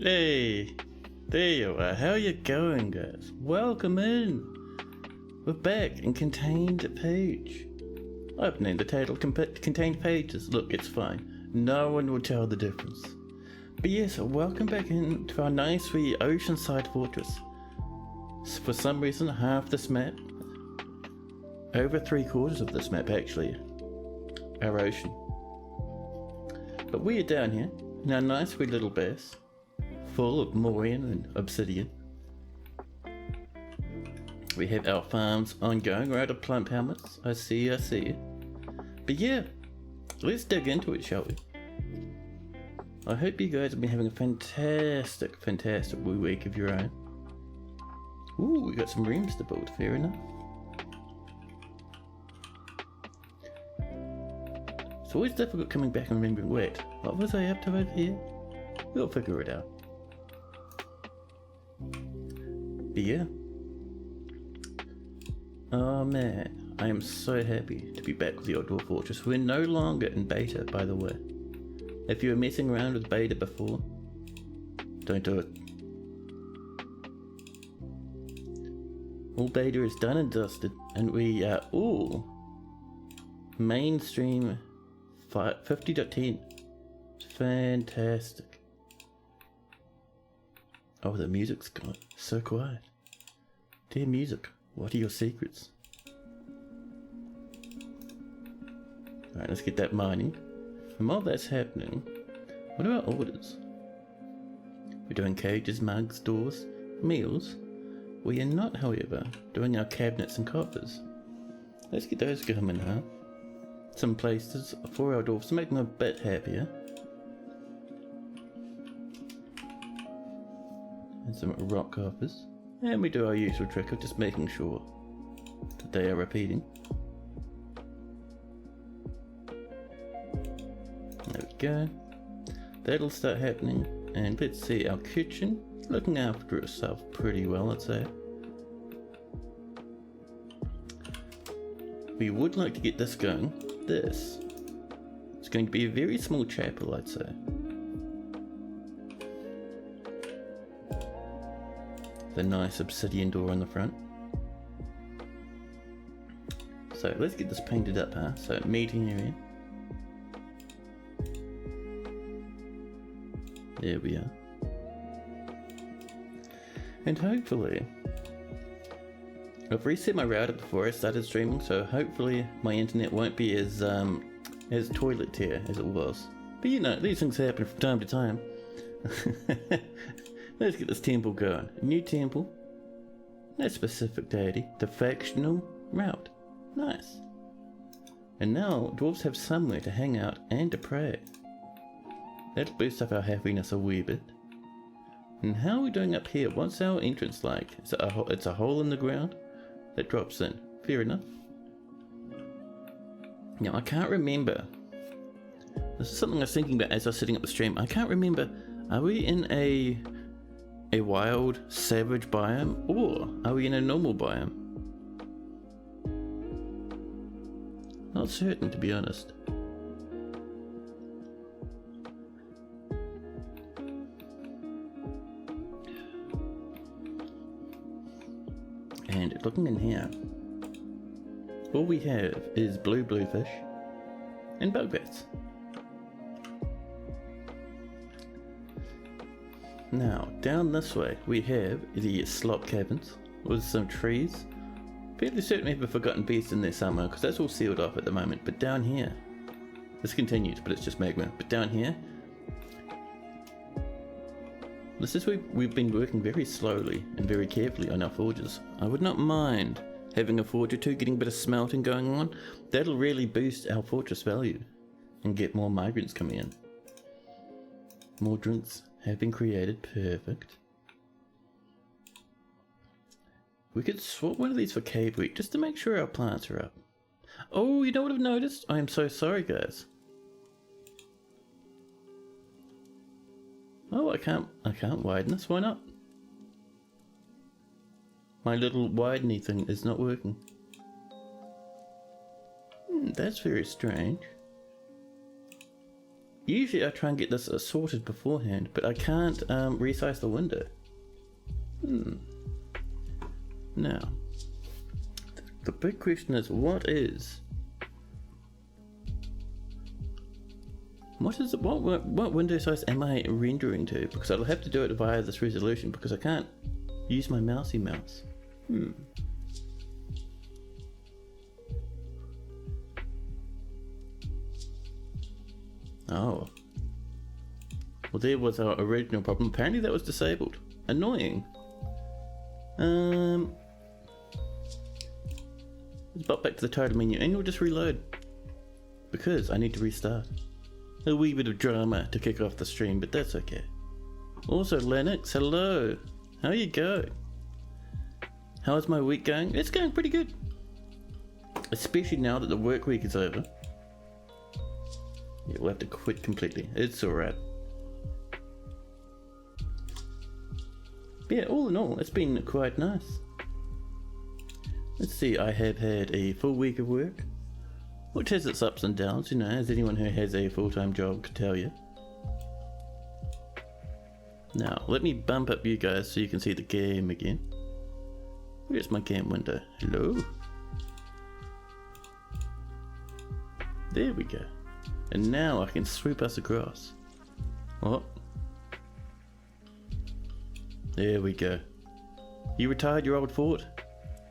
Hey, there you are. How you going, guys? Welcome in. We're back in Containedpage. I've named the title Contained Pages. Look, it's fine. No one will tell the difference. But yes, welcome back into our nice wee oceanside fortress. For some reason, half this map, over 3/4 of this map actually, are ocean. But we are down here in our nice wee little base, full of moraine and obsidian. We have our farms ongoing. We're out of plump helmets. I see you. But yeah, let's dig into it, shall we? I hope you guys have been having a fantastic wee week of your own. Ooh, we got some rooms to build, fair enough. It's always difficult coming back and remembering, wait, what was I up to over here? We'll figure it out. But yeah. Oh man, I am so happy to be back with the Outdoor Fortress. We're no longer in beta, by the way. If you were messing around with beta before, don't do it. All beta is done and dusted, and we are all mainstream 50.10. Fantastic. Oh, the music's gone so quiet. Dear music, what are your secrets? Alright, let's get that mining. And while that's happening, what are our orders? We're doing cages, mugs, doors, meals. We are not, however, doing our cabinets and coffers. Let's get those going now. Some places for our dwarves to make them a bit happier. And some rock coffers. And we do our usual trick of just making sure that they are repeating. There we go. That'll start happening. And let's see, our kitchen looking after itself pretty well, I'd say. We would like to get this going. This is going to be a very small chapel, I'd say. The nice obsidian door on the front. So let's get this painted up, huh? So meeting area. There we are. And hopefully, I've reset my router before I started streaming, so hopefully my internet won't be as toilet tier as it was. But you know, these things happen from time to time. Let's get this temple going. A new temple. No specific deity. The factional route. Nice. And now dwarves have somewhere to hang out and to pray. That'll boost up our happiness a wee bit. And how are we doing up here? What's our entrance like? It's a hole in the ground that drops in. Fair enough. Now I can't remember. This is something I was thinking about as I was setting up the stream. I can't remember. Are we in a wild, savage biome, or are we in a normal biome? Not certain, to be honest. And looking in here, all we have is blue bluefish and bug bats. Now, down this way, we have the slop cabins with some trees. Fairly certain we have a forgotten beast in there somewhere, because that's all sealed off at the moment. But down here, this continues, but it's just magma. But down here, this is where we've been working very slowly and very carefully on our forges. I would not mind having a forge or two, getting a bit of smelting going on. That'll really boost our fortress value and get more migrants coming in. More drinks have been created. Perfect. We could swap one of these for cave wheat just to make sure our plants are up. Oh, you know what I've noticed? I am so sorry, guys. Oh, I can't widen this. Why not? My little wideny thing is not working. That's very strange. Usually I try and get this sorted beforehand, but I can't resize the window. Now, the big question is, what window size am I rendering to? Because I'll have to do it via this resolution because I can't use my mousey mouse. Oh. Well, there was our original problem. Apparently that was disabled. Annoying. Let's pop back to the title menu and we'll just reload. Because I need to restart. A wee bit of drama to kick off the stream, but that's okay. Also, Lennox, hello. How you going? How's my week going? It's going pretty good. Especially now that the work week is over. Yeah, we'll have to quit completely. It's alright. Yeah, all in all, it's been quite nice. Let's see, I have had a full week of work, which has its ups and downs, you know, as anyone who has a full-time job could tell you. Now, let me bump up you guys so you can see the game again. Where's my game window? Hello? There we go. And now I can swoop us across. Oh. There we go. You retired your old fort?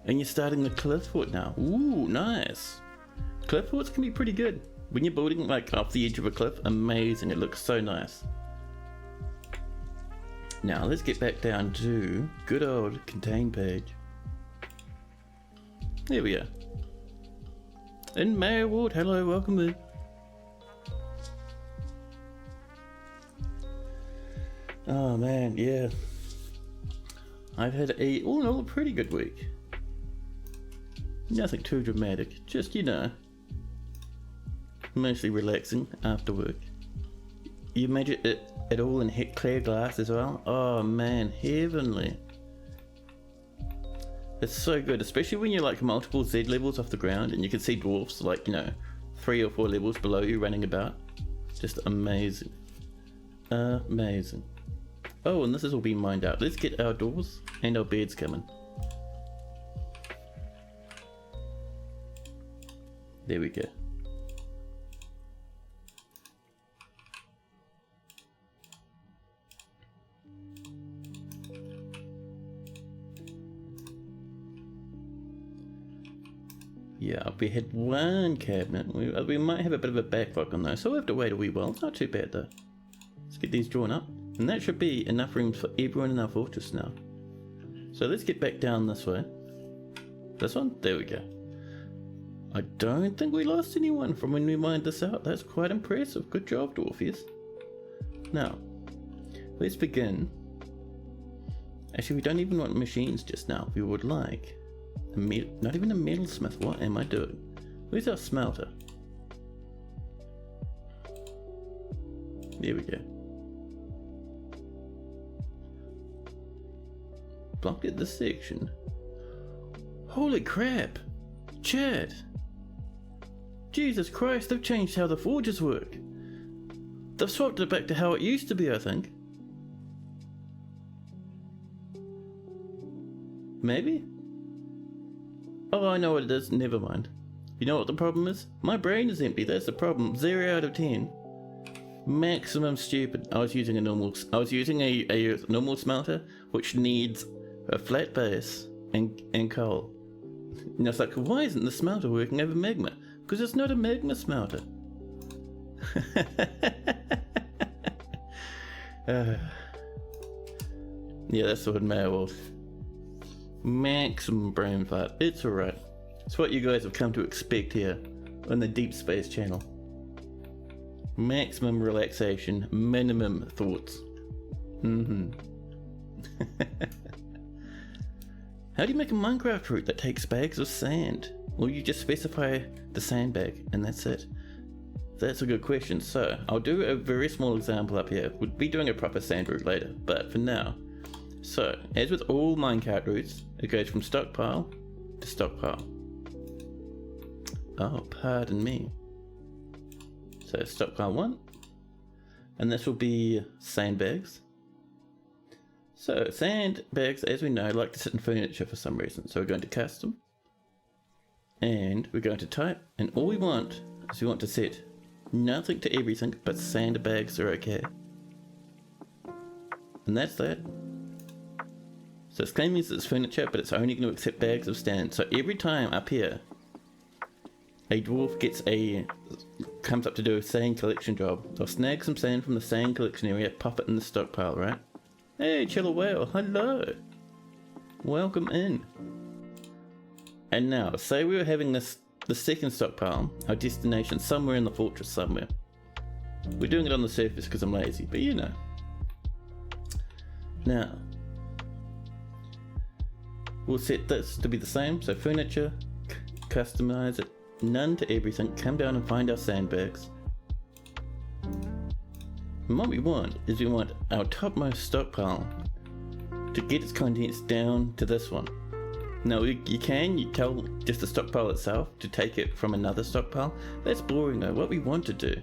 And you're starting the cliff fort now. Ooh, nice. Cliff forts can be pretty good. When you're building like off the edge of a cliff, amazing. It looks so nice. Now let's get back down to good old Containedpage. There we are. And Mayor Ward, hello, welcome in. Oh man, yeah. I've had all in all a pretty good week. Nothing too dramatic, just, you know, mostly relaxing after work. You made it all in clear glass as well? Oh man, heavenly. It's so good, especially when you're like multiple Z levels off the ground and you can see dwarfs like, you know, 3 or 4 levels below you running about. Just amazing. Amazing. Oh, and this has all been mined out. Let's get our doors and our beds coming. There we go. Yeah, we had one cabinet. We might have a bit of a backlog on those, so we'll have to wait a wee while. It's not too bad though. Let's get these drawn up. And that should be enough room for everyone in our fortress now. So let's get back down this way. This one? There we go. I don't think we lost anyone from when we mined this out. That's quite impressive. Good job, Dwarfies. Now, let's begin. Actually, we don't even want machines just now. We would like not even a metalsmith. What am I doing? Where's our smelter? There we go. Blocked at this section. Holy crap! Chat! Jesus Christ, they've changed how the forges work. They've swapped it back to how it used to be, I think. Maybe? Oh, I know what it is. Never mind. You know what the problem is? My brain is empty. That's the problem. 0 out of 10. Maximum stupid. I was using a normal smelter, which needs a flat base and coal. And I was like, why isn't the smelter working over magma? Because it's not a magma smelter. Yeah, that's what Mayor Wolf. Maximum brain fart. It's alright. It's what you guys have come to expect here on the Deep Space channel. Maximum relaxation, minimum thoughts. How do you make a Minecraft route that takes bags of sand? Well, you just specify the sandbag and that's it. That's a good question. So I'll do a very small example up here. We'll be doing a proper sand route later, but for now. So, as with all minecart routes, it goes from stockpile to stockpile. Oh, pardon me. So stockpile 1, and this will be sandbags. So sandbags, as we know, like to sit in furniture for some reason. So we're going to custom, and we're going to type, and all we want is we want to set nothing to everything, but sandbags are okay. And that's that. So it's claiming it's furniture, but it's only going to accept bags of sand. So every time up here a dwarf comes up to do a sand collection job, they'll snag some sand from the sand collection area, pop it in the stockpile, right? Hey, Chiller Whale, hello! Welcome in. And now, say we were having the second stockpile, our destination, somewhere in the fortress somewhere. We're doing it on the surface because I'm lazy, but you know. Now, we'll set this to be the same, so furniture, customize it, none to everything, come down and find our sandbags. And what we want is we want our topmost stockpile to get its contents down to this one. Now you tell just the stockpile itself to take it from another stockpile. That's boring though. What we want to do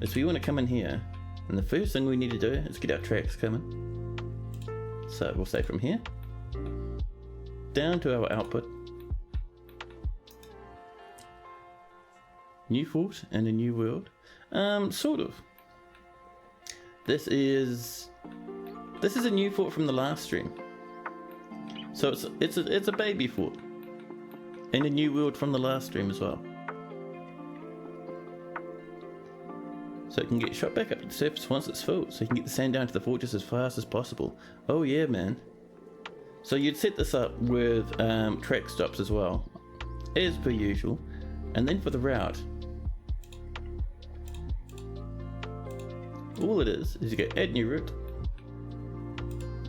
is we want to come in here, and the first thing we need to do is get our tracks coming. So we'll say from here down to our output. New fort and a new world. Sort of. This is a new fort from the last stream. So it's a baby fort. And a new world from the last stream as well. So it can get shot back up to the surface once it's full, so you can get the sand down to the fortress as fast as possible. Oh yeah, man. So you'd set this up with track stops as well, as per usual. And then for the route, all it is you go add new route.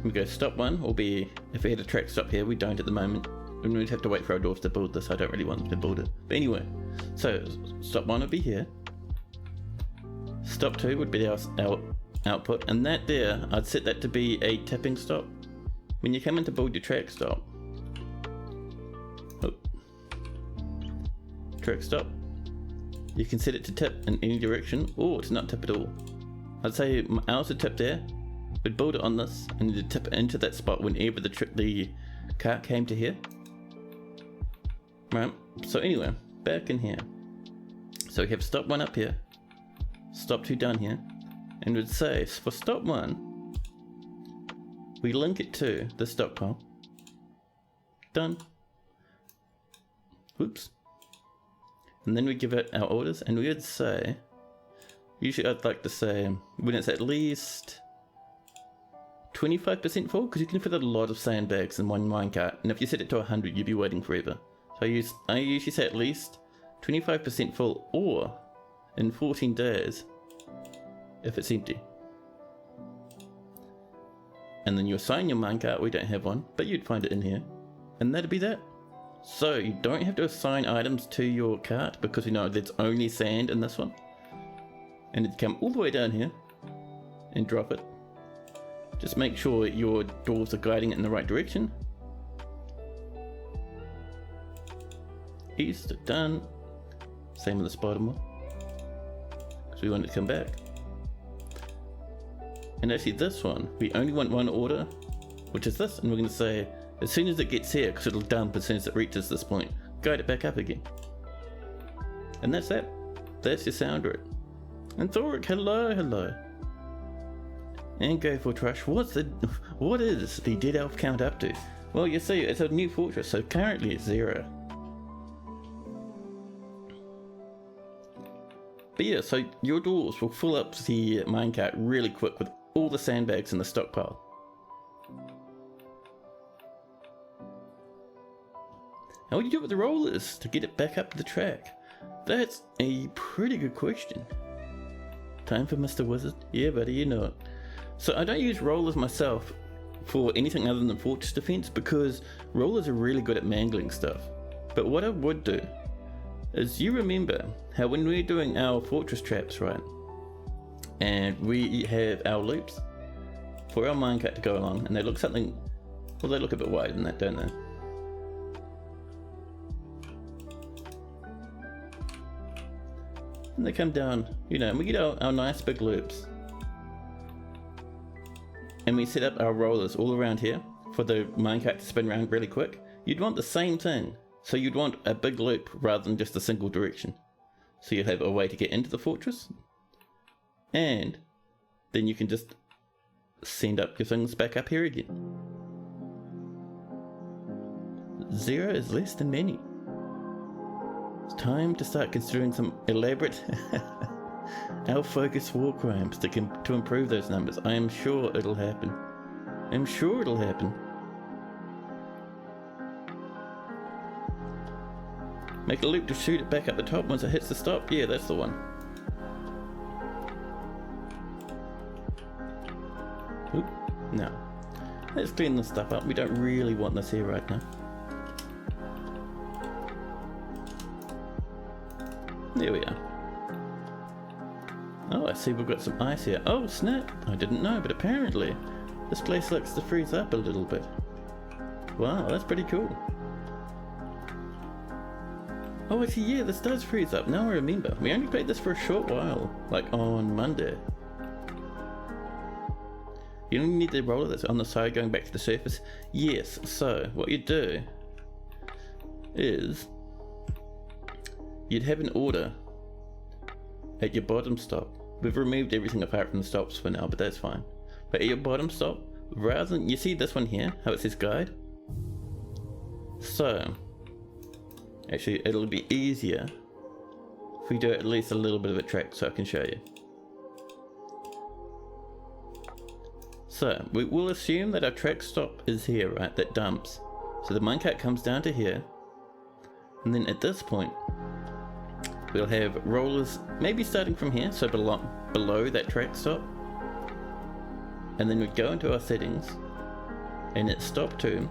We go stop one, or be, if we had a track stop here, we don't at the moment, and we'd have to wait for our dwarves to build this. I don't really want them to build it. But anyway, so stop one would be here. Stop 2 would be our output, and that there, I'd set that to be a tipping stop. When you come in to build your track stop, track stop, you can set it to tip in any direction, or to not tip at all. I'd say ours would tip there, we'd build it on this, and you'd tip it into that spot whenever the cart came to here. Right, so anyway, back in here. So we have stop 1 up here, stop 2 down here, and we'd say for stop 1, we link it to the stockpile. Done. Whoops. And then we give it our orders, and we would say, usually I'd like to say, when it's at least 25% full, because you can fit a lot of sandbags in one minecart, and if you set it to 100, you'd be waiting forever. So I usually say at least 25% full, or in 14 days, if it's empty. And then you assign your minecart, we don't have one, but you'd find it in here, and that'd be that. So you don't have to assign items to your cart, because we know there's only sand in this one. And it'd come all the way down here, and drop it. Just make sure your dwarves are guiding it in the right direction. East, done. Same with this bottom one, because we want it to come back. And actually this one, we only want one order, which is this, and we're going to say, as soon as it gets here, because it'll dump as soon as it reaches this point, guide it back up again. And that's that. That's your sound route. And Thoric, hello, hello. And go for Trush, what is the dead elf count up to? Well, you see, it's a new fortress, so currently it's 0. But yeah, so your dwarves will fill up the minecart really quick with all the sandbags in the stockpile. How would you do it with the rollers to get it back up the track? That's a pretty good question. Time for Mr. Wizard? Yeah, buddy, you know it. So I don't use rollers myself for anything other than fortress defense, because rollers are really good at mangling stuff. But what I would do is, you remember how when we're doing our fortress traps, right, and we have our loops for our minecart to go along, and they look something, well, they look a bit wider than that, don't they? And they come down, you know, and we get our nice big loops. And we set up our rollers all around here for the minecart to spin around really quick. You'd want the same thing. So you'd want a big loop rather than just a single direction. So you'd have a way to get into the fortress. And then you can just send up your things back up here again. 0 is less than many. It's time to start considering some elaborate out-focused war crimes to improve those numbers. I am sure it'll happen. I'm sure it'll happen. Make a loop to shoot it back up the top once it hits the stop. Yeah, that's the one. Oop, no. Let's clean this stuff up. We don't really want this here right now. There we are. Oh, I see we've got some ice here. Oh, snap! I didn't know, but apparently this place likes to freeze up a little bit. Wow, that's pretty cool. Oh, actually, yeah, this does freeze up. Now I remember. We only played this for a short while, like on Monday. You only need the roller that's on the side going back to the surface. Yes, so what you do is you'd have an order at your bottom stop. We've removed everything apart from the stops for now, but that's fine. But at your bottom stop, rather than, you see this one here, how it says guide? So, actually it'll be easier if we do at least a little bit of a track so I can show you. So, we will assume that our track stop is here, right, that dumps. So the minecart comes down to here, and then at this point, we'll have rollers maybe starting from here, so below that track stop. And then we'd go into our settings, and at stop 2,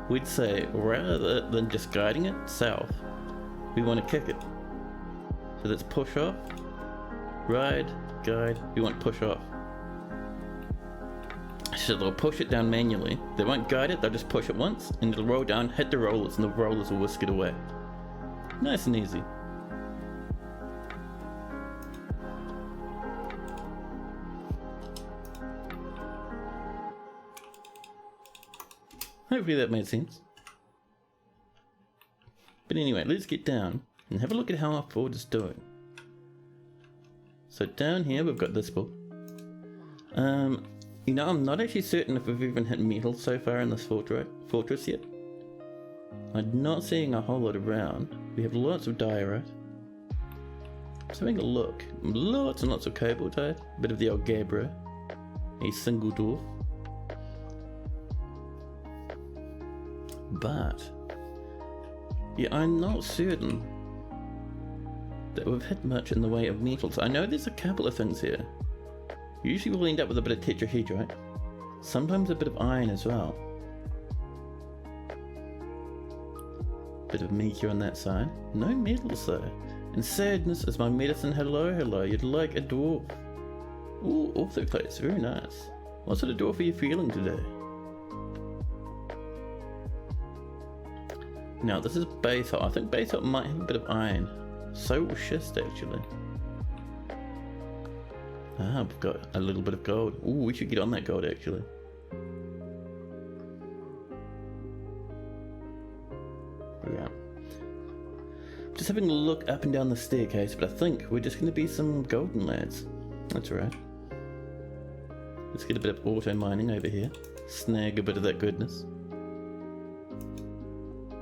we'd say rather than just guiding it south, we want to kick it. So that's push off, ride, guide, we want push off. So they'll push it down manually. They won't guide it, they'll just push it once, and it'll roll down, hit the rollers, and the rollers will whisk it away. Nice and easy. Hopefully that made sense. But anyway, let's get down and have a look at how our fort is doing. So down here we've got this book. You know, I'm not actually certain if we've even hit metal so far in this fortress yet. I'm not seeing a whole lot around. We have lots of diorite. Just having a look. Lots and lots of cobaltite. A bit of the old gabbro. A single dwarf. But yeah, I'm not certain that we've hit much in the way of metals. I know there's a couple of things here. Usually we'll end up with a bit of tetrahedrite, sometimes a bit of iron as well. Bit of meteor on that side. No metals though. And sadness is my medicine. Hello, hello. You'd like a dwarf. Ooh, orthoplates. Very nice. What sort of dwarf are you feeling today? Now this is basalt. I think basalt might have a bit of iron. So will schist actually. Ah, we've got a little bit of gold. Ooh, we should get on that gold actually. Yeah. Just having a look up and down the staircase, but I think we're just going to be some golden lads. That's right. Let's get a bit of auto mining over here. Snag a bit of that goodness.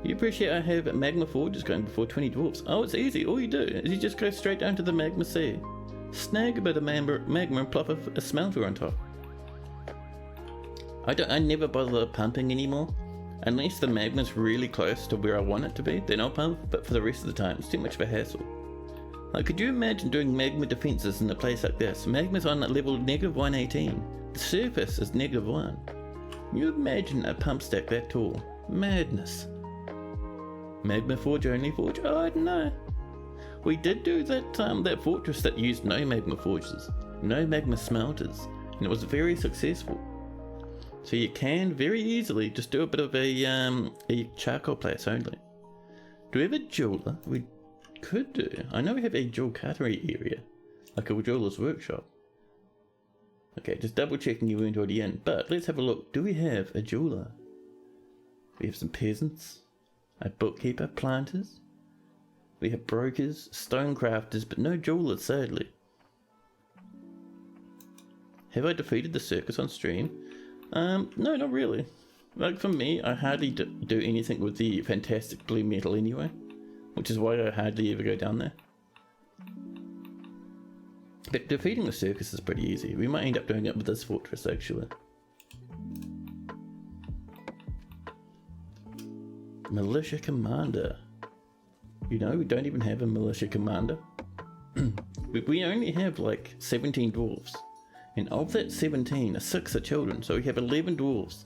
You appreciate I have magma forges going before 20 dwarfs. Oh, it's easy. All you do is you just go straight down to the magma sea. Snag a bit of magma and plop a smelter on top. I never bother pumping anymore. Unless the magma's really close to where I want it to be, then I'll pump, but for the rest of the time, it's too much of a hassle. Like, could you imagine doing magma defenses in a place like this? Magma's on level -118. The surface is -1. Can you imagine a pump stack that tall? Madness. Magma forge only forge? Oh, I don't know. We did do that fortress that used no magma forges, no magma smelters, and it was very successful. So you can very easily just do a bit of a charcoal place only. Do we have a jeweler? We could do, I know we have a jewel cutlery area, like a jeweler's workshop. Okay, just double checking you weren't already in, but let's have a look. Do we have a jeweler? We have some peasants, a bookkeeper, planters. We have brokers, stone crafters, but no jewelers, sadly. Have I defeated the circus on stream? No, not really. Like for me, I hardly do anything with the fantastic blue metal anyway, which is why I hardly ever go down there. But defeating the circus is pretty easy. We might end up doing it with this fortress actually. Militia commander. You know, we don't even have a militia commander. We only have like 17 dwarves. And of that 17, 6 are children, so we have 11 dwarves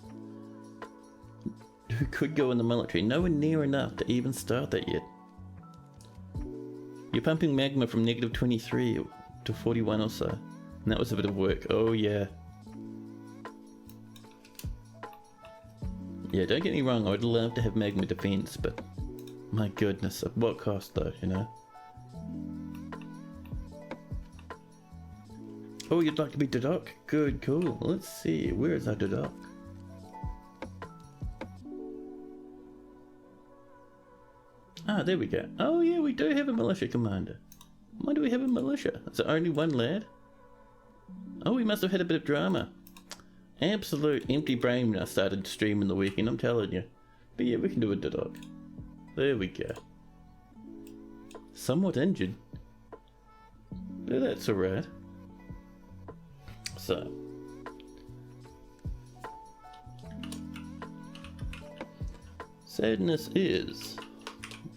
who could go in the military. Nowhere near enough to even start that yet. You're pumping magma from negative 23 to 41 or so. And that was a bit of work. Oh yeah. Yeah, don't get me wrong, I would love to have magma defense, but my goodness, at what cost though, you know? Oh, you'd like to be Dodok? Good, cool. Let's see, where is our Dodok? Ah, there we go. Oh yeah, we do have a militia commander. Why do we have a militia? Is it only one lad? Oh, we must have had a bit of drama. Absolute empty brain when I started streaming the weekend, I'm telling you. But yeah, we can do a Dodok. There we go. Somewhat injured. But that's alright. So. Sadness is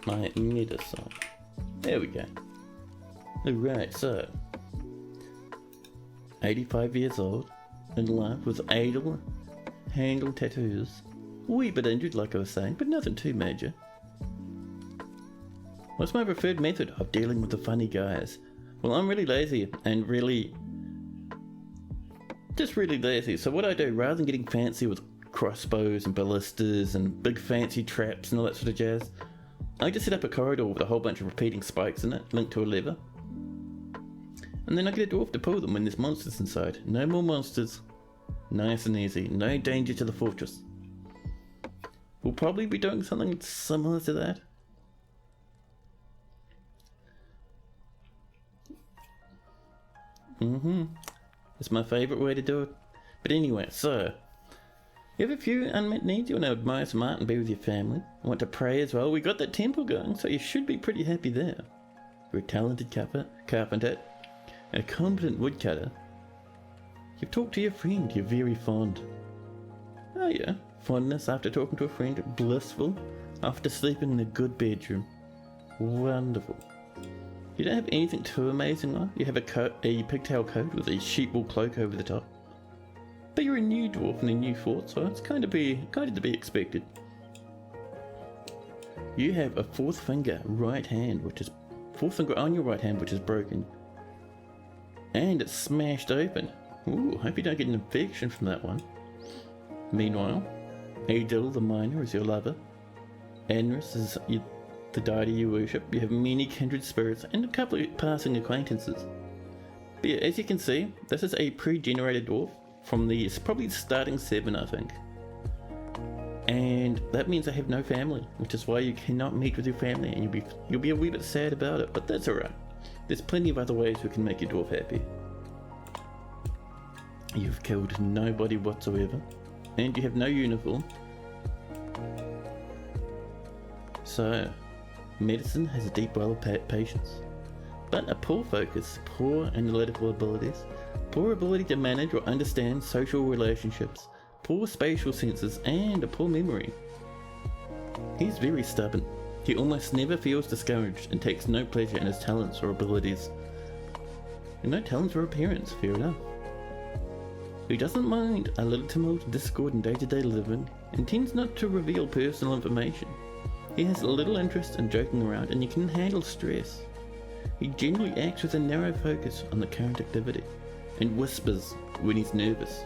my medicine. There we go. Alright, so. 85 years old, in love with idle handle tattoos. Wee bit injured like I was saying, but nothing too major. What's my preferred method of dealing with the funny guys? Well, I'm really lazy and just really lazy. So what I do, rather than getting fancy with crossbows and ballistas and big fancy traps and all that sort of jazz, I just set up a corridor with a whole bunch of repeating spikes in it, linked to a lever. And then I get a dwarf to pull them when there's monsters inside. No more monsters. Nice and easy. No danger to the fortress. We'll probably be doing something similar to that. It's my favourite way to do it. But anyway, so you have a few unmet needs. You want to admire some art and be with your family. You want to pray as well. We got that temple going, so you should be pretty happy there. You're a talented carpenter, a competent woodcutter. You've talked to your friend. You're very fond. Oh yeah, fondness after talking to a friend. Blissful after sleeping in a good bedroom. Wonderful. You don't have anything too amazing on. You have a pigtail coat with a sheepwool cloak over the top. But you're a new dwarf in a new fort, so it's kind of to be expected. You have a fourth finger on your right hand, which is broken. And it's smashed open. Ooh, hope you don't get an infection from that one. Meanwhile, Adil the miner is your lover. Anris is the deity you worship. You have many kindred spirits and a couple of passing acquaintances. But yeah, as you can see, this is a pre-generated dwarf from probably starting 7, I think. And that means I have no family, which is why you cannot meet with your family, and you'll be a wee bit sad about it, but that's alright. There's plenty of other ways we can make your dwarf happy. You've killed nobody whatsoever, and you have no uniform. So, medicine has a deep well of patience, but a poor focus, poor analytical abilities, poor ability to manage or understand social relationships, poor spatial senses, and a poor memory. He's very stubborn. He almost never feels discouraged and takes no pleasure in his talents or abilities. And no talents or appearance, fair enough. He doesn't mind a little tumult, discord in day-to-day living, and tends not to reveal personal information. He has little interest in joking around, and he can handle stress. He generally acts with a narrow focus on the current activity, and whispers when he's nervous.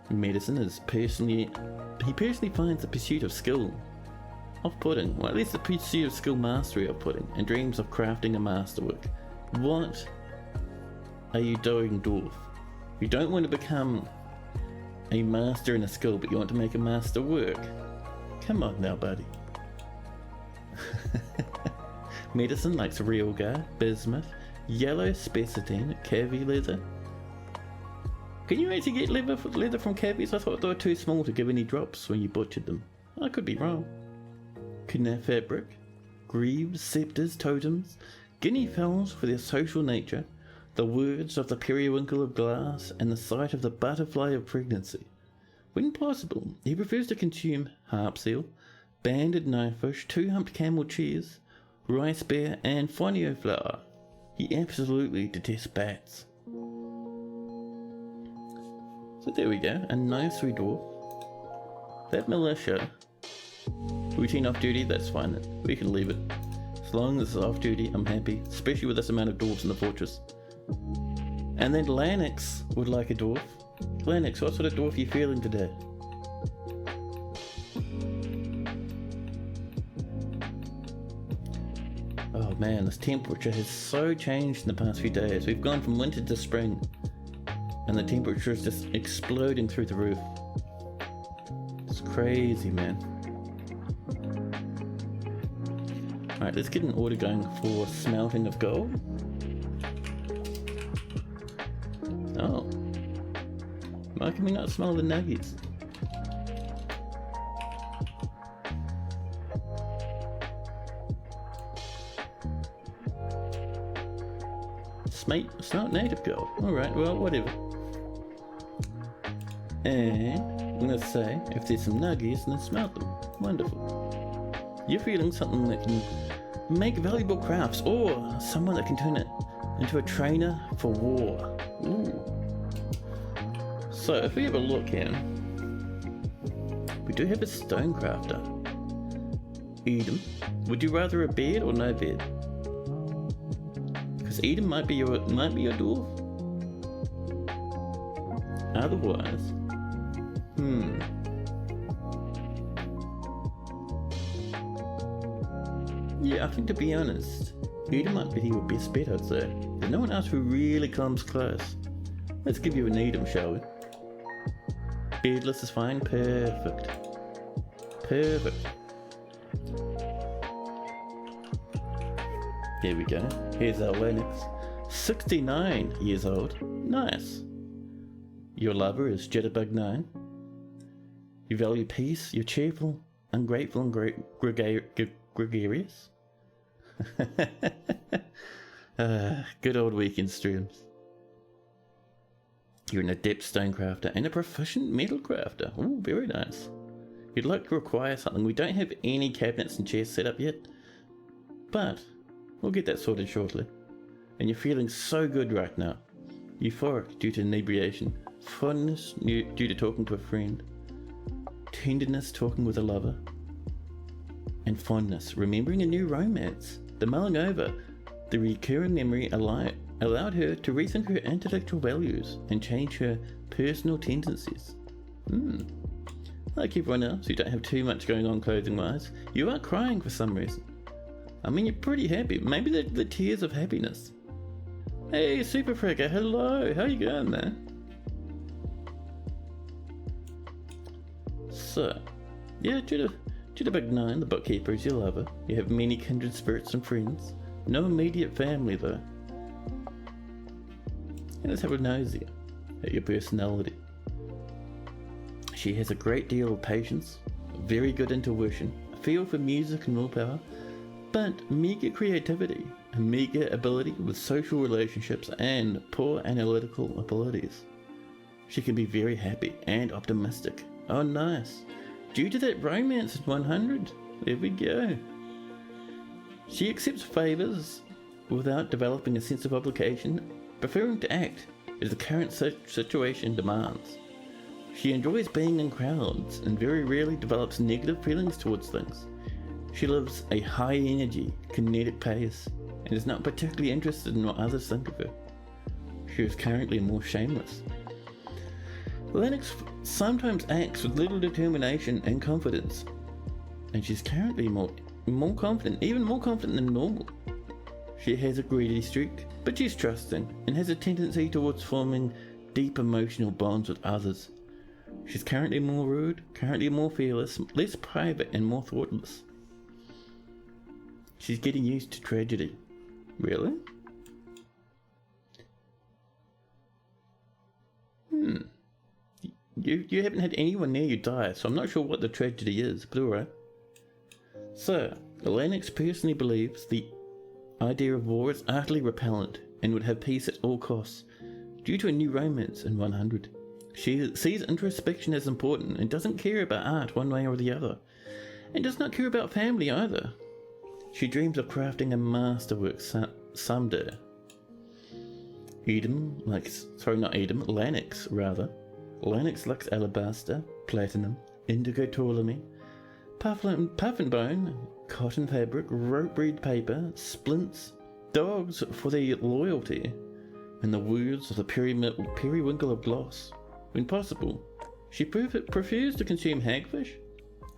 Medicine is personally He personally finds the pursuit of skill off-putting, well, at least the pursuit of skill mastery off-putting, and dreams of crafting a masterwork. What are you doing, dwarf? You don't want to become a master in a skill, but you want to make a master work. Come on now, buddy. Medicine likes real guard, bismuth, yellow spessartine, cavi leather. Can you actually get leather from cavies? I thought they were too small to give any drops when you butchered them. I could be wrong. Kidnap fabric, greaves, scepters, totems, guinea fowls for their social nature, the words of the periwinkle of glass, and the sight of the butterfly of pregnancy. When possible, he prefers to consume harp seal, banded knifefish, two-humped camel cheese, rice bear, and fonio flour. He absolutely detests bats. So there we go, a nice wee dwarf. That militia, routine off duty, that's fine, we can leave it. As long as it's off duty, I'm happy, especially with this amount of dwarves in the fortress. And then Lanix would like a dwarf. Lanix, what sort of dwarf are you feeling today? Oh man, this temperature has so changed in the past few days. We've gone from winter to spring, and the temperature is just exploding through the roof. It's crazy, man. Alright, let's get an order going for smelting of gold. Oh. Why can we not smell the nuggies? Smelt native gold. Alright, well, whatever. And I'm gonna say, if there's some nuggies, then smelt them. Wonderful. You're feeling something that can make valuable crafts, or someone that can turn it into a trainer for war. Ooh. So if we have a look here, we do have a stone crafter. Edom, would you rather a bed or no bed? Because Edom might be your dwarf. Otherwise, yeah, I think to be honest, Edom might be your best bet, I'd say. There's no one else who really comes close. Let's give you an Edom, shall we? Beardless is fine. Perfect. Perfect. Here we go. Here's our Lennox. 69 years old. Nice. Your lover is Jitterbug9. You value peace. You're cheerful, ungrateful, and gregarious. Good old weekend streams. You're an adept stonecrafter and a proficient metal crafter. Ooh, very nice. You'd like to require something. We don't have any cabinets and chairs set up yet, but we'll get that sorted shortly. And you're feeling so good right now. Euphoric due to inebriation, fondness due to talking to a friend, tenderness talking with a lover, and fondness remembering a new romance. The mulling over the recurring memory allowed her to rethink her intellectual values and change her personal tendencies. Like everyone else, you don't have too much going on clothing-wise. You are crying for some reason. I mean, you're pretty happy. Maybe the tears of happiness. Hey, Super Frigger, hello. How you going, man? So, yeah, Jitterbug9, the bookkeeper, is your lover. You have many kindred spirits and friends. No immediate family, though. And let's have a nosy at your personality. She has a great deal of patience, very good intuition, a feel for music and willpower, but meager creativity, a meager ability with social relationships, and poor analytical abilities. She can be very happy and optimistic. Oh, nice. Due to that romance at 100. There we go. She accepts favours without developing a sense of obligation, preferring to act as the current situation demands. She enjoys being in crowds and very rarely develops negative feelings towards things. She lives a high energy, kinetic pace and is not particularly interested in what others think of her. She is currently more shameless. Lennox sometimes acts with little determination and confidence, and she's currently more confident, even more confident than normal. She has a greedy streak, but she's trusting and has a tendency towards forming deep emotional bonds with others. She's currently more rude, currently more fearless, less private and more thoughtless. She's getting used to tragedy. Really? You haven't had anyone near you die, so I'm not sure what the tragedy is, but alright. So, Lennox personally believes the idea of war is utterly repellent and would have peace at all costs, due to a new romance in 100. She sees introspection as important and doesn't care about art one way or the other, and does not care about family either. She dreams of crafting a masterwork someday. Lennox rather. Lennox likes alabaster, platinum, indigo tourmaline, puff and bone, cotton fabric, rope reed paper, splints, dogs for their loyalty, and the words of the periwinkle of gloss. When possible, she prefers to consume hagfish,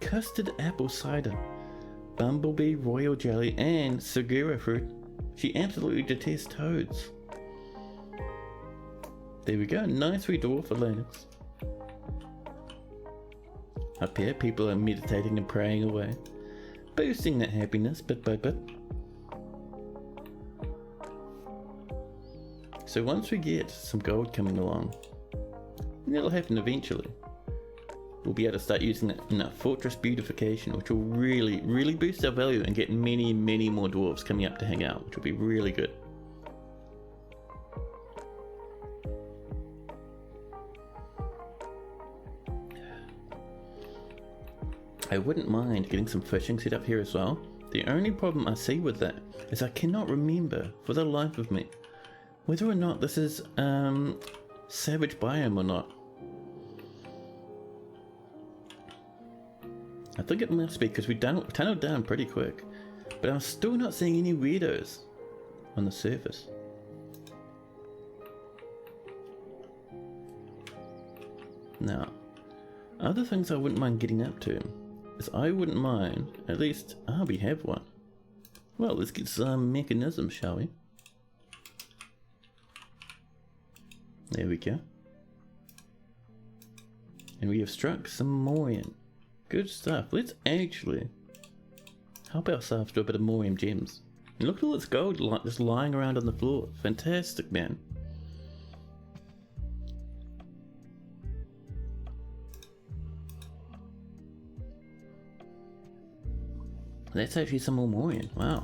custard apple cider, bumblebee royal jelly, and segura fruit. She absolutely detests toads. There we go, nice wee door for Lennox. Up here, people are meditating and praying away, boosting that happiness bit by bit. So once we get some gold coming along, and that'll happen eventually, we'll be able to start using that in our fortress beautification, which will really boost our value and get many more dwarves coming up to hang out, which will be really good. I wouldn't mind getting some fishing set up here as well. The only problem I see with that is I cannot remember for the life of me whether or not this is savage biome or not. I think it must be because we tunneled down pretty quick, but I'm still not seeing any weirdos on the surface. Now, other things I wouldn't mind getting up to is I wouldn't mind, at least we have one. Well, let's get some mechanisms, shall we? There we go. And we have struck some Morian. Good stuff. Let's actually help ourselves to a bit of Morian gems. And look at all this gold just lying around on the floor. Fantastic, man. That's actually some more Morian. Wow.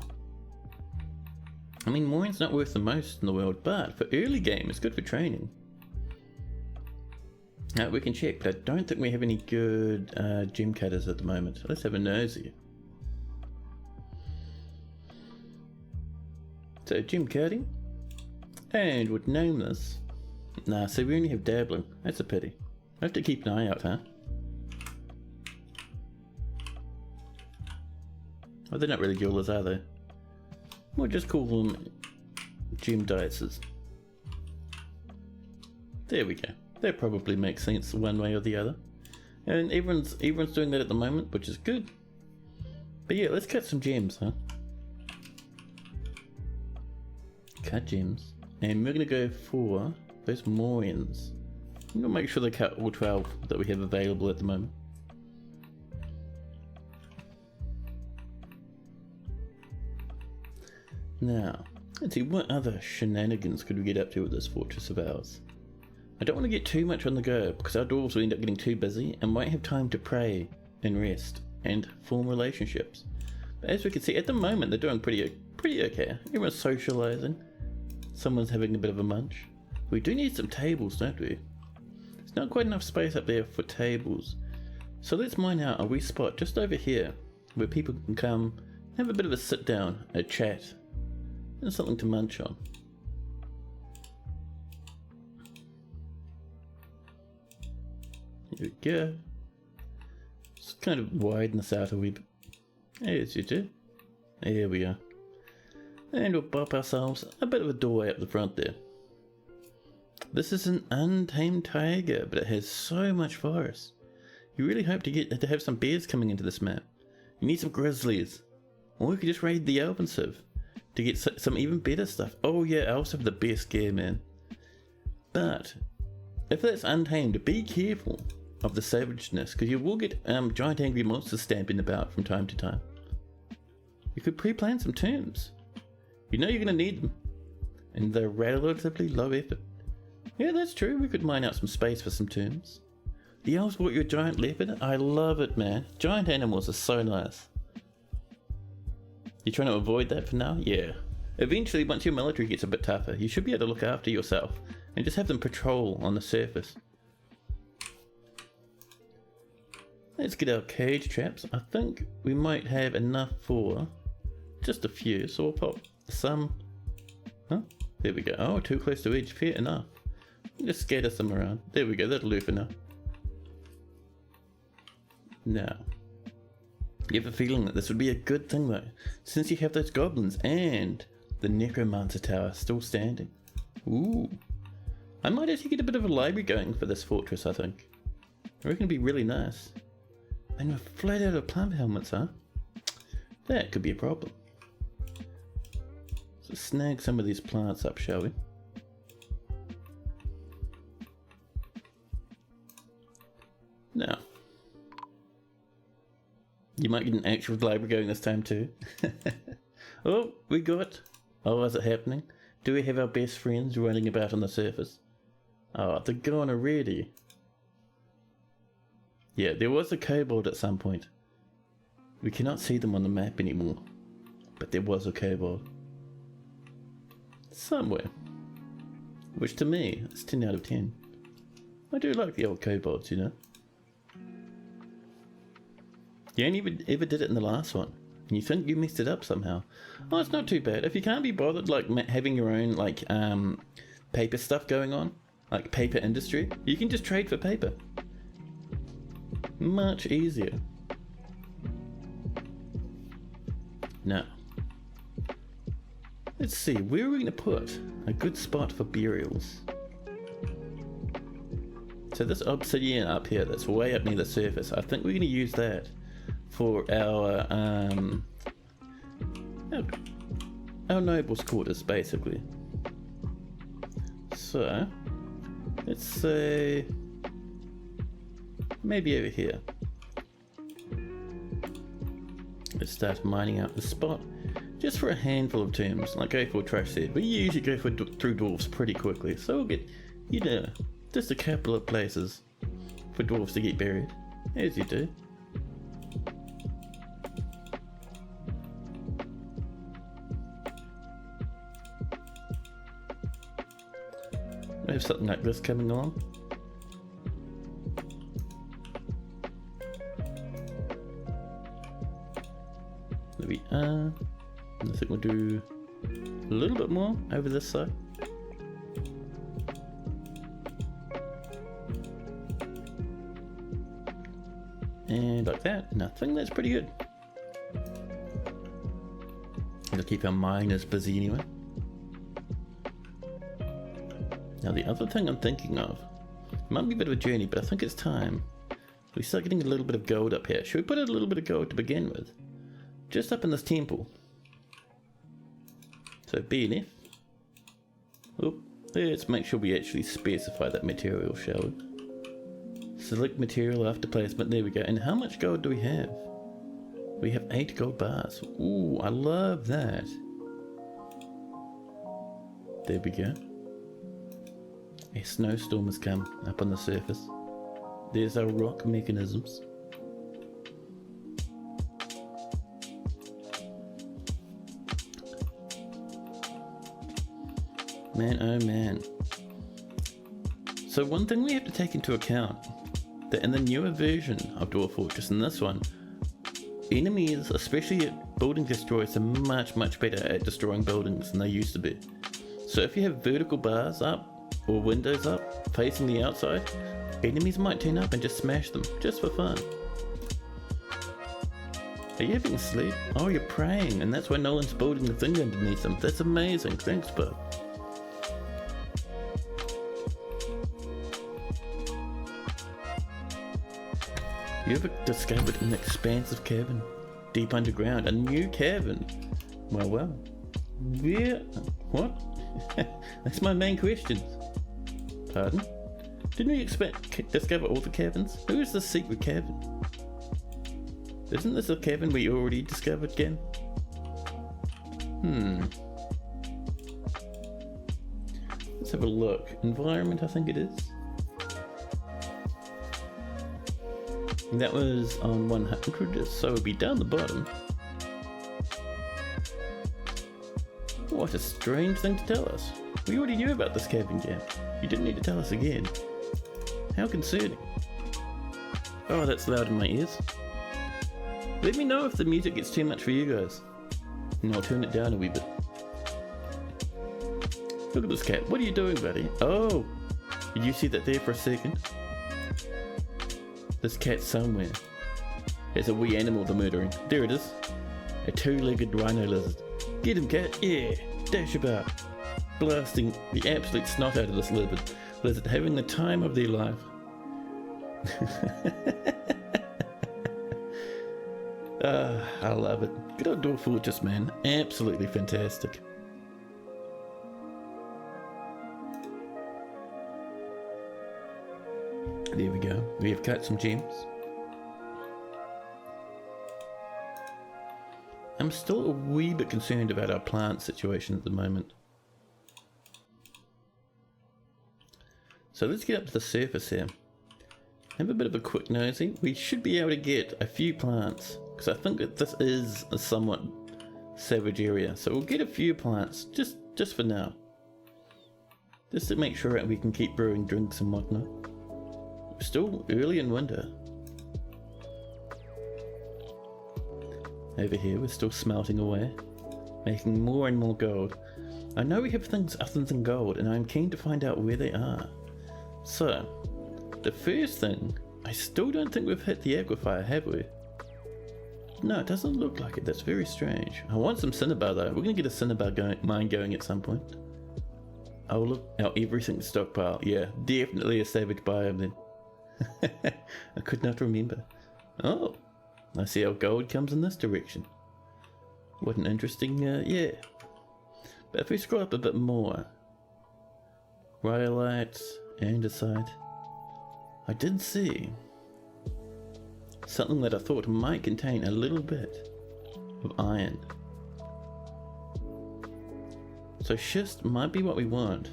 I mean, Morian's not worth the most in the world, but for early game, it's good for training. Now, we can check, but I don't think we have any good gem cutters at the moment. Let's have a nosy. So, gem cutting. And would name this. Nah, so we only have dabbling. That's a pity. I have to keep an eye out, huh? Oh, they're not really jewelers, are they? We'll just call them gem dices. There we go. That probably makes sense one way or the other. And everyone's doing that at the moment, which is good. But yeah, let's cut some gems, huh? Cut gems. And we're going to go for those Morians. I'm going to make sure they cut all 12 that we have available at the moment. Now, let's see, what other shenanigans could we get up to with this fortress of ours? I don't want to get too much on the go, because our dwarves will end up getting too busy and won't have time to pray and rest and form relationships. But as we can see, at the moment they're doing pretty okay. Everyone's socialising. Someone's having a bit of a munch. We do need some tables, don't we? There's not quite enough space up there for tables. So let's mine out a wee spot just over here, where people can come, have a bit of a sit down, a chat, and something to munch on. Here we go. Just kind of widen this out a wee bit. There's you do. There we are. And we'll pop ourselves a bit of a doorway up the front there. This is an untamed tiger, but it has so much forest. You really hope to have some bears coming into this map. You need some grizzlies. Or you could just raid the open civ to get some even better stuff. Oh yeah, I also have the best gear, man. But if that's untamed, be careful of the savageness, because you will get giant angry monsters stamping about from time to time. You could pre-plan some tombs. You know you're going to need them. And they're relatively low effort. Yeah, that's true. We could mine out some space for some tombs. The elves brought you a giant leopard. I love it, man. Giant animals are so nice. You're trying to avoid that for now? Yeah. Eventually, once your military gets a bit tougher, you should be able to look after yourself and just have them patrol on the surface. Let's get our cage traps. I think we might have enough for just a few, so we'll pop some. Huh? There we go. Oh, too close to edge. Fair enough. Just scatter some around. There we go. That'll do for now. Now, you have a feeling that this would be a good thing though, since you have those goblins and the necromancer tower still standing. Ooh. I might actually get a bit of a library going for this fortress, I think. I reckon it'd be really nice. And we're flat out of plant helmets, huh? That could be a problem. So snag some of these plants up, shall we? Now, you might get an actual library going this time too. Oh, we got... Oh, is it happening? Do we have our best friends running about on the surface? Oh, they're gone already. Yeah, there was a kobold at some point. We cannot see them on the map anymore. But there was a kobold. Somewhere. Which to me, is 10 out of 10. I do like the old kobolds, you know. You only ever did it in the last one. And you think you messed it up somehow. Oh, it's not too bad. If you can't be bothered like having your own like paper stuff going on, like paper industry, you can just trade for paper. Much easier. Now, let's see, where are we going to put a good spot for burials? So this obsidian up here that's way up near the surface, I think we're going to use that for our nobles' quarters, basically. So, let's say maybe over here. Let's start mining out the spot just for a handful of tombs, like go for what Trash said. We usually go for through dwarves pretty quickly, so we'll get, you know, just a couple of places for dwarves to get buried, as you do. We have something like this coming along. There we are. I think we'll do a little bit more over this side. And like that, and I think that's pretty good. It'll keep our miners busy anyway. Now the other thing I'm thinking of, it might be a bit of a journey, but I think it's time we start getting a little bit of gold up here. Should we put a little bit of gold to begin with? Just up in this temple. So BNF. Oop, let's make sure we actually specify that material, shall we? Select material after placement, there we go. And how much gold do we have? We have 8 gold bars. Ooh, I love that. There we go. A snowstorm has come up on the surface. There's our rock mechanisms. Man, oh man. So one thing we have to take into account, that in the newer version of Dwarf Fortress, in this one, enemies, especially building destroyers, are much better at destroying buildings than they used to be. So if you have vertical bars up, or windows up, facing the outside, enemies might turn up and just smash them, just for fun. Are you having sleep? Oh, you're praying, and that's why no one's building the thing underneath them. That's amazing, thanks bud. You ever discovered an expansive cavern? Deep underground, a new cavern? Well. Where? What? That's my main question. Pardon? Didn't we discover all the caverns? Who is this secret cavern? Isn't this a cavern we already discovered again? Let's have a look. Environment, I think it is. That was on 100, so it would be down the bottom. What a strange thing to tell us. We already knew about this cavern jam. You didn't need to tell us again. How concerning. Oh, that's loud in my ears. Let me know if the music gets too much for you guys, and I'll turn it down a wee bit. Look at this cat. What are you doing, buddy? Oh, did you see that there for a second? This cat somewhere has a wee animal they're murdering. There it is. A two-legged rhino lizard. Get him, cat. Yeah. Dash about. Blasting the absolute snot out of this lizard, having the time of their life. I love it. Good outdoor fortress, man. Absolutely fantastic. There we go. We have cut some gems. I'm still a wee bit concerned about our plant situation at the moment. So let's get up to the surface here. Have a bit of a quick nosy. We should be able to get a few plants, because I think that this is a somewhat savage area. So we'll get a few plants, just for now. Just to make sure that we can keep brewing drinks and whatnot. We're still early in winter. Over here we're still smelting away, making more and more gold. I know we have things other than gold, and I'm keen to find out where they are. So, the first thing, I still don't think we've hit the aquifer, have we? No, it doesn't look like it. That's very strange. I want some cinnabar though. We're going to get a cinnabar mine going at some point. Oh look, our everything stockpile. Yeah, definitely a savage biome then. I could not remember. Oh, I see how gold comes in this direction. What an interesting, yeah. But if we scroll up a bit more. Rhyolite, andesite. I did see something that I thought might contain a little bit of iron. So schist might be what we want.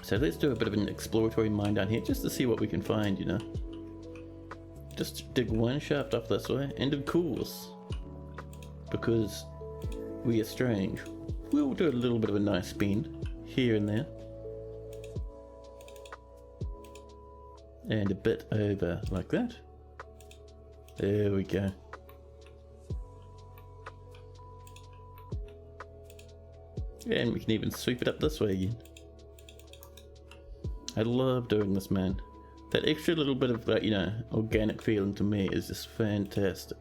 So let's do a bit of an exploratory mine down here just to see what we can find, you know. Just dig one shaft off this way, and of course, because we are strange, we'll do a little bit of a nice spin here and there. And a bit over like that. There we go. And we can even sweep it up this way again. I love doing this, man. That extra little bit of, you know, organic feeling to me is just fantastic.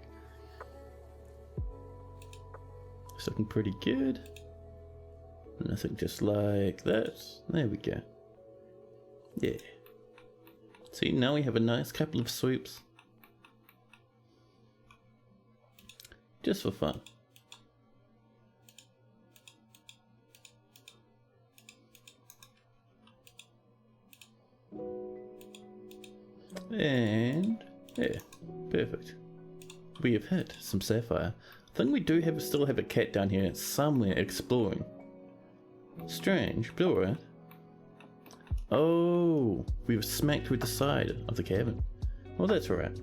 It's looking pretty good. And I think just like that. There we go. Yeah. See, now we have a nice couple of sweeps. Just for fun. And yeah, perfect. We have hit some sapphire. I think we do still have a cat down here somewhere exploring. Strange, but alright. Oh, we've smacked with the side of the cavern. Well, that's alright.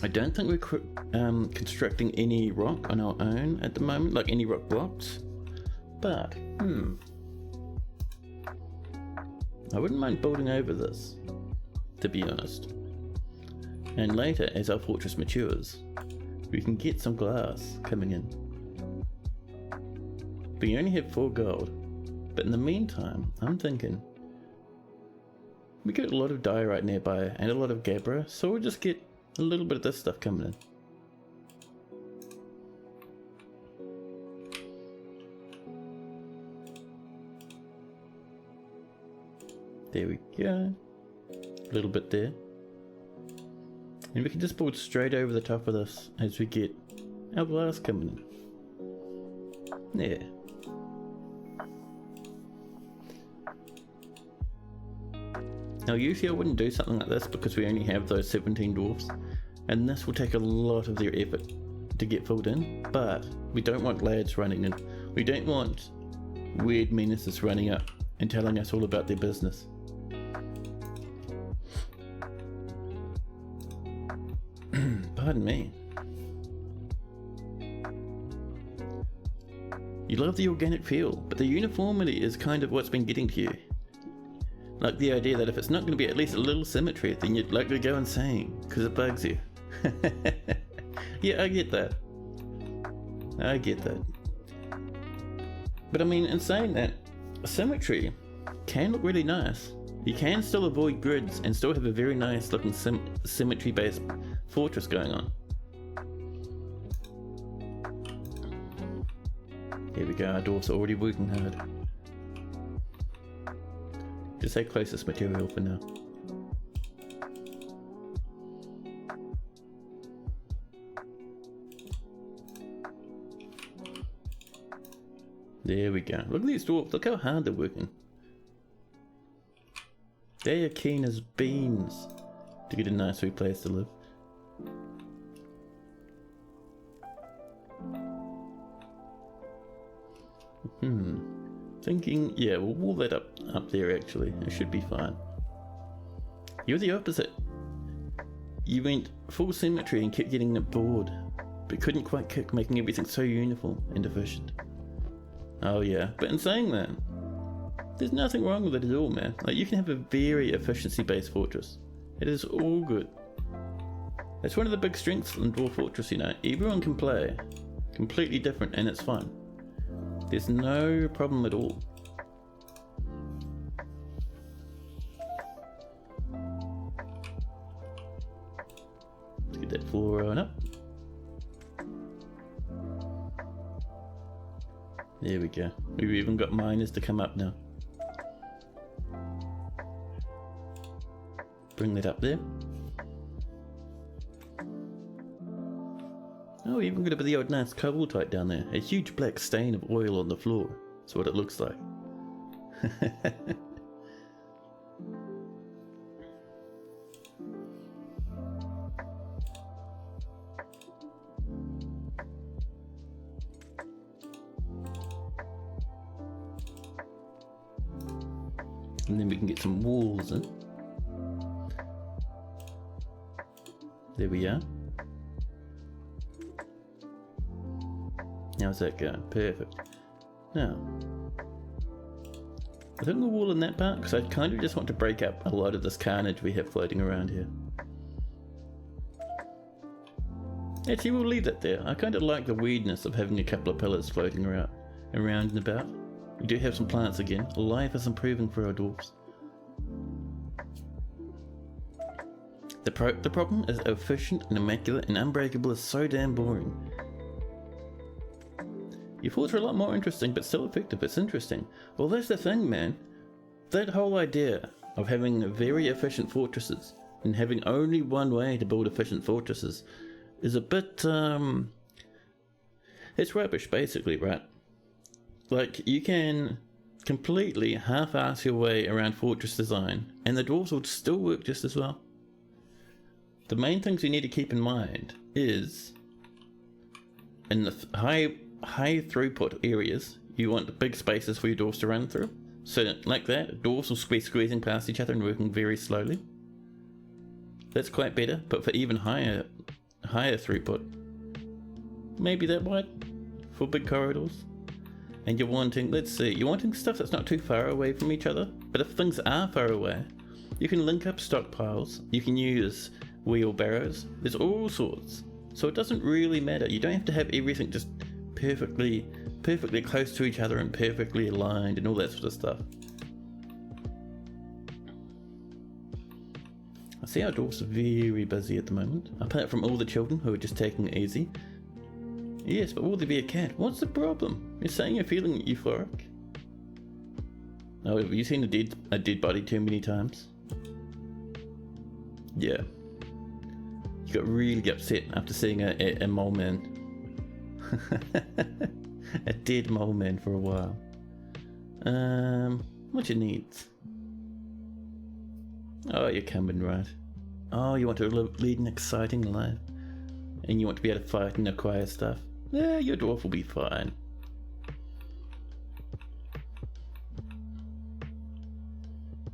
I don't think we're constructing any rock on our own at the moment, like any rock blocks. But, I wouldn't mind building over this, to be honest. And later, as our fortress matures, we can get some glass coming in. We only have 4 gold, but in the meantime, I'm thinking we get a lot of diorite nearby and a lot of gabbro, so we'll just get a little bit of this stuff coming in. There we go. A little bit there. And we can just build straight over the top of this as we get our glass coming in. Yeah. Now usually I wouldn't do something like this because we only have those 17 dwarfs, and this will take a lot of their effort to get filled in, but we don't want lads running in. We don't want weird menaces running up and telling us all about their business. Pardon me. You love the organic feel, but the uniformity is kind of what's been getting to you. Like the idea that if it's not going to be at least a little symmetry, then you'd likely go insane, because it bugs you. Yeah, I get that. I get that. But I mean, in saying that, symmetry can look really nice. You can still avoid grids and still have a very nice looking symmetry based fortress going on. Here we go, our dwarfs are already working hard. Just say closest material for now. There we go. Look at these dwarfs, look how hard they're working. They are keen as beans to get a nice wee place to live. Thinking, yeah, we'll wall that up there actually. It should be fine. You're the opposite. You went full symmetry and kept getting bored, but couldn't quite kick making everything so uniform and efficient. Oh yeah, but in saying that, there's nothing wrong with it at all, man. Like, you can have a very efficiency-based fortress. It is all good. That's one of the big strengths in Dwarf Fortress, you know. Everyone can play. Completely different, and it's fun. There's no problem at all. Let's get that floor on up. There we go. We've even got miners to come up now. Bring that up there. Oh, even got a bit of the old nice cobble type down there. A huge black stain of oil on the floor. That's what it looks like. And then we can get some walls in. There we are. How's that going? Perfect. Now, I think we'll wall in that part because I kind of just want to break up a lot of this carnage we have floating around here. Actually, we'll leave that there. I kind of like the weirdness of having a couple of pillars floating around and about. We do have some plants again. Life is improving for our dwarfs. The problem is efficient and immaculate and unbreakable is so damn boring. Your forts are a lot more interesting but still effective. It's interesting. Well, that's the thing, man. That whole idea of having very efficient fortresses and having only one way to build efficient fortresses is a bit, it's rubbish basically, right? Like, you can completely half-ass your way around fortress design and the dwarves will still work just as well. The main things you need to keep in mind is in the high throughput areas, you want big spaces for your dwarves to run through. So like that, dwarves will be squeezing past each other and working very slowly. That's quite better, but for even higher throughput, maybe that wide for big corridors. And you're wanting, let's see, you're wanting stuff that's not too far away from each other, but if things are far away, you can link up stockpiles, you can use wheelbarrows, there's all sorts. So it doesn't really matter, you don't have to have everything just perfectly close to each other and perfectly aligned and all that sort of stuff. I see our dwarfs are very busy at the moment, apart from all the children who are just taking it easy. Yes, but will there be a cat? What's the problem? You're saying you're feeling euphoric? Oh, have you seen a dead body too many times? Yeah. You got really upset after seeing a mole man. A dead mole man for a while. What you need? Oh, you're coming, right? Oh, you want to lead an exciting life. And you want to be able to fight and acquire stuff. Yeah, your dwarf will be fine.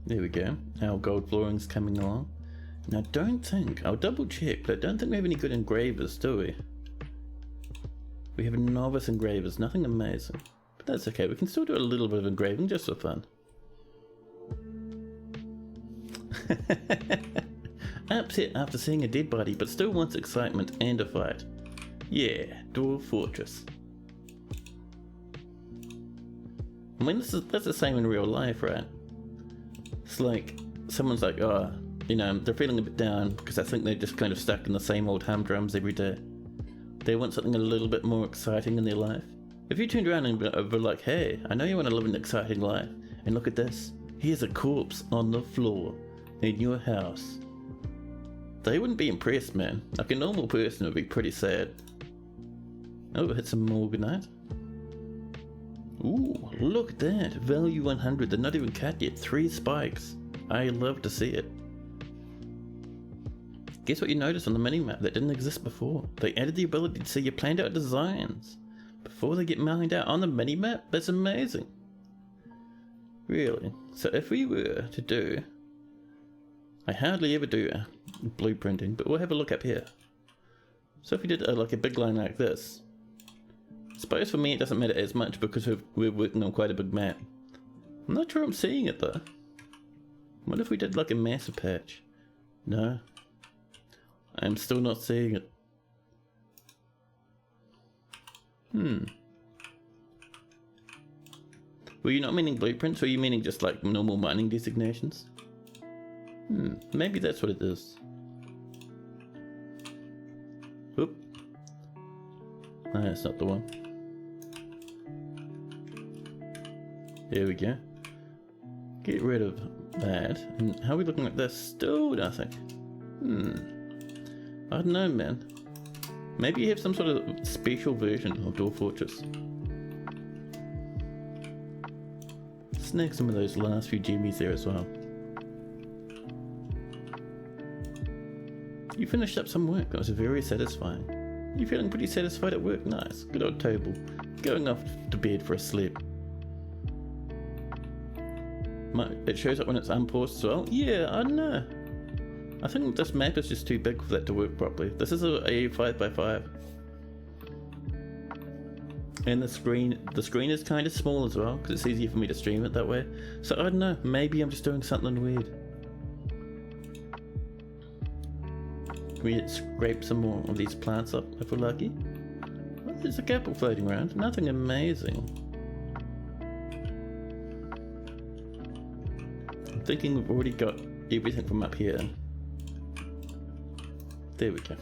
There we go. Our gold flooring's coming along. Now, I don't think, I'll double check, but I don't think we have any good engravers, do we? We have novice engravers, nothing amazing. But that's okay, we can still do a little bit of engraving just for fun. Upset after seeing a dead body, but still wants excitement and a fight. Yeah, Dwarf Fortress. I mean, that's the same in real life, right? It's like, someone's like, oh, you know, they're feeling a bit down because I think they're just kind of stuck in the same old humdrums every day. They want something a little bit more exciting in their life. If you turned around and were like, hey, I know you want to live an exciting life, and look at this, here's a corpse on the floor in your house. They wouldn't be impressed, man. Like a normal person would be pretty sad. Oh, hit some morganite. Ooh, look at that. Value 100. They're not even cut yet. 3 spikes. I love to see it. Guess what you noticed on the minimap that didn't exist before? They added the ability to see your planned out designs before they get mined out on the minimap? That's amazing. Really. So if we were to do... I hardly ever do blueprinting, but we'll have a look up here. So if we did like a big line like this, I suppose for me it doesn't matter as much because we're working on quite a big map. I'm not sure I'm seeing it though. What if we did like a massive patch? No. I'm still not seeing it. Were you not meaning blueprints, or were you meaning just like normal mining designations? Maybe that's what it is. Oop. No, that's not the one. There we go. Get rid of that. And how are we looking at this? Still nothing. I don't know, man. Maybe you have some sort of special version of Dwarf Fortress. Snag some of those last few gemmies there as well. You finished up some work. That was very satisfying. You feeling pretty satisfied at work? Nice. Good old table. Going off to bed for a sleep. It shows up when it's unpaused as well? Yeah, I don't know. I think this map is just too big for that to work properly. This is a 5x5. And the screen is kind of small as well, because it's easier for me to stream it that way. So I don't know, maybe I'm just doing something weird. Can we scrape some more of these plants up if we're lucky? Well, there's a couple floating around, nothing amazing. I'm thinking we've already got everything from up here. There we go.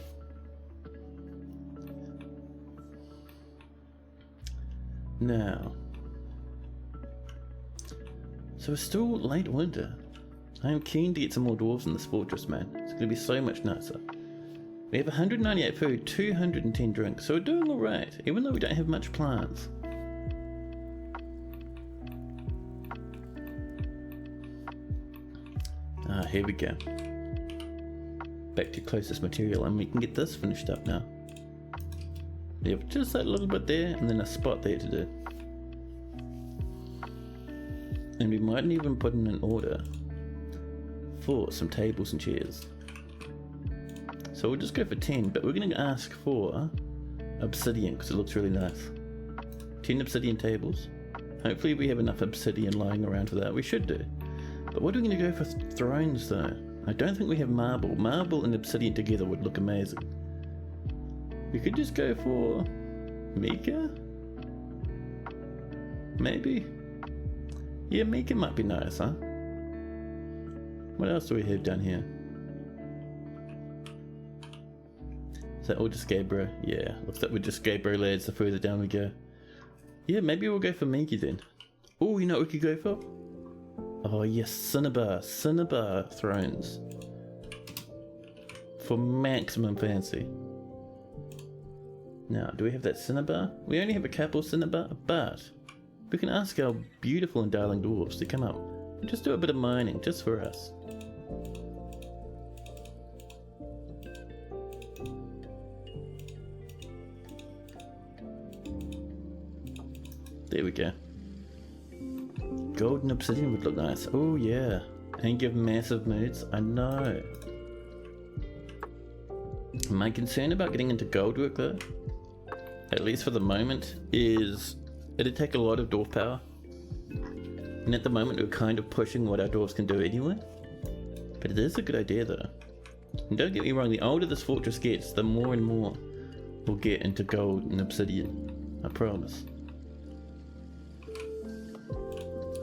Now, so it's still late winter. I am keen to get some more dwarves in this fortress, man. It's going to be so much nicer. We have 198 food, 210 drinks, so we're doing alright, even though we don't have much plants. Ah, here we go. Back to closest material, and we can get this finished up now. We have just that little bit there, and then a spot there to do. And we might even put in an order for some tables and chairs. So we'll just go for 10, but we're going to ask for obsidian, because it looks really nice. 10 obsidian tables. Hopefully we have enough obsidian lying around for that. We should do. But what are we going to go for thrones though? I don't think we have marble. Marble and obsidian together would look amazing. We could just go for Mika? Maybe? Yeah, Mika might be nice, huh? What else do we have down here? Is that all just Gabbro? Yeah, looks like we're just Gabbro lads the further down we go. Yeah, maybe we'll go for Mika then. Oh, you know what we could go for? Oh yes, Cinnabar thrones. for maximum fancy. Now, do we have that cinnabar? We only have a couple cinnabar, but we can ask our beautiful and darling dwarves to come up. Just do a bit of mining, just for us. There we go. Gold and obsidian would look nice. Oh yeah. And give massive moods. I know. My concern about getting into gold work though, at least for the moment, is it'd take a lot of dwarf power. And at the moment we're kind of pushing what our dwarves can do anyway. But it is a good idea though. And don't get me wrong, the older this fortress gets, the more and more we'll get into gold and obsidian. I promise.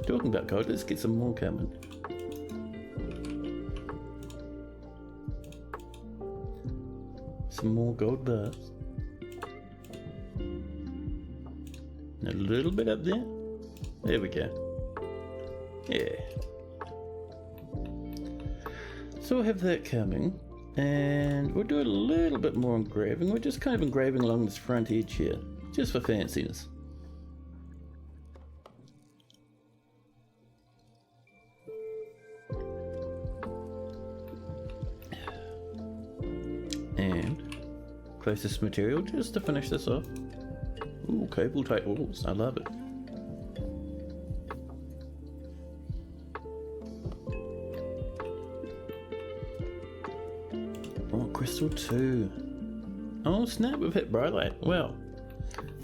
Talking about gold, let's get some more coming. Some more gold bars. And a little bit up there. There we go. Yeah. So we'll have that coming. And we'll do a little bit more engraving. We're just kind of engraving along this front edge here. Just for fanciness. And closest material just to finish this off. Ooh, cable type walls. I love it. Oh, crystal 2. Oh snap, we've hit bright light. Well,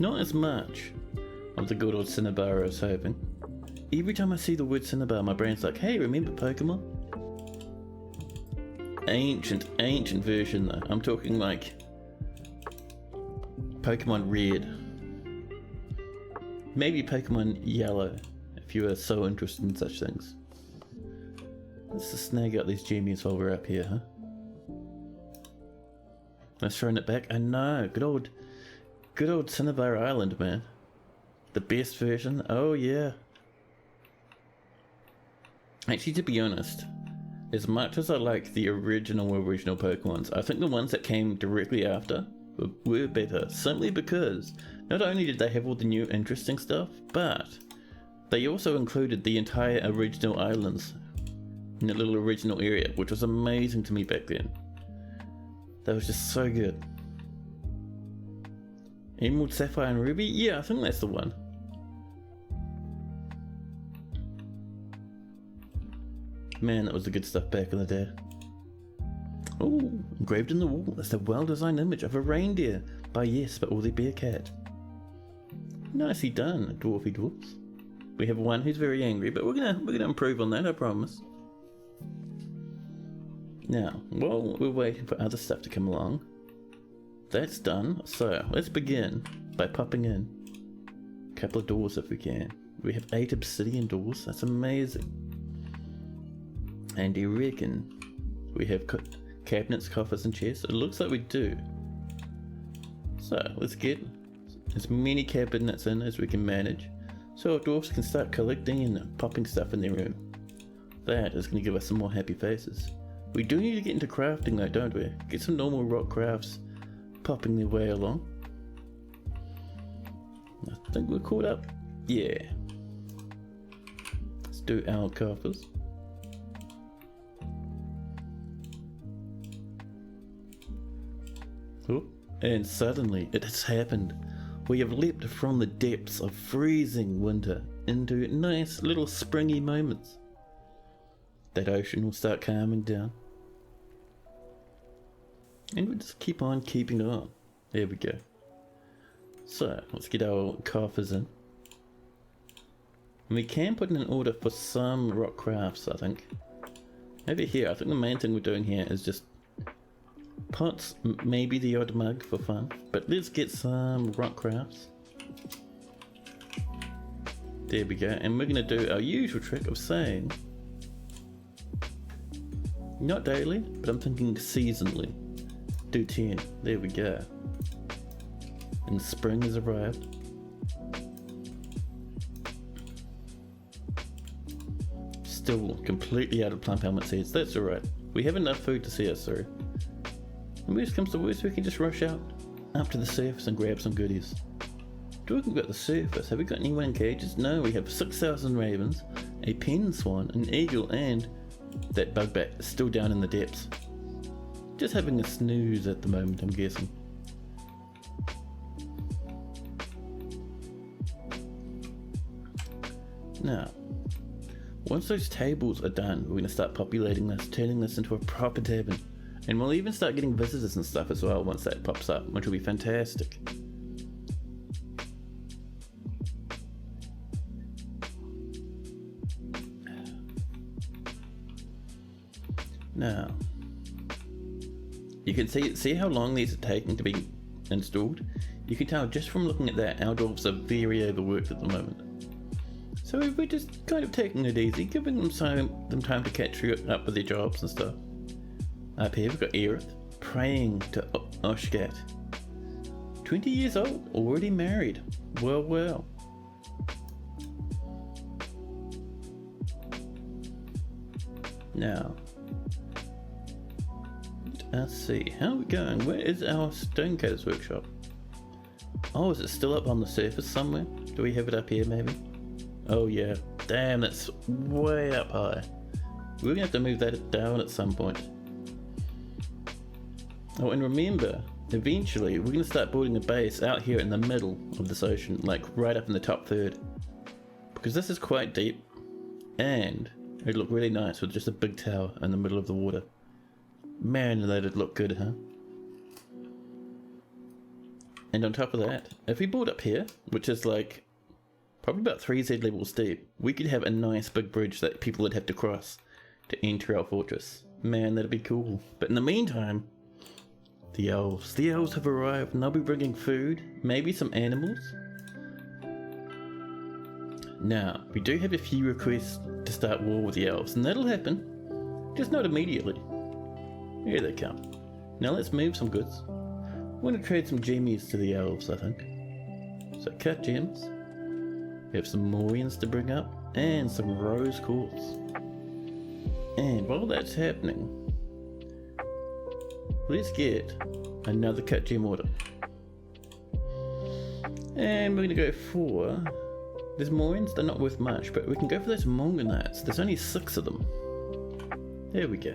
not as much of the good old cinnabar I was hoping. Every time I see the word cinnabar, my brain's like, hey, remember Pokemon? Ancient version though. I'm talking like Pokemon Red. Maybe Pokemon Yellow, if you are so interested in such things. Let's just snag out these gemmies while we're up here, huh? Let's throw it back. I know, good old Cinnabar Island, man. The best version. Oh yeah. Actually, to be honest, as much as I like the original Pokemons, I think the ones that came directly after were better, simply because not only did they have all the new interesting stuff, but they also included the entire original islands in a little original area, which was amazing to me back then. That was just so good. Emerald, Sapphire and Ruby? Yeah, I think that's the one. Man, that was the good stuff back in the day. Oh, engraved in the wall. That's a well-designed image of a reindeer by Yes, but All the Bear Cat. Nicely done, dwarfy dwarfs. We have one who's very angry, but we're gonna improve on that, I promise. Now, while we're waiting for other stuff to come along, that's done. So let's begin by popping in a couple of doors if we can. We have 8 obsidian doors. That's amazing. And you reckon we have cabinets, coffers and chests? It looks like we do. So let's get as many cabinets in as we can manage, so our dwarfs can start collecting and popping stuff in their room. That is going to give us some more happy faces. We do need to get into crafting though, don't we? Get some normal rock crafts popping their way along. I think we're caught up. Yeah. Let's do our coffers. Oh, and suddenly it has happened. We have leapt from the depths of freezing winter into nice little springy moments. That ocean will start calming down. And we'll just keep on keeping on. There we go. So, let's get our coffers in. And we can put in an order for some rock crafts, I think. Over here, I think the main thing we're doing here is just pots, maybe the odd mug for fun, but let's get some rock crafts. There we go, and we're going to do our usual trick of saying, not daily, but I'm thinking seasonally. Do 10, there we go. And spring has arrived. Still completely out of plump helmet seeds, that's alright. We have enough food to see us through. And worst comes to worst, we can just rush out up to the surface and grab some goodies. Talking about the surface, have we got anyone in cages? No, we have 6,000 ravens, a pen swan, an eagle, and that bugbat is still down in the depths. Just having a snooze at the moment, I'm guessing. Now, once those tables are done, we're going to start populating this, turning this into a proper tavern. And we'll even start getting visitors and stuff as well once that pops up, which will be fantastic. Now, you can see how long these are taking to be installed. You can tell just from looking at that, our dwarves are very overworked at the moment. So we're just kind of taking it easy, giving them time to catch up with their jobs and stuff. Up here we've got Aerith, praying to Oshgat. 20 years old, already married. Well. Now, let's see, how are we going? Where is our stonecutter's workshop? Oh, is it still up on the surface somewhere? Do we have it up here maybe? Oh yeah, damn, that's way up high. We're gonna have to move that down at some point. Oh, and remember, eventually we're gonna start building a base out here in the middle of this ocean, like right up in the top third. Because this is quite deep, and it'd look really nice with just a big tower in the middle of the water. Man, that'd look good, huh? And on top of that, if we build up here, which is like probably about 3Z levels deep, we could have a nice big bridge that people would have to cross to enter our fortress. Man, that'd be cool. But in the meantime, the elves have arrived and they'll be bringing food, maybe some animals. Now, we do have a few requests to start war with the elves, and that'll happen, just not immediately. Here they come. Now let's move some goods. We're going to trade some gemmies to the elves, I think. So cut gems. We have some morions to bring up, and some rose quartz. And while that's happening, let's get another cut gem order. And we're going to go for... There's morions, they're not worth much, but we can go for those mongolites. There's only 6 of them. There we go.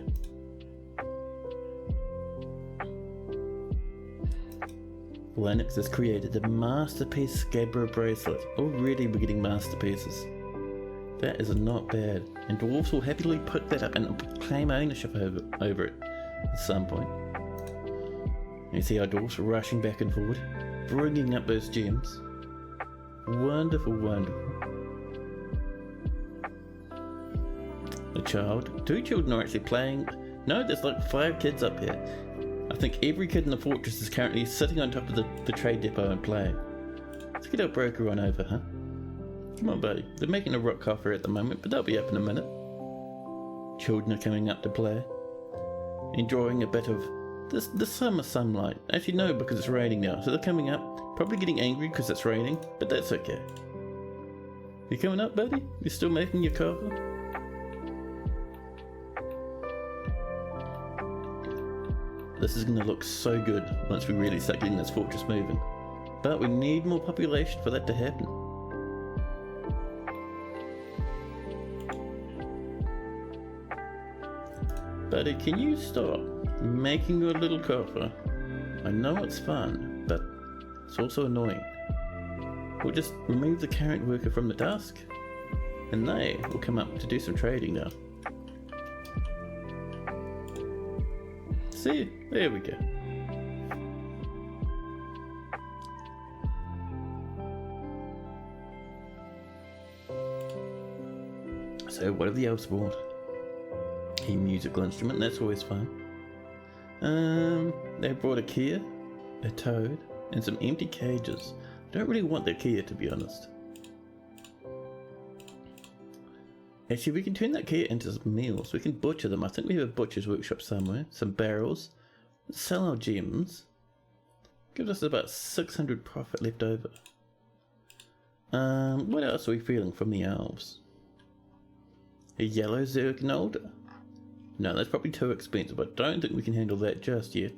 Lennox has created a masterpiece Scabra bracelet. Already we're getting masterpieces. That is not bad. And dwarves will happily put that up and claim ownership over it at some point. You see our dwarves rushing back and forward, bringing up those gems. Wonderful. A child. 2 children are actually playing. No, there's like 5 kids up here. I think every kid in the fortress is currently sitting on top of the trade depot and playing. Let's get our broker on over, huh? Come on, buddy. They're making a rock coffer at the moment, but they'll be up in a minute. Children are coming up to play, enjoying a bit of the summer sunlight. Actually, no, because it's raining now, so they're coming up, probably getting angry because it's raining, but that's okay. You coming up, buddy? You still making your coffer? This is going to look so good once we really start getting this fortress moving. But we need more population for that to happen. Buddy, can you stop making your little coffer? I know it's fun, but it's also annoying. We'll just remove the current worker from the task, and they will come up to do some trading now. See, there we go. So what have the elves brought? A musical instrument, that's always fun. They brought a Kia, a toad, and some empty cages. Don't really want the Kia, to be honest. Actually, we can turn that Kia into some meals. We can butcher them. I think we have a butcher's workshop somewhere. Some barrels. Let's sell our gems. Gives us about 600 profit left over. What else are we feeling from the elves? A yellow Zergnolder. No, that's probably too expensive. I don't think we can handle that just yet.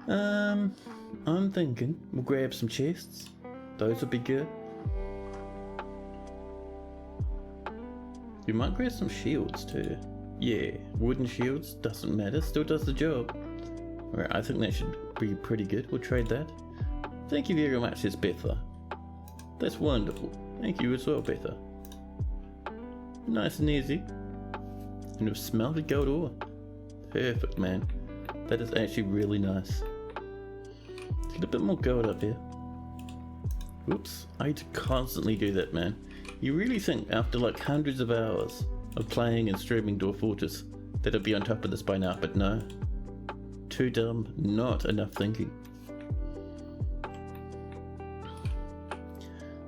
I'm thinking we'll grab some chests. Those would be good. You might grab some shields too. Yeah, wooden shields, doesn't matter, still does the job. Alright, I think that should be pretty good. We'll trade that. Thank you very much, it's Betha. That's wonderful. Thank you as well, Betha. Nice and easy. And we've smelted gold ore. Perfect, man. That is actually really nice. Let's get a bit more gold up here. Oops, I need to constantly do that, man. You really think after like hundreds of hours of playing and streaming Dwarf Fortress that I'd be on top of this by now, but no. Too dumb, not enough thinking.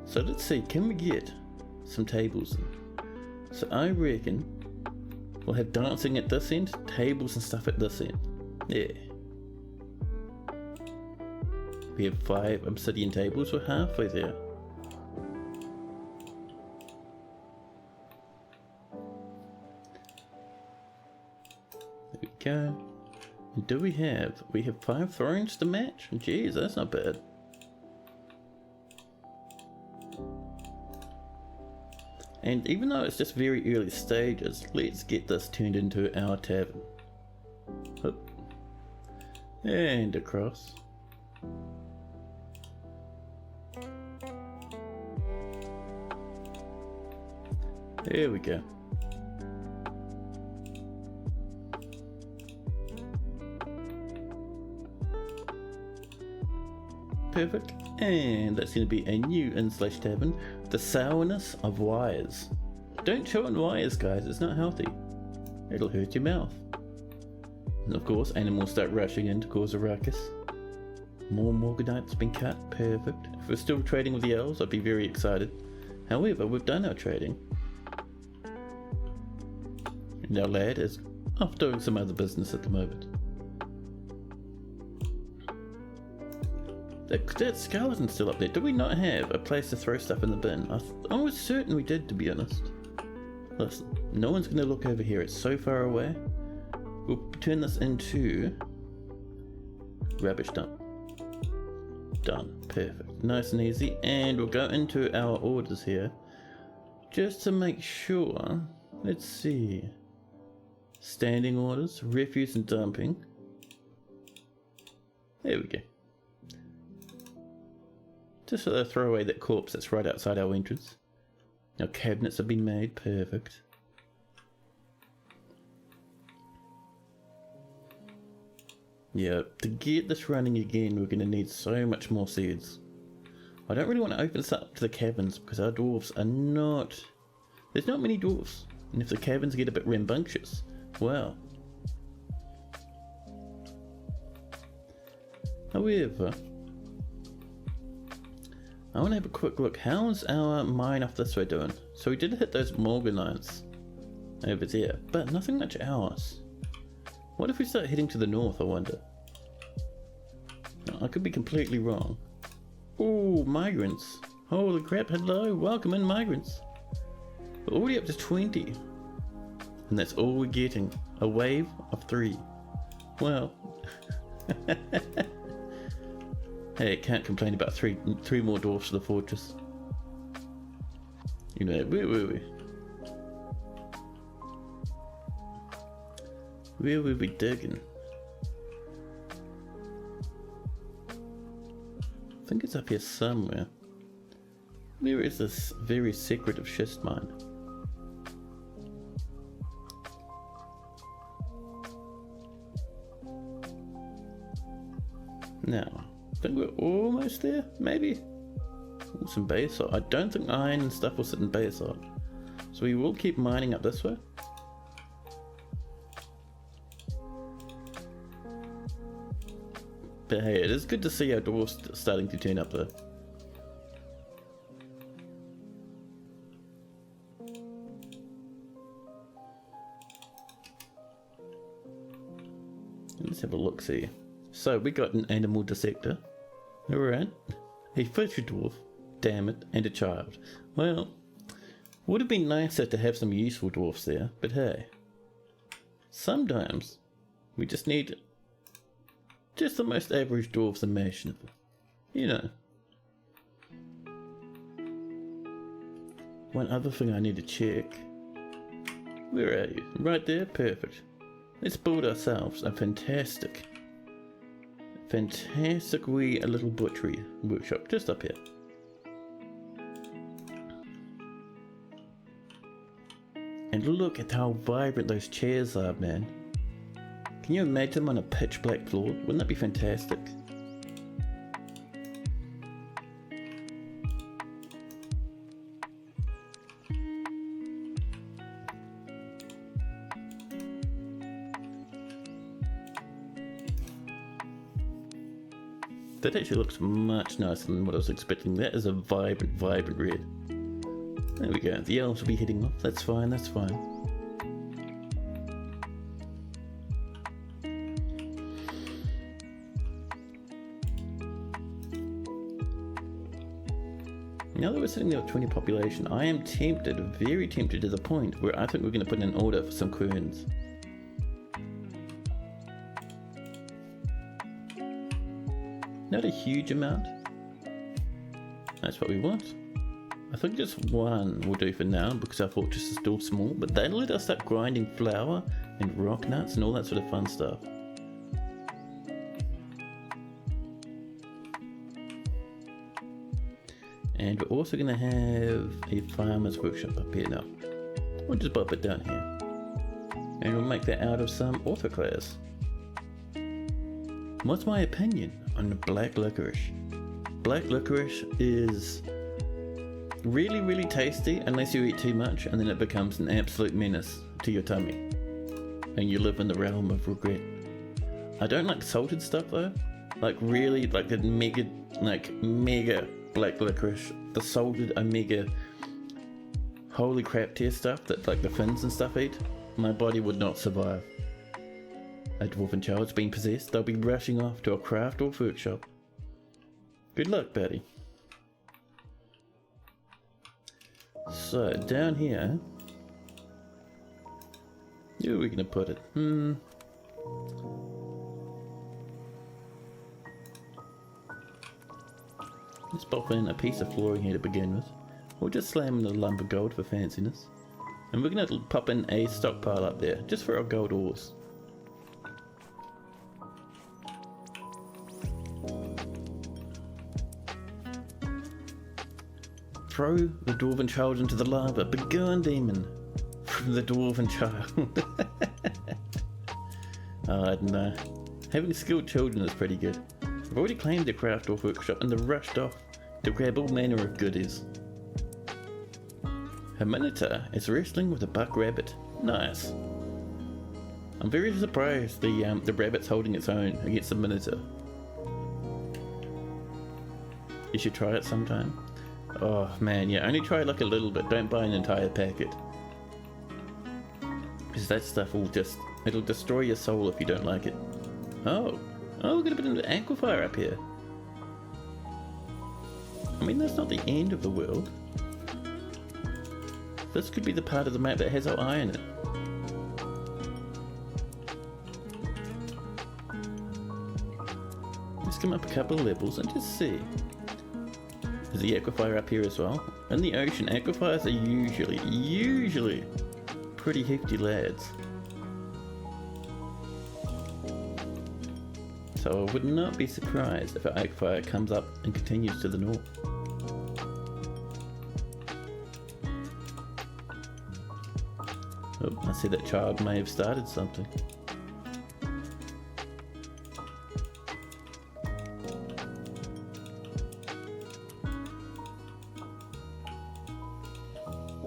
So let's see, can we get some tables in? So I reckon we'll have dancing at this end, tables and stuff at this end. Yeah. We have 5 obsidian tables, we're halfway there. There we go. And do we have 5 thrones to match? Jeez, that's not bad. And even though it's just very early stages, let's get this turned into our tavern. Up. And across. There we go. Perfect. And that's going to be a new inn/slash tavern. The sourness of wires. Don't chew on wires, guys. It's not healthy. It'll hurt your mouth. And of course, animals start rushing in to cause a ruckus. More morganites been cut. Perfect. If we're still trading with the elves, I'd be very excited. However, we've done our trading. And our lad is off doing some other business at the moment. That skeleton's still up there. Do we not have a place to throw stuff in the bin? I was certain we did, to be honest. Listen, no one's going to look over here. It's so far away. We'll turn this into rubbish dump. Done. Perfect. Nice and easy. And we'll go into our orders here. Just to make sure. Let's see. Standing orders, refuse and dumping. There we go. Just so they throw away that corpse that's right outside our entrance. Our cabinets have been made. Perfect. Yeah, to get this running again, we're going to need so much more seeds. I don't really want to open this up to the caverns because our dwarves are not... There's not many dwarves. And if the caverns get a bit rambunctious, well. However... I want to have a quick look. How's our mine off this way doing? So we did hit those morganites over there, but nothing much else. What if we start heading to the north, I wonder? I could be completely wrong. Ooh, migrants. Holy crap, hello, welcome in migrants. We're already up to 20. And that's all we're getting. A wave of 3. Well... Hey, can't complain about three more dwarfs to the fortress. You know, where were we? Where were we digging? I think it's up here somewhere. Where is this very secretive schist mine? Now, I think we're almost there, maybe? Ooh, some basalt. I don't think iron and stuff will sit in basalt. So we will keep mining up this way. But hey, it is good to see our dwarfs starting to turn up though. Let's have a look see. So we got an animal dissector. Alright. A fisher dwarf. Damn it. And a child. Well, would have been nicer to have some useful dwarfs there, but hey. Sometimes we just need Just the most average dwarves imaginable. You know. One other thing I need to check. Where are you? Right there? Perfect. Let's build ourselves a fantastic wee little butchery workshop just up here. And look at how vibrant those chairs are, man. Can you imagine them on a pitch black floor? Wouldn't that be fantastic? That actually looks much nicer than what I was expecting. That is a vibrant red. There we go. The elves will be heading off. That's fine, that's fine. Now that we're sitting there with 20 population, I am tempted, very tempted to the point where I think we're going to put in an order for some queens. Not a huge amount. That's what we want. I think just one will do for now because our fortress is still small, but that'll let us start grinding flour and rock nuts and all that sort of fun stuff. And we're also going to have a farmer's workshop up here now. We'll just pop it down here. And we'll make that out of some orthoclase. What's my opinion on black licorice? Black licorice is really tasty unless you eat too much, and then it becomes an absolute menace to your tummy. And you live in the realm of regret. I don't like salted stuff though. Like really, like the mega black licorice. The salted omega holy crap tier stuff that like the Finns and stuff eat. My body would not survive. A dwarven child's been possessed. They'll be rushing off to a craft or workshop. Good luck, buddy. So, down here... where are we going to put it? Let's pop in a piece of flooring here to begin with. We'll just slam in the lumber gold for fanciness. And we're going to pop in a stockpile up there, just for our gold ores. Throw the dwarven child into the lava. Begone, demon. From the dwarven child. Oh, I don't know. Having skilled children is pretty good. I've already claimed their craft or workshop and they're rushed off to grab all manner of goodies. Her minotaur is wrestling with a buck rabbit. Nice. I'm very surprised the rabbit's holding its own against the minotaur. You should try it sometime. Oh man, yeah, only try like a little bit, don't buy an entire packet. Because that stuff will it'll destroy your soul if you don't like it. Oh, we're gonna put an aquifer up here. I mean, that's not the end of the world. This could be the part of the map that has our eye in it. Let's come up a couple of levels and just see. There's the aquifer up here as well. In the ocean, aquifers are usually pretty hefty lads. So I would not be surprised if our aquifer comes up and continues to the north. Oh, I see that child may have started something.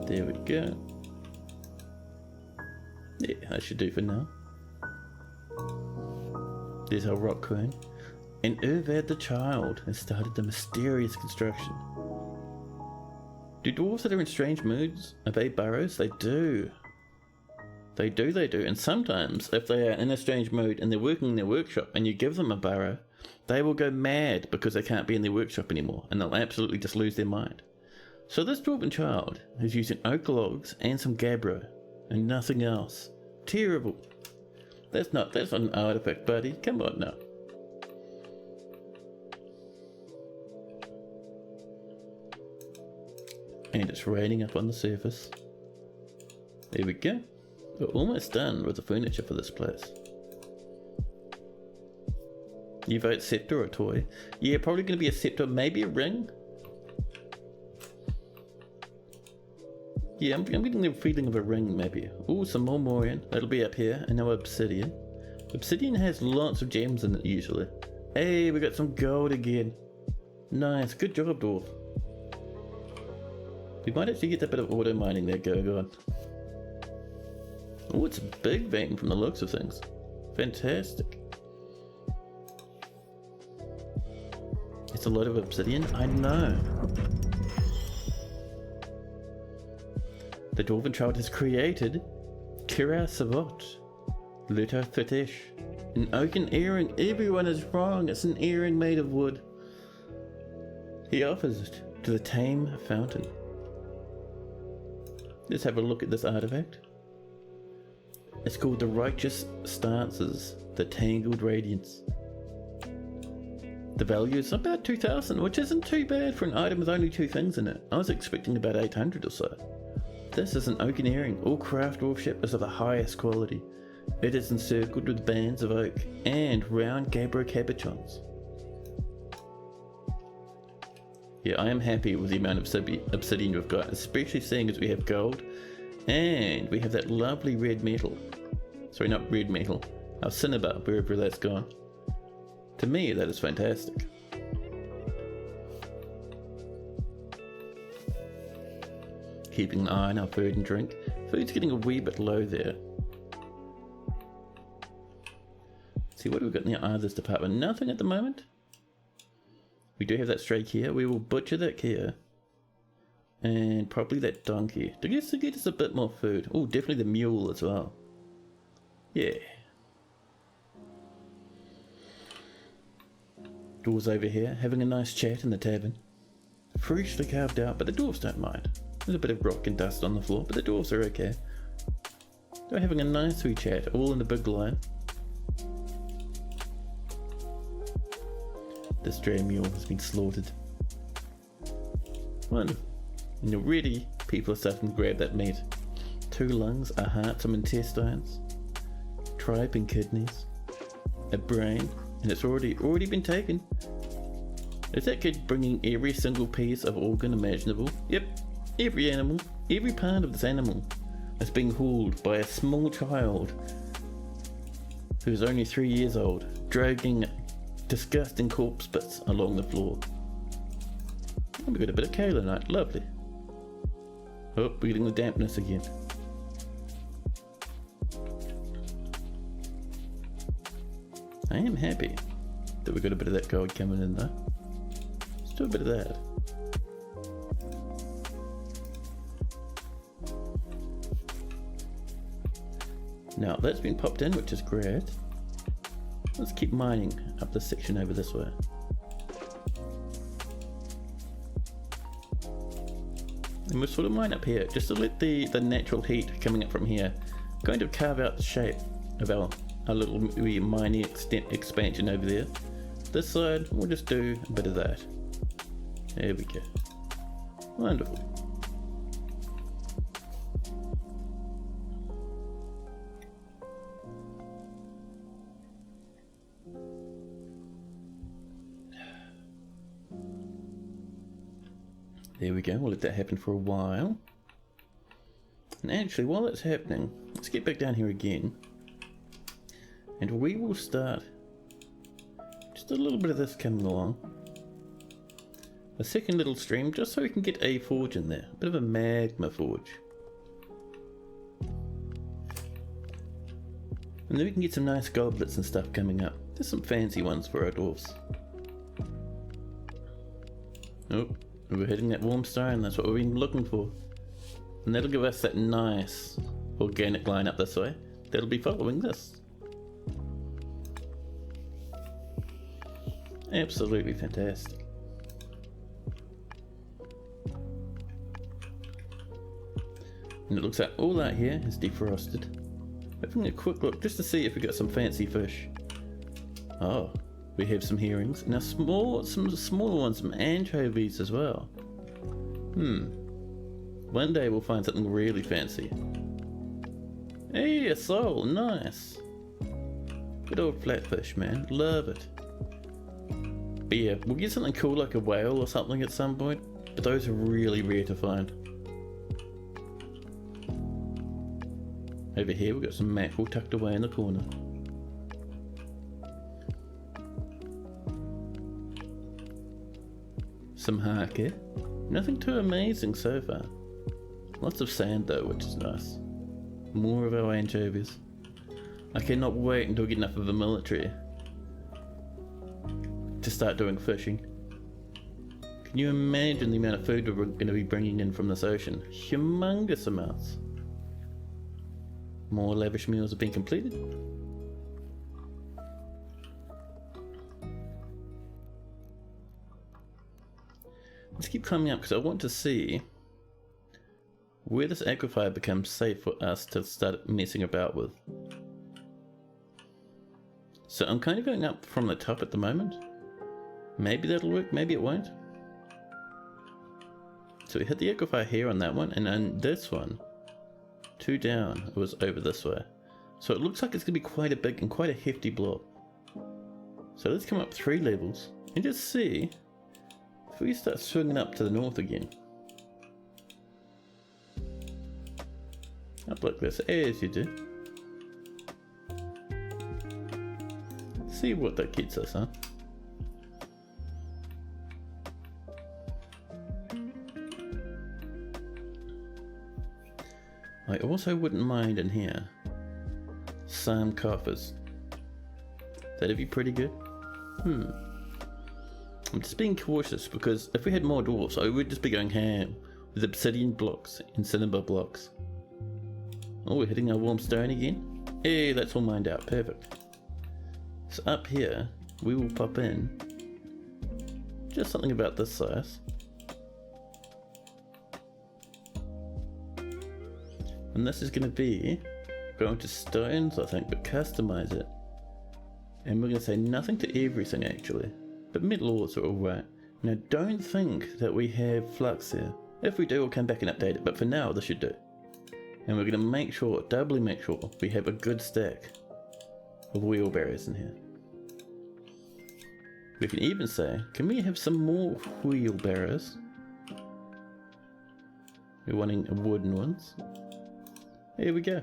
There we go. Yeah, that should do for now. There's our rock queen. And Urvad the child has started the mysterious construction. Do dwarves that are in strange moods obey burrows? They do. They do. And sometimes, if they are in a strange mood and they're working in their workshop and you give them a burrow, they will go mad because they can't be in their workshop anymore and they'll absolutely just lose their mind. So this dwarven child is using oak logs and some gabbro and nothing else. Terrible. That's not an artifact, buddy. Come on now. And it's raining up on the surface. There we go. We're almost done with the furniture for this place. You vote scepter or toy? Yeah, probably going to be a scepter, maybe a ring. Yeah, I'm getting the feeling of a ring, maybe. Oh, some more Morian. That'll be up here. And now obsidian. Obsidian has lots of gems in it, usually. Hey, we got some gold again. Nice. Good job, dwarf. We might actually get a bit of auto mining there going on. Oh, it's a big vein from the looks of things. Fantastic. It's a lot of obsidian, I know. The Dwarven child has created Kira Savot, Luta Fetish, an oaken earring. Everyone is wrong, it's an earring made of wood. He offers it to the tame fountain. Let's have a look at this artifact. It's called the Righteous Stances, the Tangled Radiance. The value is about 2,000, which isn't too bad for an item with only 2 things in it. I was expecting about 800 or so. This is an oaken earring. All craft dwarfship is of the highest quality. It is encircled with bands of oak and round gabbro cabochons. Yeah, I am happy with the amount of obsidian we've got, especially seeing as we have gold and we have that lovely red metal. Sorry, not red metal. Our cinnabar, wherever that's gone. To me, that is fantastic. Keeping an eye on our food and drink. Food's getting a wee bit low there. Let's see, what have we got in the others department? Nothing at the moment. We do have that stray Kia. We will butcher that Kia. And probably that donkey. To get us a bit more food. Oh, definitely the mule as well. Yeah. Dwarves over here, having a nice chat in the tavern. Freshly carved out, but the dwarves don't mind. There's a bit of rock and dust on the floor, but the dwarves are okay. They're having a nice wee chat, all in the big line. The stray mule has been slaughtered. Wonderful. And already, people are starting to grab that meat. 2 lungs, a heart, some intestines, tripe and kidneys, a brain, and it's already been taken. Is that kid bringing every single piece of organ imaginable? Yep, every animal, every part of this animal is being hauled by a small child who's only 3 years old, dragging disgusting corpse bits along the floor. Oh, we got a bit of kaolinite, lovely. Oh, we're getting the dampness again. I am happy that we got a bit of that gold coming in though. Let's do a bit of that. Now that's been popped in, which is great. Let's keep mining up this section over this way. And we'll sort of mine up here, just to let the natural heat coming up from here kind of carve out the shape of our little wee mining expansion over there. This side, we'll just do a bit of that. There we go. Wonderful. There we go, we'll let that happen for a while. And actually, while that's happening, let's get back down here again. And we will start just a little bit of this coming along. A second little stream, just so we can get a forge in there. A bit of a magma forge. And then we can get some nice goblets and stuff coming up. There's some fancy ones for our dwarfs. Oh, we're hitting that warm stone, that's what we've been looking for. And that'll give us that nice organic line up this way. That'll be following this. Absolutely fantastic. And it looks like all that here is defrosted. Having a quick look just to see if we got some fancy fish. Oh, we have some herrings. Now some smaller ones, some anchovies as well. One day we'll find something really fancy. Hey, a soul, nice. Good old flatfish, man, love it. But yeah, we'll get something cool like a whale or something at some point, but those are really rare to find. Over here we've got some mackerel tucked away in the corner. Some hake. Nothing too amazing so far. Lots of sand though, which is nice. More of our anchovies. I cannot wait until we get enough of the military to start doing fishing. Can you imagine the amount of food we're going to be bringing in from this ocean? Humongous amounts. More lavish meals have been completed. Let's keep coming up because I want to see where this aquifer becomes safe for us to start messing about with. So I'm kind of going up from the top at the moment. Maybe that'll work, maybe it won't. So we hit the aquifer here on that one, and on this one, 2 down, it was over this way. So it looks like it's going to be quite a big and quite a hefty blob. So let's come up 3 levels and just see if we start swinging up to the north again. Up like this, as you do. See what that gets us, huh? I also wouldn't mind in here some coffers. That'd be pretty good. I'm just being cautious because if we had more dwarfs, I would just be going ham with obsidian blocks and cinnabar blocks. Oh, we're hitting our warm stone again. Hey, that's all mined out. Perfect. So up here, we will pop in just something about this size. And this is going to be going to stones, I think, but customize it. And we're going to say nothing to everything actually, but metal ores are alright. Now don't think that we have flux here. If we do, we'll come back and update it, but for now this should do. And we're going to make sure, doubly make sure, we have a good stack of wheelbarrows in here. We can even say, can we have some more wheelbarrows? We're wanting wooden ones. Here we go.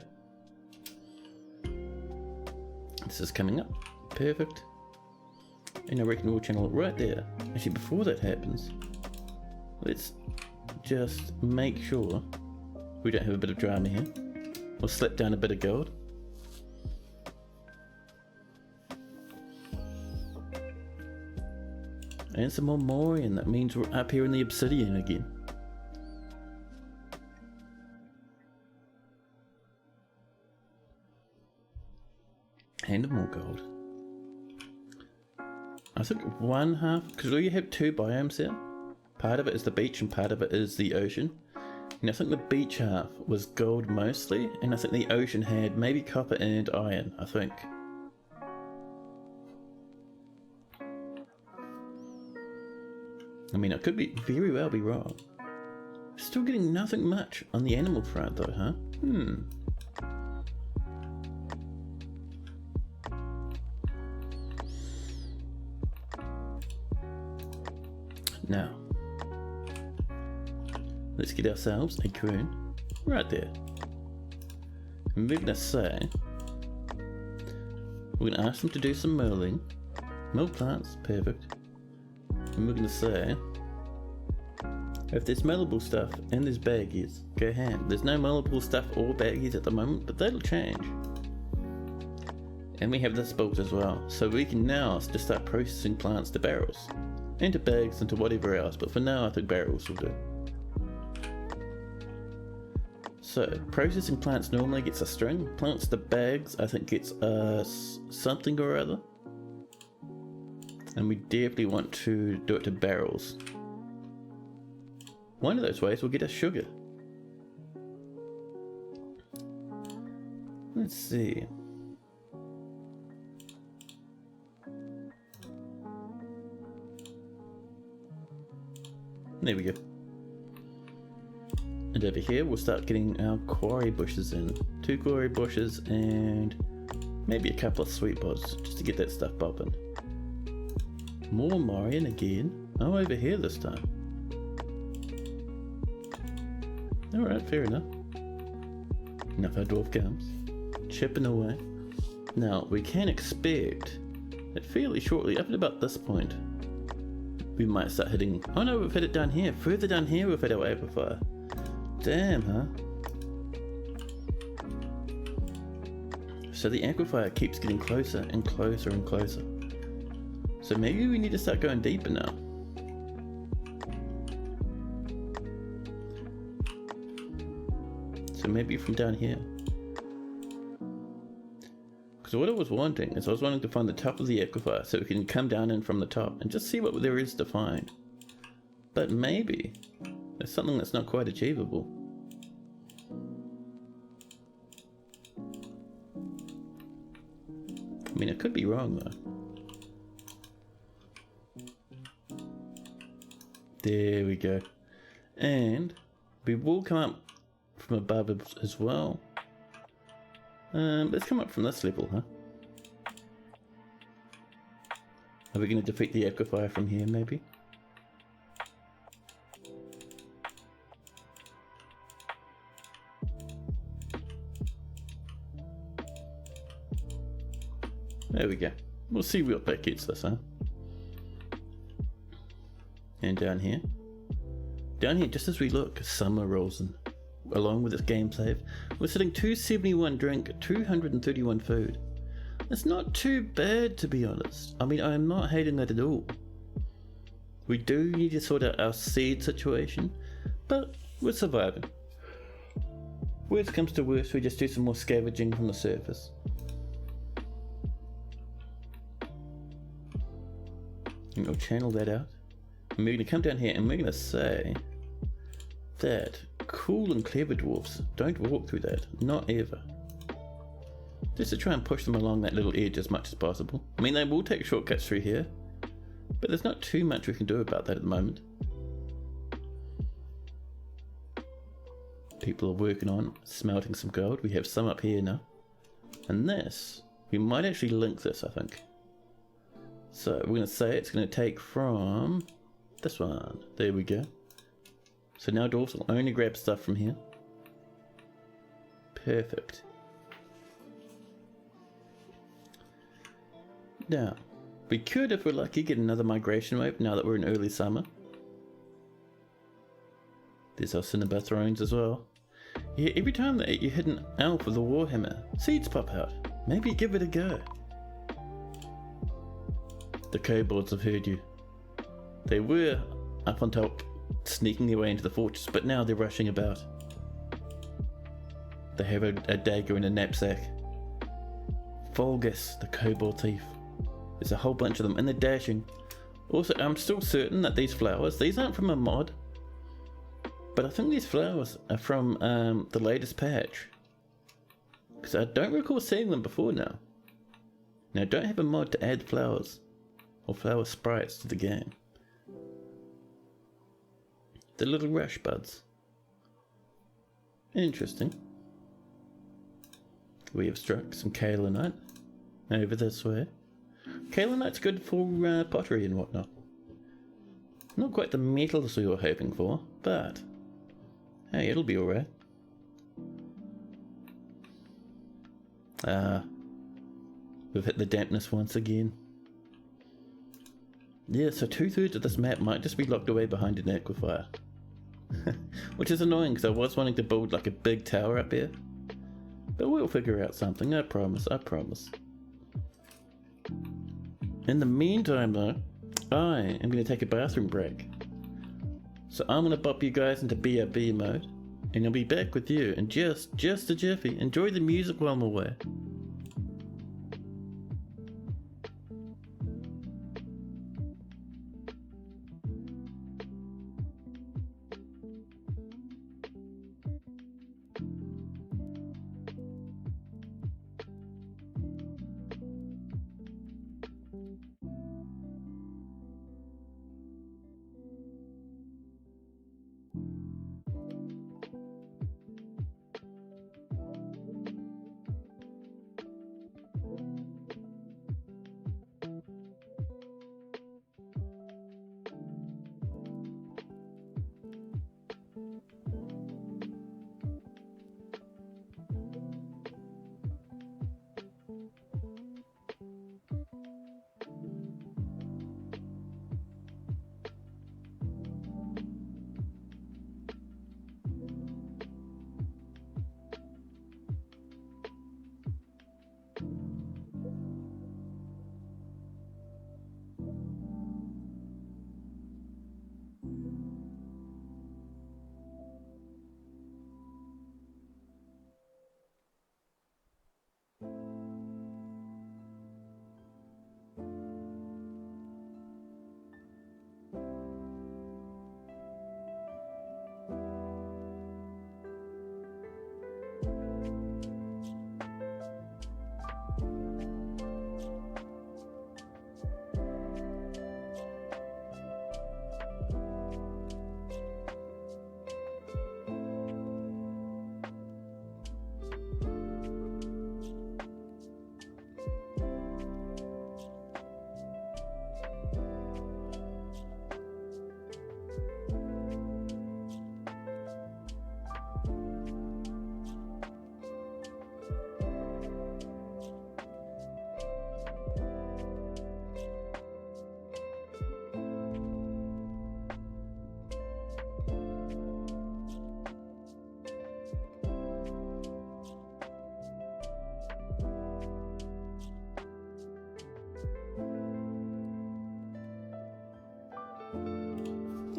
This is coming up. Perfect. And I reckon we'll channel it right there. Actually, before that happens, let's just make sure we don't have a bit of drama here. We'll slap down a bit of gold. And some more Morian. That means we're up here in the obsidian again. And more gold. I think one half, because we have 2 biomes here. Part of it is the beach and part of it is the ocean. And I think the beach half was gold mostly, and I think the ocean had maybe copper and iron, I think. I mean, I could be very well be wrong. Still getting nothing much on the animal front though, huh? Now, let's get ourselves a coon right there. And we're going to say, we're going to ask them to do some mulling. Mill plants, perfect. And we're going to say, if there's mellable stuff and there's baggies, go ham. There's no mellable stuff or baggies at the moment, but that'll change. And we have this built as well, so we can now just start processing plants to barrels. Into bags, into whatever else, but for now I think barrels will do. So, processing plants normally gets a string, plants to bags I think gets something or other. And we definitely want to do it to barrels. One of those ways will get us sugar. Let's see. There we go. And over here we'll start getting our quarry bushes in. 2 quarry bushes and maybe a couple of sweet pods just to get that stuff popping. More Morian again. Oh, over here this time. Alright, fair enough. Enough our dwarf comes. Chipping away. Now, we can expect that fairly shortly, up at about this point, we might start hitting... Oh no, we've hit it down here. Further down here we've hit our aquifer. Damn, huh? So the aquifer keeps getting closer and closer and closer. So maybe we need to start going deeper now. So maybe from down here. Because what I was wanting is I was wanting to find the top of the aquifer so we can come down in from the top and just see what there is to find. But maybe there's something that's not quite achievable. I mean, I could be wrong though. There we go. And we will come up from above as well. Let's come up from this level, huh? Are we going to defeat the aquifer from here, maybe? There we go. We'll see what that gets us, huh? And down here. Down here, just as we look, summer rolls in. Along with its game save, we're sitting 271 drink, 231 food. It's not too bad, to be honest. I mean, I'm not hating that at all. We do need to sort out our seed situation, but we're surviving. Worst comes to worst, we just do some more scavenging from the surface. And we'll channel that out. And we're going to come down here and we're going to say that cool and clever dwarfs don't walk through that, not ever. Just to try and push them along that little edge as much as possible. I mean, they will take shortcuts through here, but there's not too much we can do about that at the moment. People are working on smelting some gold. We have some up here now. And this, we might actually link this, I think. So we're going to say it's going to take from this one. There we go. So now dwarves will only grab stuff from here. Perfect. Now, we could, if we're lucky, get another migration wave now that we're in early summer. There's our Cinnabar Thrones as well. Yeah, every time that you hit an elf with a warhammer, seeds pop out. Maybe give it a go. The kobolds have heard you. They were up on top, sneaking their way into the fortress, but now they're rushing about. They have a dagger in a knapsack. Fulgus, the kobold thief. There's a whole bunch of them, and they're dashing. Also, I'm still certain that these flowers, these aren't from a mod, but I think these flowers are from the latest patch. Because I don't recall seeing them before now. Now, I don't have a mod to add flowers or flower sprites to the game. The little rush buds. Interesting. We have struck some kaolinite over this way. Kaolinite's good for pottery and whatnot. Not quite the metals we were hoping for, but hey, it'll be alright. We've hit the dampness once again. Yeah, so 2/3 of this map might just be locked away behind an aquifer. Which is annoying because I was wanting to build like a big tower up here. But we'll figure out something, I promise, I promise. In the meantime though, I am going to take a bathroom break. So I'm going to pop you guys into BRB mode, and I'll be back with you in just a jiffy. Enjoy the music while I'm away.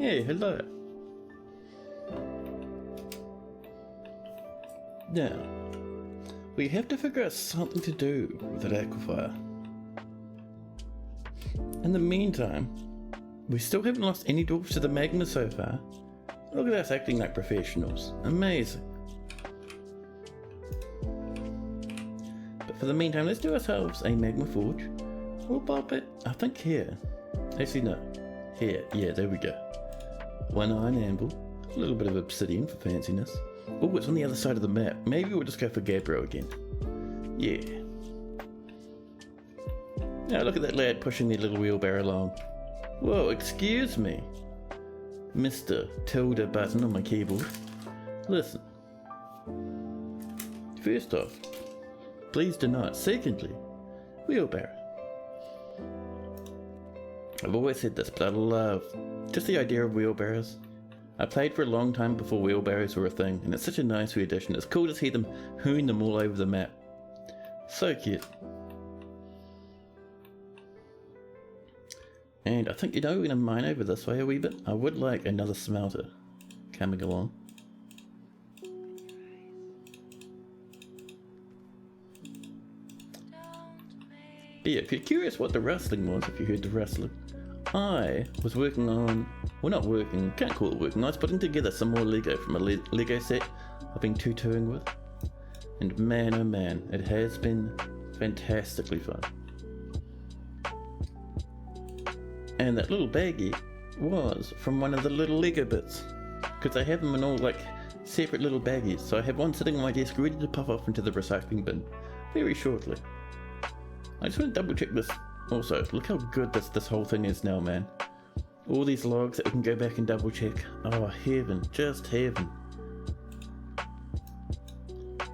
Yeah, hello. Now, we have to figure out something to do with that aquifer. In the meantime, we still haven't lost any dwarfs to the magma so far. Look at us acting like professionals. Amazing. But for the meantime, let's do ourselves a magma forge. We'll pop it, I think here. Actually no, here, yeah, there we go. 1 iron anvil, a little bit of obsidian for fanciness. Oh, it's on the other side of the map. Maybe we'll just go for Gabbro again. Yeah. Now look at that lad pushing their little wheelbarrow along. Whoa, excuse me, Mr. Tilde button on my keyboard. Listen. First off, please do not. Secondly, wheelbarrow. I've always said this, but I love just the idea of wheelbarrows. I played for a long time before wheelbarrows were a thing, and it's such a nice addition. It's cool to see them hooning them all over the map. So cute. And I think, we're going to mine over this way a wee bit. I would like another smelter coming along. But yeah, if you're curious what the rustling was, if you heard the rustling, I was working on, well not working, can't call it working, I was putting together some more Lego from a Lego set I've been tutoring with. And man oh man, it has been fantastically fun. And that little baggie was from one of the little Lego bits, because I have them in all like separate little baggies, so I have one sitting on my desk ready to pop off into the recycling bin very shortly. I just want to double check this also. Look how good this whole thing is now, man. All these logs that we can go back and double check. Oh, heaven, just heaven.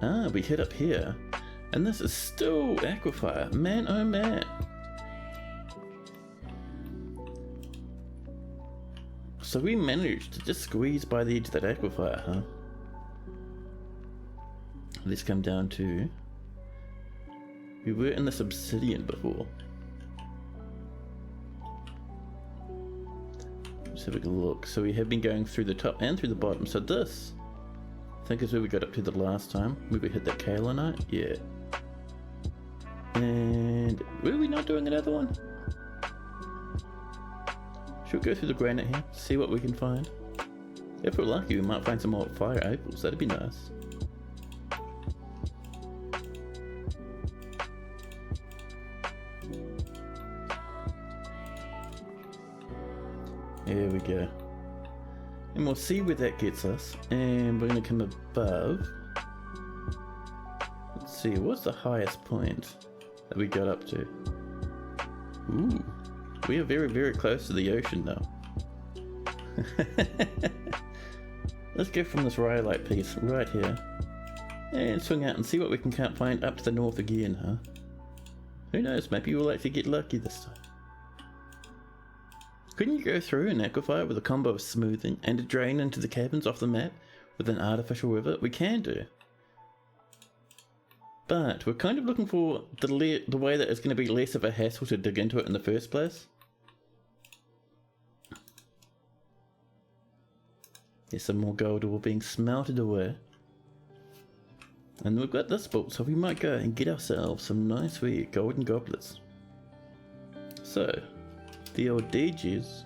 Ah, we hit up here, and this is still aquifer. Man oh man. So we managed to just squeeze by the edge of that aquifer, huh? Let's come down to... We were in this obsidian before. Let's have a look. So we have been going through the top and through the bottom. So this, I think, is where we got up to the last time. Where we hit that kaolinite? Yeah. And were we not doing another one? Should we go through the granite here, see what we can find? If we're lucky, we might find some more fire opals. That'd be nice. There we go. And we'll see where that gets us. And we're going to come above. Let's see, what's the highest point that we got up to? Ooh. We are very, very close to the ocean now. Let's go from this rhyolite piece right here and swing out and see what we can't find up to the north again, huh? Who knows, maybe we'll actually get lucky this time. Couldn't you go through an aquifer with a combo of smoothing and a drain into the caverns off the map with an artificial river? We can do. But we're kind of looking for the way that it's going to be less of a hassle to dig into it in the first place. There's some more gold ore being smelted away. And we've got this bolt, so we might go and get ourselves some nice wee golden goblets. So, the old DGs.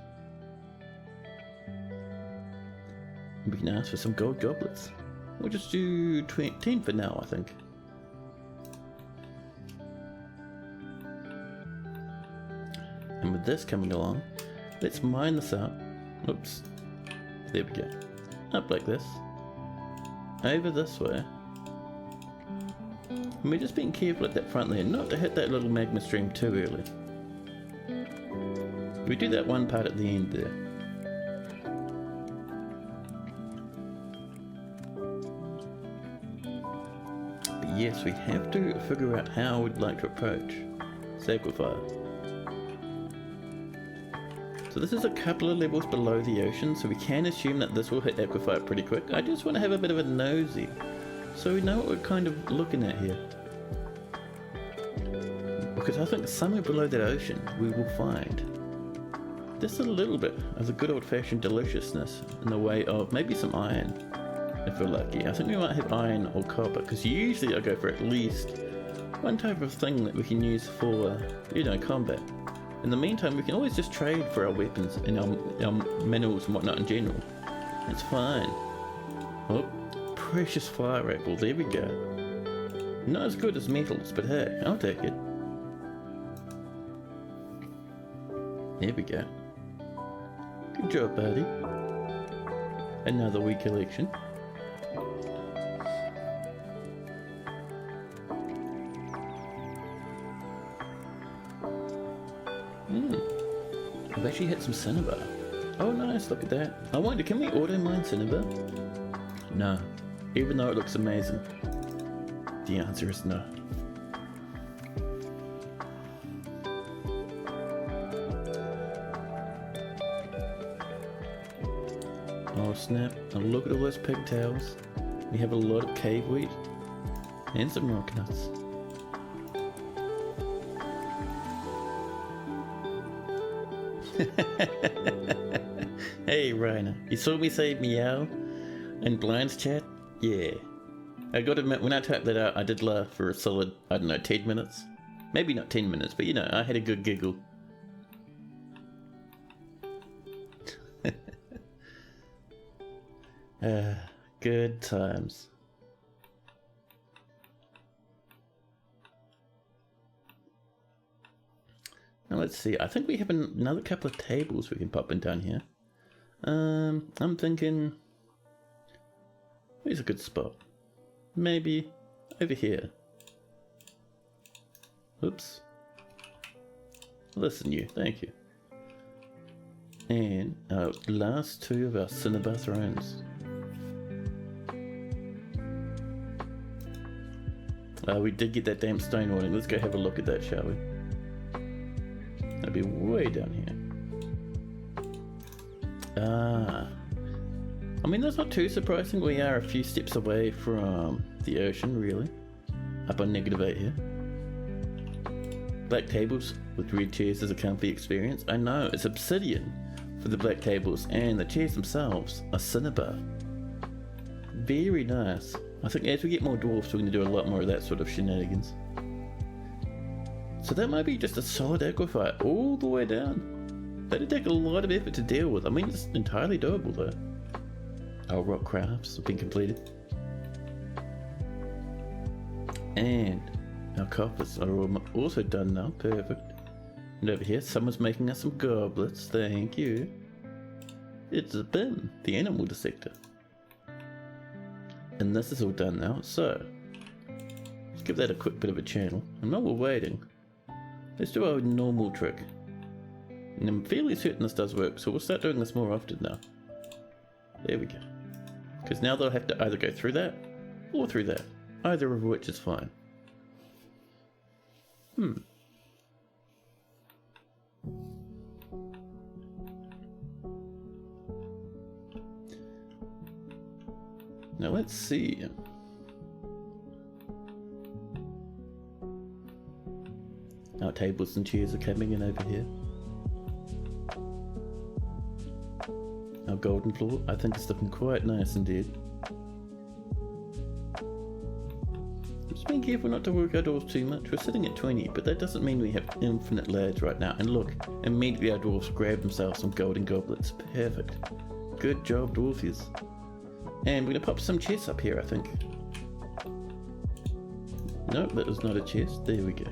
We can ask for some gold goblets. We'll just do 10 for now, I think. And with this coming along, let's mine this out. Oops. There we go. Up like this. Over this way. And we're just being careful at that front there, not to hit that little magma stream too early. We do that one part at the end there. But yes, we have to figure out how we'd like to approach Sacrifice. So this is a couple of levels below the ocean, so we can assume that this will hit aquifer pretty quick. I just want to have a bit of a nosy, so we know what we're kind of looking at here. Because I think somewhere below that ocean we will find just a little bit of the good old-fashioned deliciousness in the way of maybe some iron, if we're lucky. I think we might have iron or copper, because usually I go for at least one type of thing that we can use for, you know, combat. In the meantime, we can always just trade for our weapons and our minerals and whatnot in general. It's fine. Oh, precious fire rifle, there we go. Not as good as metals, but hey, I'll take it. There we go. Good job, buddy. Another wee collection. I've actually hit some cinnabar. Oh nice, look at that. I wonder, can we auto mine cinnabar? No. Even though it looks amazing. The answer is no. Oh snap, and look at all those pigtails. We have a lot of cave wheat and some rock nuts. Hey Rainer, you saw me say meow in Blind's chat? Yeah. I gotta admit, when I typed that out, I did laugh for a solid, I don't know, 10 minutes? Maybe not 10 minutes, but you know, I had a good giggle. Good times. Now let's see, I think we have another couple of tables we can pop in down here. I'm thinking, where's a good spot? Maybe over here. Oops. Listen you, thank you. And our last two of our cinnabar thrones. We did get that damn stone warning. Let's go have a look at that, shall we? That'll be way down here. I mean, that's not too surprising. We are a few steps away from the ocean, really. Up on -8 here. Black tables with red chairs is a comfy experience. I know, it's obsidian for the black tables, and the chairs themselves are cinnabar. Very nice. I think as we get more dwarfs, we're going to do a lot more of that sort of shenanigans. So that might be just a solid aquifer all the way down. That'd take a lot of effort to deal with. I mean, it's entirely doable though. Our rock crafts have been completed. And our coppers are also done now. Perfect. And over here, someone's making us some goblets. Thank you. It's a bin, the animal dissector. And this is all done now, so let's give that a quick bit of a channel. And while we're waiting, let's do our normal trick. And I'm fairly certain this does work, so we'll start doing this more often now. There we go. Because now they'll have to either go through that, or through that. Either of which is fine. Now let's see. Our tables and chairs are coming in over here. Our golden floor, I think it's looking quite nice indeed. Just being careful not to work our dwarfs too much. We're sitting at 20, but that doesn't mean we have infinite lads right now. And look, immediately our dwarfs grab themselves some golden goblets. Perfect. Good job, dwarfies. And we're going to pop some chests up here, I think. Nope, that was not a chest. There we go.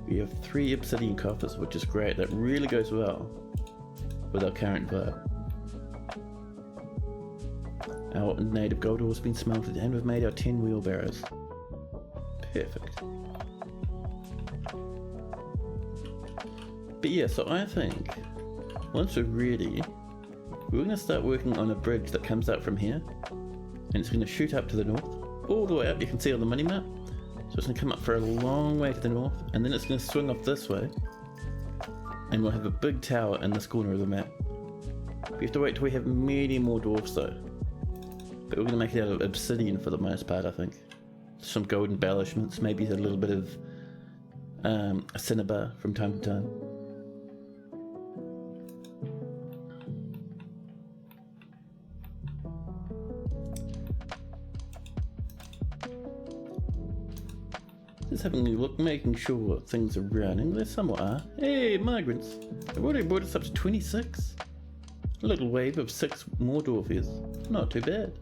We have 3 obsidian coffers, which is great. That really goes well with our current vibe. Our native gold ore has been smelted, and we've made our 10 wheelbarrows. Perfect. But yeah, so I think once we're ready, we're going to start working on a bridge that comes out from here, and it's going to shoot up to the north, all the way up. You can see on the mini-map. So it's going to come up for a long way to the north, and then it's going to swing off this way, and we'll have a big tower in this corner of the map. We have to wait till we have many more dwarfs though. But we're going to make it out of obsidian for the most part, I think. Some gold embellishments, maybe a little bit of a cinnabar from time to time. Just having a look, making sure things are running. There somewhat are. Hey, migrants. They've already brought us up to 26. A little wave of 6 more dwarfies. Not too bad.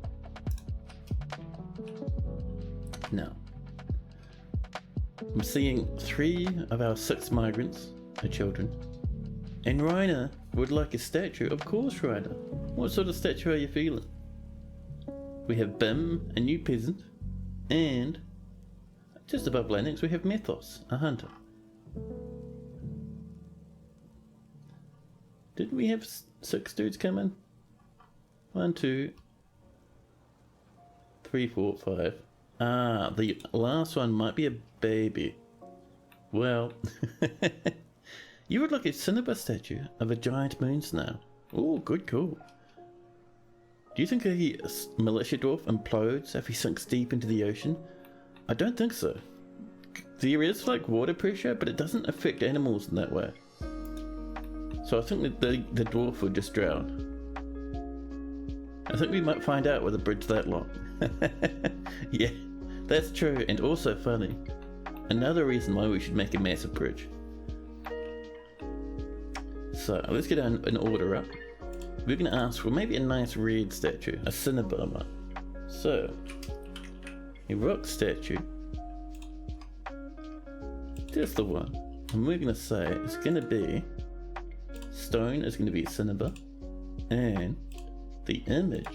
Now, I'm seeing 3 of our 6 migrants are children. And Reiner would like a statue. Of course, Reiner. What sort of statue are you feeling? We have Bim, a new peasant, and just above Lennox we have Mythos, a hunter. Didn't we have 6 dudes come in? 1, 2, 3, 4, 5. Ah, the last one might be a baby. Well, you would like a cinnabar statue of a giant moon snail. Oh, good call. Do you think a militia dwarf implodes if he sinks deep into the ocean? I don't think so. There is like water pressure, but it doesn't affect animals in that way. So I think that the dwarf would just drown. I think we might find out with a bridge that long. Yeah, that's true, and also funny. Another reason why we should make a massive bridge. So let's get an order up. We're going to ask for maybe a nice red statue, a cinnabar one. So, a rock statue. Just the one. And we're going to say it's going to be, stone is going to be a cinnabar, and the image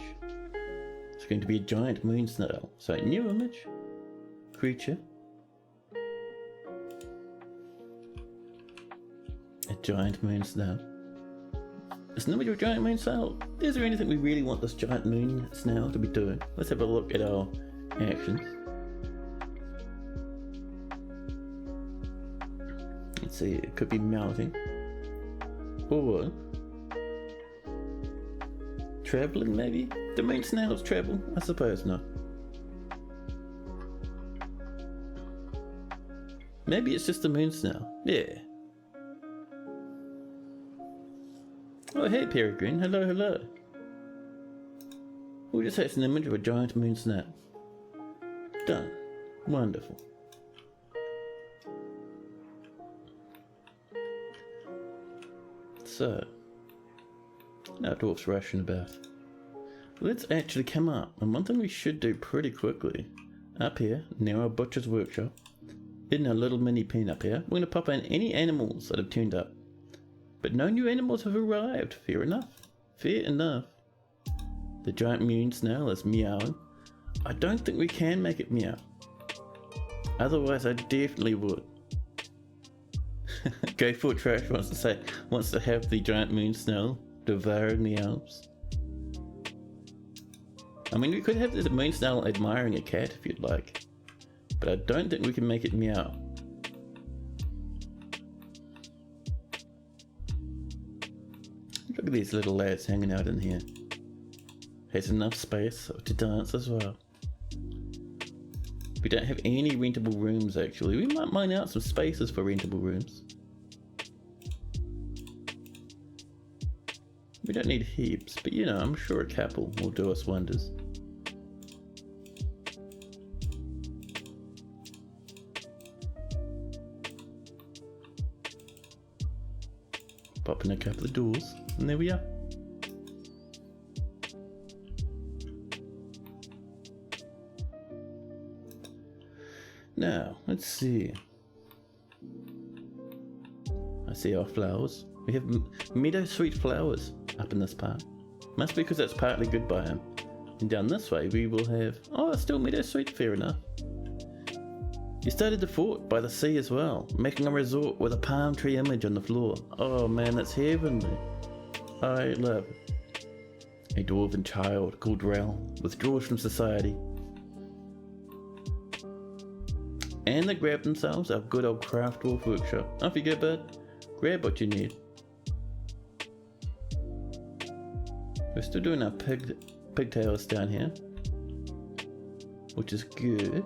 is going to be a giant moon snail. So, new image, creature, a giant moon snail. It's an image of a giant moon snail. Is there anything we really want this giant moon snail to be doing? Let's have a look at our actions. Let's see, it could be melting. Or travelling maybe? Do moon snails travel? I suppose not. Maybe it's just a moon snail. Yeah. Oh hey Peregrine, hello hello. We'll just say it's an image of a giant moon snail. Done. Wonderful. So, now dwarf's rushing about. Let's actually come up, and one thing we should do pretty quickly, up here, near our butcher's workshop, in our little mini pen up here, we're going to pop in any animals that have turned up. But no new animals have arrived. Fair enough. Fair enough. The giant moon snail is meowing. I don't think we can make it meow. Otherwise I definitely would. Go for Trash wants to have the giant moon snail devouring the elves. I mean, we could have the moon snail admiring a cat if you'd like. But I don't think we can make it meow. Look at these little lads hanging out in here. Has enough space to dance as well. We don't have any rentable rooms actually. We might mine out some spaces for rentable rooms. We don't need heaps, but you know, I'm sure a couple will do us wonders. Pop in a couple of doors, and there we are. Now, let's see. I see our flowers. We have meadow sweet flowers up in this part. Must be because that's partly good biome. And down this way we will have... Oh, still meadow sweet, fair enough. You started the fort by the sea as well, making a resort with a palm tree image on the floor. Oh man, that's heavenly. I love it. A dwarven child called Rel withdraws from society. And they grab themselves a good old craft dwarf workshop. Off you go, bud. Grab what you need. We're still doing our pigtails down here, which is good.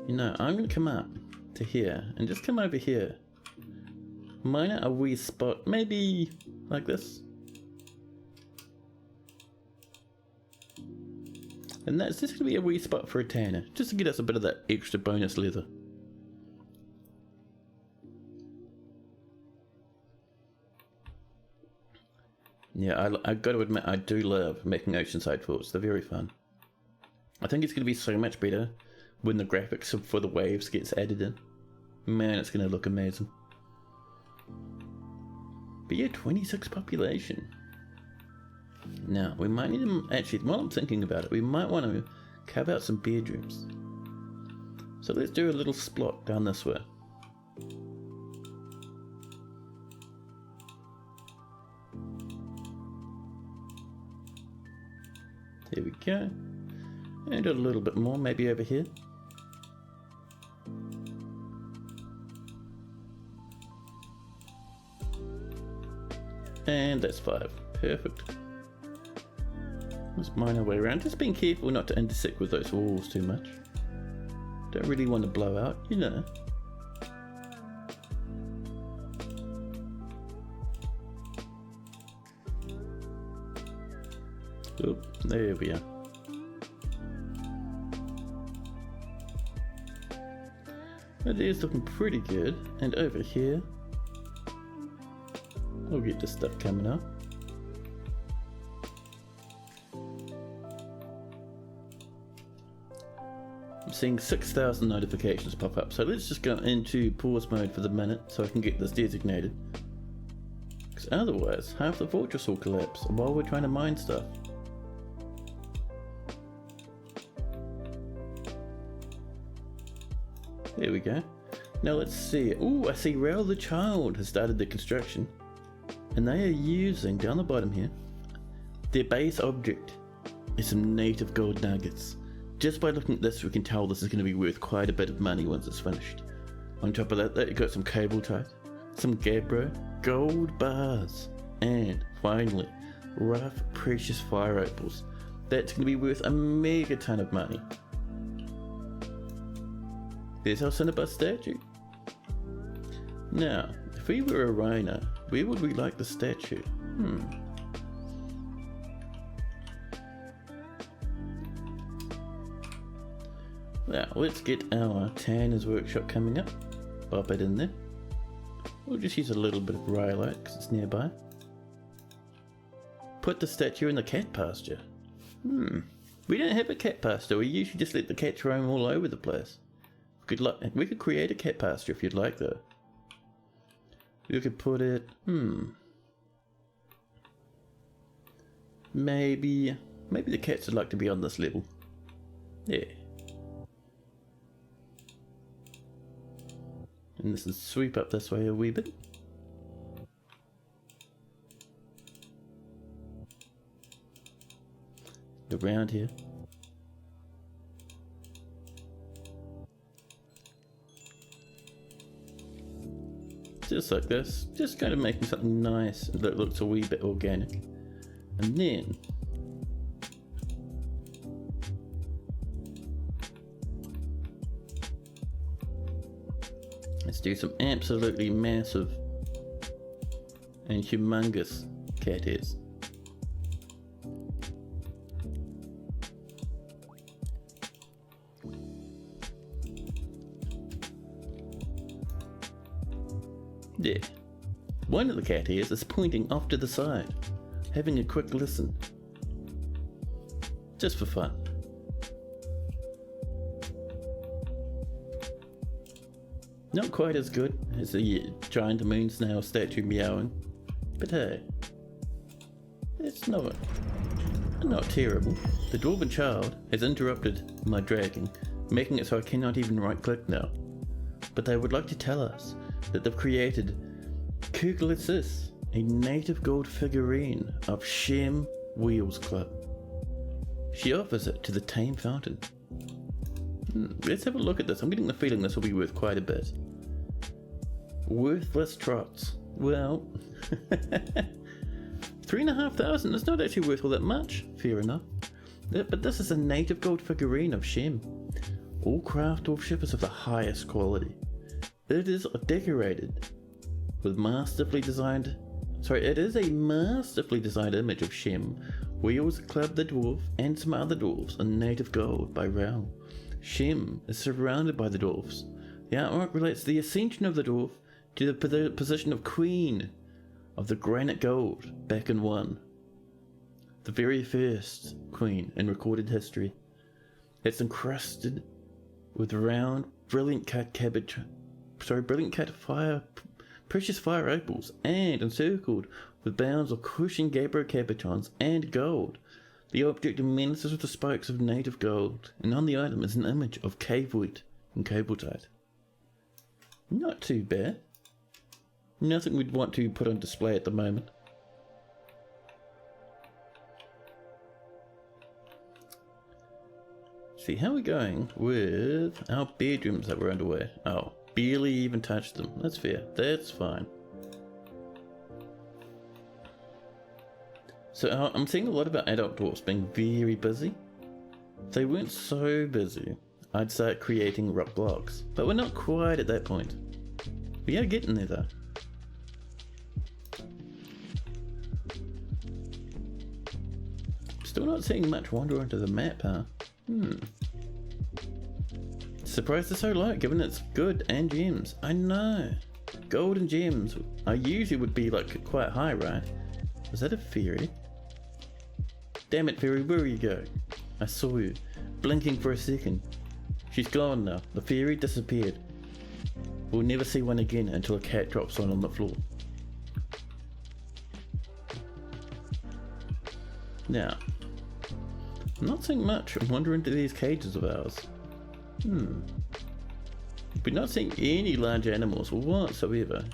You know, I'm going to come up to here and just come over here. Mine a wee spot, maybe like this. And that's just going to be a wee spot for a tanner, just to get us a bit of that extra bonus leather. Yeah, I got to admit, I do love making oceanside forts. They're very fun. I think it's going to be so much better when the graphics for the waves gets added in. Man, it's going to look amazing. But yeah, 26 population. Now, we might need to, actually, while I'm thinking about it, we might want to carve out some bedrooms. So let's do a little splot down this way. There we go. And a little bit more, maybe over here. And that's 5. Perfect. Let's mine our way around. Just being careful not to intersect with those walls too much. Don't really want to blow out, you know. Oop, there we are. That is looking pretty good. And over here, we'll get this stuff coming up. I'm seeing 6,000 notifications pop up, so let's just go into pause mode for the minute so I can get this designated. Because otherwise, half the fortress will collapse while we're trying to mine stuff. There we go. Now let's see. Ooh, I see Rail the Child has started the construction. And they are using, down the bottom here, their base object is some native gold nuggets. Just by looking at this, we can tell this is going to be worth quite a bit of money once it's finished. On top of that, you've got some cable ties, some gabbro, gold bars, and finally, rough precious fire opals. That's going to be worth a mega ton of money. There's our Cinnabus statue. Now, if we were a rhino, where would we like the statue? Now, let's get our Tanner's workshop coming up. Pop it in there. We'll just use a little bit of rhyolite because it's nearby. Put the statue in the cat pasture. We don't have a cat pasture. We usually just let the cats roam all over the place. We could create a cat pasture if you'd like, though. You could put it, maybe the cats would like to be on this level. Yeah. And this is sweep up this way a wee bit. Around here. Just like this, just kind of making something nice that looks a wee bit organic. And then let's do some absolutely massive and humongous cat ears. There. One of the cat ears is pointing off to the side, having a quick listen. Just for fun. Not quite as good as the giant moon snail statue meowing, but hey, it's not terrible. The dwarven child has interrupted my dragging, making it so I cannot even right click now. But they would like to tell us that they've created Kuglitsis, a native gold figurine of Shem Wheels Club. She offers it to the Tame Fountain. Let's have a look at this. I'm getting the feeling this will be worth quite a bit. Worthless trots. Well, 3,500. That's not actually worth all that much. Fair enough. But this is a native gold figurine of Shem. All craft workshop is of the highest quality. It is decorated with it is a masterfully designed image of Shem Wheels Club the Dwarf and some other dwarfs are native gold by Raoul. Shem is surrounded by the dwarfs. The artwork relates the ascension of the dwarf to the position of queen of the granite gold back in 1. The very first queen in recorded history. It's encrusted with round, brilliant cut precious fire opals, and encircled with bands of cushion gabbro cabochons and gold. The object immenses with the spokes of native gold, and on the item is an image of cave wheat and cabletite. Not too bad. Nothing we'd want to put on display at the moment. See, how are we going with our bedrooms that were underway? Oh, barely even touched them. That's fair. That's fine. So I'm seeing a lot about adult dwarfs being very busy. If they weren't so busy, I'd start creating rock blocks. But we're not quite at that point. We are getting there though. Still not seeing much wander onto the map, huh? Surprised it's so low, given it's good and gems. I know. Gold and gems I usually would be like quite high, right? Was that a fairy? Damn it, fairy, where you go? I saw you, blinking for a second. She's gone now. The fairy disappeared. We'll never see one again until a cat drops one on the floor. Now, I'm not seeing much. I'm wandering into these cages of ours. We're not seeing any large animals whatsoever.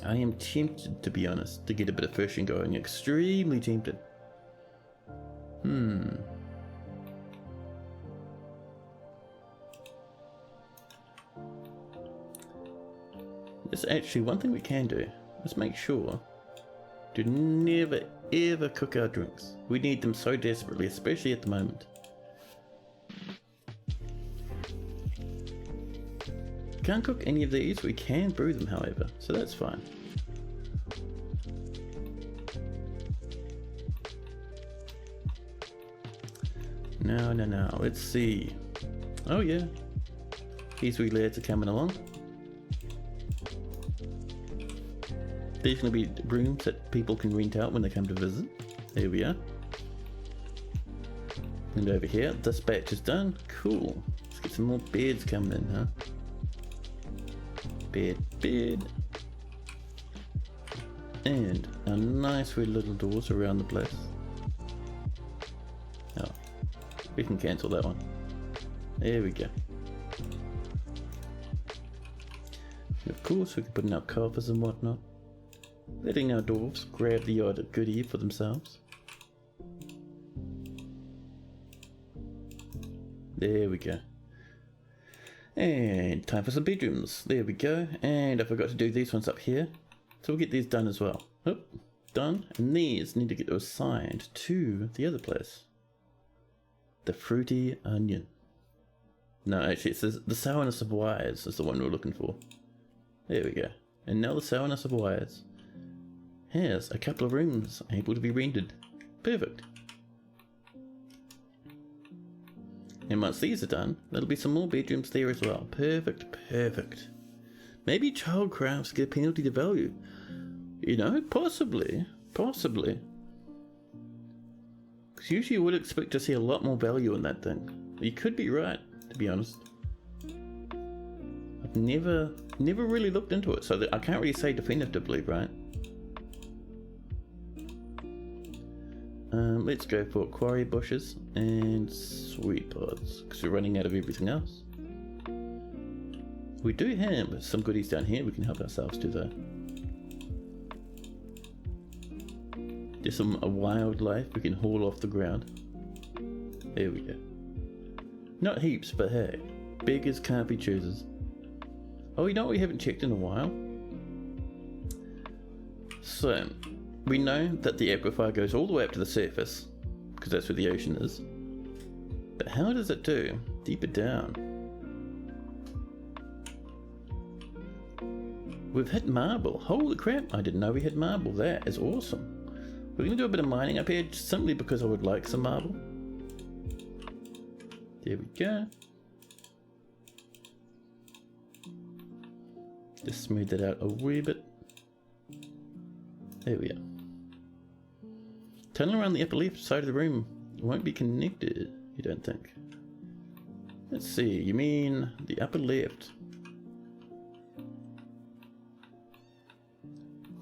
I am tempted, to be honest, to get a bit of fishing going. Extremely tempted. There's actually one thing we can do. Let's make sure to never ever cook our drinks. We need them so desperately, especially at the moment. Can't cook any of these. We can brew them, however, so that's fine. No, let's see. Oh yeah, these wee lads are coming along. There's going to be rooms that people can rent out when they come to visit. There we are. And over here, this batch is done. Cool. Let's get some more beds coming in, huh? Bed. And our nice wee little doors around the place. Oh, we can cancel that one. There we go. And of course, we can put in our coffers and whatnot. Letting our dwarves grab the odd goodie for themselves. There we go. And time for some bedrooms. There we go. And I forgot to do these ones up here. So we'll get these done as well. Oh, done. And these need to get assigned to the other place. The fruity onion. No, actually it says the sourness of wires is the one we're looking for. There we go. And now the sourness of wires has a couple of rooms able to be rendered. Perfect. And once these are done, there'll be some more bedrooms there as well. Perfect. Maybe child crafts get a penalty to value. You know, possibly. Because usually you would expect to see a lot more value in that thing. You could be right, to be honest. I've never really looked into it, so that I can't really say definitively, right? Let's go for quarry bushes and sweet pods, because we're running out of everything else. We do have some goodies down here we can help ourselves to though. Just some wildlife we can haul off the ground. There we go. Not heaps, but hey, beggars can't be choosers. Oh, you know what we haven't checked in a while? So, we know that the aquifer goes all the way up to the surface, because that's where the ocean is. But how does it do deeper down? We've hit marble. Holy crap, I didn't know we had marble. That is awesome. We're gonna do a bit of mining up here just simply because I would like some marble. There we go. Just smooth that out a wee bit. There we are. Tunnel around the upper left side of the room won't be connected, you don't think? Let's see, you mean the upper left?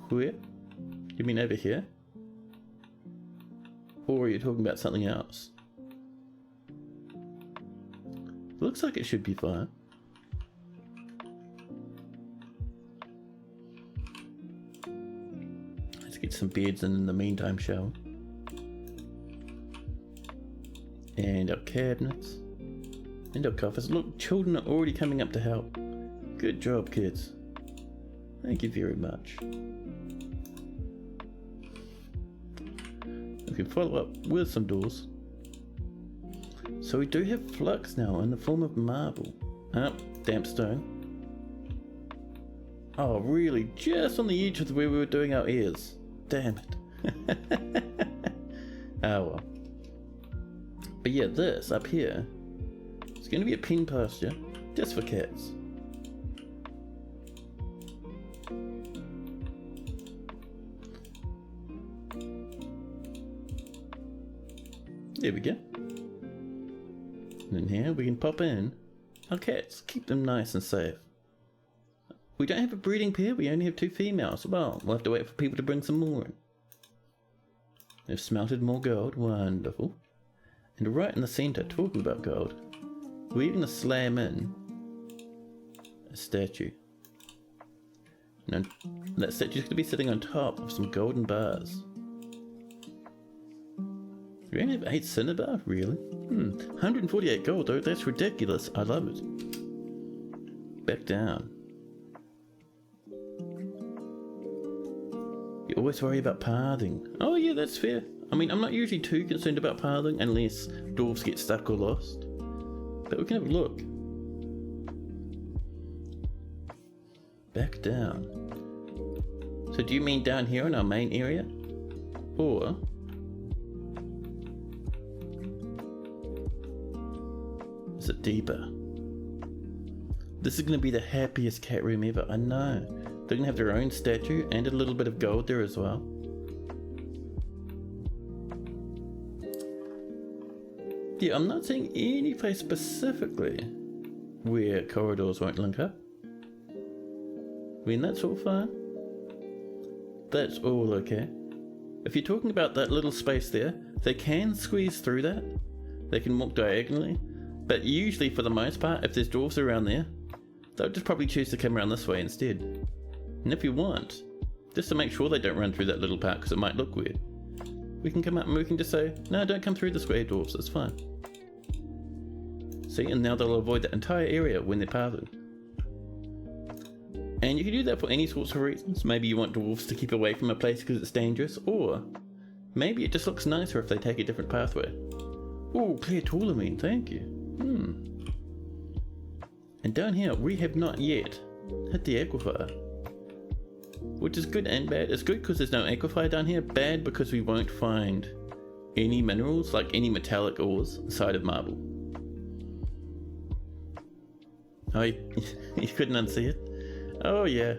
Where? You mean over here? Or are you talking about something else? Looks like it should be fine. Let's get some beds and in the meantime shower. And our cabinets. And our coffers. Look, children are already coming up to help. Good job, kids. Thank you very much. We can follow up with some doors. So we do have flux now in the form of marble. Oh, damp stone. Oh, really? Just on the edge of where we were doing our ears. Damn it. Oh well. But yeah, this up here is going to be a pen pasture just for cats. There we go. And in here we can pop in our cats, keep them nice and safe. We don't have a breeding pair, we only have 2 females. Well, we'll have to wait for people to bring some more in. They've smelted more gold, wonderful. And right in the centre, talking about gold, we're even going to slam in a statue. Now, that statue's going to be sitting on top of some golden bars. We only have 8 cinnabar, really? 148 gold though, that's ridiculous. I love it. Back down. You always worry about pathing. Oh yeah, that's fair. I mean, I'm not usually too concerned about pathing unless dwarves get stuck or lost. But we can have a look. Back down. So do you mean down here in our main area? Or is it deeper? This is going to be the happiest cat room ever, I know. They're going to have their own statue and a little bit of gold there as well. Yeah, I'm not seeing any place specifically where corridors won't link up. I mean, that's all fine. That's all okay. If you're talking about that little space there, they can squeeze through that. They can walk diagonally. But usually, for the most part, if there's dwarves around there, they'll just probably choose to come around this way instead. And if you want, just to make sure they don't run through that little part because it might look weird, we can come up and we can just say, no, don't come through this way, dwarves, it's fine. See, and now they'll avoid that entire area when they're pathing. And you can do that for any sorts of reasons. Maybe you want dwarves to keep away from a place because it's dangerous, or maybe it just looks nicer if they take a different pathway. Oh, clear toolamine, thank you. And down here, we have not yet hit the aquifer. Which is good and bad. It's good because there's no aquifer down here. Bad because we won't find any minerals, like any metallic ores, inside of marble. Oh, you couldn't unsee it? Oh yeah.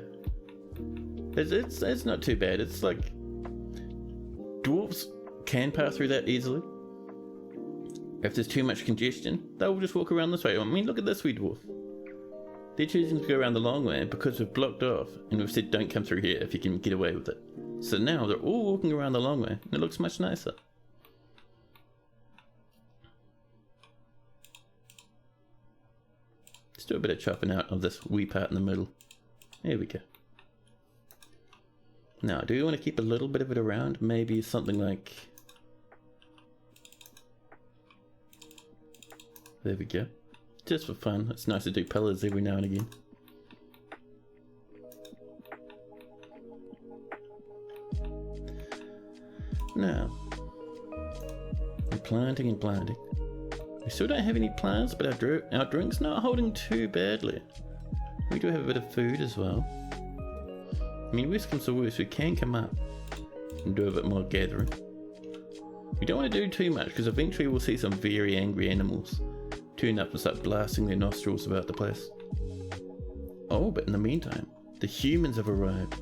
It's not too bad. It's like dwarves can pass through that easily. If there's too much congestion, they'll just walk around this way. I mean, look at this wee dwarf. They're choosing to go around the long way because we've blocked off and we've said don't come through here if you can get away with it. So now they're all walking around the long way and it looks much nicer. Let's do a bit of chopping out of this wee part in the middle. There we go. Now, do we want to keep a little bit of it around? Maybe something like... There we go. Just for fun. It's nice to do pillars every now and again. Now, we're planting and planting. We still don't have any plants, but our drink's not holding too badly. We do have a bit of food as well. I mean, worst comes to worst, we can come up and do a bit more gathering. We don't want to do too much because eventually we'll see some very angry animals turn up and start blasting their nostrils about the place. Oh, but in the meantime, the humans have arrived.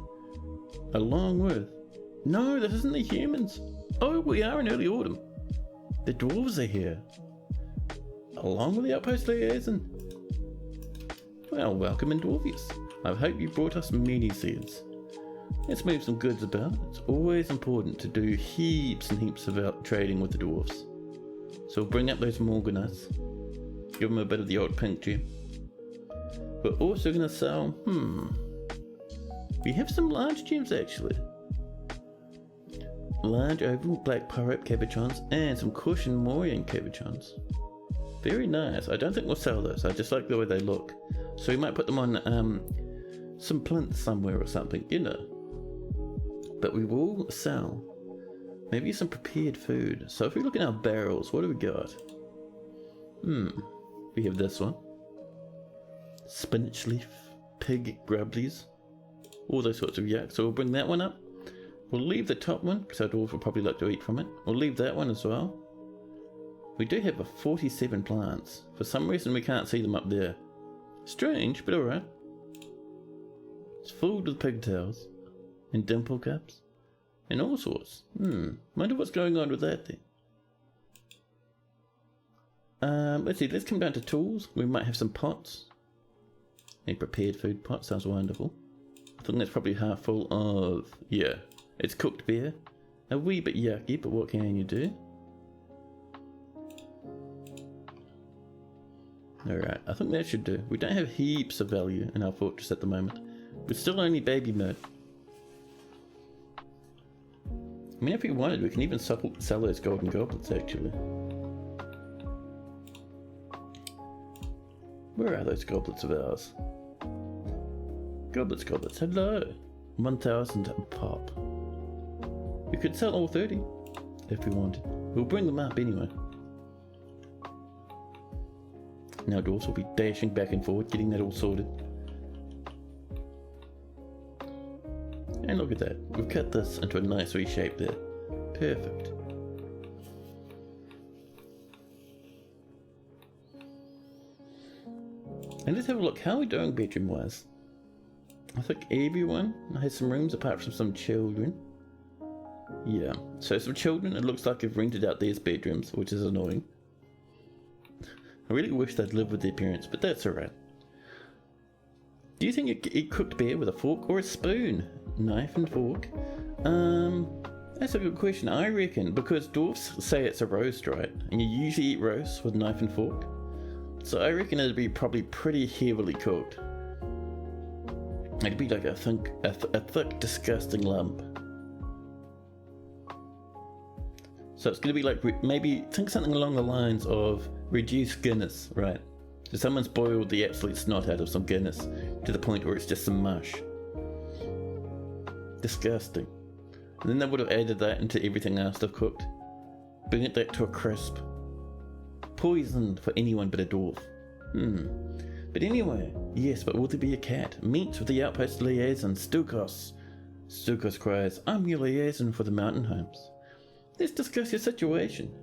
Along with... No, this isn't the humans. Oh, we are in early autumn. The dwarves are here. Along with the outpost liaison. Well, welcome in, dwarvies. I hope you brought us many seeds. Let's move some goods about. It's always important to do heaps and heaps of trading with the dwarves. So we'll bring up those Morganaths. Give them a bit of the old pink gem. We're also going to sell... We have some large gems actually. Large oval black pyrope cabochons and some cushion Morian cabochons. Very nice. I don't think we'll sell those. I just like the way they look. So we might put them on some plinth somewhere or something, you know. But we will sell maybe some prepared food. So if we look in our barrels, what do we got? We have this one. Spinach leaf, pig grubblies, all those sorts of yuck. So we'll bring that one up. We'll leave the top one, because our dwarf will probably like to eat from it. We'll leave that one as well. We do have 47 plants. For some reason we can't see them up there. Strange, but alright. It's filled with pigtails, and dimple cups, and all sorts. Wonder what's going on with that then. Let's see, let's come down to tools. We might have some pots. A prepared food pot, sounds wonderful. I think that's probably half full of, yeah, it's cooked beer. A wee bit yucky, but what can you do? Alright, I think that should do. We don't have heaps of value in our fortress at the moment. We're still only baby mode. I mean, if we wanted, we can even sell those golden goblets actually. Where are those goblets of ours? Goblets, hello! 1,000 a pop. We could sell all 30 if we wanted. We'll bring them up anyway. Now dwarves will be dashing back and forward, getting that all sorted. And look at that, we've cut this into a nice wee shape there. Perfect. And let's have a look, how are we doing bedroom wise? I think everyone has some rooms apart from some children. Yeah, so some children, it looks like they've rented out these bedrooms, which is annoying. I really wish they'd live with their parents, but that's alright. Do you think you could eat cooked bear with a fork or a spoon? Knife and fork? That's a good question. I reckon, because dwarfs say it's a roast, right? And you usually eat roast with knife and fork. So I reckon it'd be probably pretty heavily cooked. It'd be like a thick, disgusting lump. So it's going to be like, maybe think something along the lines of reduced Guinness, right? So someone's boiled the absolute snot out of some Guinness to the point where it's just some mush. Disgusting. And then they would have added that into everything else they've cooked. Bring it back to a crisp. Poisoned for anyone but a dwarf. But anyway, yes, but will there be a cat? Meet with the outpost liaison, Stukos. Stukos cries, I'm your liaison for the mountain homes. Let's discuss your situation.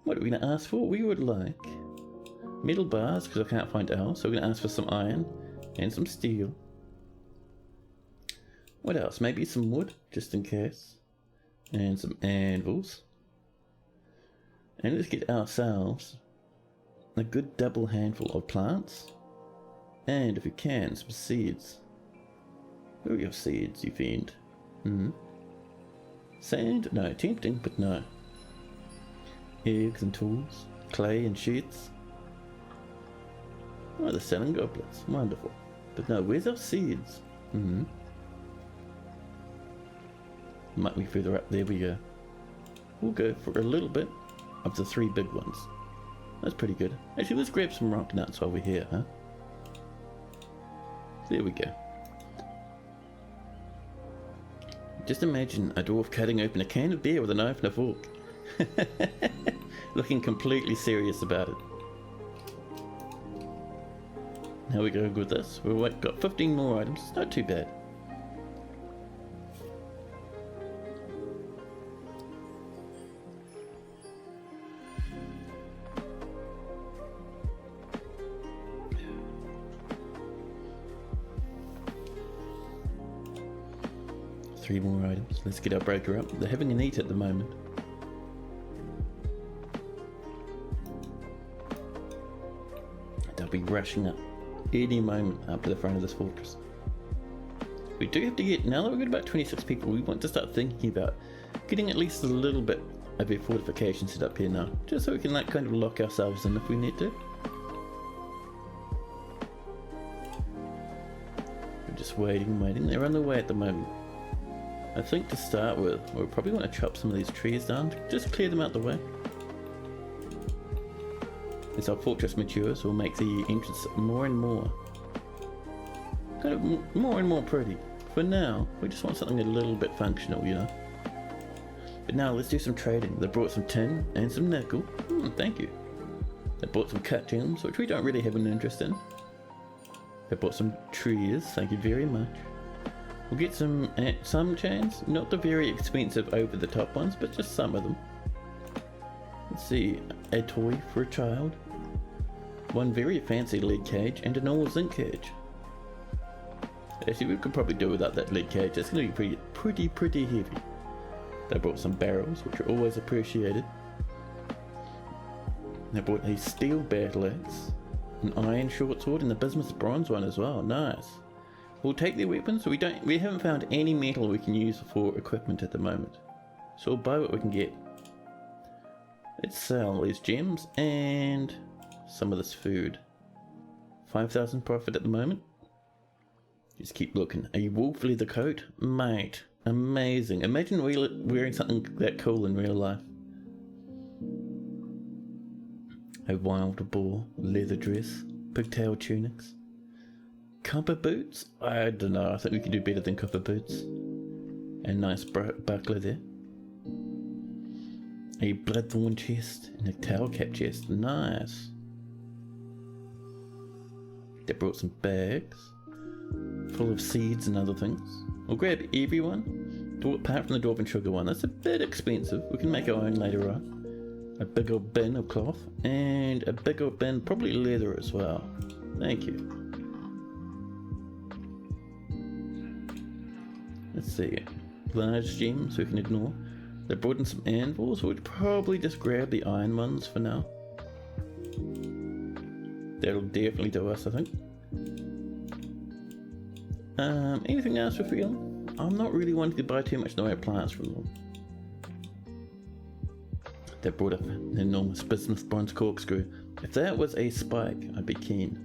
What are we going to ask for? We would like metal bars, because I can't find else, so we're going to ask for some iron and some steel. What else? Maybe some wood, just in case. And some anvils. And let's get ourselves a good double handful of plants. And if we can, some seeds. Where are your seeds, you fiend? Sand? No, tempting, but no. Eggs and tools, clay and sheets. Oh, they're selling goblets. Wonderful. But no, where's our seeds? Might be further up. There we go. We'll go for a little bit of the 3 big ones. That's pretty good. Actually, let's grab some rock nuts while we're here, huh? There we go. Just imagine a dwarf cutting open a can of beer with a knife and a fork. Looking completely serious about it. How are we going with this? We've got 15 more items. It's not too bad. 3 more items. Let's get our broker up. They're having an eat at the moment. They'll be rushing up any moment up to the front of this fortress. We do have to get, now that we've got about 26 people, we want to start thinking about getting at least a little bit of a fortification set up here now, just so we can like kind of lock ourselves in if we need to. We're just waiting, they're on their way at the moment. I think to start with, we'll probably want to chop some of these trees down, just clear them out the way. As our fortress matures, we'll make the entrance more and more kind of more and more pretty. For now, we just want something a little bit functional, you know. But now let's do some trading. They brought some tin and some nickel. Thank you. They bought some cut gems, which we don't really have an interest in. They bought some trees. Thank you very much. We'll get some chains, not the very expensive over-the-top ones, but just some of them. Let's see, a toy for a child, one very fancy lead cage, and a normal zinc cage. Actually, we could probably do without that lead cage. It's going to be pretty heavy. They brought some barrels, which are always appreciated. They brought a steel battle axe, an iron short sword, and a bismuth bronze one as well. Nice. We'll take their weapons. We haven't found any metal we can use for equipment at the moment, so we'll buy what we can get. Let's sell these gems and some of this food. 5,000 profit at the moment. Just keep looking. A wolf leather coat? Mate, amazing. Imagine wearing something that cool in real life. A wild boar leather dress, pigtail tunics. Copper boots? I don't know, I think we could do better than copper boots. A nice buckler there. A bloodthorn chest and a towel cap chest. Nice. They brought some bags full of seeds and other things. We'll grab everyone, apart from the dwarven sugar one. That's a bit expensive. We can make our own later on. A big old bin of cloth and a big old bin, probably leather as well. Thank you. Let's see. Large gems we can ignore. They brought in some anvils. We'd probably just grab the iron ones for now. That'll definitely do us, I think. Anything else we're feeling? I'm not really wanting to buy too much in the way of plants from them. They brought up an enormous bismuth bronze corkscrew. If that was a spike, I'd be keen.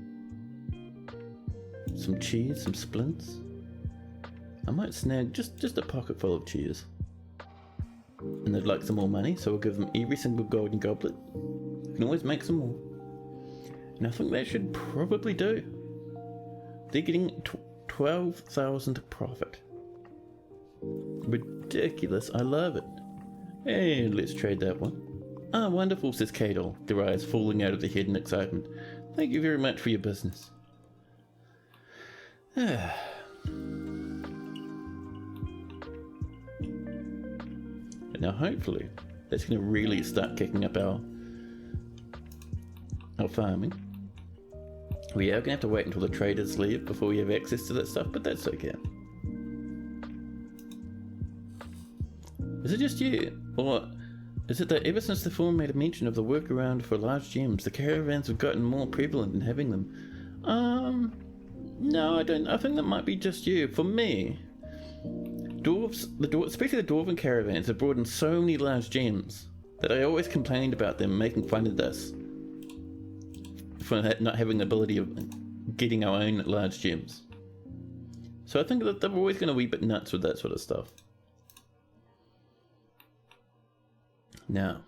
Some cheese, some splints. I might snag just a pocket full of cheese. And they'd like some more money, so we'll give them every single golden goblet. We can always make some more. And I think that should probably do. They're getting 12,000 profit. Ridiculous, I love it. And let's trade that one. Ah, wonderful, says Kadol, their eyes falling out of their head in excitement. Thank you very much for your business. Now hopefully that's going to really start kicking up our farming. We are going to have to wait until the traders leave before we have access to that stuff, but that's okay. Is it just you? Or is it that ever since the forum made a mention of the workaround for large gems, the caravans have gotten more prevalent in having them? No, I don't. I think that might be just you. For me, especially the dwarven caravans, have brought in so many large gems that I always complained about them making fun of this for not having the ability of getting our own large gems. So I think that they're always going to be a bit nuts with that sort of stuff. Now,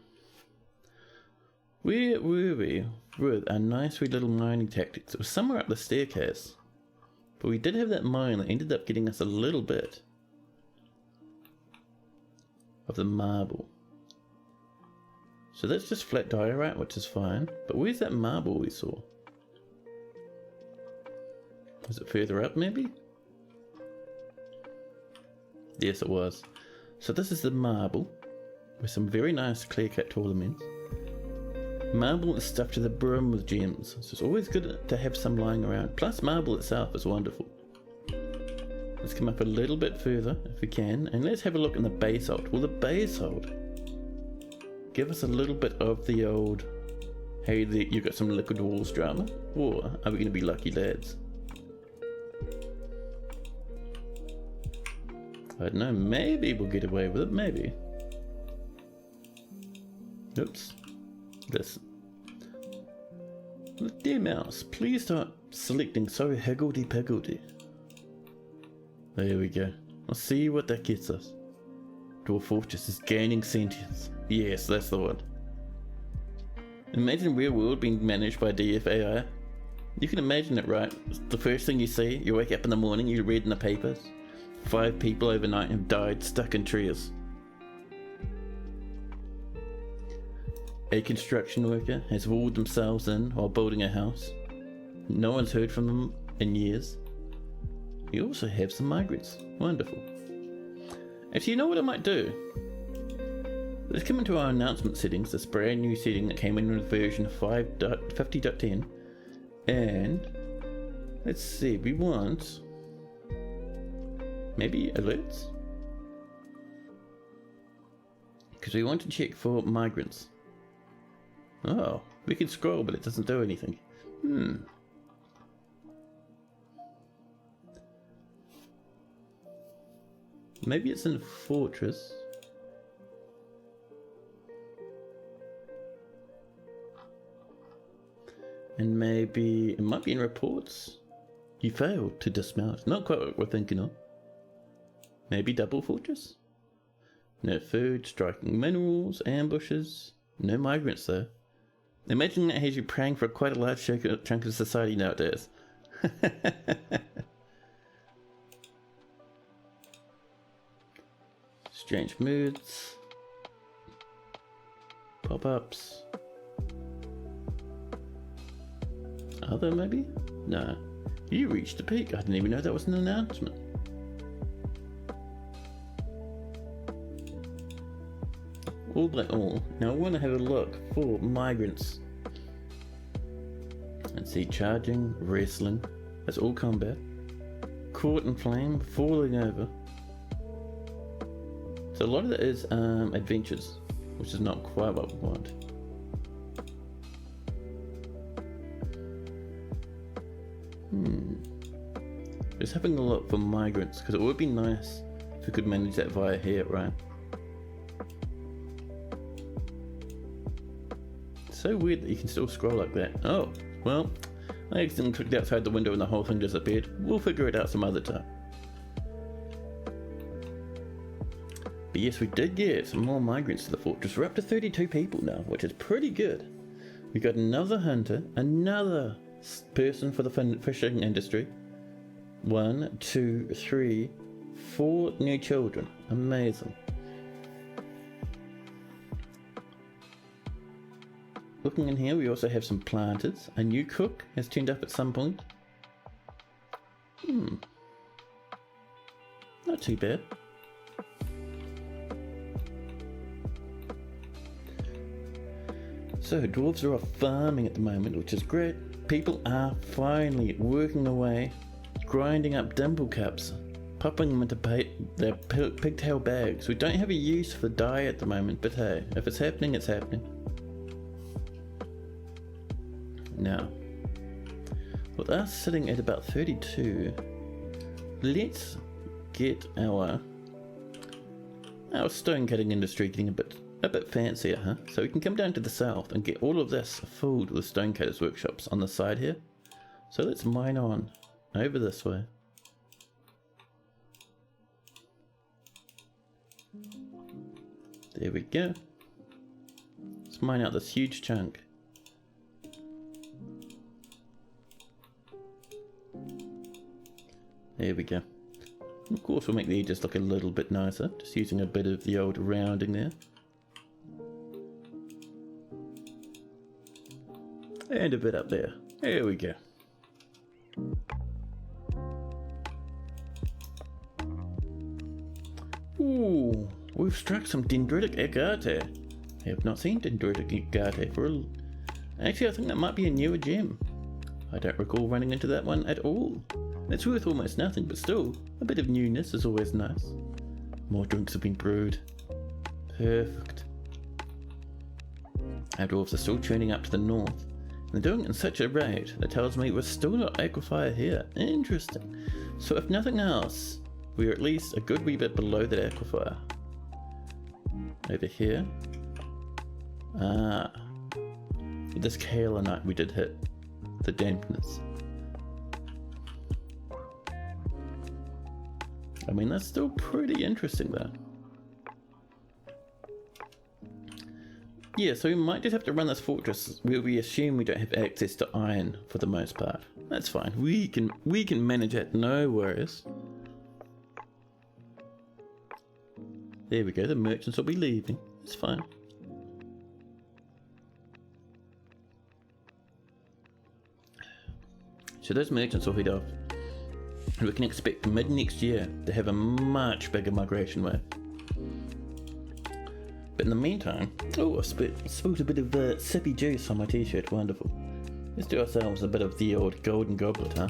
where were we with our nice wee little mining tactics? It was somewhere up the staircase, but we did have that mine that ended up getting us a little bit of the marble. So that's just flat diorite, which is fine. But where's that marble we saw? Was it further up, maybe? Yes, it was. So this is the marble, with some very nice clear-cut ornaments. Marble is stuffed to the brim with gems, so it's always good to have some lying around. Plus marble itself is wonderful. Let's come up a little bit further if we can, and let's have a look in the basalt. Will the basalt give us a little bit of the old, hey, you got some liquid walls drama? Or are we going to be lucky lads? I don't know, maybe we'll get away with it, maybe. Oops. This. Dear mouse, please stop selecting so higgledy-piggledy. There we go. Let's see what that gets us. Dwarf Fortress is gaining sentience. Yes, that's the one. Imagine real world being managed by DFAI. You can imagine it, right? It's the first thing you see, you wake up in the morning, you read in the papers. 5 people overnight have died stuck in trees. A construction worker has walled themselves in while building a house. No one's heard from them in years. You also have some migrants. Wonderful. Actually, you know what I might do? Let's come into our announcement settings, this brand new setting that came in with version 50.10. And let's see, we want maybe alerts? Because we want to check for migrants. Oh, we can scroll, but it doesn't do anything. Maybe it's in the fortress. And maybe it might be in reports. You failed to dismount. Not quite what we're thinking of. Maybe double fortress? No food, striking minerals, ambushes. No migrants though. Imagine that has you praying for quite a large chunk of society nowadays. Strange moods. Pop-ups. Other maybe? No. You reached the peak. I didn't even know that was an announcement. All by all. Now I want to have a look for migrants. Let's see, charging, wrestling. That's all combat. Caught in flame, falling over. So a lot of it is adventures, which is not quite what we want. Just having a look for migrants, because it would be nice if we could manage that via here, right? It's so weird that you can still scroll like that. Oh, well, I accidentally clicked outside the window and the whole thing disappeared. We'll figure it out some other time. But yes, we did get some more migrants to the fortress. We're up to 32 people now, which is pretty good. We got another hunter, another person for the fishing industry. 1, 2, 3, 4 new children. Amazing. Looking in here, we also have some planters. A new cook has turned up at some point. Not too bad. So dwarves are off farming at the moment, which is great. People are finally working away, grinding up dimple cups, popping them into their pigtail bags. We don't have a use for dye at the moment, but hey, if it's happening, it's happening. Now, with us sitting at about 32, let's get our stone cutting industry getting a bit fancier, huh? So we can come down to the south and get all of this filled with stonecutters workshops on the side here. So let's mine on over this way. There we go. Let's mine out this huge chunk. There we go. Of course we'll make the edges look a little bit nicer, just using a bit of the old rounding there. And a bit up there. There we go. Ooh, we've struck some dendritic agate. I have not seen dendritic agate for a... Actually, I think that might be a newer gem. I don't recall running into that one at all. It's worth almost nothing, but still, a bit of newness is always nice. More drinks have been brewed. Perfect. Our dwarves are still churning up to the north, and they're doing it in such a rate that tells me we're still not aquifer here. Interesting. So if nothing else, we're at least a good wee bit below that aquifer. Over here. Ah. With this kaolinite we did hit the dampness. I mean, that's still pretty interesting though. Yeah, so we might just have to run this fortress where we assume we don't have access to iron for the most part. That's fine. We can manage it, no worries. There we go, the merchants will be leaving. It's fine. So those merchants will head off. And we can expect mid next year to have a much bigger migration wave. But in the meantime, oh, I spilled a bit of sippy juice on my t-shirt, wonderful. Let's do ourselves a bit of the old golden goblet, huh?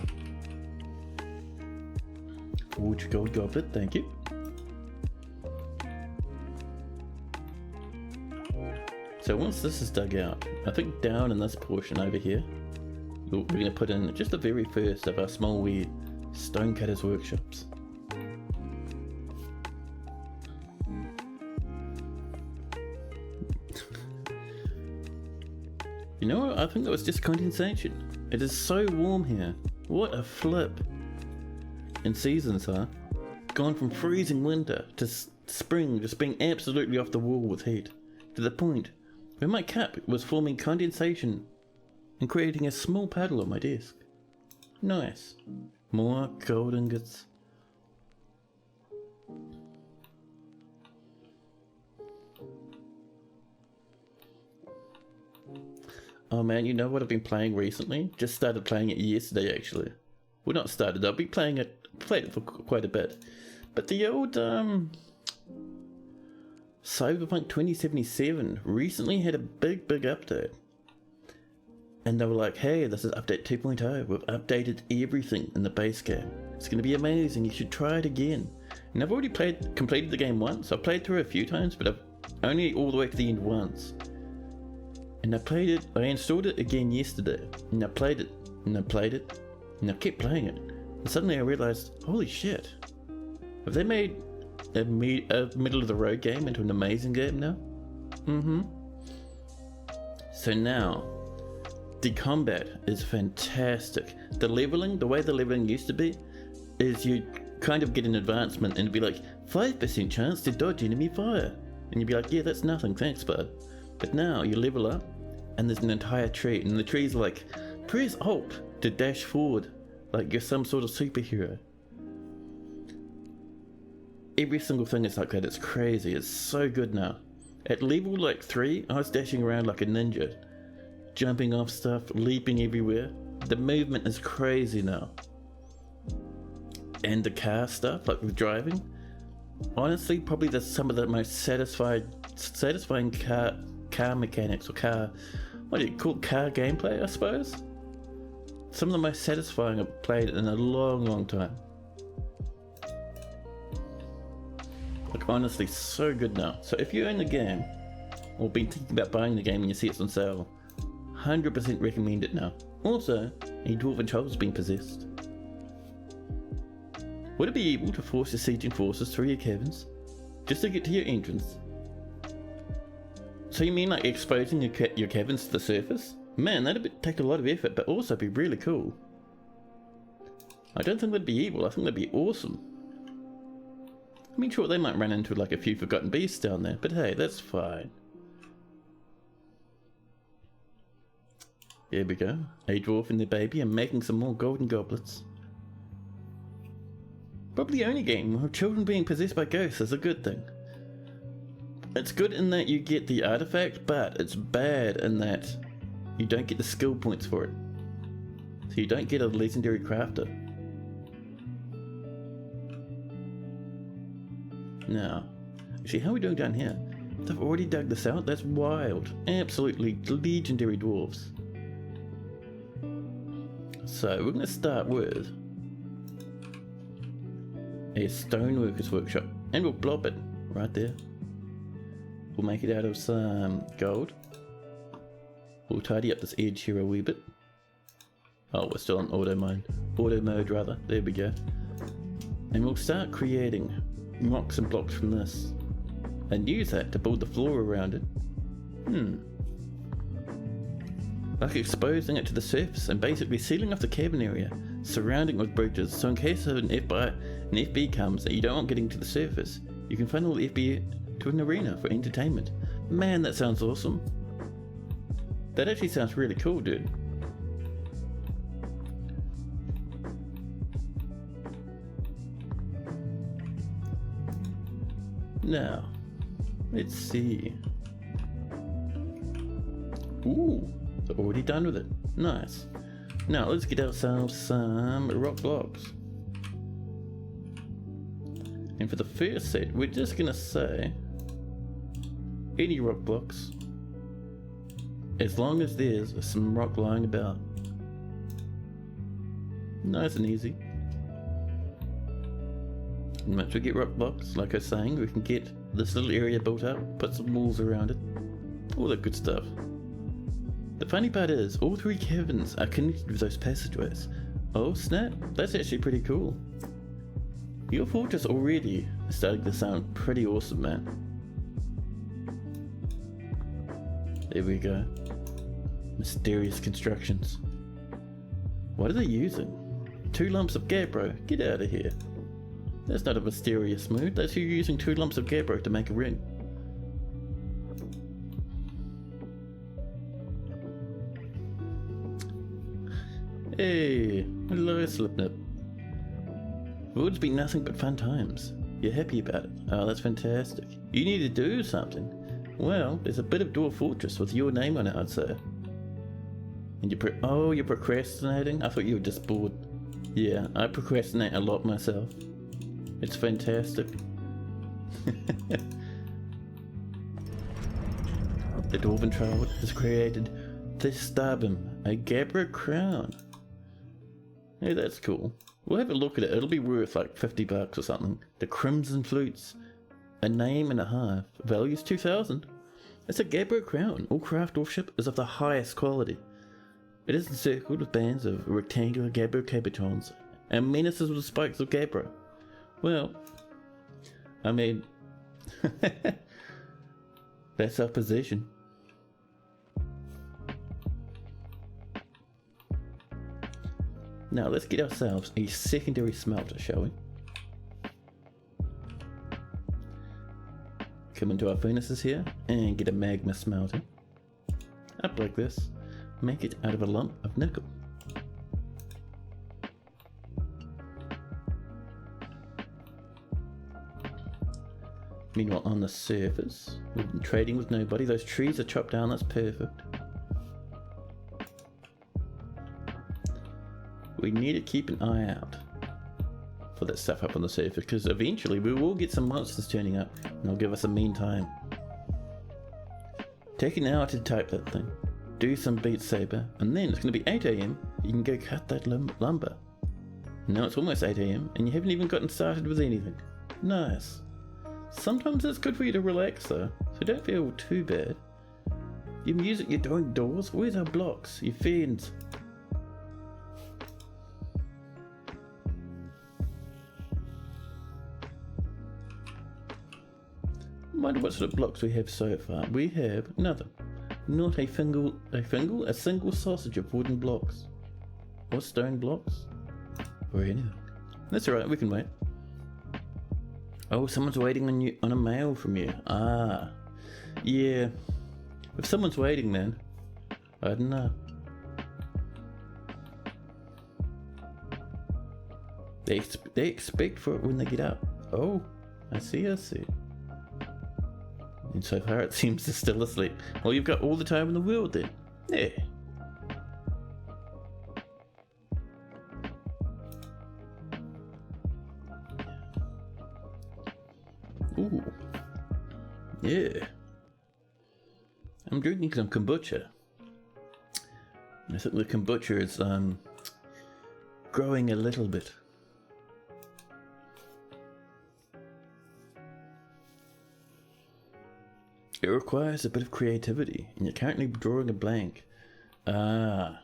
Forge gold goblet, thank you. So once this is dug out, I think down in this portion over here, we're going to put in just the very first of our small wee stonecutters workshops. You know what? I think that was just condensation. It is so warm here. What a flip in seasons, huh? Gone from freezing winter to spring just being absolutely off the wall with heat, to the point where my cap was forming condensation and creating a small puddle on my desk. Nice. More gold ingots. Oh man, you know what I've been playing recently? Just started playing it yesterday actually. Well, not started, I've been played it for quite a bit. But the old Cyberpunk 2077 recently had a big update. And they were like, hey, this is update 2.0, we've updated everything in the base game. It's going to be amazing, you should try it again. And I've already completed the game once. I've played through it a few times, but I've only all the way to the end once. And I installed it again yesterday, and I played it, and I played it, and I kept playing it. And suddenly I realized, holy shit, have they made a middle of the road game into an amazing game now? So now, the combat is fantastic. The way the leveling used to be, is you kind of get an advancement and it'd be like, 5% chance to dodge enemy fire. And you'd be like, yeah, that's nothing, thanks bud. But now you level up and there's an entire tree, and the tree's like, press Alt to dash forward, like you're some sort of superhero. Every single thing is like that, it's crazy, it's so good now. At level like 3, I was dashing around like a ninja, jumping off stuff, leaping everywhere. The movement is crazy now. And the car stuff, like with driving, honestly, probably some of the most satisfying car mechanics, or car gameplay, I suppose. Some of the most satisfying I've played in a long time. Like honestly, so good now. So if you own the game, or been thinking about buying the game and you see it's on sale, 100% recommend it now. Also, a dwarven child's been possessed. Would it be able to force your sieging forces through your caverns, just to get to your entrance? So you mean like exposing your caverns to the surface? Man, that'd take a lot of effort, but also be really cool. I don't think that'd be evil, I think that'd be awesome. I mean, sure, they might run into like a few forgotten beasts down there, but hey, that's fine. Here we go, a dwarf and their baby are making some more golden goblets. Probably the only game where children being possessed by ghosts is a good thing. It's good in that you get the artifact, but it's bad in that you don't get the skill points for it. So you don't get a legendary crafter. Now, actually, how are we doing down here? They've already dug this out? That's wild. Absolutely legendary dwarves. So we're going to start with a stoneworker's workshop, and we'll blob it right there. We'll make it out of some gold. We'll tidy up this edge here a wee bit. Oh, we're still on auto mode rather. There we go. And we'll start creating rocks and blocks from this, and use that to build the floor around it. Like exposing it to the surface and basically sealing off the cabin area, surrounding it with bridges, so in case of an FB comes that you don't want getting to the surface, you can funnel the FB to an arena for entertainment. Man, that sounds awesome. That actually sounds really cool, dude. Now, let's see. Ooh, already done with it. Nice. Now, let's get ourselves some rock blocks. And for the first set, we're just gonna say any rock blocks, as long as there's some rock lying about. Nice and easy. And once we get rock blocks, like I was saying, we can get this little area built up, put some walls around it, all that good stuff. The funny part is, all three cabins are connected with those passageways. Oh snap, that's actually pretty cool. Your fortress already is starting to sound pretty awesome, man. There we go. Mysterious constructions. What are they using? 2 lumps of gabbro, get out of here. That's not a mysterious move, that's you using 2 lumps of gabbro to make a ring. Hey, hello Slipnip. Wood's been nothing but fun times. You're happy about it? Oh, that's fantastic. You need to do something. Well, there's a bit of Dwarf Fortress with your name on it, I'd say. And you're procrastinating? I thought you were just bored. Yeah, I procrastinate a lot myself. It's fantastic. The Dwarven Trial has created the Starbum, a Gabbro crown. Hey, that's cool. We'll have a look at it. It'll be worth like $50 or something. The Crimson Flutes, a name and a half. Values 2,000. It's a Gabbro crown. All craft worship is of the highest quality. It is encircled with bands of rectangular Gabbro cabochons and menaces with spikes of Gabbro. Well, I mean, that's our position. Now let's get ourselves a secondary smelter, shall we? Come into our furnaces here and get a magma smelter. Up like this. Make it out of a lump of nickel. Meanwhile, on the surface, we've been trading with nobody. Those trees are chopped down, that's perfect. We need to keep an eye out for that stuff up on the surface, because eventually we will get some monsters turning up and they'll give us a mean time. Take an hour to type that thing, do some Beat Saber, and then it's going to be 8 AM. You can go cut that lumber. Now it's almost 8 AM and you haven't even gotten started with anything. Nice. Sometimes it's good for you to relax though, so don't feel too bad. Your music, you're doing doors, where's our blocks, your fans? I wonder what sort of blocks we have so far. We have nothing. Not a single sausage of wooden blocks. Or stone blocks. Or anything. That's alright, we can wait. Oh, someone's waiting on you on a mail from you. Ah. Yeah. If someone's waiting then, I don't know. They expect for it when they get up. Oh, I see. And so far it seems they're still asleep. Well, you've got all the time in the world then. Yeah. Ooh. Yeah. I'm drinking some kombucha. I think the kombucha is growing a little bit. It requires a bit of creativity, and you're currently drawing a blank. Ah.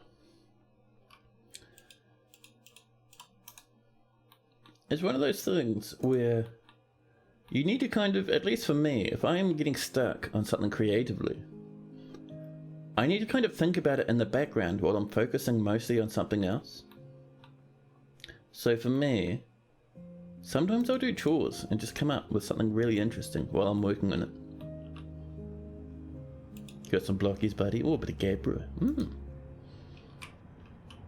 It's one of those things where you need to kind of, at least for me, if I am getting stuck on something creatively, I need to kind of think about it in the background while I'm focusing mostly on something else. So for me, sometimes I'll do chores and just come up with something really interesting while I'm working on it. Got some blockies, buddy. Oh, a bit of gabbro.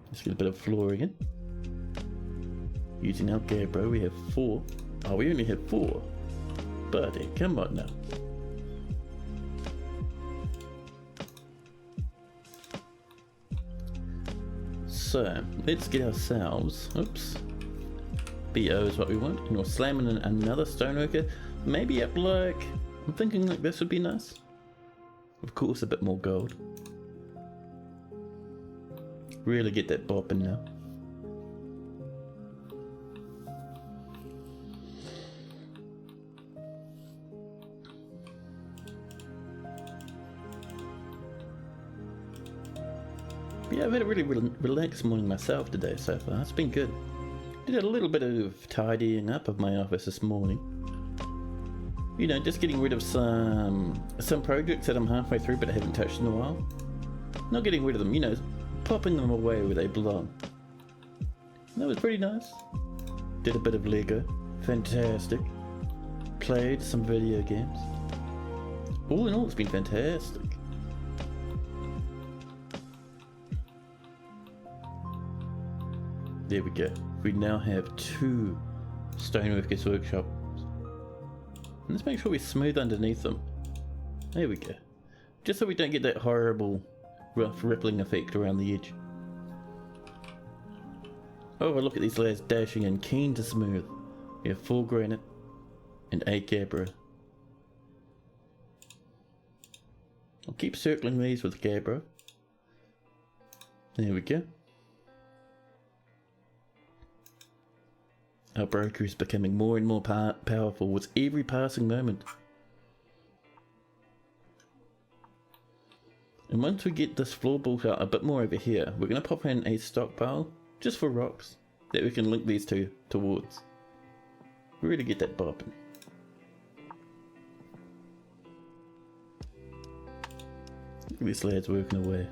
Let's get a bit of flooring in. Using our gabbro, we have 4. Oh, we only have 4. Buddy, come on now. So, let's get ourselves, oops, BO is what we want, and we'll slam in another stoneworker, maybe up like, I'm thinking like this would be nice. Of course a bit more gold. Really get that bopping now. Yeah, I've had a really relaxed morning myself today so far. It's been good. Did a little bit of tidying up of my office this morning. You know, just getting rid of some projects that I'm halfway through but I haven't touched in a while. Not getting rid of them, you know, popping them away where they belong. That was pretty nice. Did a bit of Lego. Fantastic. Played some video games. All in all, it's been fantastic. There we go. We now have 2 stoneworkers workshops. And let's make sure we smooth underneath them. There we go. Just so we don't get that horrible rough rippling effect around the edge. Oh, look at these lads dashing in, keen to smooth. We have 4 granite and 8 gabbro. I'll keep circling these with gabbro. There we go. Our broker is becoming more and more powerful with every passing moment. And once we get this floor built out a bit more over here, we're going to pop in a stockpile just for rocks that we can link these two towards. Really get that bopping. Look at these lads working away.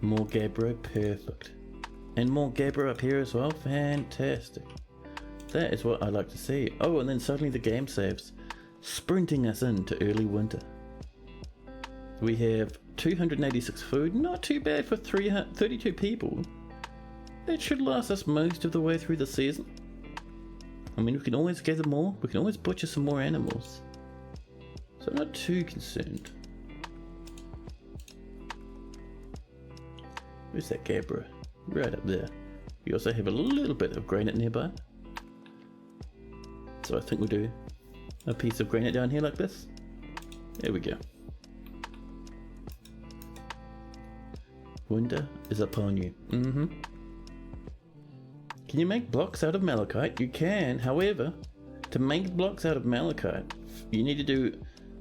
More gabbro, perfect. And more gabbro up here as well, fantastic. That is what I like to see. Oh, and then suddenly the game saves, sprinting us into early winter. We have 286 food, not too bad for 32 people. That should last us most of the way through the season. I mean, we can always gather more, we can always butcher some more animals. So I'm not too concerned. Where's that gabbro? Right up there. We also have a little bit of granite nearby. So I think we'll do a piece of granite down here like this. There we go. Winter is upon you. Can you make blocks out of malachite? You can, however, to make blocks out of malachite, you need to do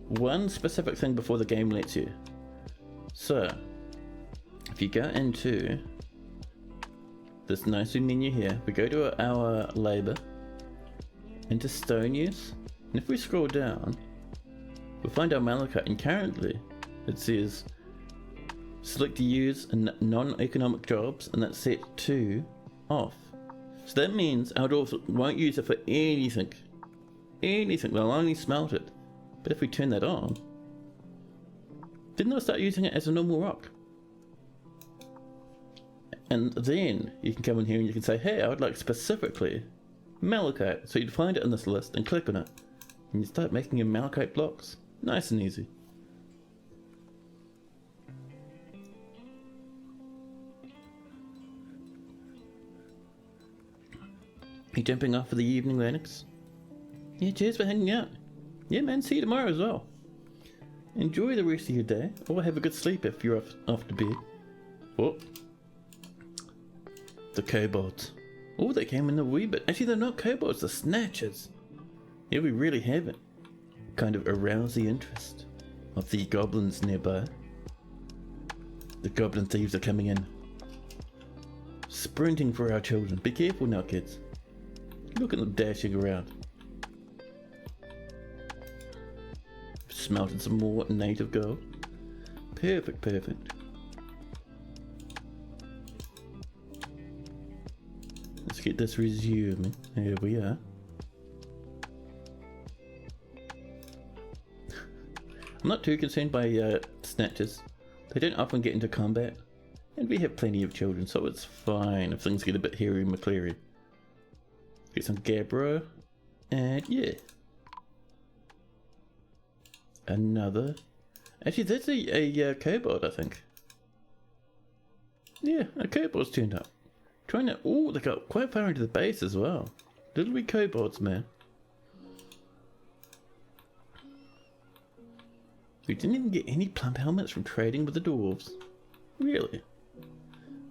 one specific thing before the game lets you. So, if you go into this nice menu here, we go to our labor, into stone use, and if we scroll down, we'll find our malachite, and currently it says select to use in non-economic jobs, and that's set to off. So that means our dwarves won't use it for anything. They'll only smelt it. But if we turn that on, then they'll start using it as a normal rock. And then you can come in here and you can say, hey, I would like specifically malachite. So you'd find it in this list and click on it. And you start making your malachite blocks. Nice and easy. You jumping off for the evening, Lennox? Yeah, cheers for hanging out. Yeah, man, see you tomorrow as well. Enjoy the rest of your day, or have a good sleep if you're off to bed. Oh. the kobolds. Oh, they came in a wee bit. Actually, they're not kobolds, they're snatchers. Yeah, we really haven't kind of aroused the interest of the goblins nearby. The goblin thieves are coming in. Sprinting for our children. Be careful now, kids. Look at them dashing around. Smelted some more native gold. Perfect, perfect. Let's get this resuming. Here we are. I'm not too concerned by snatchers. They don't often get into combat. And we have plenty of children, so it's fine if things get a bit hairy and McCleary. Get some Gabbro. And yeah. Another. Actually, that's a kobold, I think. Yeah, a kobold's turned up. Trying to. Oh, they got quite far into the base as well. Little wee kobolds, man. We didn't even get any plump helmets from trading with the dwarves. Really?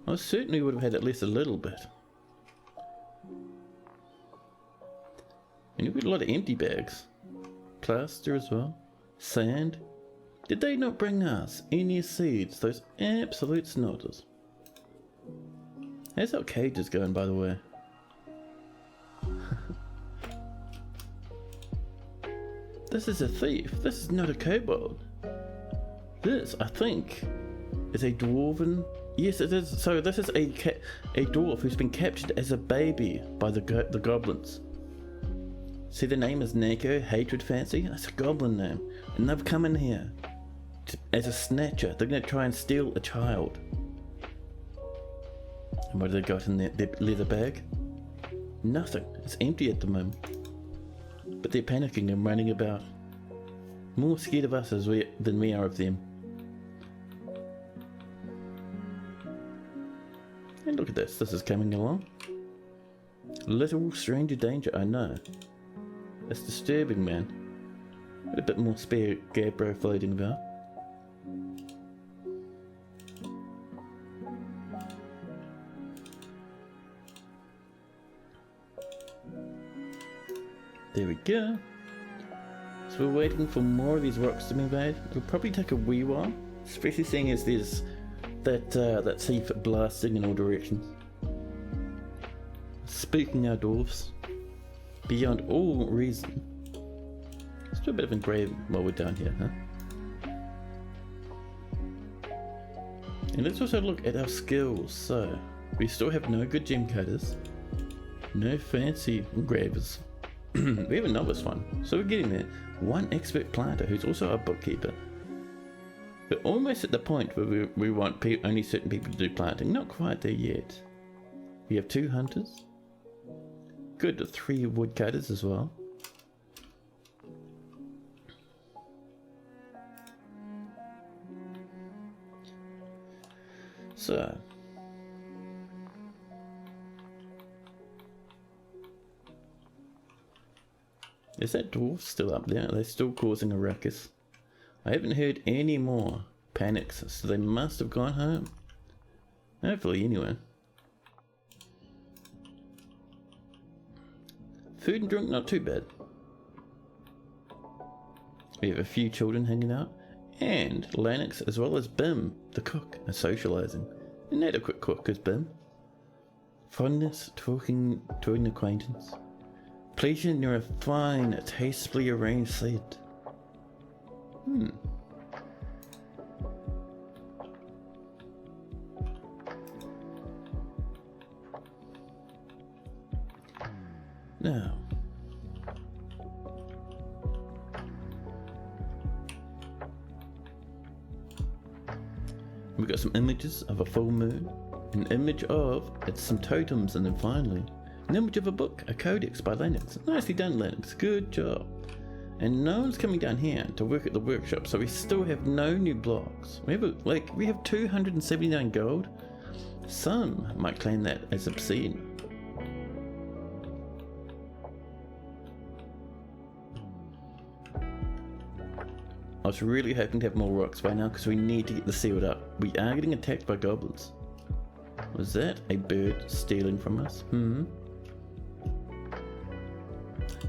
I certainly would have had at least a little bit. And you've got a lot of empty bags. Plaster as well. Sand. Did they not bring us any seeds? Those absolute snorters. How's our cages going, by the way? This is a thief. This is not a kobold. This, I think, is a dwarven. Yes, it is. So this is a dwarf who's been captured as a baby by the goblins. See, the name is Neko, Hatred Fancy. That's a goblin name, and they've come in here as a snatcher. They're going to try and steal a child. And what have they got in their leather bag? Nothing. It's empty at the moment. But they're panicking and running about. More scared of us than we are of them. And look at this. This is coming along. Little stranger danger, I know. It's disturbing, man. Got a bit more spare Gabbro floating about. There we go. So we're waiting for more of these rocks to be made. It'll probably take a wee while, especially seeing as there's that thief blasting in all directions. Spooking our dwarves beyond all reason. Let's do a bit of engraving while we're down here, huh? And let's also look at our skills. So we still have no good gem cutters, no fancy engravers. We have a novice one, so we're getting there. One expert planter who's also a bookkeeper. We're almost at the point where we want only certain people to do planting. Not quite there yet. We have 2 hunters. Good, 3 woodcutters as well. So is that dwarf still up there? Are they still causing a ruckus? I haven't heard any more panics, so they must have gone home. Hopefully, anyway. Food and drink, not too bad. We have a few children hanging out, and Lennox as well as Bim, the cook, are socialising. An adequate cook is Bim. Fondness, talking to an acquaintance. Pleasure near a fine, tastefully arranged set. Now, we've got some images of a full moon, an image of some totems, and then finally an image of a book, a codex by Lennox. Nicely done, Lennox. Good job. And no one's coming down here to work at the workshop, so we still have no new blocks. We have 279 gold. Some might claim that as obscene. I was really hoping to have more rocks by now because we need to get this sealed up. We are getting attacked by goblins. Was that a bird stealing from us?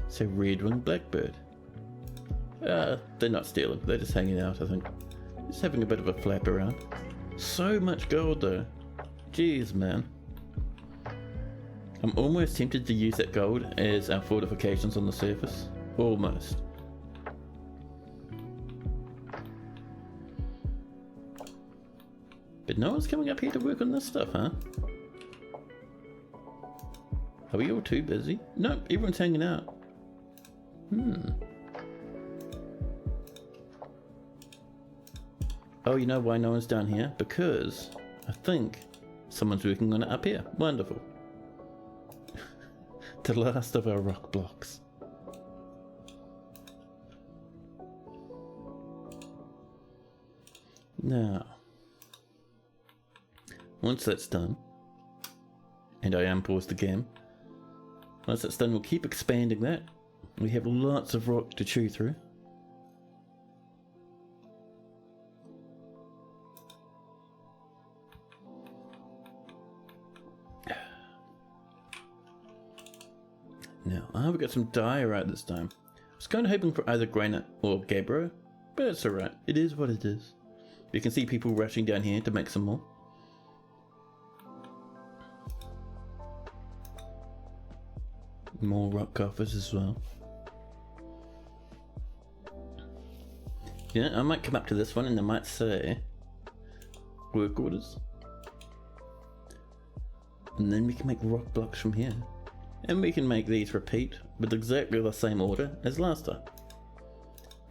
It's a red-winged blackbird. They're not stealing, they're just hanging out, I think. Just having a bit of a flap around. So much gold though. Jeez, man. I'm almost tempted to use that gold as our fortifications on the surface. Almost. But no one's coming up here to work on this stuff, huh? Are we all too busy? No, everyone's hanging out. Oh, you know why no one's down here? Because I think someone's working on it up here. Wonderful. The last of our rock blocks. Now, once that's done, and I unpause the game, once that's done we'll keep expanding that. We have lots of rock to chew through. Now, I've got some diorite this time. I was kind of hoping for either granite or gabbro, but it's alright. It is what it is. You can see people rushing down here to make some more. More rock coffers as well. Yeah, I might come up to this one and I might say work orders. And then we can make rock blocks from here. And we can make these repeat with exactly the same order as last time.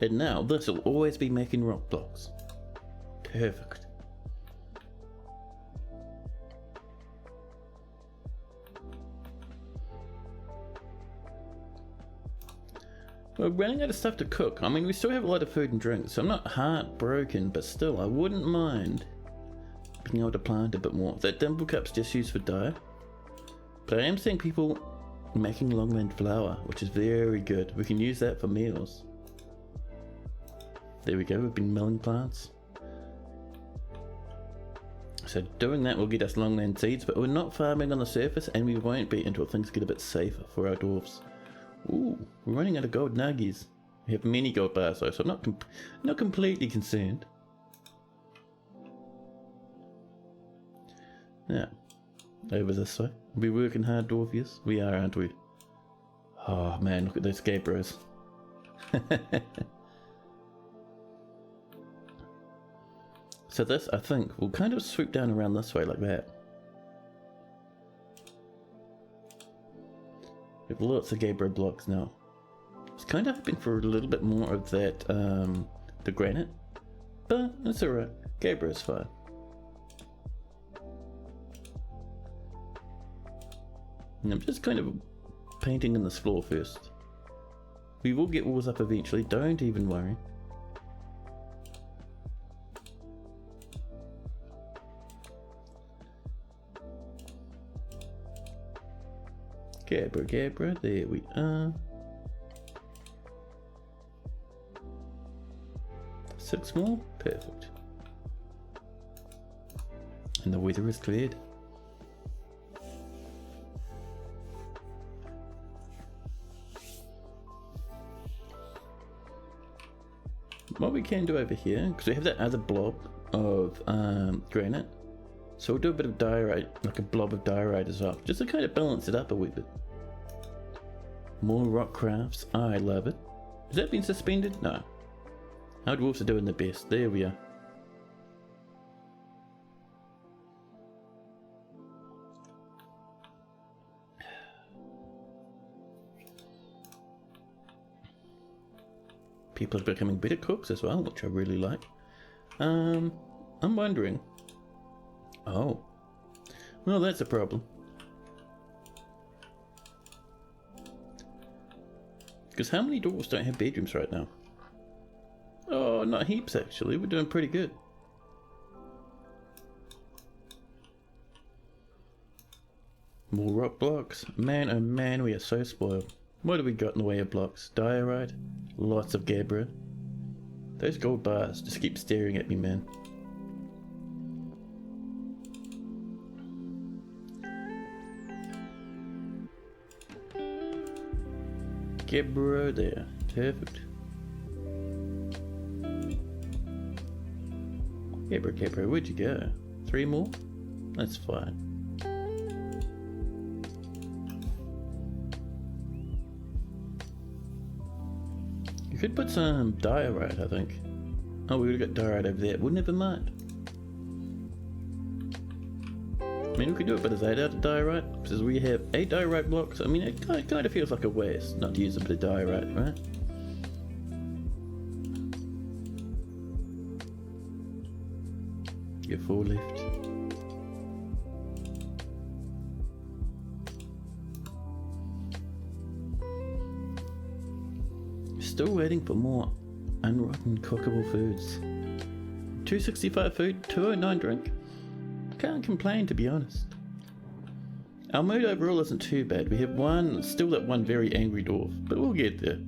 And now this will always be making rock blocks. Perfect. We're running out of stuff to cook. I mean, we still have a lot of food and drink, so I'm not heartbroken, but still, I wouldn't mind being able to plant a bit more. That dimple cup's just used for dye. But I am seeing people making longland flour, which is very good. We can use that for meals. There we go, we've been milling plants. So doing that will get us longland seeds, but we're not farming on the surface, and we won't be until things get a bit safer for our dwarves. Ooh, we're running out of gold nuggies. We have many gold bars though, so I'm not completely concerned. Now, over this way. We're working hard, dwarfies. We are, aren't we? Oh man, look at those gabbros. So this, I think, will kind of swoop down around this way like that. We have lots of gabbro blocks now. I was kind of hoping for a little bit more of that, the granite, but it's alright. Gabbro's fine. And I'm just kind of painting in this floor first. We will get walls up eventually, don't even worry. Gabbro, gabbro, there we are. 6 more, perfect. And the weather is cleared. What we can do over here, because we have that other blob of granite, so we'll do a bit of diorite, like a blob of diorite as well, just to kind of balance it up a wee bit. More rock crafts, I love it. Has that been suspended? No. Our dwarfs are doing the best, there we are. People are becoming better cooks as well, which I really like. I'm wondering. Oh. Well, that's a problem. Because how many dwarves don't have bedrooms right now? Oh, not heaps actually. We're doing pretty good. More rock blocks. Man, oh man, we are so spoiled. What have we got in the way of blocks? Diorite, lots of gabbro. Those gold bars just keep staring at me, man. Scabbro there. Perfect. Gabbro, where'd you go? 3 more? That's fine. You could put some diorite, I think. Oh, we would've got diorite over there. Well, never mind. I mean, we could do a bit of that out of diorite, because we have 8 diorite blocks. I mean, it kind of feels like a waste not to use a bit of diorite, right? Get 4 left. Still waiting for more unrotten cookable foods. 265 food, 209 drink. Can't complain, to be honest. Our mood overall isn't too bad. We have still that one very angry dwarf, but we'll get there.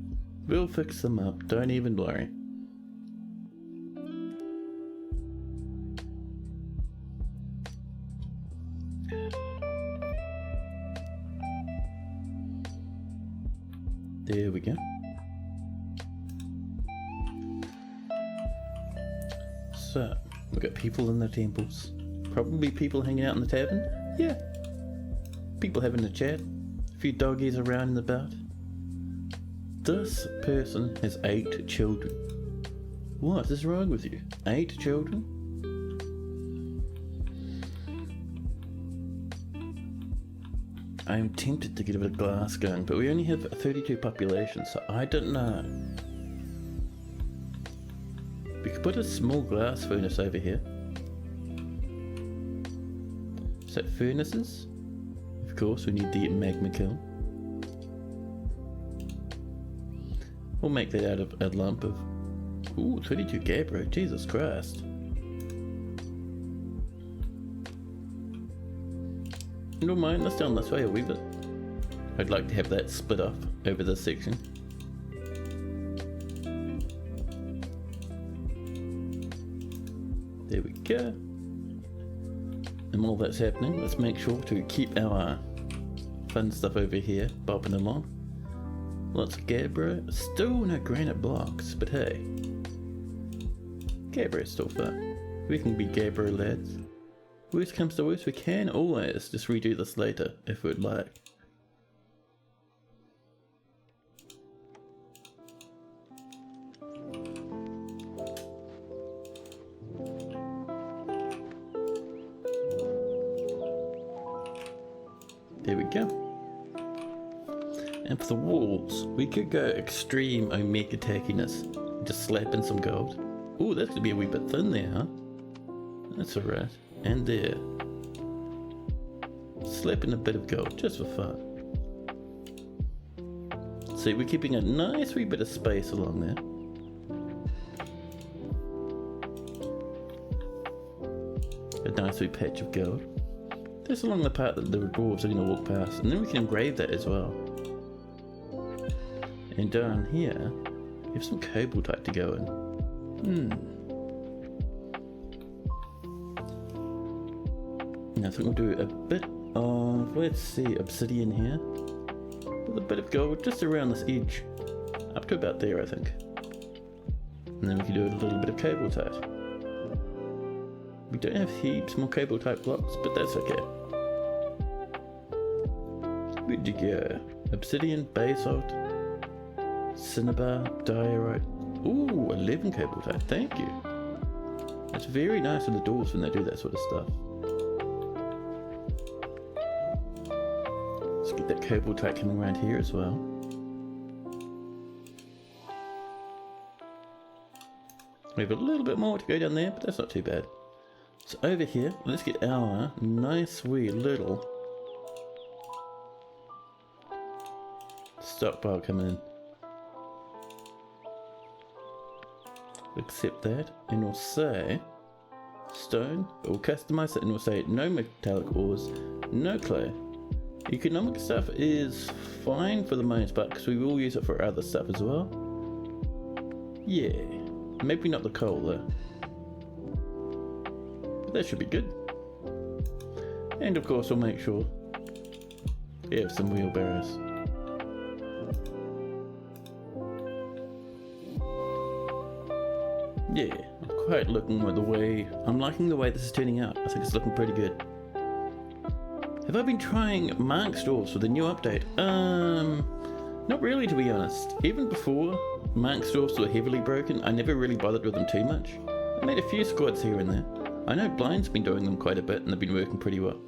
We'll fix them up, don't even worry. There we go. So, we've got people in the temples. Probably people hanging out in the tavern. Yeah. People having a chat. A few doggies around and about. This person has 8 children. What is wrong with you? 8 children? I am tempted to get a bit of glass going, but we only have a 32 population, so I don't know. We could put a small glass furnace over here. Is that furnaces? Of course, we need the magma kiln. We'll make that out of a lump of... Ooh, 22 gabbro, Jesus Christ. Don't mind, let's down this way a wee bit. I'd like to have that split off over this section. There we go. And while that's happening, let's make sure to keep our fun stuff over here bopping along. Lots of gabbro. Still no granite blocks, but hey. Gabbro's still fun. We can be gabbro lads. Worst comes to worst, we can always just redo this later if we'd like. There we go. And for the walls, we could go extreme omega tackiness. Just slap in some gold. Ooh, that's gonna be a wee bit thin there, huh? That's alright. And there. Slap in a bit of gold, just for fun. See, we're keeping a nice wee bit of space along there. A nice wee patch of gold. Just along the part that the dwarves are going to walk past, and then we can engrave that as well. And down here, we have some cobalt to go in. I think we'll do a bit of, let's see, obsidian here. With a bit of gold just around this edge. Up to about there, I think. And then we can do a little bit of cobalt. We don't have heaps more cobalt blocks, but that's okay. Where'd you go? Obsidian, basalt, cinnabar, diorite. Ooh, 11 cobalt, thank you. It's very nice of the dwarves when they do that sort of stuff. Let's get that cobalt coming around here as well. We have a little bit more to go down there, but that's not too bad. So over here, let's get our nice wee little stockpile coming in. Accept that, and we'll say stone, but we'll customize it and we'll say no metallic ores, no clay. Economic stuff is fine for the most part because we will use it for other stuff as well. Yeah, maybe not the coal though. But that should be good. And of course we'll make sure we have some wheelbarrows. Yeah, I'm quite looking with the way. I'm liking the way this is turning out. I think it's looking pretty good. Have I been trying Mark's dwarves with the new update? Not really, to be honest. Even before Mark's dwarves were heavily broken, I never really bothered with them too much. I made a few squads here and there. I know Blind's been doing them quite a bit and they've been working pretty well.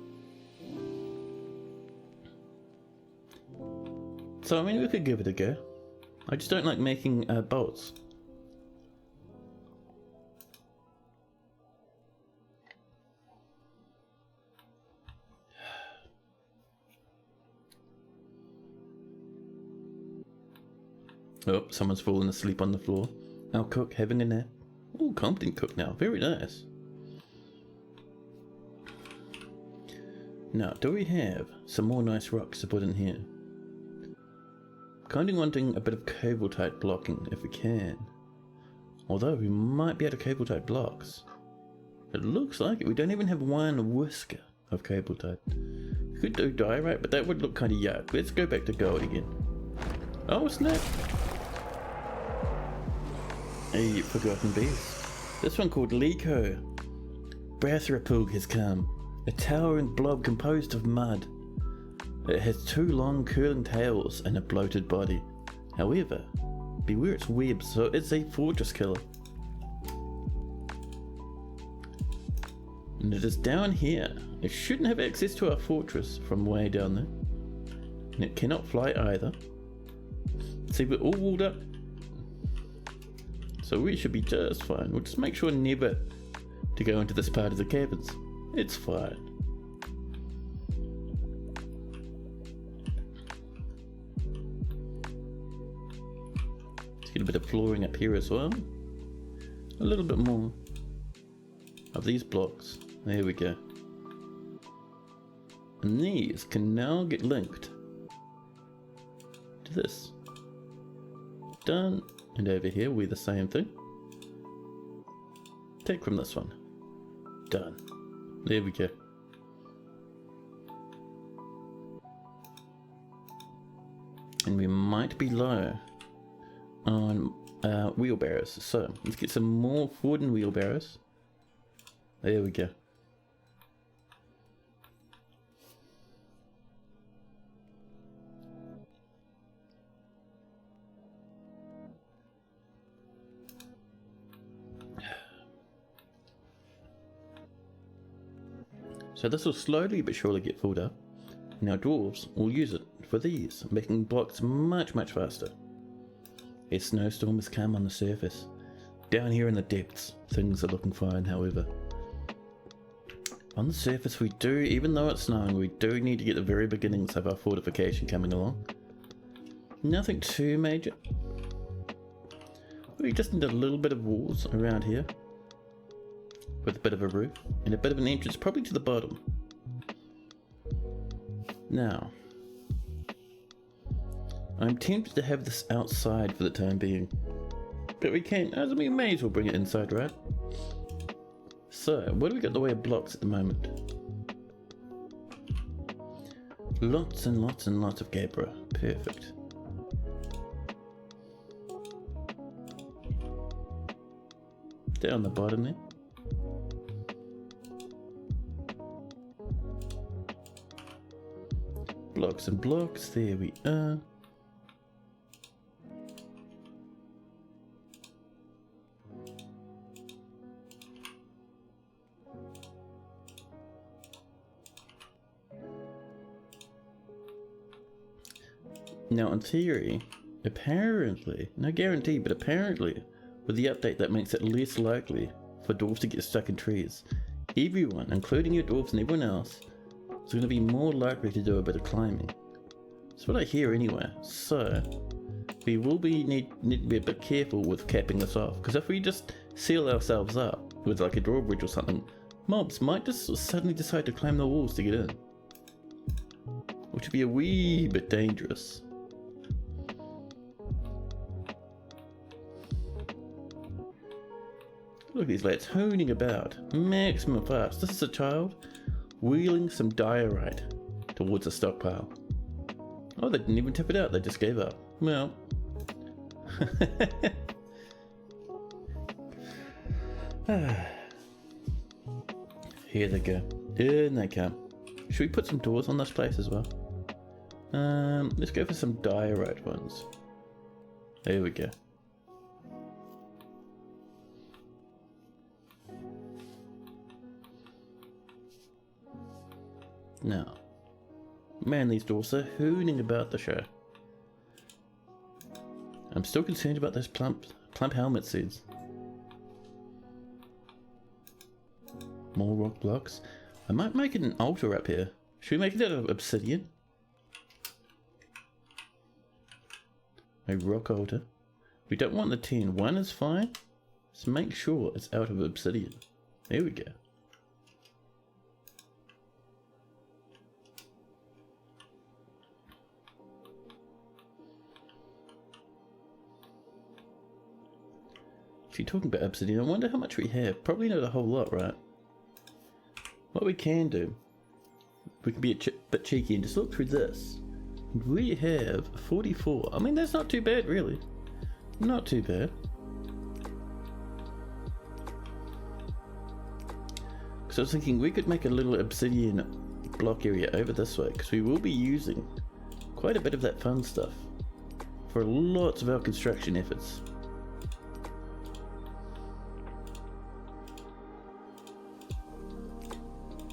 So I mean, we could give it a go. I just don't like making bolts. Oh, someone's fallen asleep on the floor. Our cook having a nap. Oh, competent cook now. Very nice. Now, do we have some more nice rocks to put in here? Kind of wanting a bit of cable-type blocking if we can. Although we might be out of cable-type blocks. It looks like it. We don't even have one whisker of cable-type. We could do diorite, but that would look kind of yuck. Let's go back to gold again. Oh, snap! A forgotten beast. This one called Liko. Brathrapug has come. A towering blob composed of mud. It has two long curling tails and a bloated body. However, beware its webs, so it's a fortress killer. And it is down here. It shouldn't have access to our fortress from way down there. And it cannot fly either. See, we're all walled up. So we should be just fine. We'll just make sure never to go into this part of the caverns. It's fine. Let's get a bit of flooring up here as well. A little bit more of these blocks. There we go. And these can now get linked to this. Done. And over here we the same thing. Take from this one. Done. There we go. And we might be low on wheelbarrows. So let's get some more wooden wheelbarrows. There we go. So this will slowly but surely get filled up, and our dwarves will use it for these, making blocks much faster. A snowstorm has come on the surface. Down here in the depths, things are looking fine, however. On the surface we do, even though it's snowing, we do need to get the very beginnings of our fortification coming along. Nothing too major. We just need a little bit of walls around here. With a bit of a roof and a bit of an entrance, probably to the bottom. Now, I'm tempted to have this outside for the time being, but we can't. I mean, we may as well bring it inside, right? So, what do we got in the way of blocks at the moment? Lots and lots and lots of gabbro. Perfect. Down the bottom there. Blocks and blocks, there we are. Now in theory, apparently, no guarantee, but apparently, with the update that makes it less likely for dwarves to get stuck in trees, everyone, including your dwarves and everyone else, is going to be more likely to do a bit of climbing. That's what I hear anyway. So we will need to be a bit careful with capping this off, because if we just seal ourselves up with like a drawbridge or something, mobs might just suddenly decide to climb the walls to get in, which would be a wee bit dangerous. Look at these lads hooning about, maximum fast. This is a child wheeling some diorite towards a stockpile. Oh, they didn't even tip it out, they just gave up. Well. Here they go. In they come. Should we put some doors on this place as well? Let's go for some diorite ones. There we go. Now, man, these doors are hooning about the show. I'm still concerned about those plump helmet seeds. More rock blocks. I might make it an altar up here. Should we make it out of obsidian? A rock altar. We don't want the 10. 1 is fine. So make sure it's out of obsidian. There we go. If you're talking about obsidian, I wonder how much we have. Probably not a whole lot, right? What we can do, we can be a bit cheeky and just look through this. We have 44. I mean, that's not too bad, really. Not too bad. Because I was thinking we could make a little obsidian block area over this way, because we will be using quite a bit of that fun stuff for lots of our construction efforts.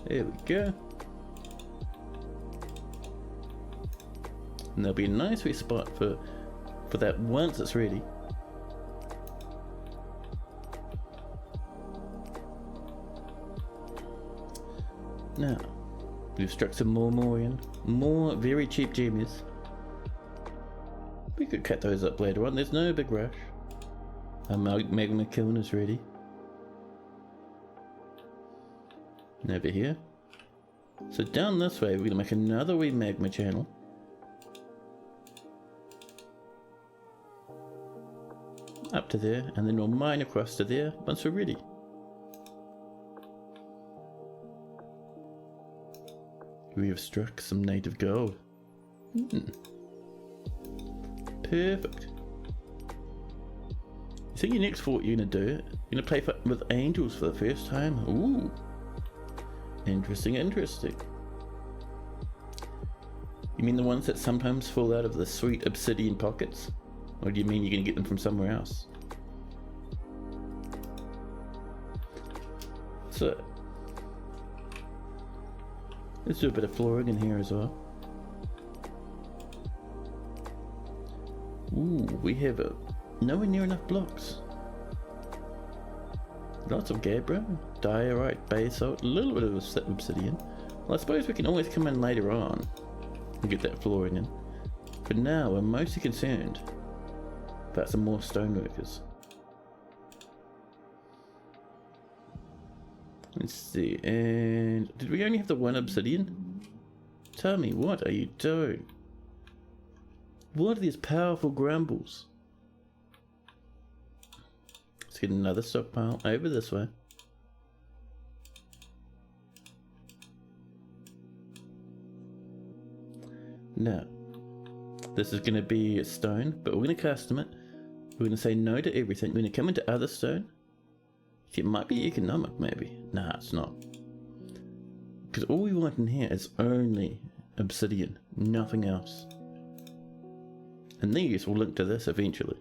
There we go. And there'll be a nice wee spot for that once it's ready. Now, we've struck some more in. More very cheap gemmies. We could cut those up later on, there's no big rush. Our magma kiln is ready. And over here. So down this way, we're going to make another wee magma channel. Up to there, and then we'll mine across to there once we're ready. We have struck some native gold. Perfect. So your next fort you're going to do, you're going to play with angels for the first time? Ooh. Interesting, interesting. You mean the ones that sometimes fall out of the sweet obsidian pockets? Or do you mean you're going to get them from somewhere else? So, let's do a bit of flooring in here as well. Ooh, we have nowhere near enough blocks. Lots of gabbro, diorite, basalt, a little bit of obsidian. Well, I suppose we can always come in later on and get that flooring in. But now we're mostly concerned about some more stoneworkers. Let's see, and did we only have the one obsidian? Tell me, what are you doing? What are these powerful grumbles? Let's get another stockpile over this way. Now, this is going to be stone, but we're going to custom it. We're going to say no to everything. We're going to come into other stone. It might be economic, maybe. Nah, it's not. Because all we want in here is only obsidian, nothing else. And these will link to this eventually.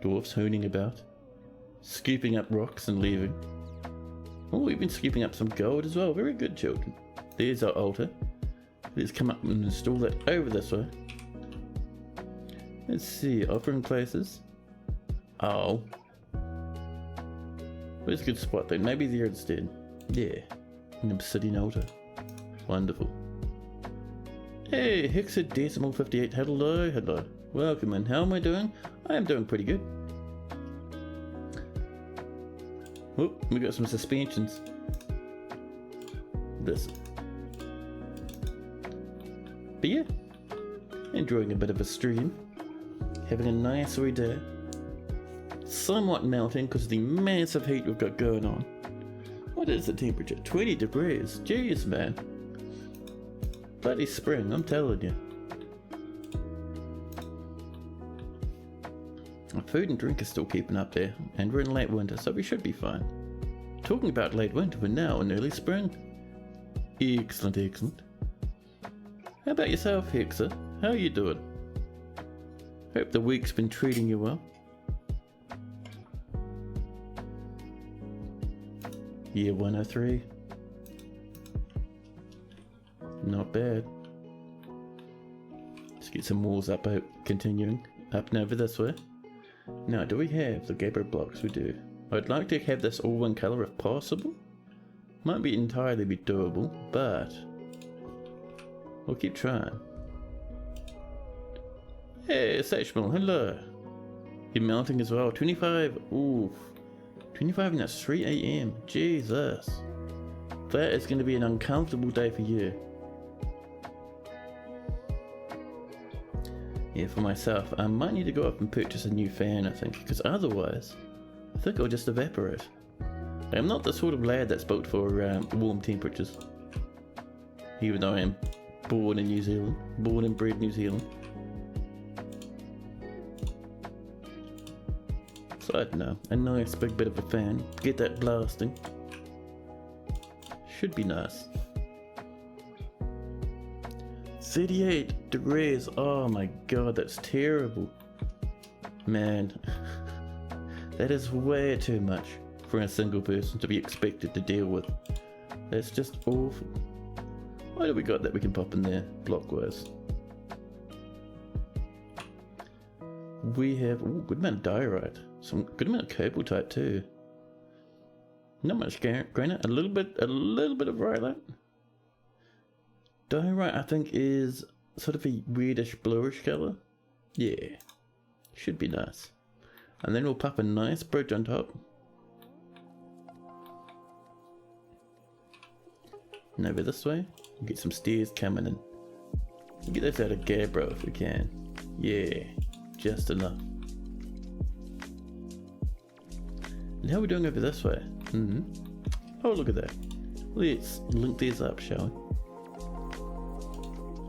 Dwarfs hooning about, scooping up rocks and leaving. Oh, we've been scooping up some gold as well. Very good, children. There's our altar. Let's come up and install that over this way. Let's see, offering places. Oh. Where's a good spot then? Maybe there instead. Yeah, an obsidian altar. Wonderful. Hey, Hexadecimal 58. Hello, hello. Welcome in. How am I doing? I am doing pretty good. Oh, we got some suspensions. This. But yeah, enjoying a bit of a stream. Having a nice wee day. Somewhat melting because of the massive heat we've got going on. What is the temperature? 20 degrees. Jeez, man. Bloody spring, I'm telling you. Our food and drink is still keeping up there, and we're in late winter, so we should be fine. Talking about late winter, we're now in early spring. Excellent, excellent. How about yourself, Hexer? How are you doing? Hope the week's been treating you well. Year 103. Not bad. Let's get some walls up, continuing. Up and over this way. Now, do we have the Gabber blocks? We do. I'd like to have this all one colour if possible. Might be entirely be doable, but we'll keep trying. Hey, Satchmal, hello. You're melting as well. 25. Oof. 25 and it's 3 AM. Jesus. That is going to be an uncomfortable day for you. Yeah, for myself, I might need to go up and purchase a new fan, I think, because otherwise, I think I'll just evaporate. I'm not the sort of lad that's built for warm temperatures. Even though I am born in New Zealand, born and bred New Zealand. So I don't know, a nice big bit of a fan, get that blasting. Should be nice. 38 degrees, oh my god, that's terrible. Man, that is way too much for a single person to be expected to deal with. That's just awful. What do we got that we can pop in there, blockwise? We have good amount of diorite, some good amount of cobalt type too. Not much granite, a little bit of rhyolite. Diorite I think is sort of a weirdish bluish colour. Yeah, should be nice. And then we'll pop a nice bridge on top. And over this way, we'll get some stairs coming in. We'll get this out of Gabbro if we can. Yeah, just enough. And how are we doing over this way? Oh, look at that. Let's link these up, shall we?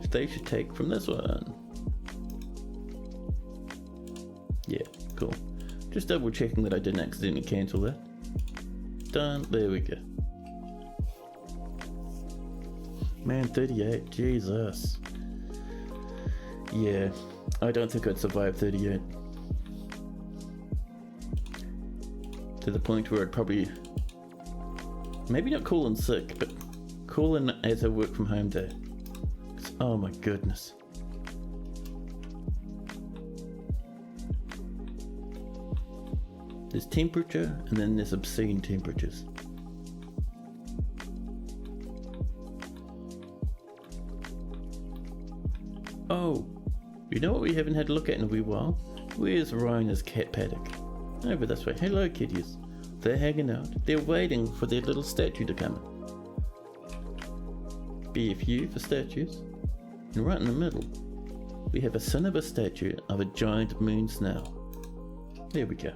They should take from this one. Yeah, cool. Just double checking that I didn't accidentally cancel that. Done. There we go. Man, 38. Jesus. Yeah, I don't think I'd survive 38. To the point where I'd probably, maybe not call in sick, but call in as a work from home day. Oh my goodness. There's temperature and then there's obscene temperatures. Oh, you know what we haven't had a look at in a wee while? Where's Rhina's cat paddock? Over this way. Hello kitties. They're hanging out. They're waiting for their little statue to come in. BFU for statues. And right in the middle, we have a cinnabar statue of a giant moon snail. There we go.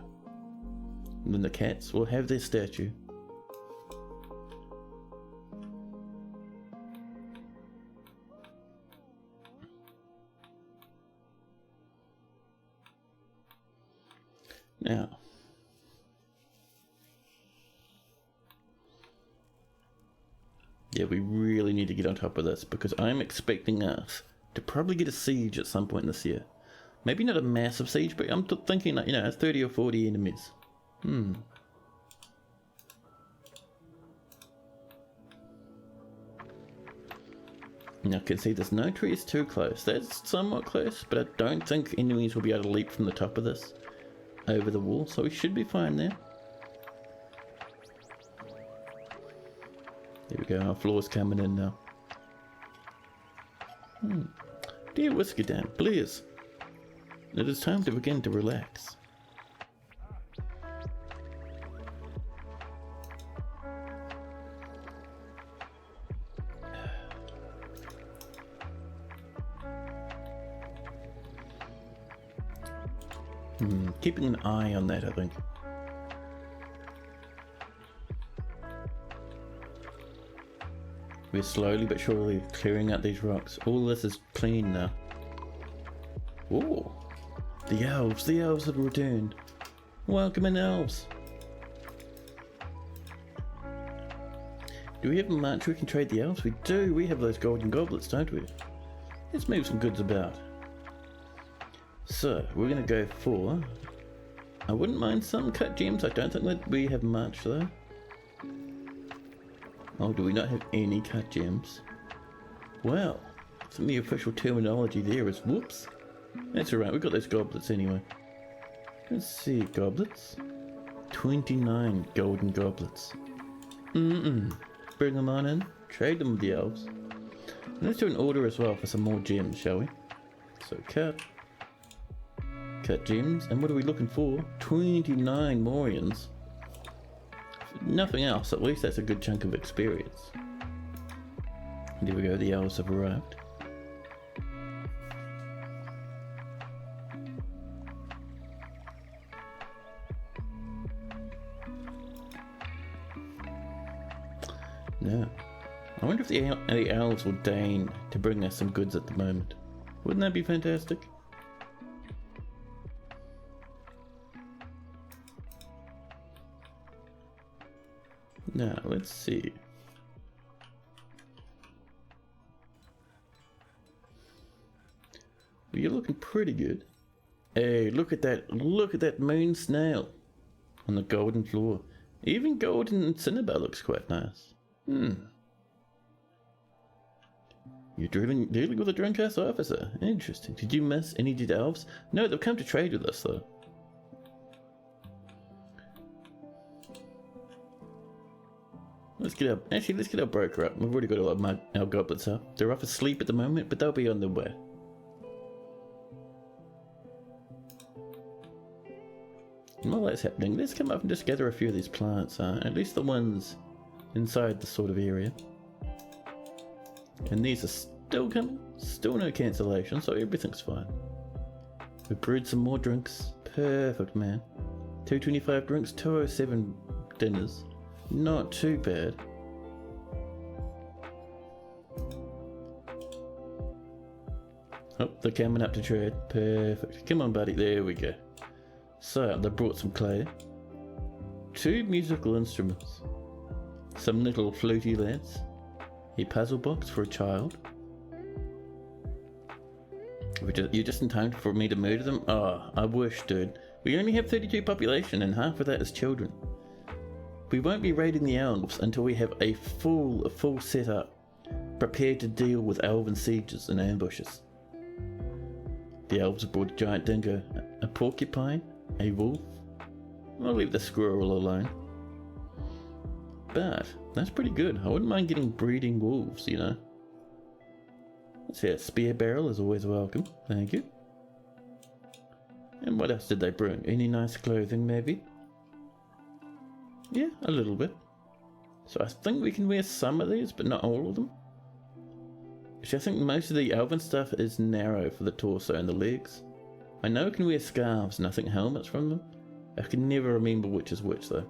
And then the cats will have their statue. Now, yeah, we really need to get on top of this because I'm expecting us to probably get a siege at some point this year. Maybe not a massive siege, but I'm thinking like, 30 or 40 enemies. Now I can see there's no trees too close. That's somewhat close, but I don't think enemies will be able to leap from the top of this over the wall, so we should be fine there. There we go, our floor's coming in now. Dear Whiskey Dam, please. It is time to begin to relax. Keeping an eye on that, I think. We're slowly but surely clearing out these rocks. All this is clean now. Ooh, The elves have returned. Welcome in, elves. Do we have much we can trade the elves? We do. We have those golden goblets, don't we? Let's move some goods about. So, we're going to go for... I wouldn't mind some cut gems. I don't think that we have much, though. Oh, do we not have any cut gems? Well, I think the official terminology there is whoops. That's alright, we've got those goblets anyway. Let's see, goblets. 29 golden goblets. Bring them on in, trade them with the elves. And let's do an order as well for some more gems, shall we? So cut gems, and what are we looking for? 29 morions. Nothing else, at least that's a good chunk of experience. And there we go, the elves have arrived. Now, I wonder if the elves will deign to bring us some goods at the moment. Wouldn't that be fantastic? Now, let's see. Well, you're looking pretty good. Hey, look at that moon snail on the golden floor. Even golden cinnabar looks quite nice. You're dealing with a drunk ass officer. Interesting. Did you miss any dead elves? No, they've come to trade with us though. Let's get our broker up. We've already got a lot of our goblets up. They're off asleep at the moment, but they'll be on their way. And while that's happening, let's come up and just gather a few of these plants, at least the ones inside the sort of area. And these are still coming, still no cancellation, so everything's fine. We brewed some more drinks. Perfect, man. 225 drinks, 207 dinners. Not too bad. Oh, they're coming up to trade. Perfect. Come on, buddy. There we go. So, they brought some clay. 2 musical instruments. Some little fluty lads. A puzzle box for a child. You're just in time for me to murder them? Oh, I wish, dude. We only have 32 population and half of that is children. We won't be raiding the elves until we have a full setup, prepared to deal with elven sieges and ambushes. The elves have brought a giant dingo, a porcupine, a wolf. I'll leave the squirrel alone. But that's pretty good. I wouldn't mind getting breeding wolves, you know. Let's see, a spear barrel is always welcome. Thank you. And what else did they bring? Any nice clothing, maybe? Yeah, a little bit. So I think we can wear some of these, but not all of them. Actually, I think most of the elven stuff is narrow for the torso and the legs. I know I can wear scarves and I think helmets from them. I can never remember which is which though.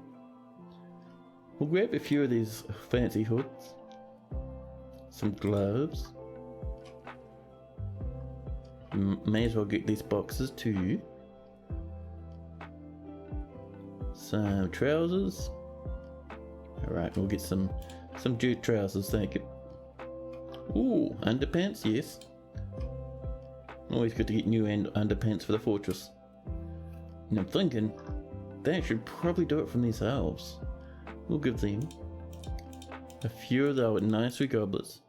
We'll grab a few of these fancy hoods. Some gloves. May as well get these boxes to you. Some trousers. Alright, we'll get some jute trousers, thank you. Ooh, underpants, yes. Always good to get new underpants for the fortress. And I'm thinking, that should probably do it from these elves. We'll give them a few of our nice wee goblets.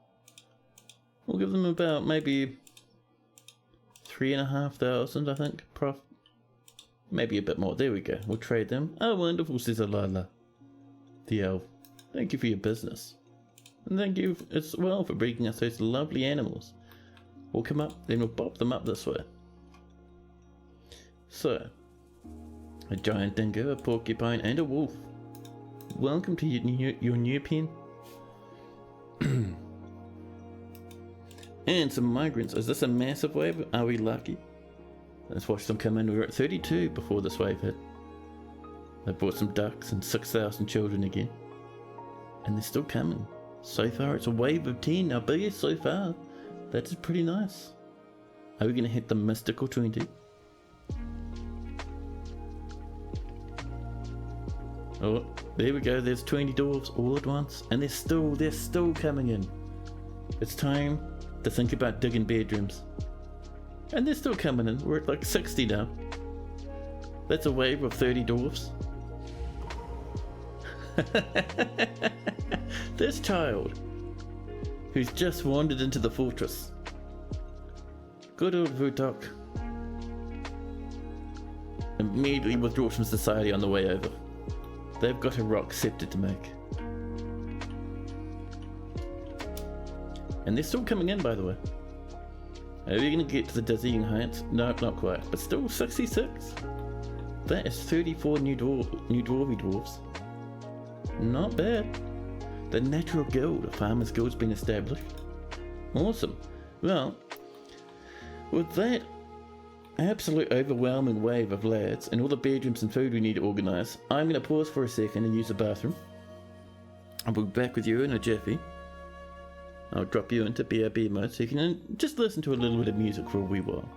We'll give them about maybe 3,500, I think, profit. Maybe a bit more. There we go. We'll trade them. Oh, wonderful, says Alala. The elf. Thank you for your business. And thank you as well for bringing us those lovely animals. We'll come up, then we'll pop them up this way. So, a giant dingo, a porcupine, and a wolf. Welcome to your new pen. And some migrants. Is this a massive wave? Are we lucky? Let's watch them come in. We were at 32 before this wave hit. They brought some ducks and 6,000 children again. And they're still coming. So far it's a wave of 10, our biggest so far. That is pretty nice. Are we going to hit the mystical 20? Oh, there we go. There's 20 dwarves all at once, and they're still coming in. It's time to think about digging bedrooms. And they're still coming in. We're at like 60 now. That's a wave of 30 dwarves. This child, who's just wandered into the fortress. Good old Vutok. Immediately withdraws from society on the way over. They've got a rock scepter to make. And they're still coming in, by the way. Are we going to get to the dizzying heights? No, not quite. But still 66. That is 34 new dwarvy dwarves. Not bad. The natural guild, a farmer's guild's been established. Awesome. Well, with that absolute overwhelming wave of lads and all the bedrooms and food we need to organise, I'm going to pause for a second and use the bathroom. I'll be back with you in a jiffy. I'll drop you into BRB mode so you can just listen to a little bit of music for a wee while.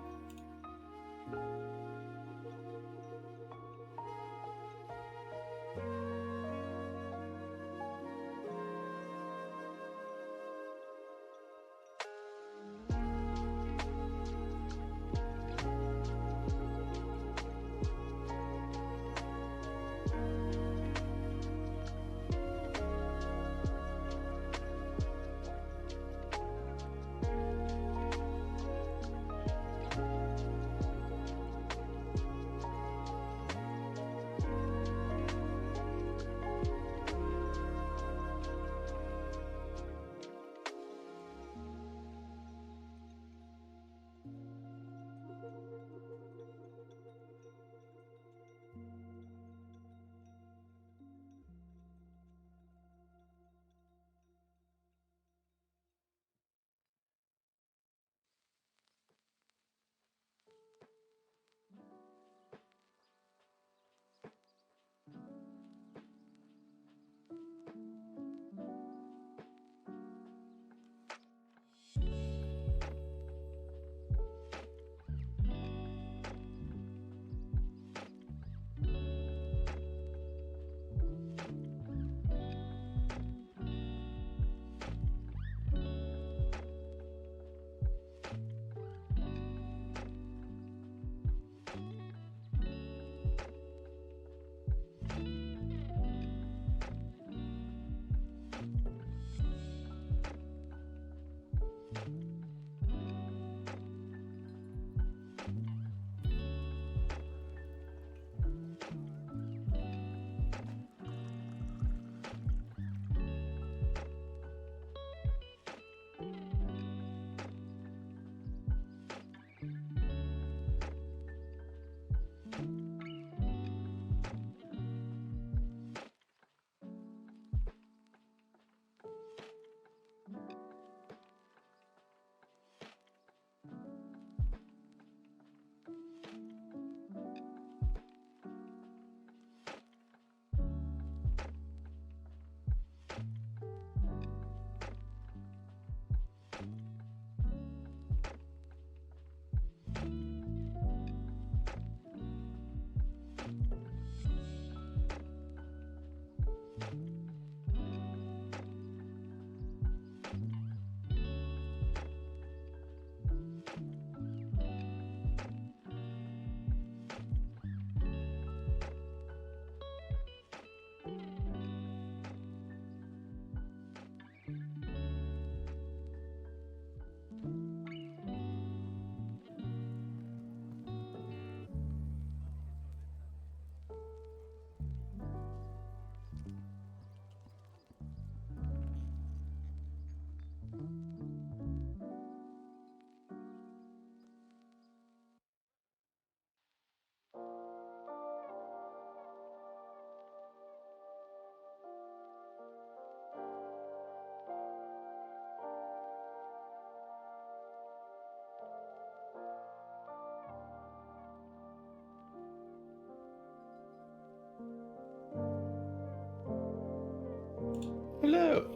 Hello.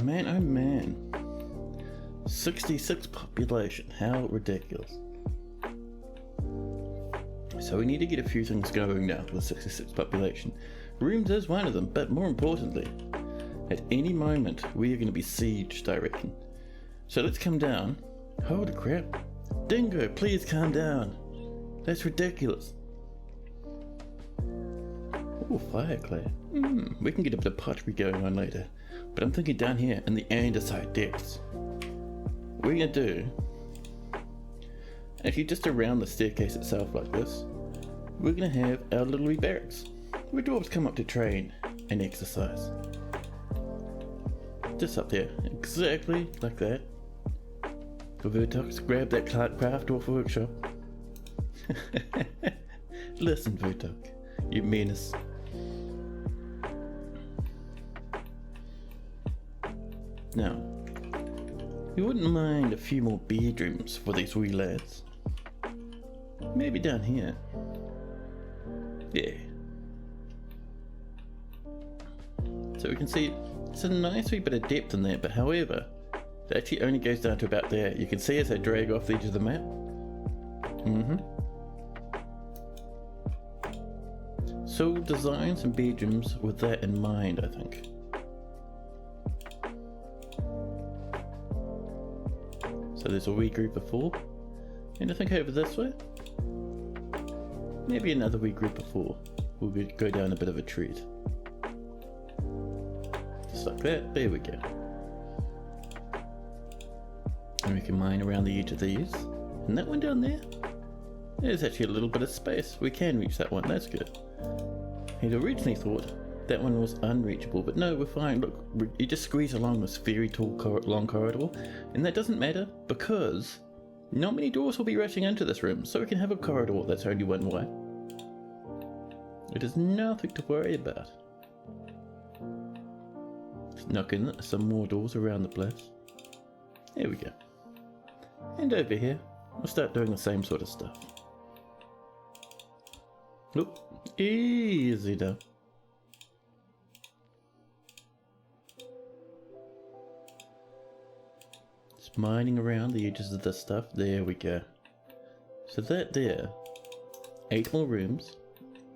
Man, oh man. 66 population. How ridiculous. So we need to get a few things going now with 66 population. Rooms is one of them, but more importantly, at any moment we are going to be sieged, I reckon. So let's come down. Holy crap. Dingo, please calm down. That's ridiculous. Oh, fireclay. We can get a bit of pottery going on later. But I'm thinking down here in the andesite depths. What we're going to do, actually just around the staircase itself like this, we're going to have our little wee barracks where dwarves come up to train and exercise. Just up there, exactly like that. So Vertox, grab that craft off workshop. Listen, Vertox, you menace. Now, you wouldn't mind a few more bedrooms for these wee lads. Maybe down here. Yeah. So we can see it's a nice wee bit of depth in there, but however, it actually only goes down to about there. You can see as I drag off the edge of the map. So we'll design some bedrooms with that in mind, I think. So there's a wee group of 4. And I think over this way, maybe another wee group of 4. We'll go down a bit of a treat. Just like that, there we go. And we can mine around the edge of these. And that one down there, there's actually a little bit of space. We can reach that one, that's good. He'd originally thought that one was unreachable, but no, we're fine. Look, you just squeeze along this very tall, long corridor, and that doesn't matter because not many doors will be rushing into this room, so we can have a corridor that's only one way. It is nothing to worry about. Let's knock in some more doors around the place. There we go. And over here, we'll start doing the same sort of stuff. Look, easy though. Just mining around the edges of this stuff. There we go. So that there, 8 more rooms.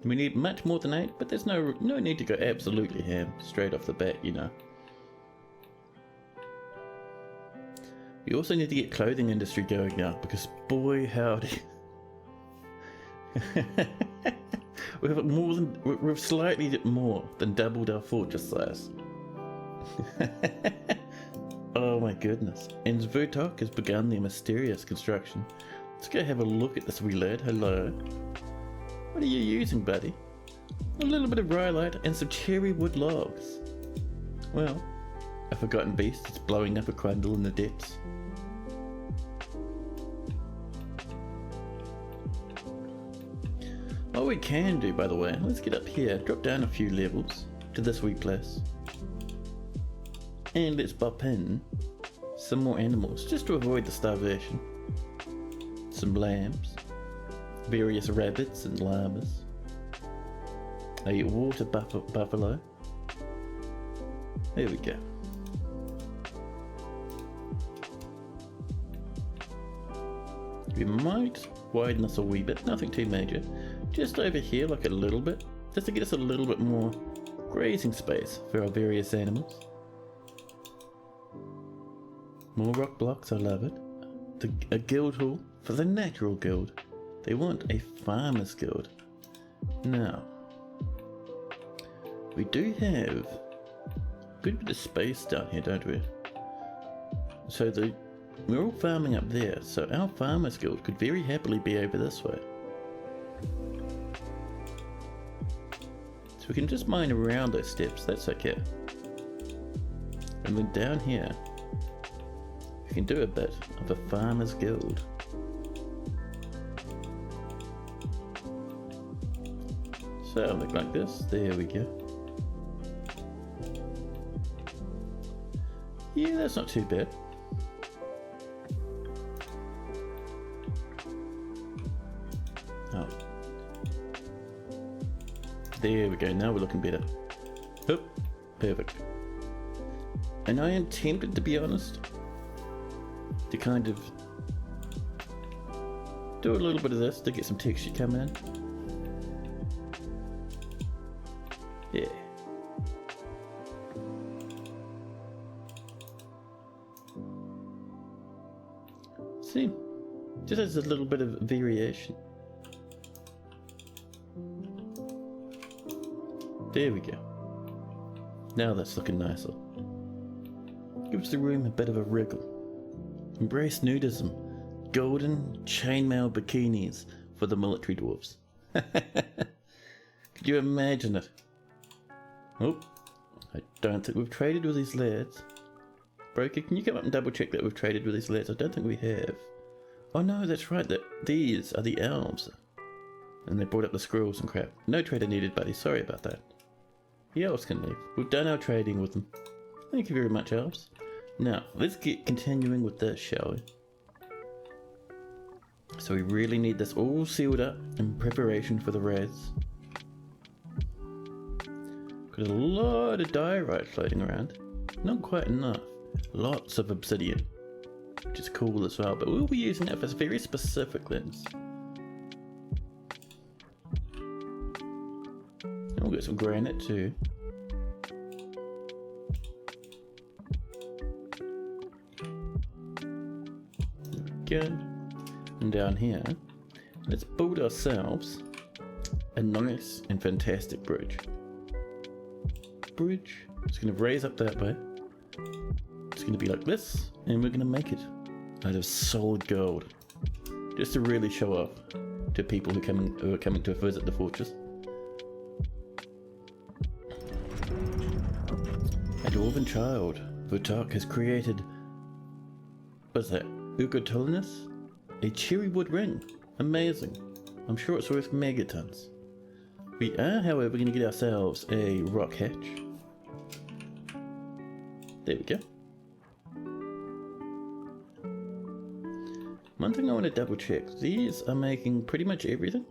We need much more than 8, but there's no need to go absolutely ham straight off the bat, you know. We also need to get clothing industry going now, because boy howdy. We've slightly more than doubled our fortress size. Oh my goodness. And Zvutok has begun their mysterious construction. Let's go have a look at this wee lad. Hello. What are you using, buddy? A little bit of rhyolite and some cherry wood logs. Well, a forgotten beast is blowing up a crundle in the depths. What we can do, by the way, let's get up here, drop down a few levels to this wee place. And let's bop in some more animals, just to avoid the starvation. Some lambs, various rabbits and llamas, a water buffalo. There we go. We might widen this a wee bit, nothing too major. Just over here, like a little bit, just to get us a little bit more grazing space for our various animals. More rock blocks, I love it. A guild hall for the natural guild. They want a farmer's guild. Now, we do have a good bit of space down here, don't we? So we're all farming up there, so our farmer's guild could very happily be over this way. So we can just mine around those steps, that's okay. And then down here, we can do a bit of a farmer's guild. So look like this, there we go. Yeah, that's not too bad. Oh. There we go, now we're looking better. Oh, perfect. And I am tempted, to be honest, to kind of do a little bit of this to get some texture coming in. Yeah. See, just has a little bit of variation. There we go. Now that's looking nicer. Gives the room a bit of a wriggle. Embrace nudism. Golden chainmail bikinis for the military dwarves. Could you imagine it? Oh, I don't think we've traded with these lads. Broker, can you come up and double check that we've traded with these lads? I don't think we have. Oh no, that's right, these are the elves. And they brought up the squirrels and crap. No trader needed, buddy, sorry about that. The elves can leave. We've done our trading with them. Thank you very much, elves. Now, let's get continuing with this, shall we? So we really need this all sealed up in preparation for the res. Got a lot of diorite floating around. Not quite enough. Lots of obsidian, which is cool as well, but we'll be using that for very specific lens. And we'll get some granite too. There we go. And down here, let's build ourselves a nice and fantastic bridge. It's going to raise up that way. It's going to be like this, and we're going to make it out of solid gold, just to really show off to people who are coming to visit the fortress. A dwarven child, Vutok, has created, what's that, Ugotolinus? A cherry wood ring. Amazing. I'm sure it's worth megatons. We are, however, going to get ourselves a rock hatch. There we go. One thing I want to double check. These are making pretty much everything.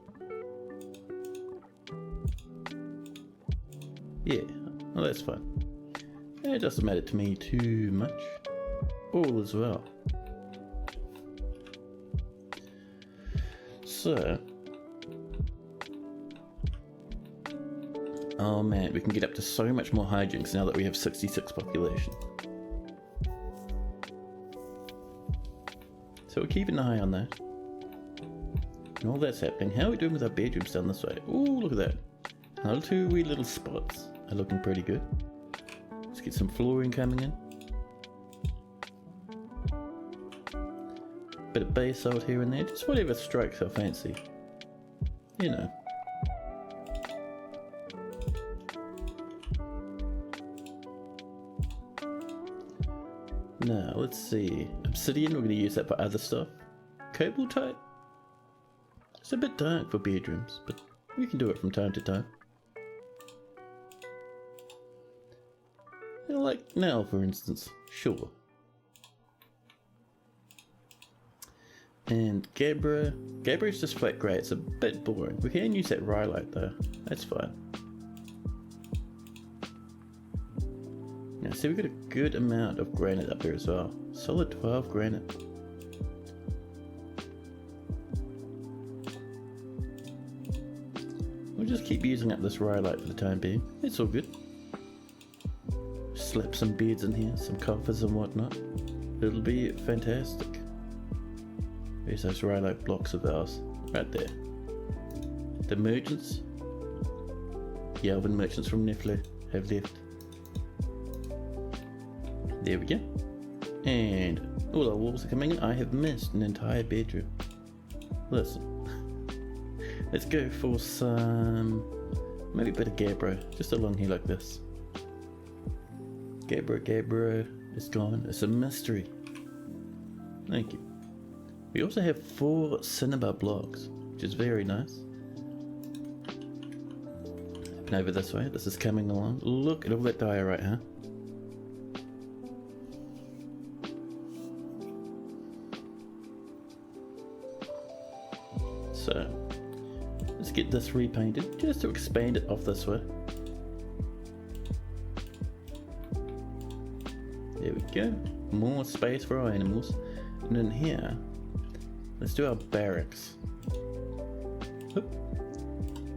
Yeah, well that's fine. It doesn't matter to me too much. All as well. So, oh man, we can get up to so much more hijinks now that we have 66 population. So we're keeping an eye on that. And all that's happening. How are we doing with our bedrooms down this way? Ooh, look at that. Our two wee little spots are looking pretty good. Let's get some flooring coming in. Bit of base out here and there, just whatever strikes our fancy. You know. Now, let's see. Obsidian, we're going to use that for other stuff. Cobalt type? It's a bit dark for bedrooms, but we can do it from time to time. You know, like now, for instance. Sure. And Gabra's just flat grey, it's a bit boring. We can use that rhyolite though, that's fine. Now see, we've got a good amount of granite up here as well. Solid 12 granite. We'll just keep using up this rhyolite for the time being, it's all good. Slap some beds in here, some coffers and whatnot. It'll be fantastic. There's those rhyolite blocks of ours, right there. The merchants, the elven merchants from Niflheim have left. There we go. And all our walls are coming in. I have missed an entire bedroom. Listen, let's go for some, maybe a bit of gabbro, just along here like this. Gabbro, it's gone. It's a mystery. Thank you. We also have 4 cinnabar blocks, which is very nice. And over this way, this is coming along. Look at all that diorite, huh? So, let's get this repainted, just to expand it off this way. There we go. More space for our animals. And in here, let's do our barracks.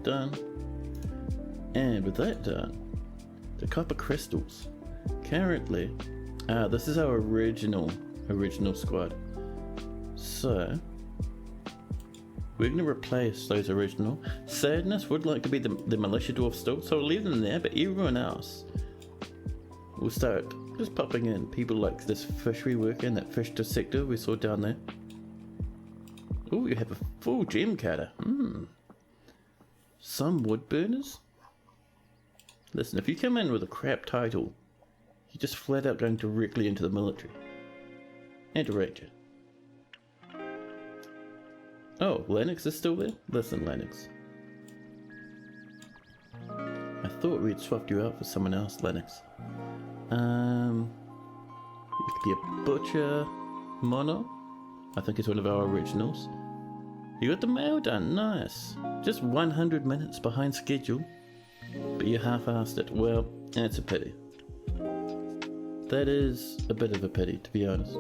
done. And with that done, the copper crystals. Currently, this is our original squad. So we're going to replace those original. Sadness would like to be the militia dwarf still, so we'll leave them there, but everyone else will start just popping in. People like this fishery worker and that fish dissector we saw down there. Oh, you have a full gem cutter. Some wood burners. Listen, if you come in with a crap title, you're just flat out going directly into the military. And a ranger. Oh, Lennox is still there? Listen, Lennox. I thought we'd swapped you out for someone else, Lennox. You could be a butcher. Mono, I think it's one of our originals. You got the mail done, nice. Just 100 minutes behind schedule, but you half-assed it. Well, that's a pity. That is a bit of a pity, to be honest.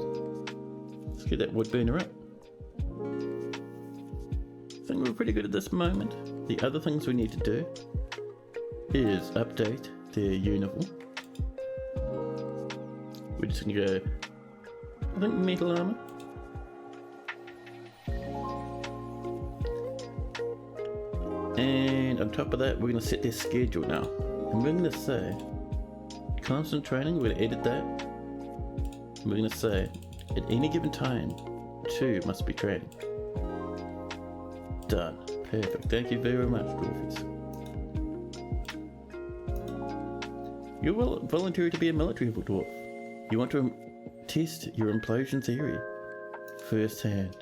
Let's get that wood burner up. I think we're pretty good at this moment. The other things we need to do is update their uniform. We're just gonna go, I think, metal armor. And on top of that, we're gonna set their schedule now. And we're gonna say constant training. We're gonna edit that. We're gonna say at any given time, 2 must be training. Done. Perfect. Thank you very much, Dwarfies. You're voluntary to be a military dwarf. You want to test your implosion theory firsthand.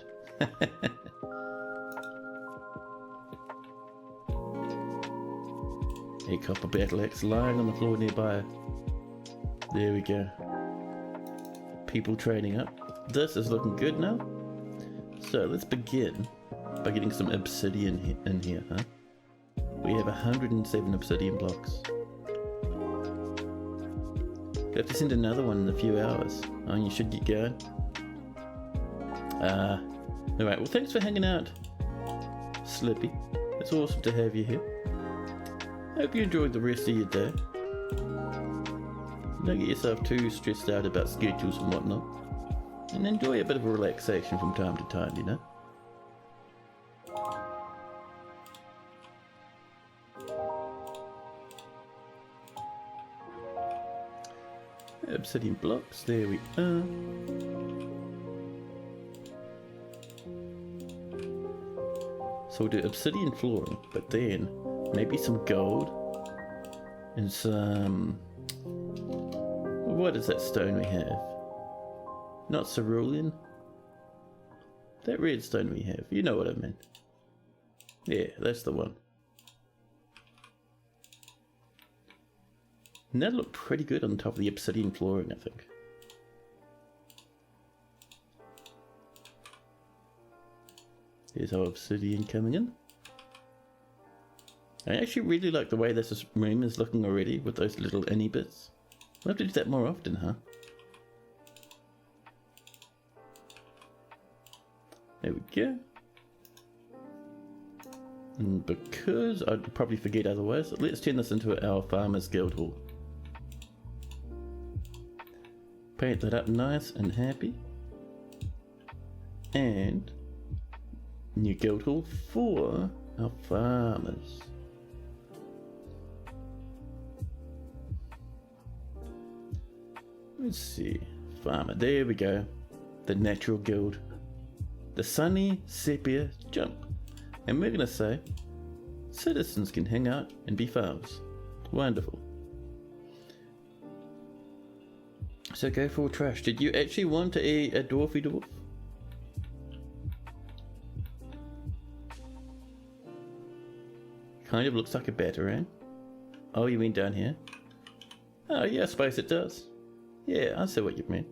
A copper battle axe lying on the floor nearby. There we go. People training up. This is looking good now. So let's begin by getting some obsidian in here, huh? We have 107 obsidian blocks. We have to send another one in a few hours. Oh, you should get going. Alright, well thanks for hanging out, Slippy. It's awesome to have you here. Hope you enjoyed the rest of your day. Don't get yourself too stressed out about schedules and whatnot. And enjoy a bit of a relaxation from time to time, you know? Obsidian blocks, there we are. So we'll do obsidian flooring, but then maybe some gold and some... What is that stone we have? Not cerulean? That red stone we have, you know what I mean. Yeah, that's the one. And that'll look pretty good on top of the obsidian flooring, I think. Here's our obsidian coming in. I actually really like the way this room is looking already with those little innie bits. We'll have to do that more often, huh? There we go. And because I'd probably forget otherwise, let's turn this into our Farmers Guild Hall. Paint that up nice and happy. And new guild hall for our farmers. Let's see. Farmer, there we go. The natural guild. The sunny sepia jump. And we're gonna say citizens can hang out and be farmers. Wonderful. So go for trash. Did you actually want a dwarfy dwarf? Kind of looks like a batarang. Oh, you mean down here? Oh yeah, I suppose it does. Yeah, I see what you mean.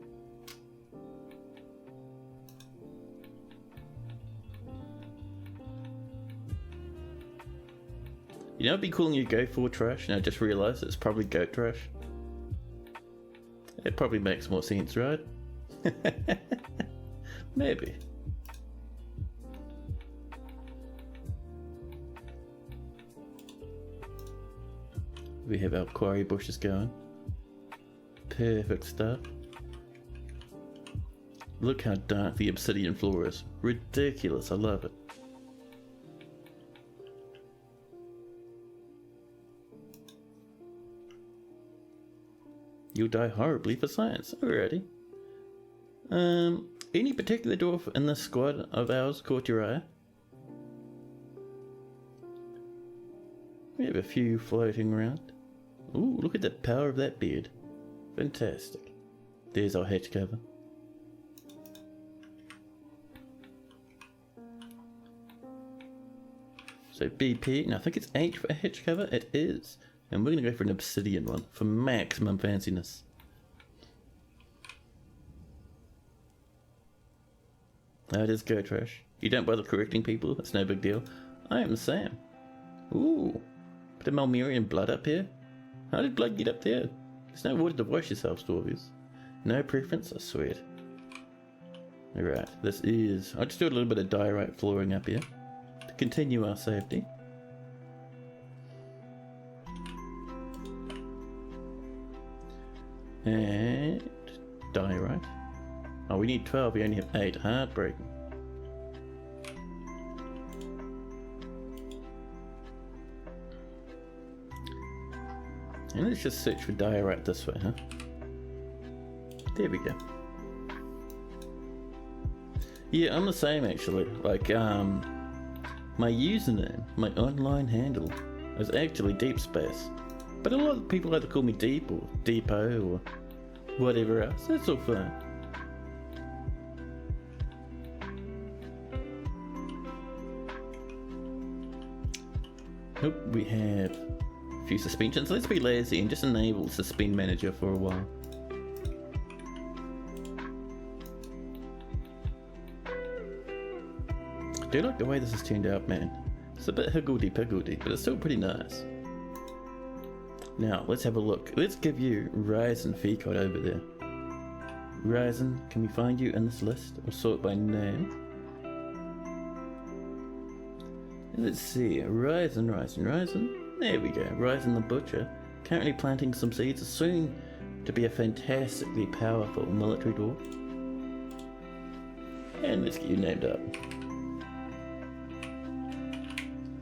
You know, it'd be cool when you go for trash, and I just realised it's probably goat trash. It probably makes more sense, right? Maybe. We have our quarry bushes going. Perfect stuff. Look how dark the obsidian floor is. Ridiculous, I love it. You'll die horribly for science. Alrighty. Any particular dwarf in this squad of ours caught your eye? We have a few floating around. Ooh, look at the power of that beard. Fantastic. There's our hatch cover. So BP, and I think it's H for a hatch cover. It is. And we're going to go for an obsidian one for maximum fanciness. That is go trash. You don't bother correcting people, it's no big deal. I am Sam. Ooh, bit of Malmerian blood up here. How did blood get up there? There's no water to wash yourself, Dwarvies. No preference, I swear. Alright, this is... I'll just do a little bit of diorite flooring up here to continue our safety. And diorite. Oh, we need 12, we only have 8. Heartbreaking. And let's just search for diorite this way, huh? There we go. Yeah, I'm the same actually. Like, my username, my online handle, is actually Deep Space. But a lot of people either call me Deep or Deepo or whatever else. That's all fine. Oh, we have a few suspensions. Let's be lazy and just enable Suspend Manager for a while. I do like the way this has turned out, man. It's a bit higgledy-piggledy, but it's still pretty nice. Now, let's have a look. Let's give you Ryzen Feecod over there. Ryzen, can we find you in this list? Or sort by name? Let's see, Ryzen. There we go, Ryzen the Butcher. Currently planting some seeds, soon to be a fantastically powerful military dwarf. And let's get you named up.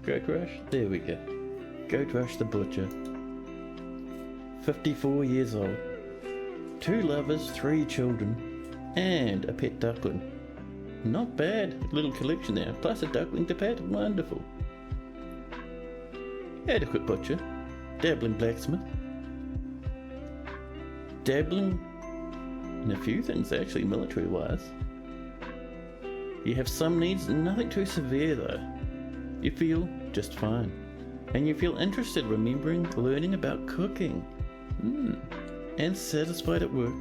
Goat Rush, there we go. Goat Rush the Butcher. 54 years old. 2 lovers, 3 children, and a pet duckling. Not bad, little collection there, plus a duckling to pet, wonderful. Adequate butcher, dabbling blacksmith, dabbling in a few things actually military wise. You have some needs, nothing too severe though. You feel just fine, and you feel interested remembering learning about cooking, and satisfied at work.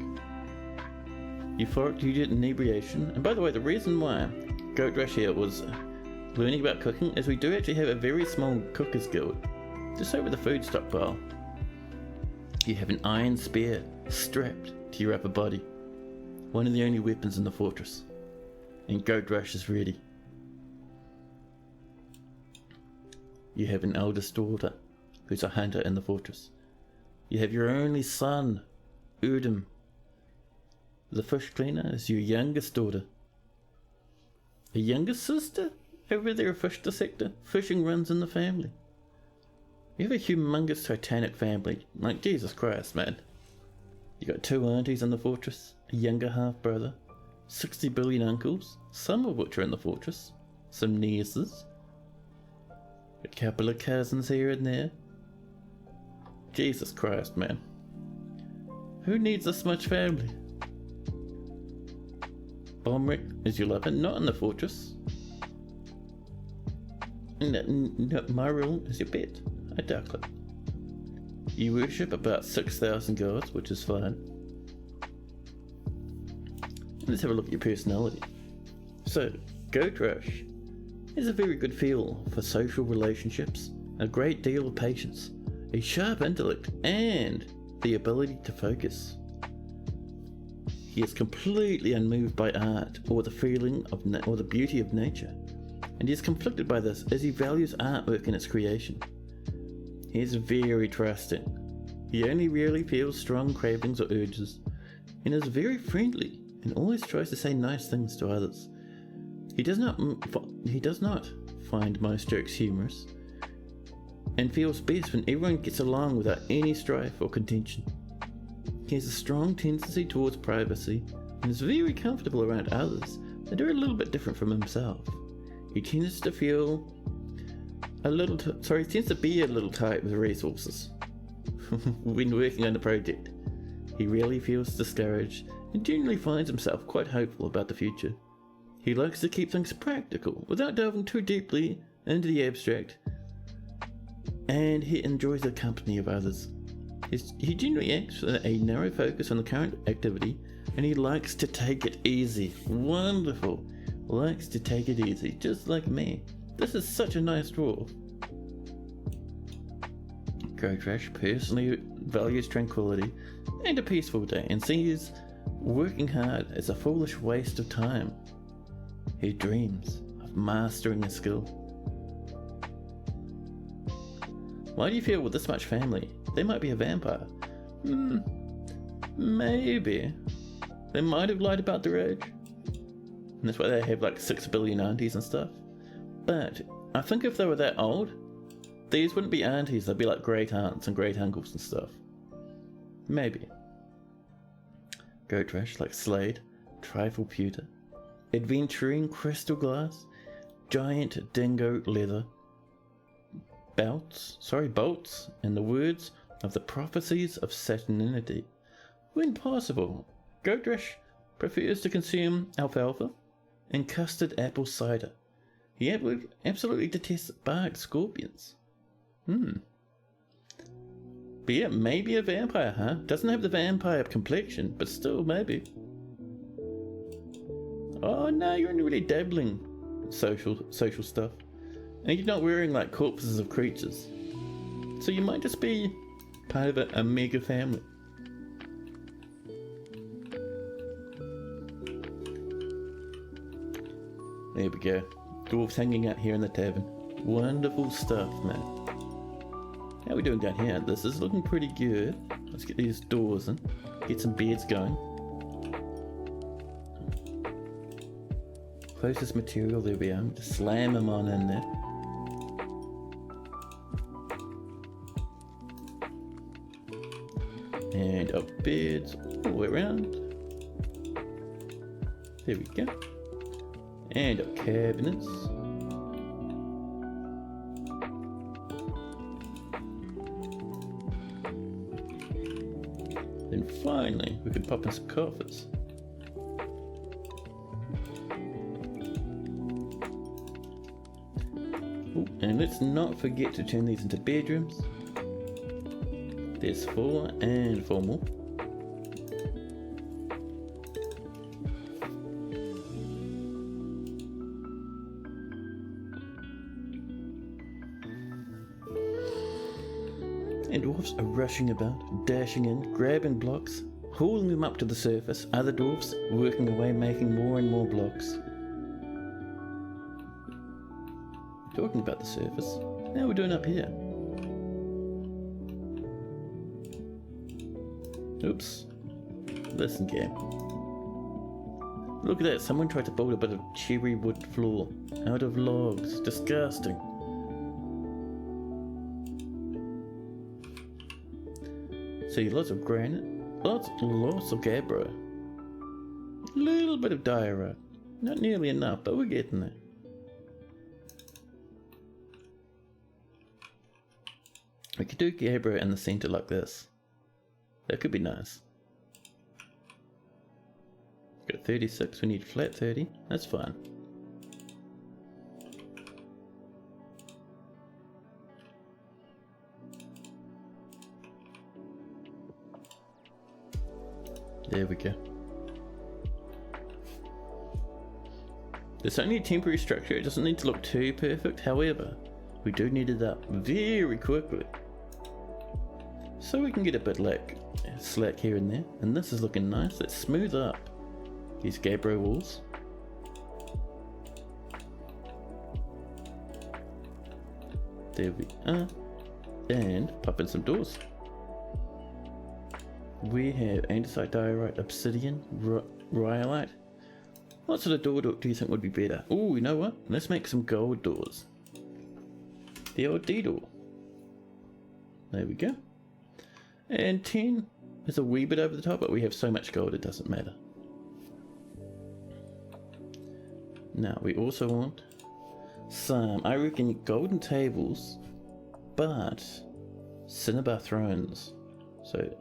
Euphoric due to inebriation. And by the way, the reason why Goat Rush here was learning about cooking is we do actually have a very small cookers guild just over the food stockpile. You have an iron spear strapped to your upper body, one of the only weapons in the fortress, and Goat Rush is ready. You have an eldest daughter who's a hunter in the fortress. You have your only son, Udum. The fish cleaner is your youngest daughter. A younger sister? Over there, a fish dissector. Fishing runs in the family. You have a humongous titanic family. Like, Jesus Christ, man. You got 2 aunties in the fortress, a younger half-brother, 60 billion uncles, some of which are in the fortress, some nieces, a couple of cousins here and there. Jesus Christ, man. Who needs this much family? Bomric is your lover, not in the fortress. Myril is your pet, a duckling. You worship about 6,000 gods, which is fine. Let's have a look at your personality. So, Goat Rush has a very good feel for social relationships, a great deal of patience, a sharp intellect, and the ability to focus. He is completely unmoved by art or the feeling of or the beauty of nature, and he is conflicted by this as he values artwork in its creation. He's very trusting. He only really feels strong cravings or urges, and is very friendly and always tries to say nice things to others. He does not find most jokes humorous, and feels best when everyone gets along without any strife or contention. He has a strong tendency towards privacy and is very comfortable around others that are a little bit different from himself. He tends to be a little tight with resources when working on a project. He rarely feels discouraged and generally finds himself quite hopeful about the future. He likes to keep things practical without delving too deeply into the abstract, and he enjoys the company of others. He generally acts with a narrow focus on the current activity, and he likes to take it easy. Wonderful. Likes to take it easy, just like me. This is such a nice dwarf. Gotrash personally values tranquility and a peaceful day, and sees working hard as a foolish waste of time. He dreams of mastering a skill. Why do you feel with this much family? They might be a vampire. Maybe. They might have lied about their age. And that's why they have like 6 billion aunties and stuff. But I think if they were that old, these wouldn't be aunties, they'd be like great aunts and great uncles and stuff. Maybe. Gotrash like Slade, Trifle Pewter, Adventuring Crystal Glass, Giant Dingo Leather, bolts, and the words of the prophecies of Saturninity. When possible, Gotrash prefers to consume alfalfa and custard apple cider. He absolutely detests bark scorpions. But yeah, maybe a vampire, huh? Doesn't have the vampire complexion, but still maybe. Oh no, you're only really dabbling social stuff. And you're not wearing like corpses of creatures. So you might just be part of a mega family. There we go. Dwarves hanging out here in the tavern. Wonderful stuff, man. How are we doing down here? This is looking pretty good. Let's get these doors in. Get some beds going. Closest material, there we are. Just slam them on in there. And up beds all the way around. There we go. And up cabinets. Then finally, we can pop in some coffers. Ooh, and let's not forget to turn these into bedrooms. There's 4 and 4 more. And dwarves are rushing about, dashing in, grabbing blocks, hauling them up to the surface. Other dwarves working away, making more and more blocks. Talking about the surface, now we're doing up here. Oops. Listen, game. Look at that, someone tried to build a bit of cherry wood floor out of logs. Disgusting. See, lots of granite, lots of gabbro. A little bit of diorite. Not nearly enough, but we're getting there. We could do gabbro in the center like this. That could be nice. Got 36, we need flat 30. That's fine. There we go. It's only a temporary structure, it doesn't need to look too perfect. However, we do need it up very quickly. So we can get a bit like slack here and there. And this is looking nice. Let's smooth up these gabbro walls. There we are. and pop in some doors. We have andesite, diorite, obsidian, rhyolite. What sort of door do you think would be better? Oh, you know what? Let's make some gold doors. The old D door. There we go. And 10 is a wee bit over the top, but we have so much gold it doesn't matter. Now we also want some, I reckon, golden tables, but cinnabar thrones. So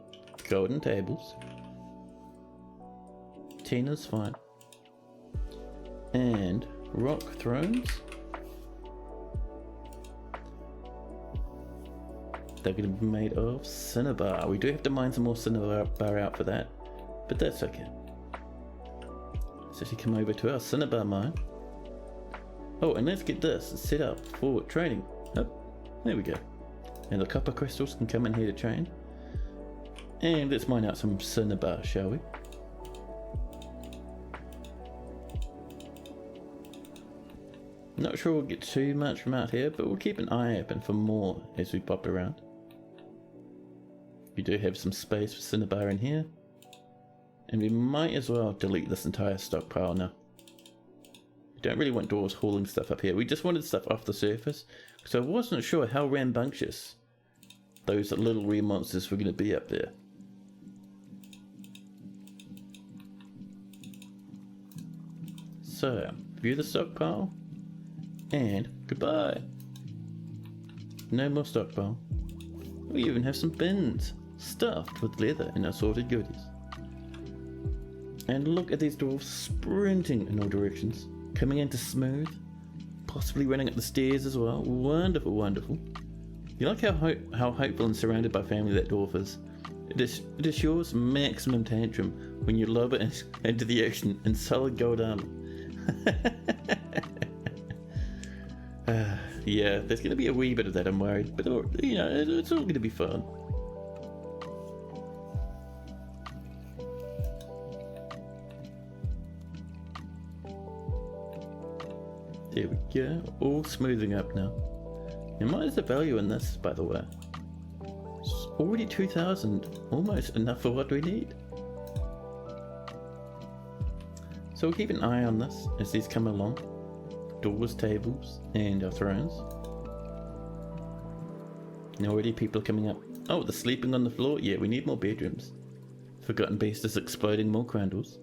golden tables. 10 is fine. And rock thrones. They're going to be made of cinnabar. We do have to mine some more cinnabar out for that, but that's okay. Let's actually come over to our cinnabar mine. Oh, and let's get this set up for trading. Oh, there we go. And the copper crystals can come in here to train. And let's mine out some cinnabar, shall we? Not sure we'll get too much from out here, but we'll keep an eye open for more as we pop around. We do have some space for cinnabar in here. And we might as well delete this entire stockpile now. We don't really want doors hauling stuff up here. We just wanted stuff off the surface, because I wasn't sure how rambunctious those little wee monsters were going to be up there. So, view the stockpile. And goodbye. No more stockpile. We even have some bins stuffed with leather and assorted goodies. And look at these dwarves sprinting in all directions, coming into smooth, possibly running up the stairs as well. Wonderful, wonderful. You like how hopeful and surrounded by family that dwarf is. It assures maximum tantrum when you lob it into the ocean in solid gold armor. Yeah, there's going to be a wee bit of that, I'm worried, but you know, it's all going to be fun. There we go, all smoothing up now. And what is the value in this, by the way? It's already 2,000, almost enough for what we need. So we'll keep an eye on this as these come along. Doors, tables, and our thrones. And already people are coming up. Oh, they're sleeping on the floor? Yeah, we need more bedrooms. Forgotten Beast is exploding more crandles.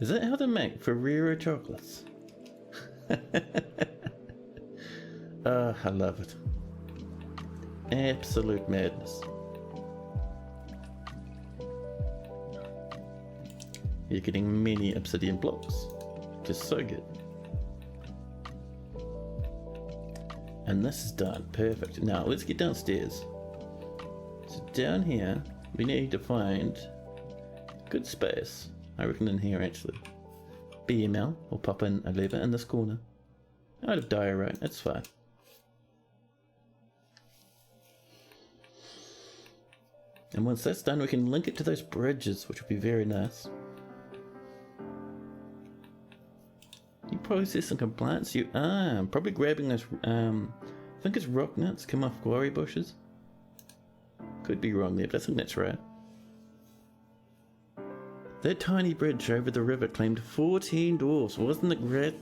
Is that how they make Ferrero chocolates? I love it. Absolute madness. You're getting many obsidian blocks. Just so good. And this is done. Perfect. Now let's get downstairs. So down here we need to find good space. I reckon in here actually. BML will pop in a lever in this corner. Out of diorite, that's fine. And once that's done we can link it to those bridges, which would be very nice. You probably see some complaints. You are. I'm probably grabbing those, I think it's rock nuts come off quarry bushes. Could be wrong there, but I think that's right. That tiny bridge over the river claimed 14 dwarfs. Wasn't it great?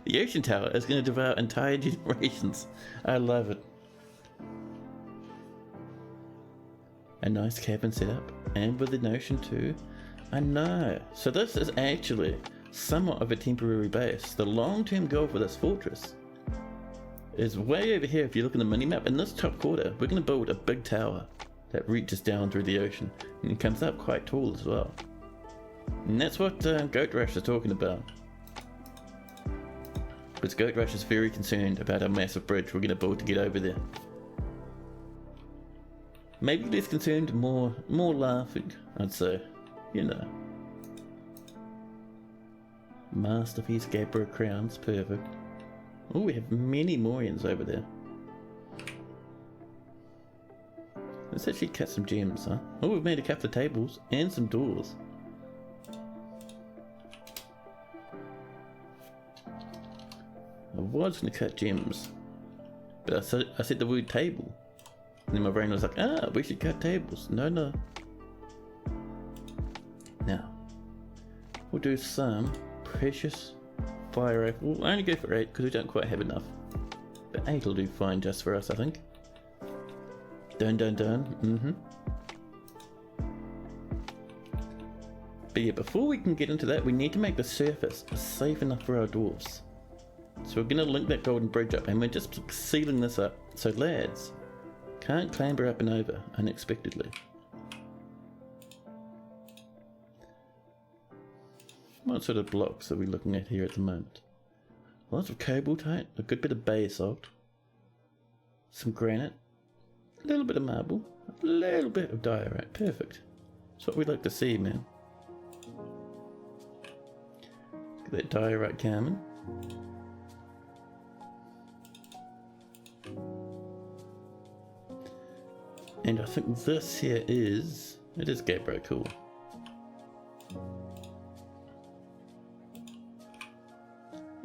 The ocean tower is going to devour entire generations. I love it. A nice cabin setup, and with an ocean too. I know. So this is actually somewhat of a temporary base. The long-term goal for this fortress is way over here. If you look in the mini-map, in this top quarter, we're going to build a big tower that reaches down through the ocean, and it comes up quite tall as well. And that's what Goat Rush is talking about. Because Goat Rush is very concerned about a massive bridge we're going to build to get over there. Maybe less concerned, more laughing, I'd say. You know. Masterpiece Gabbro crowns, perfect. Oh, we have many Morians over there. Let's actually cut some gems, huh? Oh, we've made a couple of tables and some doors. I was going to cut gems. But I said the word table. And then my brain was like, we should cut tables. No. Now, we'll do some precious fire rifle. We'll only go for 8 because we don't quite have enough. But 8 will do fine just for us, I think. Done. But yeah, before we can get into that, we need to make the surface safe enough for our dwarves. So we're going to link that golden bridge up, and we're just sealing this up so lads can't clamber up and over unexpectedly. What sort of blocks are we looking at here at the moment? Lots of cobaltite, a good bit of basalt, some granite, a little bit of marble, a little bit of diorite. Perfect. That's what we like to see, man. Get that diorite coming. And I think this here is... It is gabbro, cool.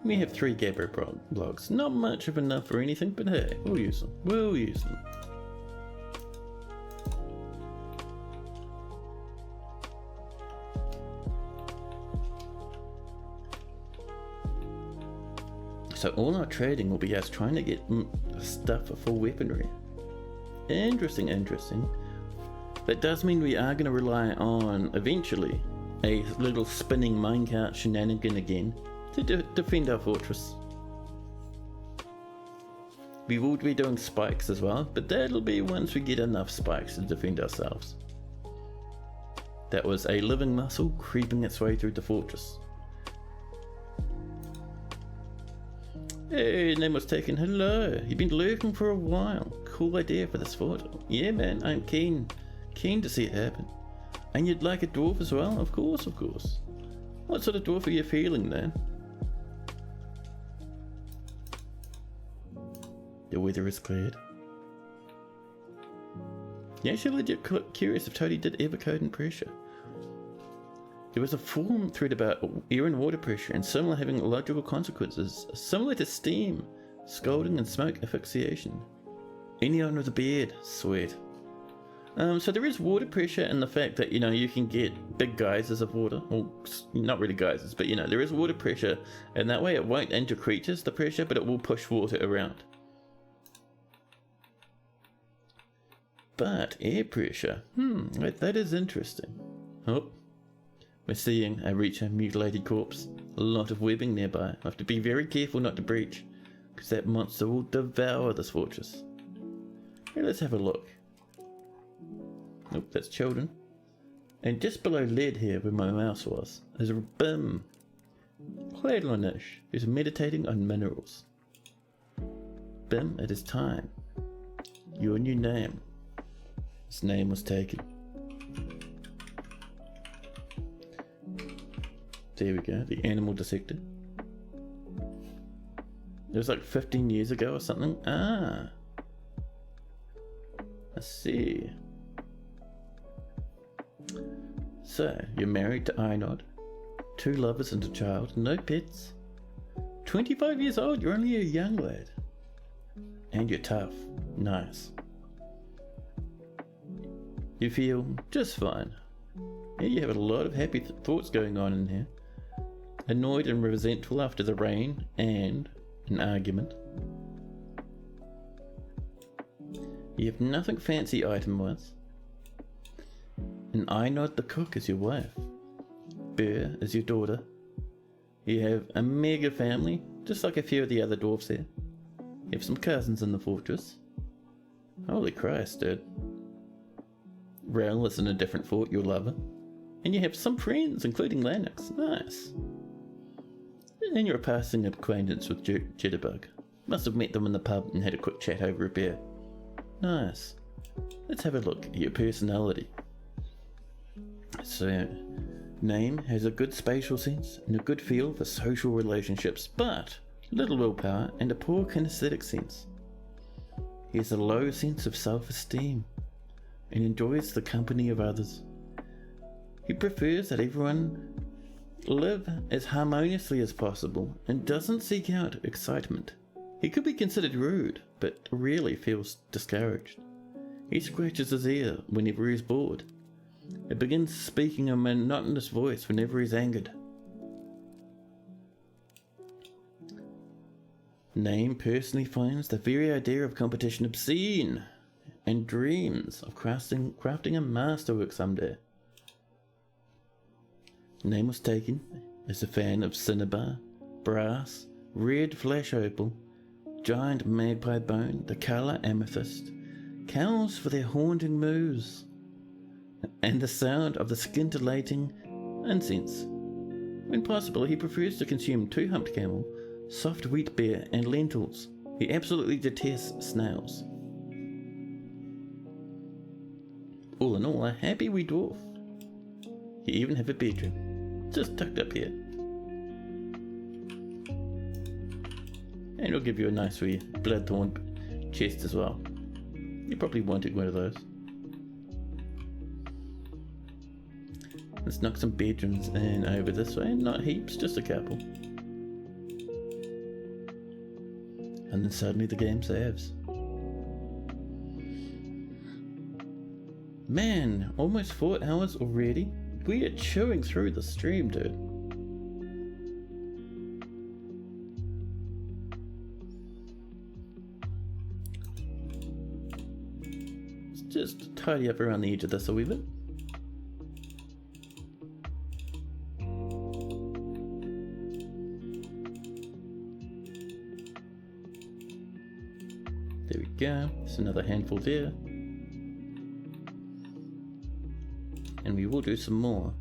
We have 3 gabbro blocks. Not much of enough for anything, but hey, we'll use them. So all our trading will be us trying to get stuff for weaponry. Interesting. That does mean we are going to rely on, eventually, a little spinning minecart shenanigan again to defend our fortress. We will be doing spikes as well, but that'll be once we get enough spikes to defend ourselves. That was a living muscle creeping its way through the fortress. Hey, name was taken. Hello. You've been lurking for a while. Cool idea for this fort. Yeah, man, I'm keen to see it happen. And you'd like a dwarf as well? Of course. What sort of dwarf are you feeling then? The weather is cleared. Yeah, actually legit curious if Toadie did ever code in pressure. There was a forum thread about air and water pressure and similar having logical consequences, similar to steam, scalding and smoke asphyxiation. Anyone with a beard, sweet. So there is water pressure and the fact that, you can get big geysers of water, well, not really geysers, but there is water pressure, and that way it won't injure creatures, the pressure, but it will push water around. But air pressure, that is interesting. Oh. We're seeing a mutilated corpse. A lot of webbing nearby. I have to be very careful not to breach, because that monster will devour this fortress. Here, let's have a look. Nope, that's children. And just below lead here, where my mouse was, is a Bim. Cladlonish, who's meditating on minerals. Bim, it is time. Your new name. His name was taken. There we go, the animal dissected. It was like 15 years ago or something. I see. So, you're married to Einod, 2 lovers and a child, no pets. 25 years old, you're only a young lad. And you're tough. Nice. You feel just fine. Yeah, you have a lot of happy thoughts going on in here. Annoyed and resentful after the rain and an argument. You have nothing fancy item-wise. And Einod the cook is your wife. Burr is your daughter. You have a mega family, just like a few of the other dwarves here. You have some cousins in the fortress. Holy Christ, dude. Rel is in a different fort, your lover. And you have some friends, including Lennox. Nice. And you're a passing acquaintance with Jitterbug. Must have met them in the pub and had a quick chat over a beer. Nice. Let's have a look at your personality. So, name has a good spatial sense and a good feel for social relationships, but little willpower and a poor kinesthetic sense. He has a low sense of self-esteem and enjoys the company of others. He prefers that everyone live as harmoniously as possible and doesn't seek out excitement. He could be considered rude, but rarely feels discouraged. He scratches his ear whenever he's bored. It begins speaking a monotonous voice whenever he's angered. Name personally finds the very idea of competition obscene and dreams of crafting a masterwork someday. Name was taken as a fan of cinnabar, brass, red flash opal, giant magpie bone, the colour amethyst, cows for their haunting moos, and the sound of the scintillating incense. When possible, he prefers to consume two-humped camel, soft wheat beer, and lentils. He absolutely detests snails. All in all, a happy wee dwarf. You even have a bedroom, just tucked up here. And it'll give you a nice wee bloodthorn chest as well. You probably wanted one of those. Let's knock some bedrooms in over this way. Not heaps, just a couple. And then suddenly the game saves. Man, almost 4 hours already? We are chewing through the stream, dude. Let's just tidy up around the edge of this a wee bit. There we go, there's another handful there. And we will do some more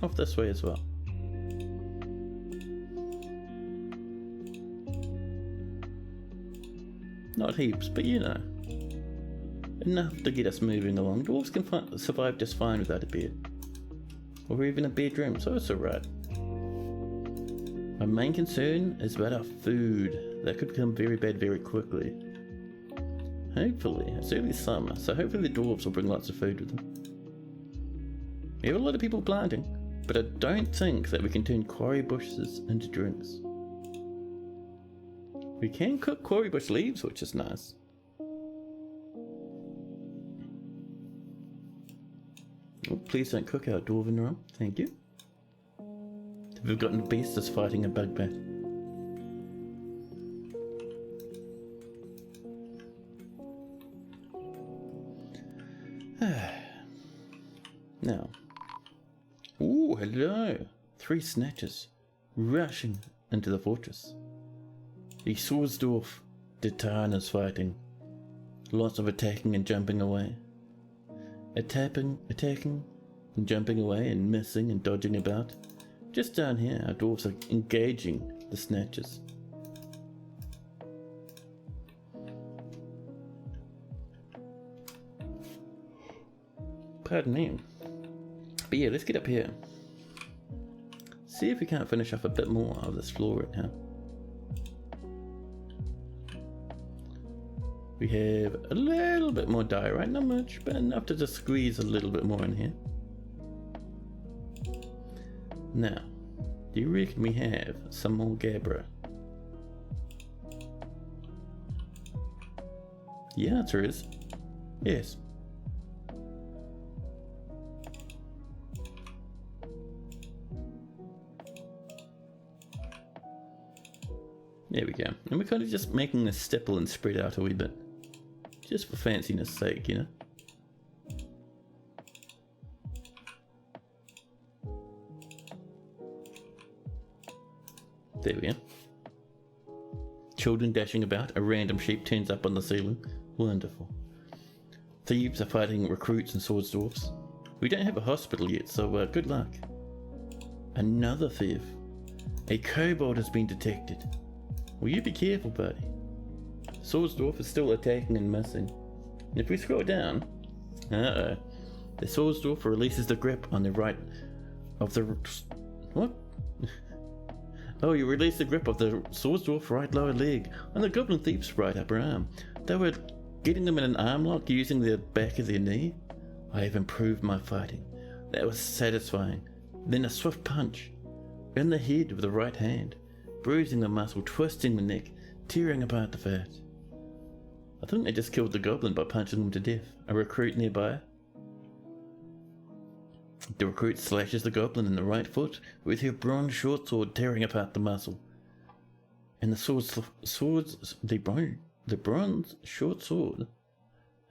off this way as well. Not heaps, but you know, enough to get us moving along. Dwarves can survive just fine without a bed, or even a bedroom, so it's alright. My main concern is about our food. That could become very bad very quickly. Hopefully, it's early summer, so hopefully the dwarves will bring lots of food with them. We have a lot of people planting, but I don't think that we can turn quarry bushes into drinks. We can cook quarry bush leaves, which is nice. Oh, please don't cook our dwarven rum, thank you. We've gotten beasts fighting a bugbear. Now, ooh, hello! 3 snatchers rushing into the fortress. The Swordsdorf Titan is fighting. Lots of attacking and jumping away. Attacking and jumping away and missing and dodging about. Just down here, our dwarves are engaging the snatchers. Pardon me. But yeah, let's get up here. See if we can't finish off a bit more of this floor right now. We have a little bit more diorite, not much, but enough to just squeeze a little bit more in here. Now, do you reckon we have some more gabbro? The answer is yes. There we go. And we're kind of just making this stipple and spread out a wee bit. Just for fanciness sake, you know. There we go. Children dashing about, a random sheep turns up on the ceiling. Wonderful. Thieves are fighting recruits and swords dwarfs. We don't have a hospital yet, so good luck. Another thief. A kobold has been detected. Will you be careful, buddy? Swordsdorf is still attacking and missing. And if we scroll down, the Swordsdorf releases the grip on the right of the... What? Oh, you released the grip of the Swordsdorf right lower leg on the Goblin Thief's right upper arm. They were getting them in an arm lock using the back of their knee. I have improved my fighting. That was satisfying. Then a swift punch in the head with the right hand, bruising the muscle, twisting the neck, tearing apart the fat. I think they just killed the goblin by punching him to death. A recruit nearby. The recruit slashes the goblin in the right foot with her bronze short sword, tearing apart the muscle. And the bronze short sword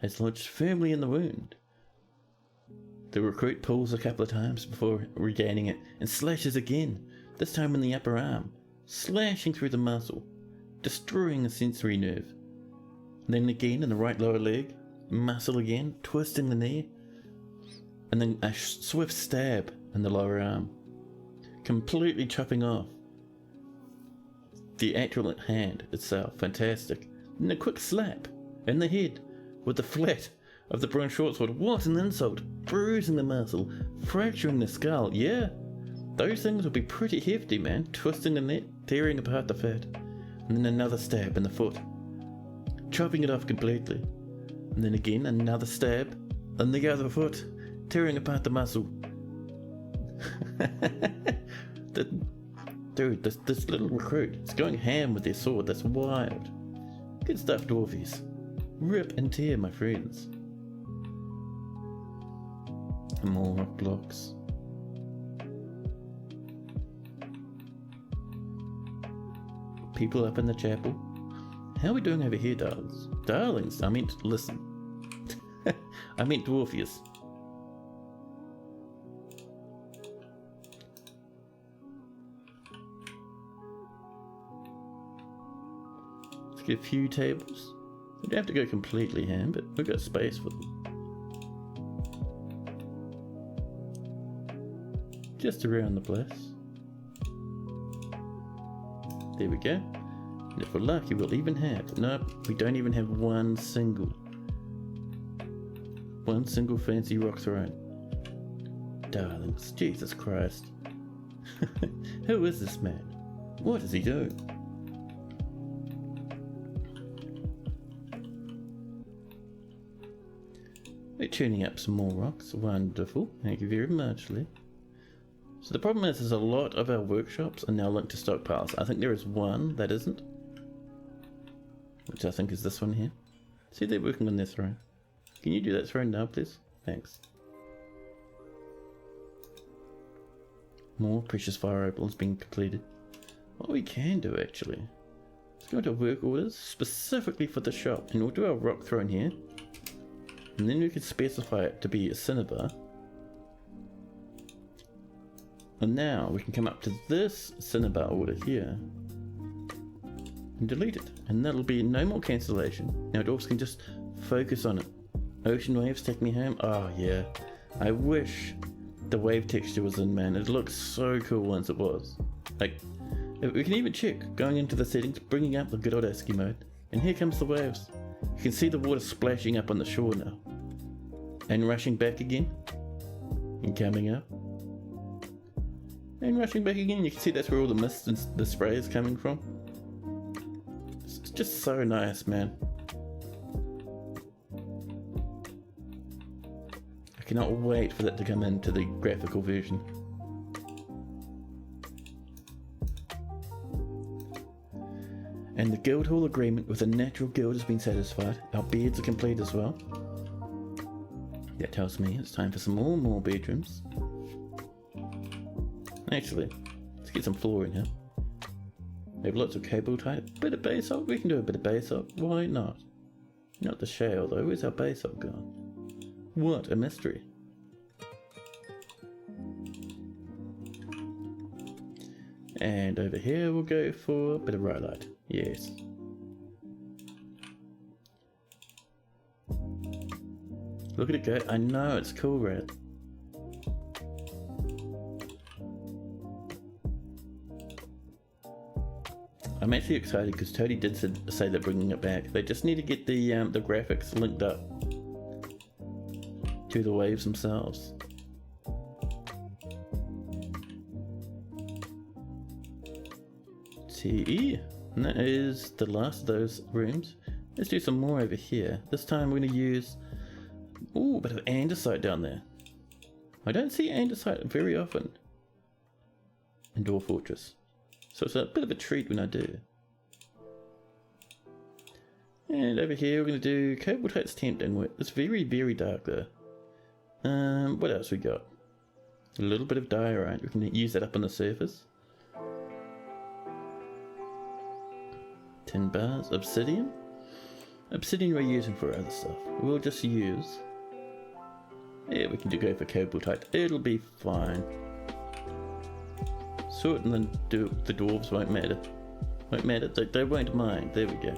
has lodged firmly in the wound. The recruit pulls a couple of times before regaining it and slashes again, this time in the upper arm, slashing through the muscle, destroying the sensory nerve. Then again in the right lower leg, muscle again, twisting the knee, and then a swift stab in the lower arm, completely chopping off the actual hand itself. Fantastic. And a quick slap in the head with the flat of the bronze short sword. What an insult! Bruising the muscle, fracturing the skull. Yeah, those things would be pretty hefty, man. Twisting the neck, tearing apart the fat, and then another stab in the foot, chopping it off completely. And then again another stab in the other foot, tearing apart the muscle. Dude, this little recruit is going ham with their sword. That's wild. Good stuff, dwarfies. Rip and tear, my friends. More rock blocks. People up in the chapel. How are we doing over here, darlings? Darlings, I meant listen. I meant dwarfies. Let's get a few tables. We don't have to go completely ham, but we've got space for them. Just around the place. There we go. And if we're lucky, we'll even have... Nope, we don't even have one single fancy rock throne. Darlings, Jesus Christ. Who is this man? What does he do? We're tuning up some more rocks. Wonderful. Thank you very much, Lee. So the problem is a lot of our workshops are now linked to stockpiles. I think there is one that isn't, which I think is this one here. See, they're working on their throne. Can you do that throne now, please? Thanks. More precious fire opals being completed. What we can do actually, let's go into work orders specifically for the shop, and we'll do our rock throne here, and then we can specify it to be a cinnabar. And now we can come up to this cinnabar order here and delete it, and that'll be no more cancellation. Now dwarves can just focus on it. Ocean waves take me home. Oh yeah, I wish the wave texture was in, man. It looks so cool once it was. Like, we can even check going into the settings, bringing up the good old ASCII mode, and here comes the waves. You can see the water splashing up on the shore now, and rushing back again, and coming up, and rushing back again. You can see that's where all the mist and the spray is coming from. It's just so nice, man. I cannot wait for that to come into the graphical version. And the guild hall agreement with the natural guild has been satisfied. Our beds are complete as well. That tells me it's time for some more bedrooms. Actually, let's get some floor in here. We have lots of cable type. Bit of basalt, we can do a bit of basalt. Why not? Not the shale though. Where's our basalt gone? What a mystery. And over here we'll go for a bit of rhyolite. Yes. Look at it go. I know, it's cool, Red. I'm actually excited because Toadie did say they're bringing it back. They just need to get the graphics linked up to the waves themselves. See, and that is the last of those rooms. Let's do some more over here. This time we're going to use a bit of andesite down there. I don't see andesite very often in Dwarf Fortress, so it's a bit of a treat when I do. And over here we're going to do cobalt height's tempting. It's very, very dark though. What else we got? A little bit of diorite. We can use that up on the surface. 10 bars. Obsidian. Obsidian we're using for other stuff. We'll just use... Yeah, we can go for cobalt height. It'll be fine. Sort and then the dwarves won't matter. Won't matter. They won't mind. There we go.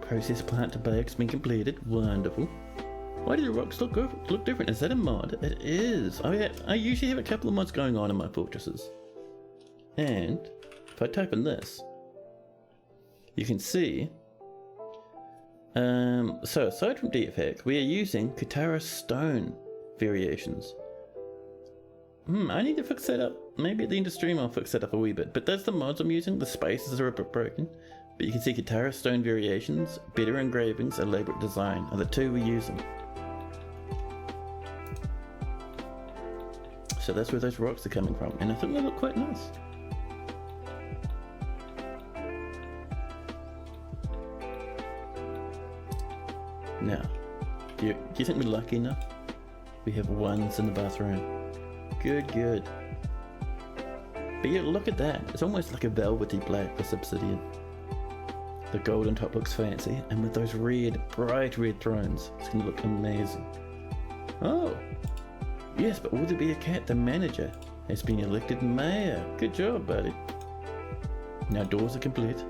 Process plant to bake's been completed. Wonderful. Why do the rocks look different? Is that a mod? It is. I usually have a couple of mods going on in my fortresses. And if I type in this, you can see. So aside from DFX, we are using Katara stone variations. I need to fix that up. Maybe at the end of stream I'll fix that up a wee bit. But that's the mods I'm using. The spaces are a bit broken. But you can see Katara stone variations, better engravings, elaborate design are the two we're using. So that's where those rocks are coming from. And I think they look quite nice. Now, do you think we're lucky enough? We have ones in the bathroom. Good, good. But yeah, look at that. It's almost like a velvety black for obsidian. The gold on top looks fancy, and with those red, bright red thrones, it's going to look amazing. Oh! Yes, but will there be a cat? The manager has been elected mayor. Good job, buddy. Now doors are complete.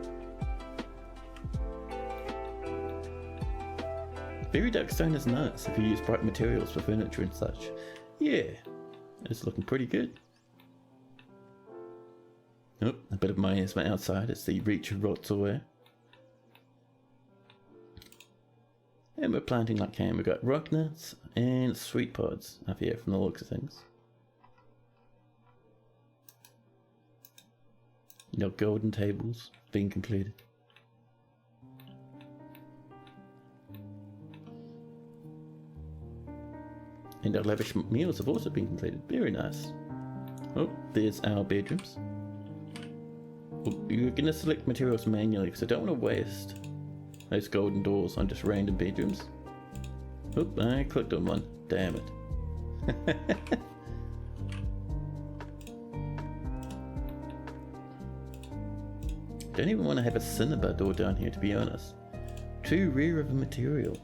Very dark stone is nice if you use bright materials for furniture and such. Yeah, it's looking pretty good. Oh, a bit of miasma outside as the reach rots away. And we're planting like ham. We've got rock nuts and sweet pods up here from the looks of things. Your golden tables being completed. And our lavish meals have also been completed. Very nice. Oh, there's our bedrooms. Oh, you're going to select materials manually because I don't want to waste those golden doors on just random bedrooms. Oop, I clicked on one. Damn it. Don't even want to have a cinnabar door down here, to be honest. Too rare of a material.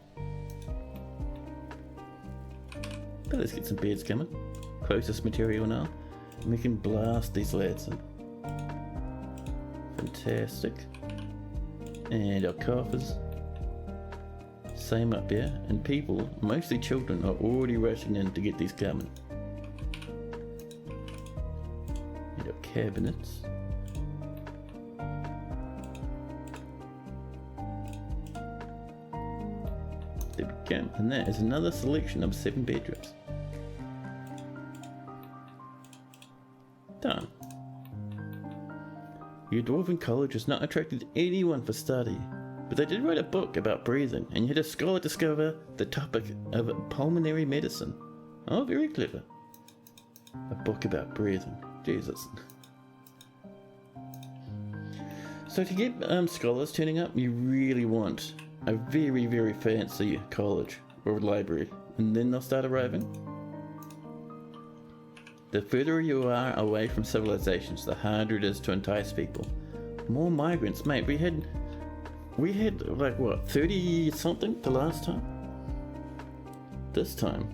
But let's get some beds coming. Closest material now. And we can blast these lads in. Fantastic. And our coffers. Same up here. And people, mostly children, are already rushing in to get these coming. And our cabinets. There we go. And that is another selection of 7 bedrooms. Done. Your dwarven college has not attracted anyone for study, but they did write a book about breathing, and you had a scholar discover the topic of pulmonary medicine. Oh, very clever. A book about breathing. Jesus. So to get scholars turning up, you really want a very, very fancy college or library, and then they'll start arriving. The further you are away from civilizations, the harder it is to entice people. More migrants, mate. We had like what, 30 something the last time? This time,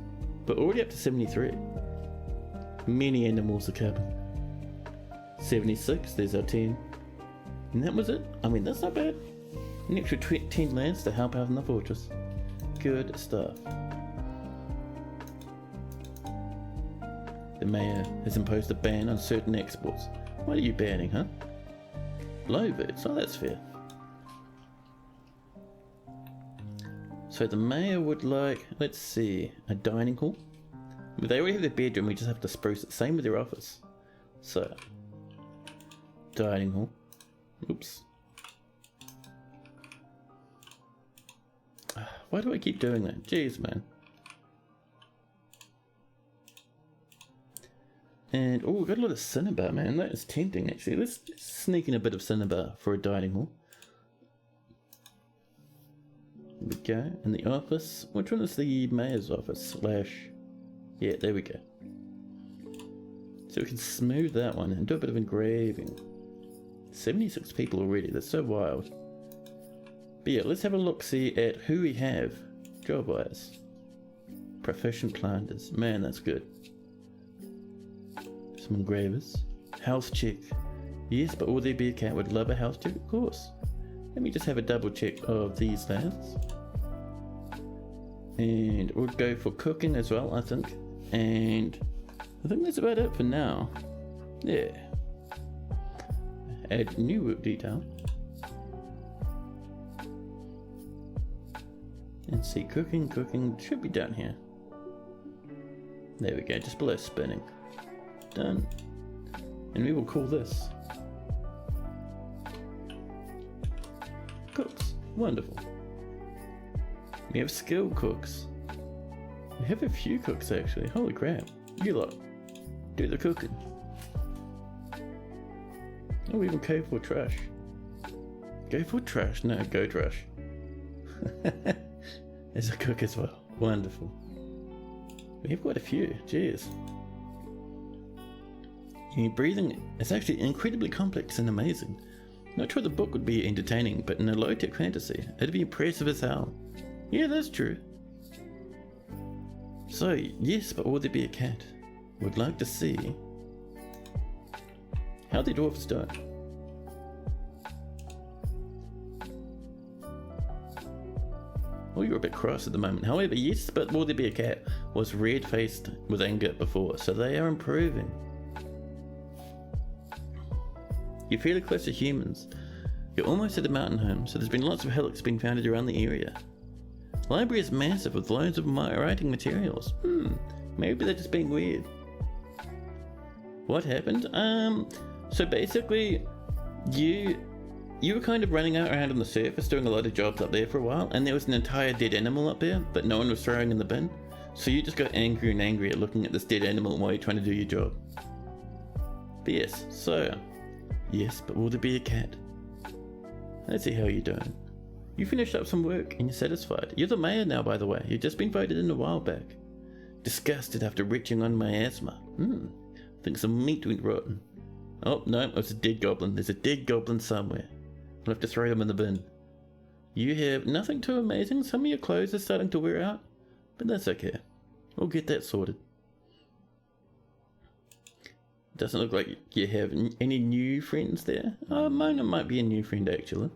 but already up to 73. Many animals are coming. 76, there's our 10. And that was it. I mean, that's not bad. An extra 10 lands to help out in the fortress. Good stuff. The mayor has imposed a ban on certain exports. What are you banning, huh? Blowbirds. Oh, that's fair. So the mayor would like, let's see, a dining hall. But they already have their bedroom, we just have to spruce it. Same with their office. So, dining hall. Oops. Why do I keep doing that? Jeez, man. And, oh, we've got a lot of cinnabar, man. That is tempting, actually. Let's sneak in a bit of cinnabar for a dining hall. There we go. In the office. Which one is the mayor's office? / Yeah, there we go. So we can smooth that one and do a bit of engraving. 76 people already. That's so wild. But yeah, let's have a look-see at who we have job-wise. Proficient planters. Man, that's good. Some engravers. House check. Yes, but will there be a cat? Would love a house check, of course. Let me just have a double check of these lads. And we'll go for cooking as well, I think. And I think that's about it for now. Yeah. Add new work detail. And see, cooking should be down here. There we go, just below spinning. Done. And we will call this cooks. Wonderful. We have skilled cooks. We have a few cooks actually. Holy crap. You lot, do the cooking. Oh, we even go for trash. Go for trash? No, go trash. There's a cook as well. Wonderful. We have quite a few. Cheers. Breathing is actually incredibly complex and amazing. Not sure the book would be entertaining, but in a low-tech fantasy, it'd be impressive as hell. Yeah, that's true. So, yes, but will there be a cat? Would like to see how the dwarfs doing. Oh, you're a bit cross at the moment. However, yes, but will there be a cat? Was red-faced with anger before, so they are improving. You're fairly close to humans. You're almost at the mountain home, so there's been lots of hillocks being founded around the area. Library is massive with loads of writing materials. Maybe they're just being weird. What happened? So basically, you were kind of running around on the surface doing a lot of jobs up there for a while, and there was an entire dead animal up there that no one was throwing in the bin. So you just got angry and angry at looking at this dead animal while you're trying to do your job. But yes, so... Yes, but will there be a cat? Let's see how you're doing. You finished up some work and you're satisfied. You're the mayor now, by the way. You've just been voted in a while back. Disgusted after retching on my asthma. Think some meat went rotten. Oh, no, it's a dead goblin. There's a dead goblin somewhere. I'll have to throw him in the bin. You have nothing too amazing. Some of your clothes are starting to wear out, but that's okay. We'll get that sorted. Doesn't look like you have any new friends there. Mona might be a new friend actually.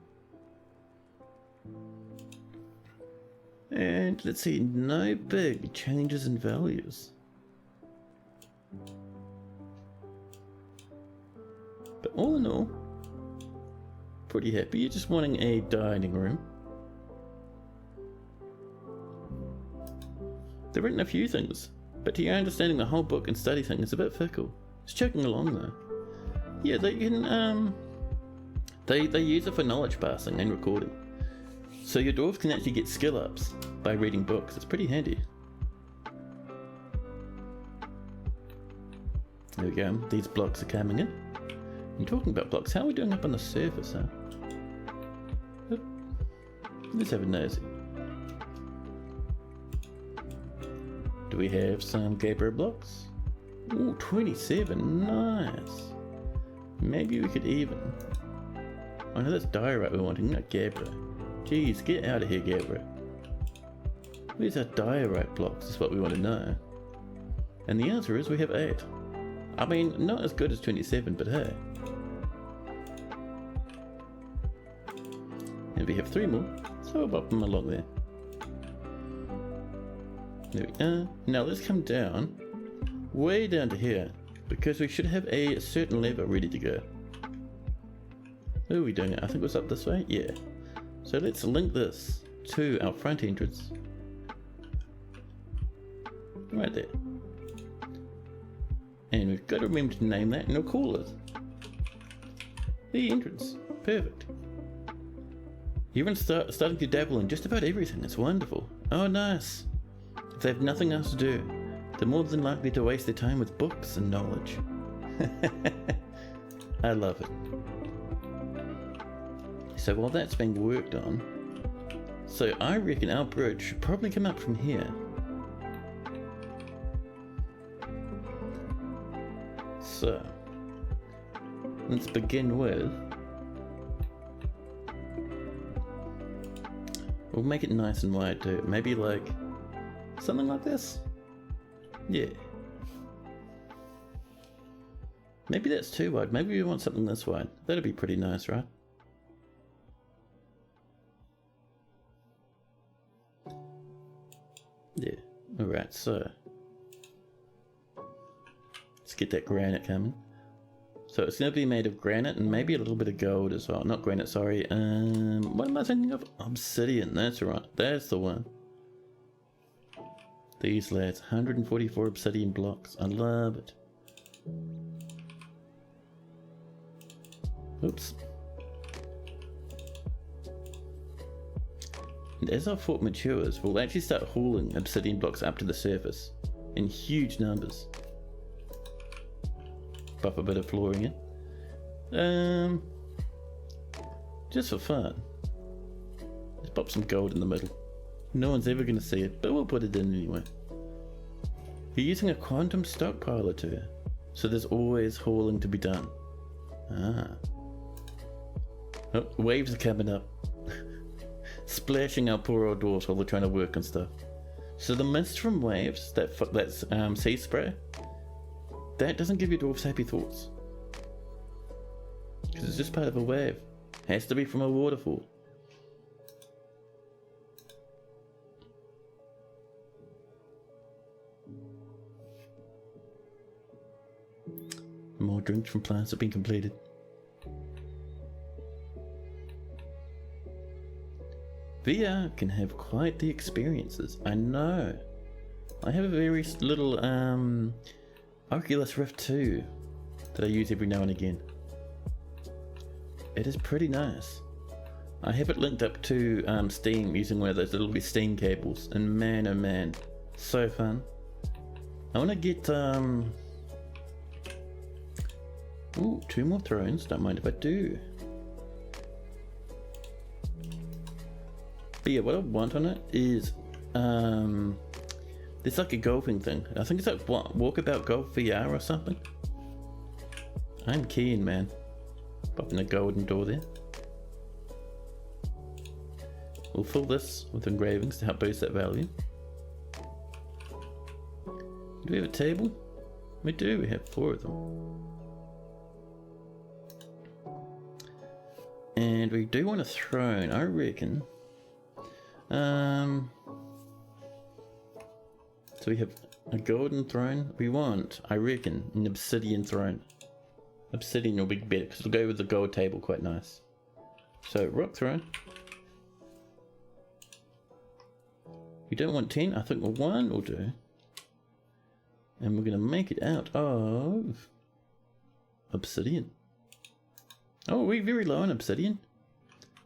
And let's see, no big changes in values. But all in all, pretty happy. You're just wanting a dining room. They've written a few things, but to your understanding the whole book and study thing is a bit fickle. It's chugging along though. Yeah, they can they use it for knowledge passing and recording. So your dwarves can actually get skill ups by reading books. It's pretty handy. There we go. These blocks are coming in. And talking about blocks, how are we doing up on the surface, huh? Oop. Let's have a nosy. Do we have some Gabriel blocks? Ooh, 27, nice. Maybe we could even. Oh no, that's diorite we're wanting, not Gabriel. Jeez, get out of here, Gabriel. Where's our diorite blocks is what we want to know. And the answer is we have 8. I mean, not as good as 27, but hey. And we have 3 more, so we'll bop them along there. There we are. Now let's come down. Way down to here, because we should have a certain lever ready to go. Where are we doing it? I think it was up this way? Yeah. So let's link this to our front entrance. Right there. And we've got to remember to name that and we'll call it the entrance. Perfect. Everyone's starting to dabble in just about everything. It's wonderful. Oh nice. If they have nothing else to do, they're more than likely to waste their time with books and knowledge. I love it. So while that's being worked on, so I reckon our bridge should probably come up from here. So, let's begin with, we'll make it nice and wide too. Maybe like, something like this? Yeah. Maybe that's too wide. Maybe we want something this wide. That'd be pretty nice, right? Yeah. Alright, so let's get that granite coming. So it's going to be made of granite and maybe a little bit of gold as well. Not granite, sorry. What am I thinking of? Obsidian, that's right. That's the one. These lads, 144 obsidian blocks. I love it. Oops. And as our fort matures, we'll actually start hauling obsidian blocks up to the surface in huge numbers. Buff a bit of flooring in. Just for fun. Let's pop some gold in the middle. No one's ever going to see it, but we'll put it in anyway. You're using a quantum stockpiler too, so there's always hauling to be done. Ah. Oh, waves are coming up. Splashing our poor old dwarves while they're trying to work and stuff. So the mist from waves, that's sea spray, that doesn't give your dwarves happy thoughts. Because it's just part of a wave. Has to be from a waterfall. More drinks from plants have been completed. VR can have quite the experiences, I know. I have a very little Oculus Rift 2 that I use every now and again. It is pretty nice. I have it linked up to Steam using one of those little Steam cables, and man oh man, so fun. I want to get ooh, 2 more thrones, don't mind if I do. But yeah, what I want on it is, there's like a golfing thing. I think it's like Walkabout Golf VR or something. I'm keen, man. Popping a golden door there. We'll fill this with engravings to help boost that value. Do we have a table? We do, we have 4 of them. And we do want a throne, I reckon. So we have a golden throne. We want, I reckon, an obsidian throne. Obsidian will be better because it'll go with the gold table quite nice. So rock throne. We don't want 10, I think 1 will do. And we're going to make it out of obsidian. Oh, we're very low on obsidian.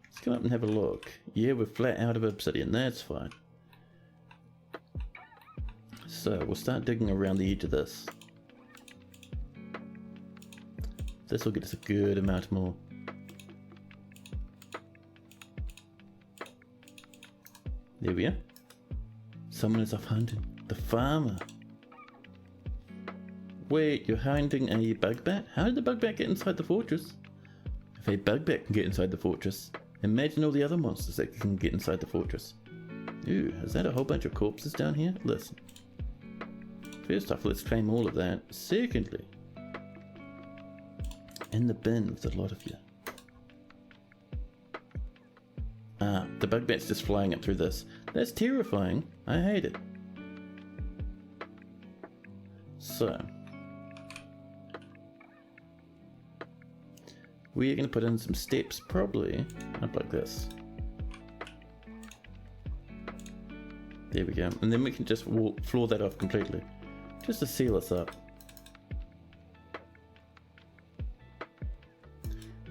Let's come up and have a look. Yeah, we're flat out of obsidian, that's fine. So we'll start digging around the edge of this. This will get us a good amount more. There we are. Someone is off hunting. The farmer. Wait, you're hunting a bug bat? How did the bug bat get inside the fortress? If a bug bat can get inside the fortress, imagine all the other monsters that can get inside the fortress. Ooh, is that a whole bunch of corpses down here? Listen. First off, let's claim all of that. Secondly, in the bin with a lot of you. Ah, the bug bat's just flying up through this. That's terrifying. I hate it. So, we're going to put in some steps, probably up like this. There we go. And then we can just floor that off completely, just to seal us up.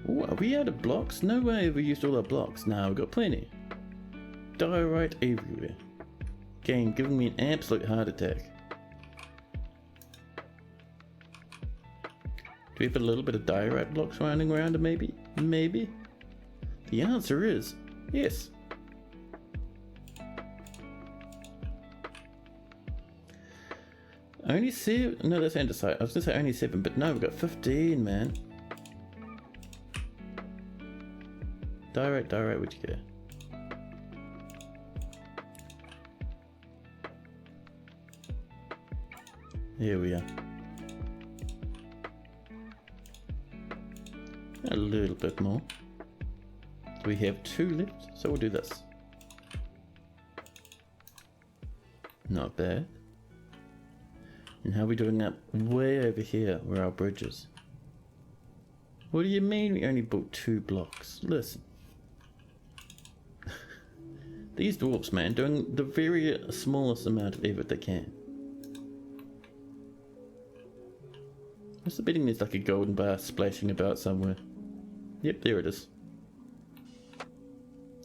Ooh, are we out of blocks? No way we used all our blocks. Now we've got plenty. Diorite everywhere. Game giving me an absolute heart attack. we have a little bit of diorite blocks running around maybe? Maybe? The answer is yes. Only 7, no, that's andesite. I was gonna say only 7, but no, we've got 15, man. Diorite, where'd you go? Here we are. A little bit more. We have 2 left, so we'll do this. Not bad. And how are we doing up way over here where our bridge is? What do you mean we only built 2 blocks? Listen. These dwarfs, man, doing the very smallest amount of effort they can. What's the betting there's like a golden bar splashing about somewhere? Yep, there it is.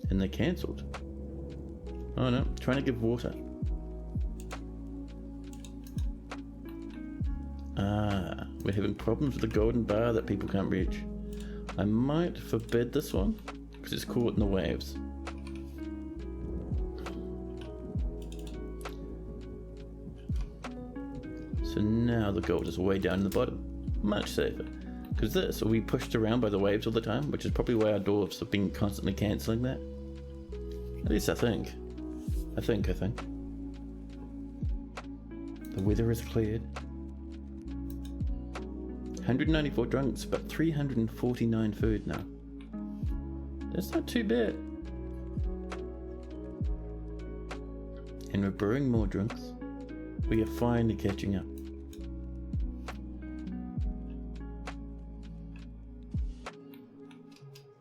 And they cancelled. Oh no, trying to give water. Ah, we're having problems with the golden bar that people can't reach. I might forbid this one, because it's caught in the waves. So now the gold is way down in the bottom. Much safer. Because this will be pushed around by the waves all the time, which is probably why our dwarves have been constantly cancelling that. At least I think. I think. The weather is cleared. 194 drunks, but 349 food now. That's not too bad. And we're brewing more drinks. We are finally catching up.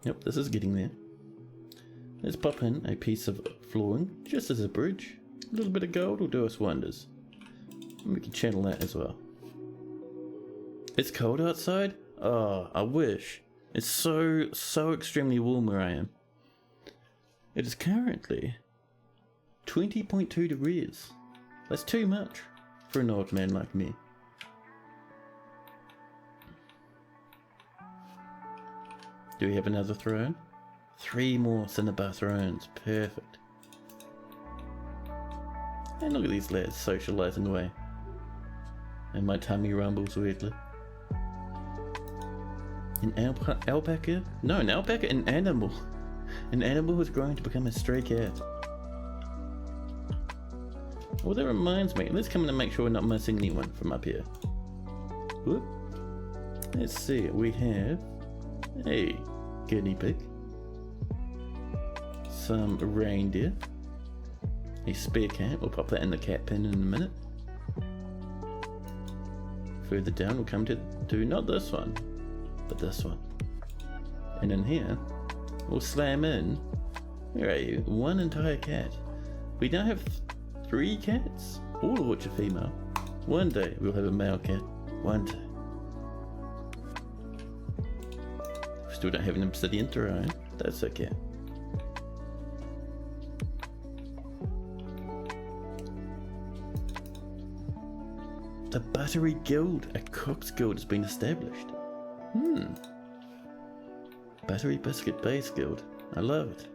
Yep, this is getting there. Let's pop in a piece of flooring, just as a bridge. A little bit of gold will do us wonders. And we can channel that as well. It's cold outside? Oh, I wish. It's so extremely warm where I am. It is currently 20.2 degrees. That's too much for an old man like me. Do we have another throne? 3 more cinnabar thrones. Perfect. And look at these lads socializing away. And my tummy rumbles weirdly. An alpaca? No, an alpaca, an animal. An animal has grown to become a stray cat. Well, that reminds me. Let's come in and make sure we're not missing anyone from up here. Whoop. Let's see. We have a guinea pig, some reindeer, a spare cat. We'll pop that in the cat pen in a minute. Further down we'll come to not this one, but this one. And in here we'll slam in, where are you? 1 entire cat. We now have 3 cats, all of which are female. One day we'll have a male cat. One day. Still don't have an obsidian throne. That's okay. The Buttery Guild, a cook's guild, has been established. Buttery Biscuit Base Guild. I love it.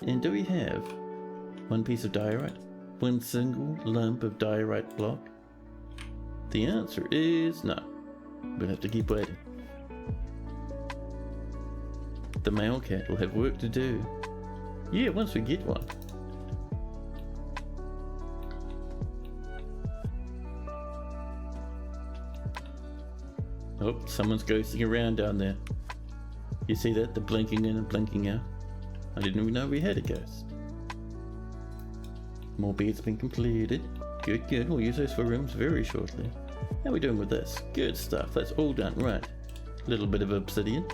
And do we have 1 piece of diorite? 1 single lump of diorite block? The answer is no. We'll have to keep waiting. The male cat will have work to do. Yeah, once we get one. Oh, someone's ghosting around down there. You see that? The blinking in and blinking out. I didn't even know we had a ghost. More beads been completed. Good, good. We'll use those for rooms very shortly. How are we doing with this? Good stuff. That's all done. Right. Little bit of obsidian.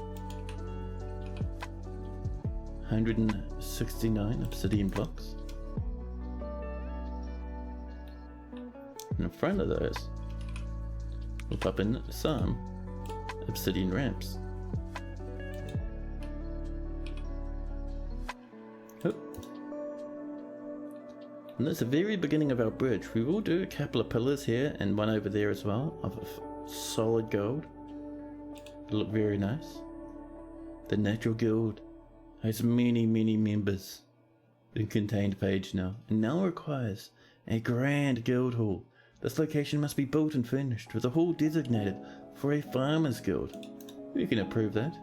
169 obsidian blocks. And in front of those, we'll pop in some obsidian ramps. Oh. And that's the very beginning of our bridge. We will do a couple of pillars here and one over there as well of solid gold. It'll look very nice. The Natural Guild has many members in Containedpage now, and now requires a grand guild hall. This location must be built and finished with a hall designated for a farmers guild. You can approve that.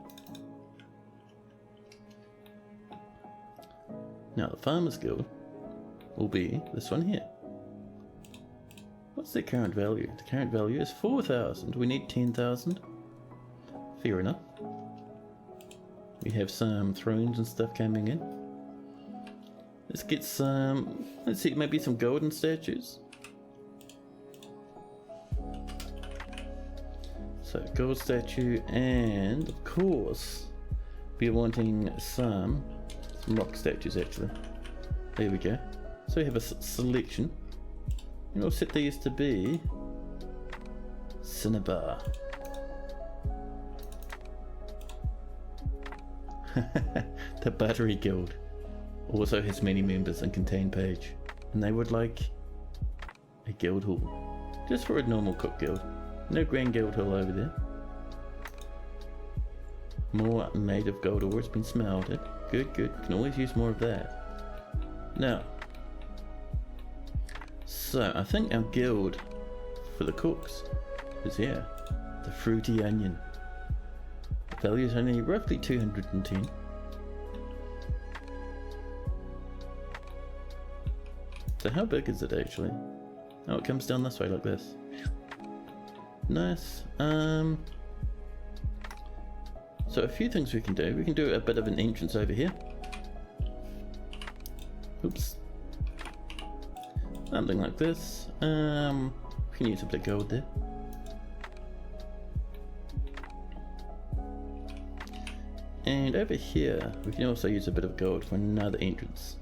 Now the farmers guild will be this one here. What's the current value? The current value is 4,000. We need 10,000. Fair enough. We have some thrones and stuff coming in. Let's get some, let's see, maybe some golden statues. So gold statue, and of course we're wanting some rock statues actually. There we go. So we have a selection. And we'll set these to be Cinnabar. The Battery Guild also has many members in Containedpage, and they would like a guild hall, just for a normal cook guild. No grand guild hall over there. More made of gold ore has been smelted. Good, good. Can always use more of that. Now, so I think our guild for the cooks is here. The Fruity Onion. The value is only roughly 210. So how big is it actually? Oh, it comes down this way like this. Nice. So a few things we can do. We can do a bit of an entrance over here. Oops. Something like this. We can use a bit of gold there. And over here, we can also use a bit of gold for another entrance.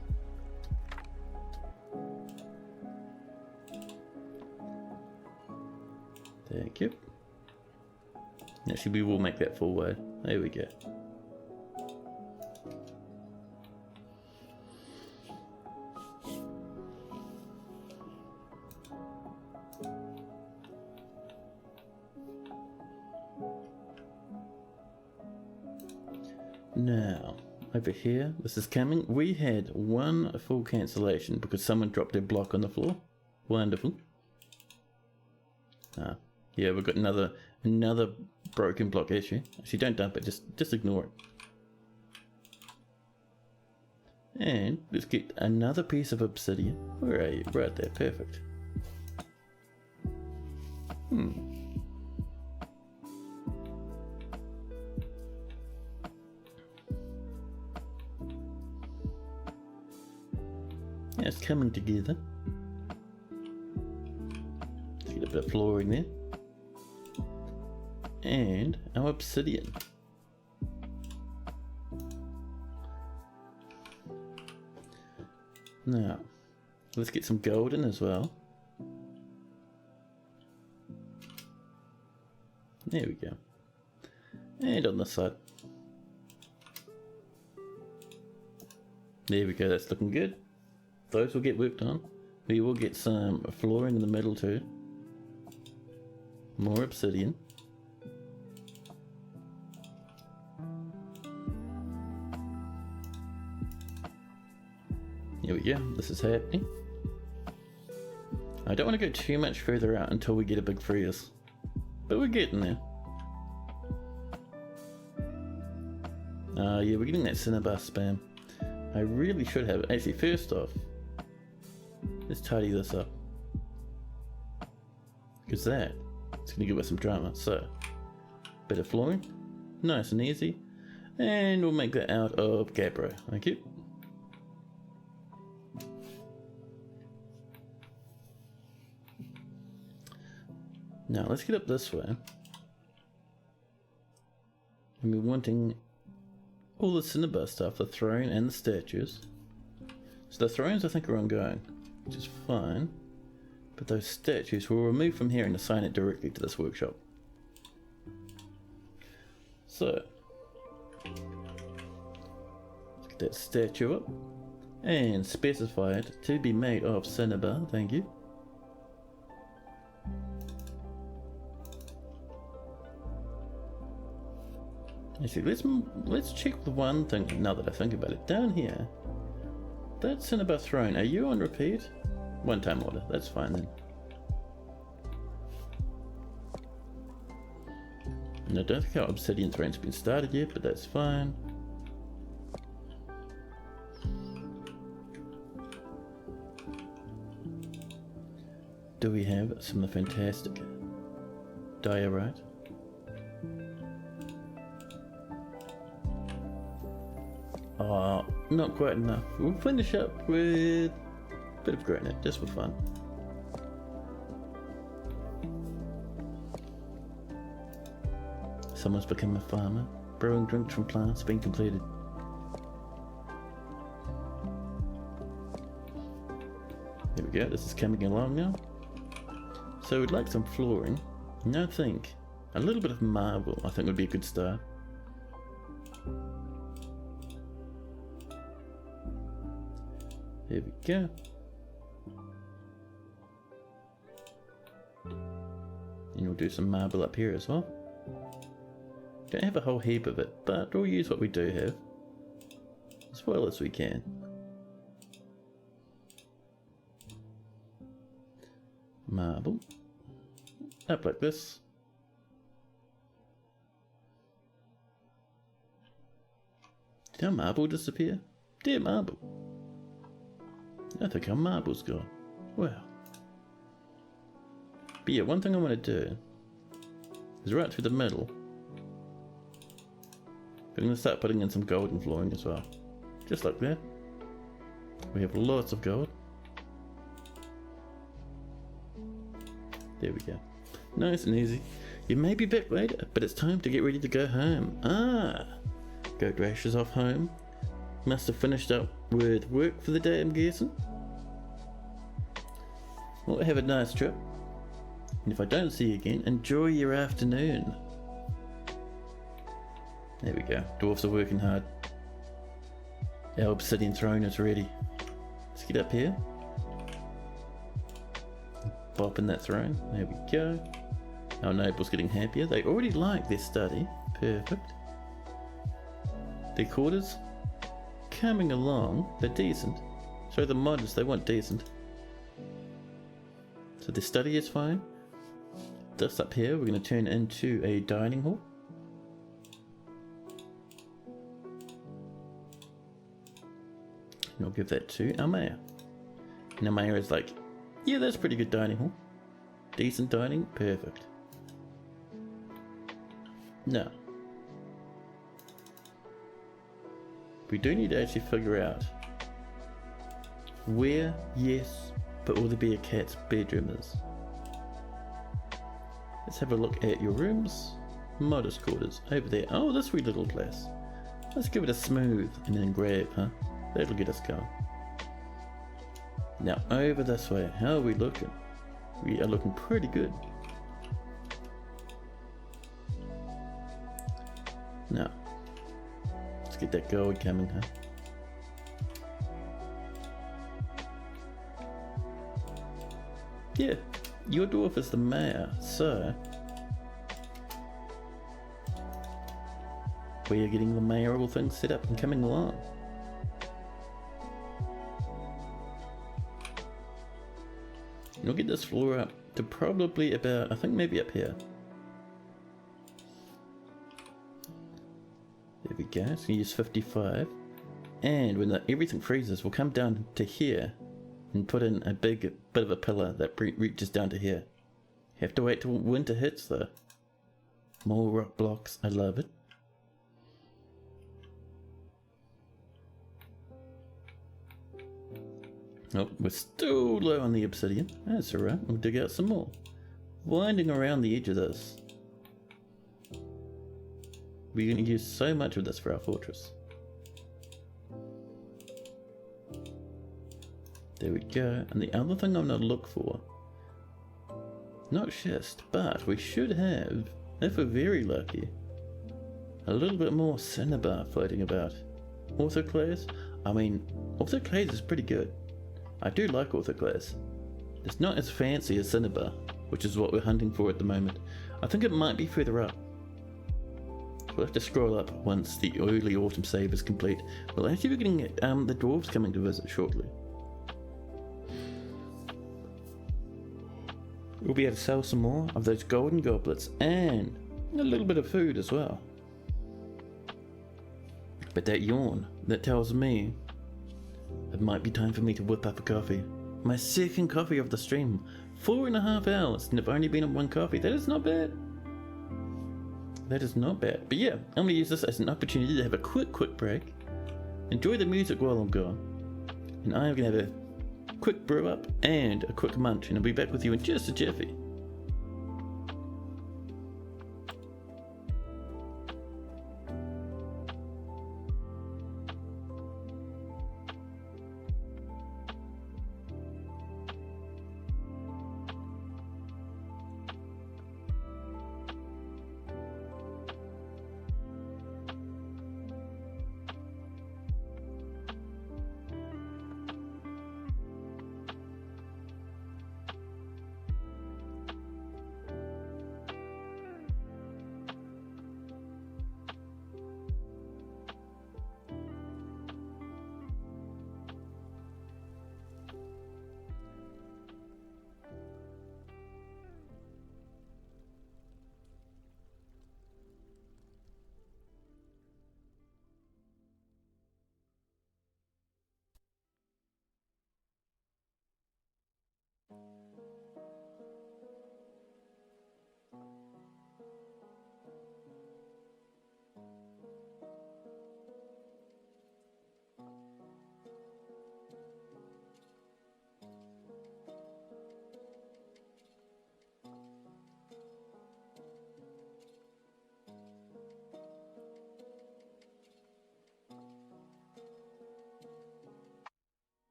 Thank you. Actually, we will make that full way. There we go. Now, over here, this is coming. We had one full cancellation because someone dropped their block on the floor. Wonderful. Ah, yeah, we've got another broken block issue. Actually, don't dump it, just ignore it. And let's get another piece of obsidian. Where are you? Right there, perfect. Yeah, it's coming together. Let's get a bit of flooring there. And our obsidian. Now, let's get some gold in as well. There we go. And on this side. There we go, that's looking good. Those will get worked on. We will get some flooring in the middle too. More obsidian. Here we go, this is happening. I don't want to go too much further out until we get a big freeze. But we're getting there. Yeah, we're getting that Cinnabar spam. I really should have it. Actually, first off, let's tidy this up. Because that is going to give us some drama. So, bit of flooring. Nice and easy. And we'll make that out of gabbro. Thank you. Now let's get up this way. And we're wanting all the Cinnabar stuff, the throne and the statues. So the thrones I think are ongoing, which is fine. But those statues we'll remove from here and assign it directly to this workshop. So let's get that statue up and specify it to be made of Cinnabar, thank you. Actually, let's check the one thing now that I think about it. Down here, that cinnabar throne, are you on repeat? One time order, that's fine then. And I don't think our obsidian throne's been started yet, but that's fine. Do we have some of the fantastic diorite? Oh, not quite enough. We'll finish up with a bit of granite, just for fun. Someone's become a farmer. Brewing drinks from plants being completed. There we go, this is coming along now. So we'd like some flooring. And I think a little bit of marble I think would be a good start. There we go. And we'll do some marble up here as well. Don't have a whole heap of it, but we'll use what we do have as well as we can. Marble. Up like this. Did our marble disappear? Dear marble. I think our marble's gone. Wow. But yeah, one thing I want to do is right through the middle. I'm going to start putting in some golden flooring as well. Just like that. We have lots of gold. There we go. Nice and easy. You may be back later, but it's time to get ready to go home. Go Drashes off home. Must have finished up with work for the day, I'm guessing. Well, have a nice trip. And if I don't see you again, enjoy your afternoon. There we go. Dwarfs are working hard. Our obsidian throne is ready. Let's get up here. Bop in that throne. There we go. Our noble's getting happier. They already like their study. Perfect. Their quarters coming along. They're decent. So the modders, they want decent. So their study is fine. This up here we're going to turn into a dining hall. And I'll give that to our mayor. And our mayor is like, yeah, that's pretty good dining hall. Decent dining, perfect. Now, we do need to actually figure out where, yes, but will there be a cat's bedroom is. Let's have a look at your rooms. Modest quarters, over there. Oh, this wee little place. Let's give it a smooth and then grab, huh? That'll get us going. Now over this way, how are we looking? We are looking pretty good. Now, let's get that gold coming, huh? Yeah, your dwarf is the mayor, so we are getting the mayoral thing set up and coming along. And we'll get this floor up to probably about, I think maybe up here. There we go, so use 55. And when everything freezes, we'll come down to here and put in a big bit of a pillar that reaches down to here. Have to wait till winter hits though. More rock blocks, I love it. Oh, we're still low on the obsidian. That's alright, we'll dig out some more. Winding around the edge of this. We're going to use so much of this for our fortress. There we go. And the other thing I'm going to look for, not schist, but we should have, if we're very lucky, a little bit more cinnabar floating about. Orthoclase? I mean, orthoclase is pretty good. I do like orthoclase. It's not as fancy as cinnabar, which is what we're hunting for at the moment. I think it might be further up. we'll have to scroll up once the early autumn save is complete. Well, actually, we're getting the dwarves coming to visit shortly. We'll be able to sell some more of those golden goblets and a little bit of food as well. But that yawn, that tells me it might be time for me to whip up a coffee. My second coffee of the stream. 4.5 hours and I've only been on one coffee. That is not bad. That is not bad. But yeah, I'm going to use this as an opportunity to have a quick break. Enjoy the music while I'm gone. And I'm going to have a quick brew up and a quick munch. And I'll be back with you in just a jiffy.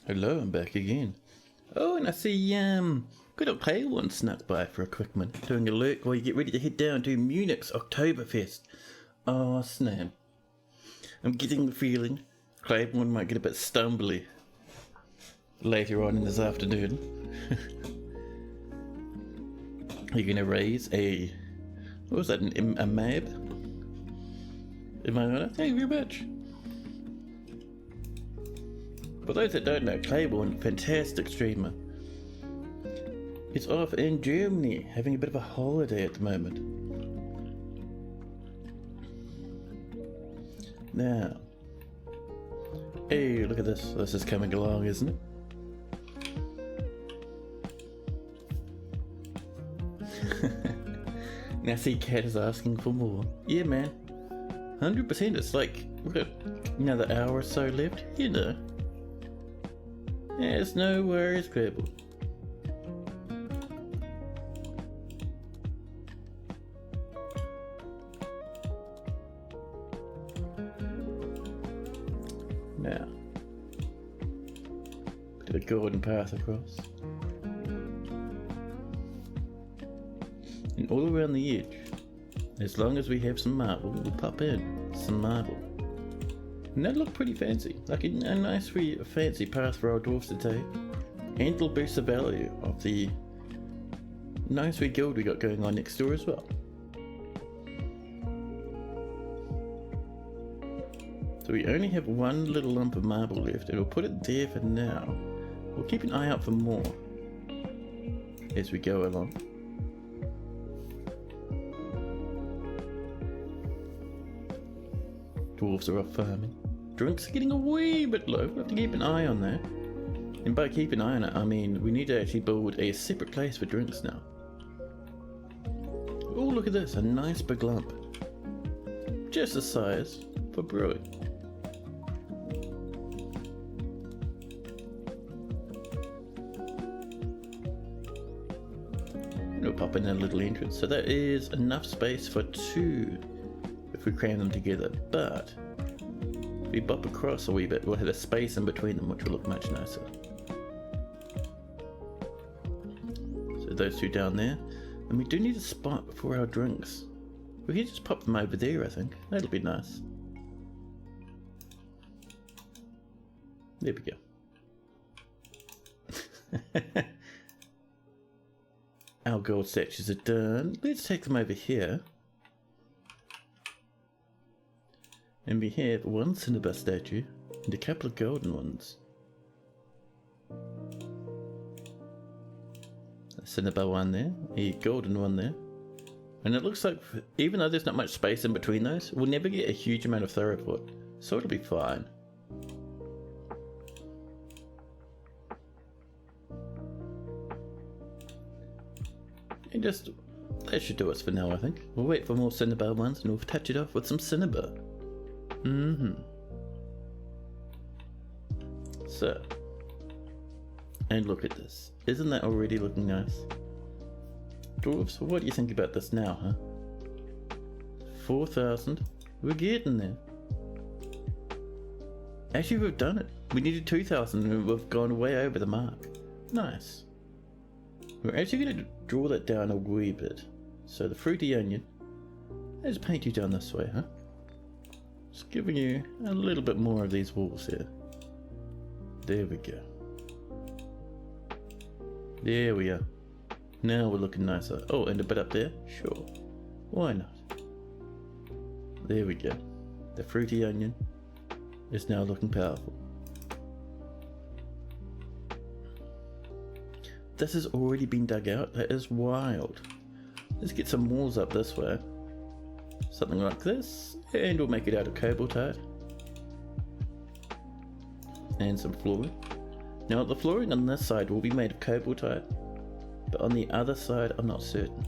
Hello, I'm back again. Oh, and I see, good old Claiborne snuck by for a quick minute, doing a lurk while you get ready to head down to Munich's Oktoberfest. Oh, snap. I'm getting the feeling Claiborne might get a bit stumbly later on in this afternoon. Are you going to raise a, what was that, a mab? Am I on? Thank you very much. For those that don't know, Claiborne, fantastic streamer, is off in Germany, having a bit of a holiday at the moment. Now, hey, look at this. This is coming along, isn't it? Now see, Cat is asking for more. Yeah, man. 100%. It's like, we've got another hour or so left, you know. There's no worries, Crabble. Now, bit of a golden path across. And all around the edge, as long as we have some marble, we'll pop in some marble. And that'll look pretty fancy, like a nice fancy path for our dwarfs to take. And it'll boost the value of the nice wee guild we got going on next door as well. So we only have one little lump of marble left, and we'll put it there for now. We'll keep an eye out for more as we go along. Dwarves are off farming. Drinks are getting a wee bit low. We'll have to keep an eye on that. And by keep an eye on it, I mean we need to actually build a separate place for drinks now. Oh, look at this. A nice big lump. Just the size for brewing. We'll pop in a little entrance. So that is enough space for two if we cram them together. But if we bop across a wee bit, we'll have a space in between them, which will look much nicer. So those two down there. And we do need a spot for our drinks. We can just pop them over there, I think. That'll be nice. There we go. Our gold statues are done. Let's take them over here. And we have one cinnabar statue and a couple of golden ones. A cinnabar one there, a golden one there. And it looks like, even though there's not much space in between those, we'll never get a huge amount of thoroughput. So it'll be fine. And just, that should do us for now, I think. We'll wait for more cinnabar ones and we'll touch it off with some cinnabar. So, and look at this. Isn't that already looking nice? Dwarves, what do you think about this now, huh? 4,000. We're getting there. Actually, we've done it. We needed 2,000 and we've gone way over the mark. Nice. We're actually going to draw that down a wee bit. So the fruity onion. Let's paint you down this way, huh? Just giving you a little bit more of these walls here. There we go. There we are. Now we're looking nicer. Oh, and a bit up there? Sure. Why not? There we go. The fruity onion is now looking powerful. This has already been dug out. That is wild. Let's get some walls up this way. Something like this. And we'll make it out of cobaltite. And some flooring. Now the flooring on this side will be made of cobaltite. But on the other side, I'm not certain.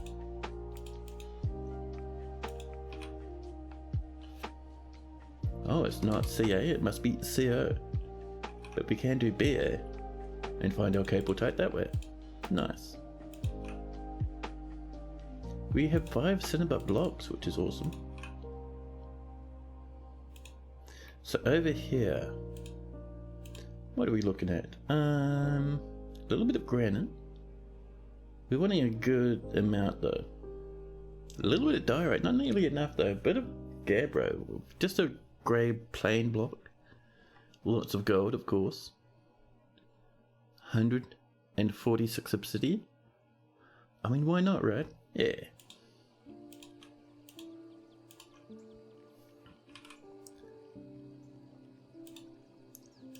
Oh, it's not CA, it must be CO. But we can do BA and find our cobaltite that way. Nice. We have 5 cinnabar blocks, which is awesome. So over here, What are we looking at? A little bit of granite. We're wanting a good amount though. A little bit of diorite, not nearly enough though. A bit of gabbro, just a grey plain block. Lots of gold, of course. 146 obsidian. I mean, why not, right? Yeah.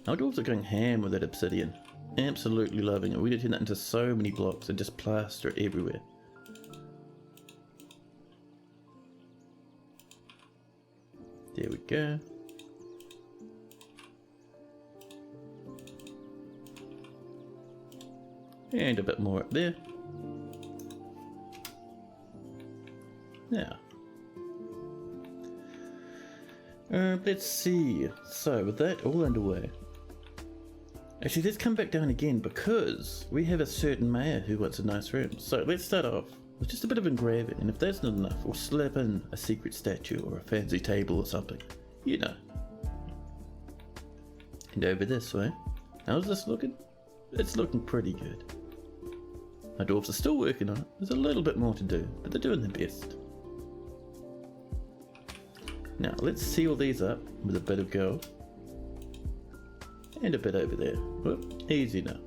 Our dwarves are going ham with that obsidian. Absolutely loving it. We did turn that into so many blocks and just plaster it everywhere. There we go. And a bit more up there. Now. Let's see. So, with that all underway. Actually, let's come back down again because we have a certain mayor who wants a nice room. So, let's start off with just a bit of engraving. And if that's not enough, we'll slap in a secret statue or a fancy table or something. You know. And over this way. How's this looking? It's looking pretty good. My dwarves are still working on it. There's a little bit more to do, but they're doing their best. Now, let's seal these up with a bit of gold. And a bit over there. Whoop, easy now.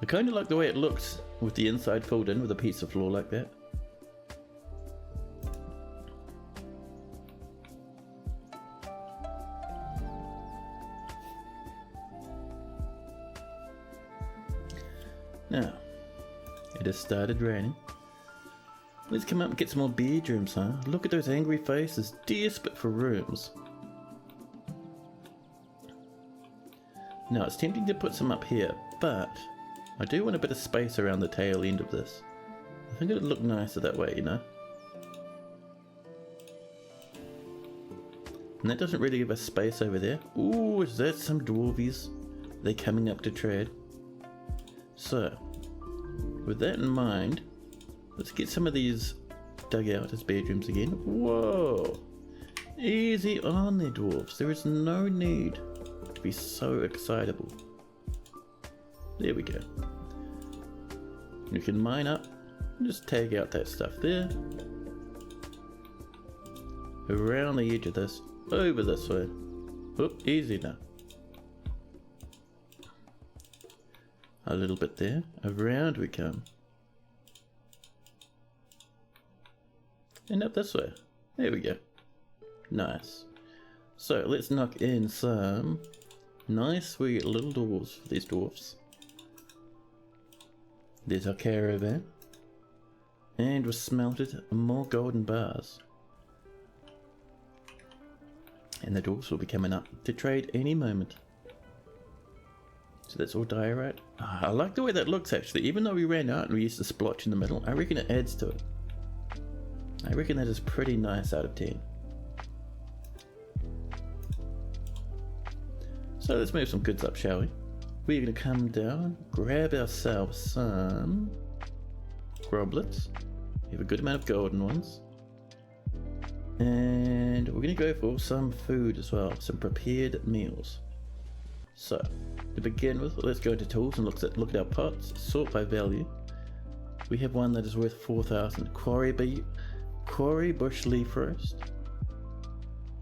I kind of like the way it looks with the inside filled in with a piece of floor like that. Now, it has started raining. Let's come up and get some more bedrooms, huh? Look at those angry faces, desperate for rooms. Now, it's tempting to put some up here, but I do want a bit of space around the tail end of this. I think it would look nicer that way, you know? And that doesn't really give us space over there. Ooh, is that some dwarvies? They're coming up to trade. So, with that in mind, let's get some of these dug out as bedrooms again. Whoa! Easy on there, dwarves. There is no need to be so excitable. There we go. You can mine up and just tag out that stuff there. Around the edge of this, over this way. Whoop, easy now. A little bit there, around we come. And up this way. There we go. Nice. So let's knock in some nice sweet little doors for these dwarfs. There's our caravan. And we've smelted more golden bars. And the dwarfs will be coming up to trade any moment. So that's all diorite. I like the way that looks actually. Even though we ran out and we used the splotch in the middle, I reckon it adds to it. I reckon that is pretty nice out of 10. So let's move some goods up, shall we? We're going to come down, grab ourselves some groblets. We have a good amount of golden ones. And we're going to go for some food as well, some prepared meals. So, to begin with, let's go into tools and look at our pots, sort by value. We have one that is worth 4,000. Quarry bush leaf roast.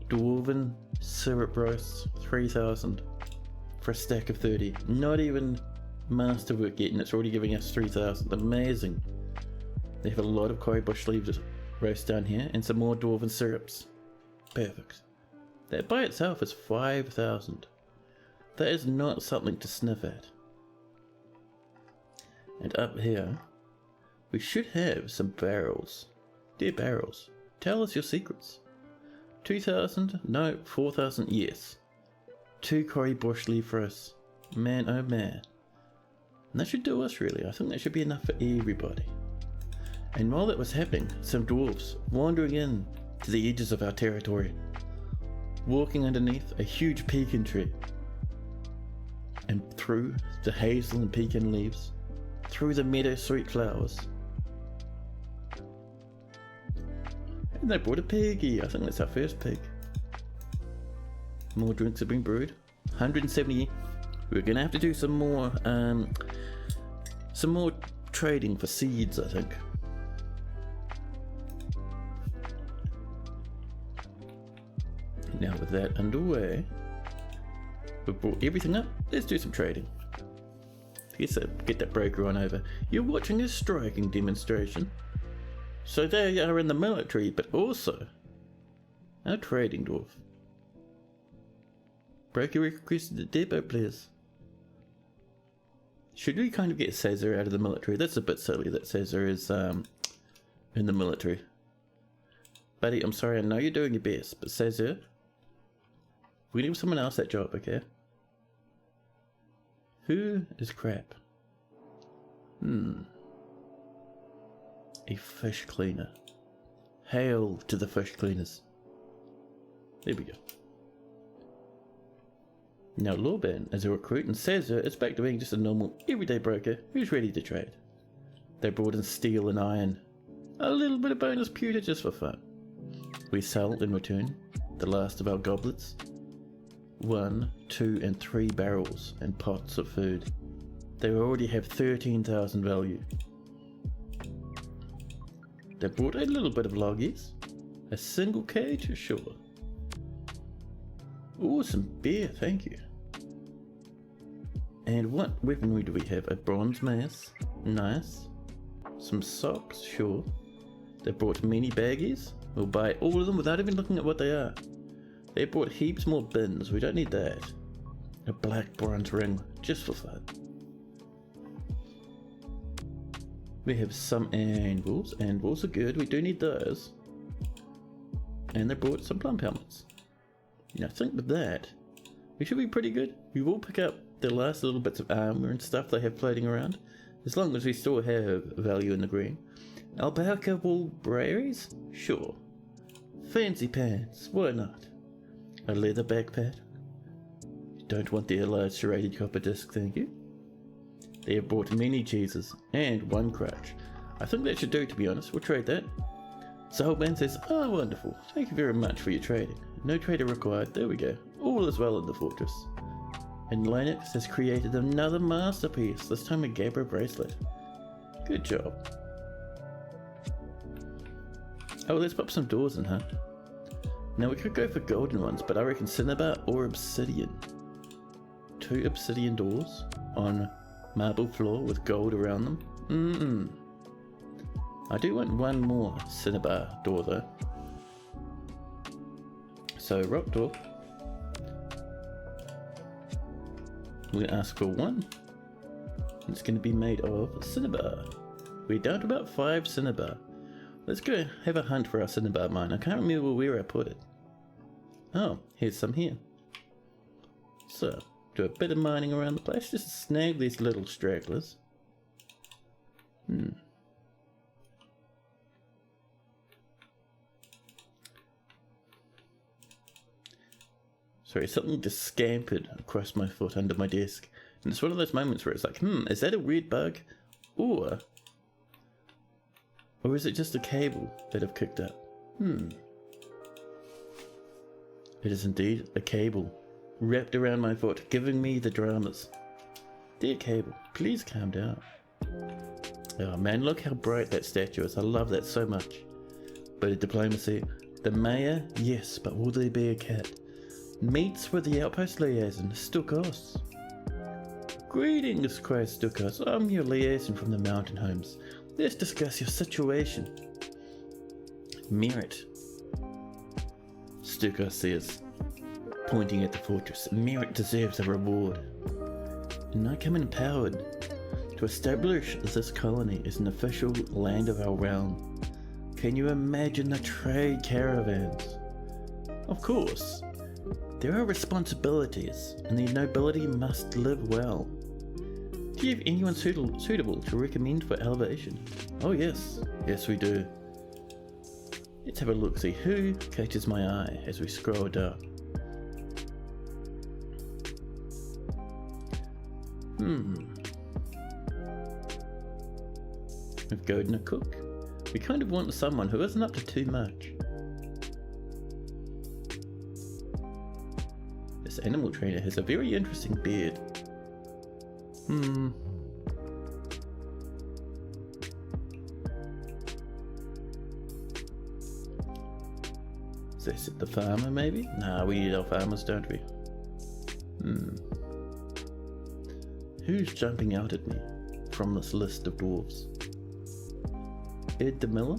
Dwarven syrup roasts, 3,000. For a stack of 30. Not even masterwork yet, and it's already giving us 3,000. Amazing. They have a lot of quarry bush leaf roast down here, and some more dwarven syrups. Perfect. That by itself is 5,000. That is not something to sniff at. And up here, we should have some barrels. Dear barrels, tell us your secrets. 2,000? No, 4,000, yes. 2 quarry bush leaf roasts. Man, oh man. And that should do us really. I think that should be enough for everybody. And while that was happening, some dwarves wandering in to the edges of our territory, walking underneath a huge pecan tree. And through the hazel and pecan leaves, through the meadow sweet flowers. And they brought a piggy. I think that's our first pig. More drinks have been brewed. 170. We're gonna have to do some more trading for seeds, I think. Now with that underway, we've brought everything up. Let's do some trading. Yes, get that broker on over. You're watching a striking demonstration. So they are in the military, but also our trading dwarf. Broker requested a depot, please. Should we kind of get Caesar out of the military? That's a bit silly that Caesar is in the military. Buddy, I'm sorry, I know you're doing your best, but Caesar, we give someone else that job, okay? Who is crap? A fish cleaner. Hail to the fish cleaners. There we go. Now Lorban is a recruit and Caesar is back to being just a normal everyday broker who's ready to trade. They brought in steel and iron. A little bit of bonus pewter just for fun. We sell in return the last of our goblets. 1, 2 and 3 barrels and pots of food. They already have 13,000 value. They brought a little bit of loggies. A single cage, sure. Ooh, some beer, thank you. And what weaponry do we have? A bronze mace, nice. Some socks, sure. They brought many baggies. We'll buy all of them without even looking at what they are. They brought heaps more bins, we don't need that. A black bronze ring, just for fun. We have some anvils. Anvils are good, we do need those. And they brought some plump helmets. I think with that, we should be pretty good. We will pick up the last little bits of armor and stuff they have floating around, as long as we still have value in the green. Alpaca wool braries? Sure. Fancy pants, why not? A leather backpack? Don't want the large serrated copper disc, thank you. They have brought many cheeses and 1 crutch. I think that should do, to be honest. We'll trade that. Soulman says, oh wonderful, thank you very much for your trading. No trader required, there we go. All is well in the fortress. And Linux has created another masterpiece, this time a Gabra bracelet. Good job. Oh, let's pop some doors in, huh? Now we could go for golden ones, but I reckon cinnabar or obsidian. 2 obsidian doors on marble floor with gold around them. I do want 1 more cinnabar door though. So rock door. We're gonna ask for 1. It's gonna be made of cinnabar. We're down to about 5 cinnabar. Let's go have a hunt for our cinnabar mine. I can't remember where I put it. Oh, here's some here. So, do a bit of mining around the place, just to snag these little stragglers. Sorry, something just scampered across my foot under my desk. And it's one of those moments where it's like, is that a weird bug? Or is it just a cable that I've kicked up? It is indeed a cable wrapped around my foot, giving me the dramas. Dear cable, please calm down. Oh man, look how bright that statue is. I love that so much. But diplomacy. The mayor, yes, but will there be a cat? Meets with the outpost liaison, Stukos. Greetings, cries Stukos. I'm your liaison from the mountain homes. Let's discuss your situation. Merit. Stukos says, pointing at the fortress. Merit deserves a reward. And I come empowered to establish this colony as an official land of our realm. Can you imagine the trade caravans? Of course. There are responsibilities, and the nobility must live well. Do you have anyone suitable to recommend for elevation? Oh yes, yes we do. Let's have a look, see who catches my eye as we scroll down. We've gotten a cook. We kind of want someone who isn't up to too much. This animal trainer has a very interesting beard. Is this the farmer, maybe? Nah, we need our farmers, don't we? Who's jumping out at me from this list of dwarves? Ed the Miller?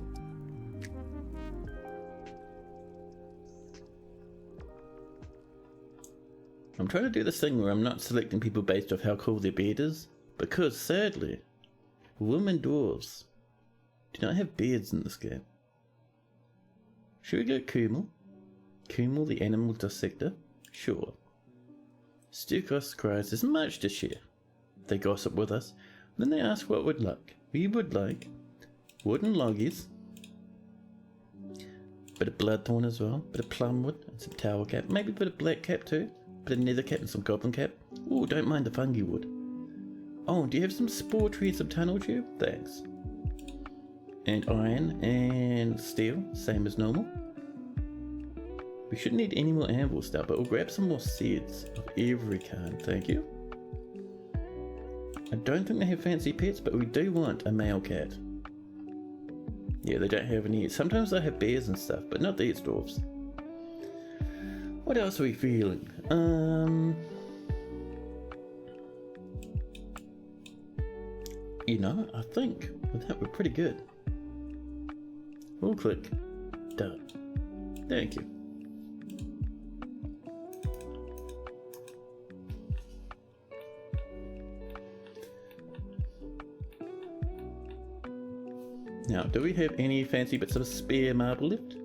I'm trying to do this thing where I'm not selecting people based off how cool their beard is, because sadly, women dwarves do not have beards in this game. Should we go Kumel? Kumel the animal dissector? Sure. Stukos cries, there's much to share. They gossip with us, then they ask what we'd like. We would like wooden loggies, bit of bloodthorn as well, bit of plumwood and some tower cap, maybe a bit of black cap too, bit of nether cap and some goblin cap. Ooh, don't mind the fungi wood. Oh, do you have some spore trees, some tunnel tube? Thanks. And iron and steel, same as normal. We shouldn't need any more anvil stuff, but we'll grab some more seeds of every kind, thank you. I don't think they have fancy pets, but we do want a male cat. Yeah, they don't have any. Sometimes they have bears and stuff, but not these dwarves. What else are we feeling? You know, I think with that we're pretty good. We'll click done. Thank you. Now, do we have any fancy bits of spare marble left?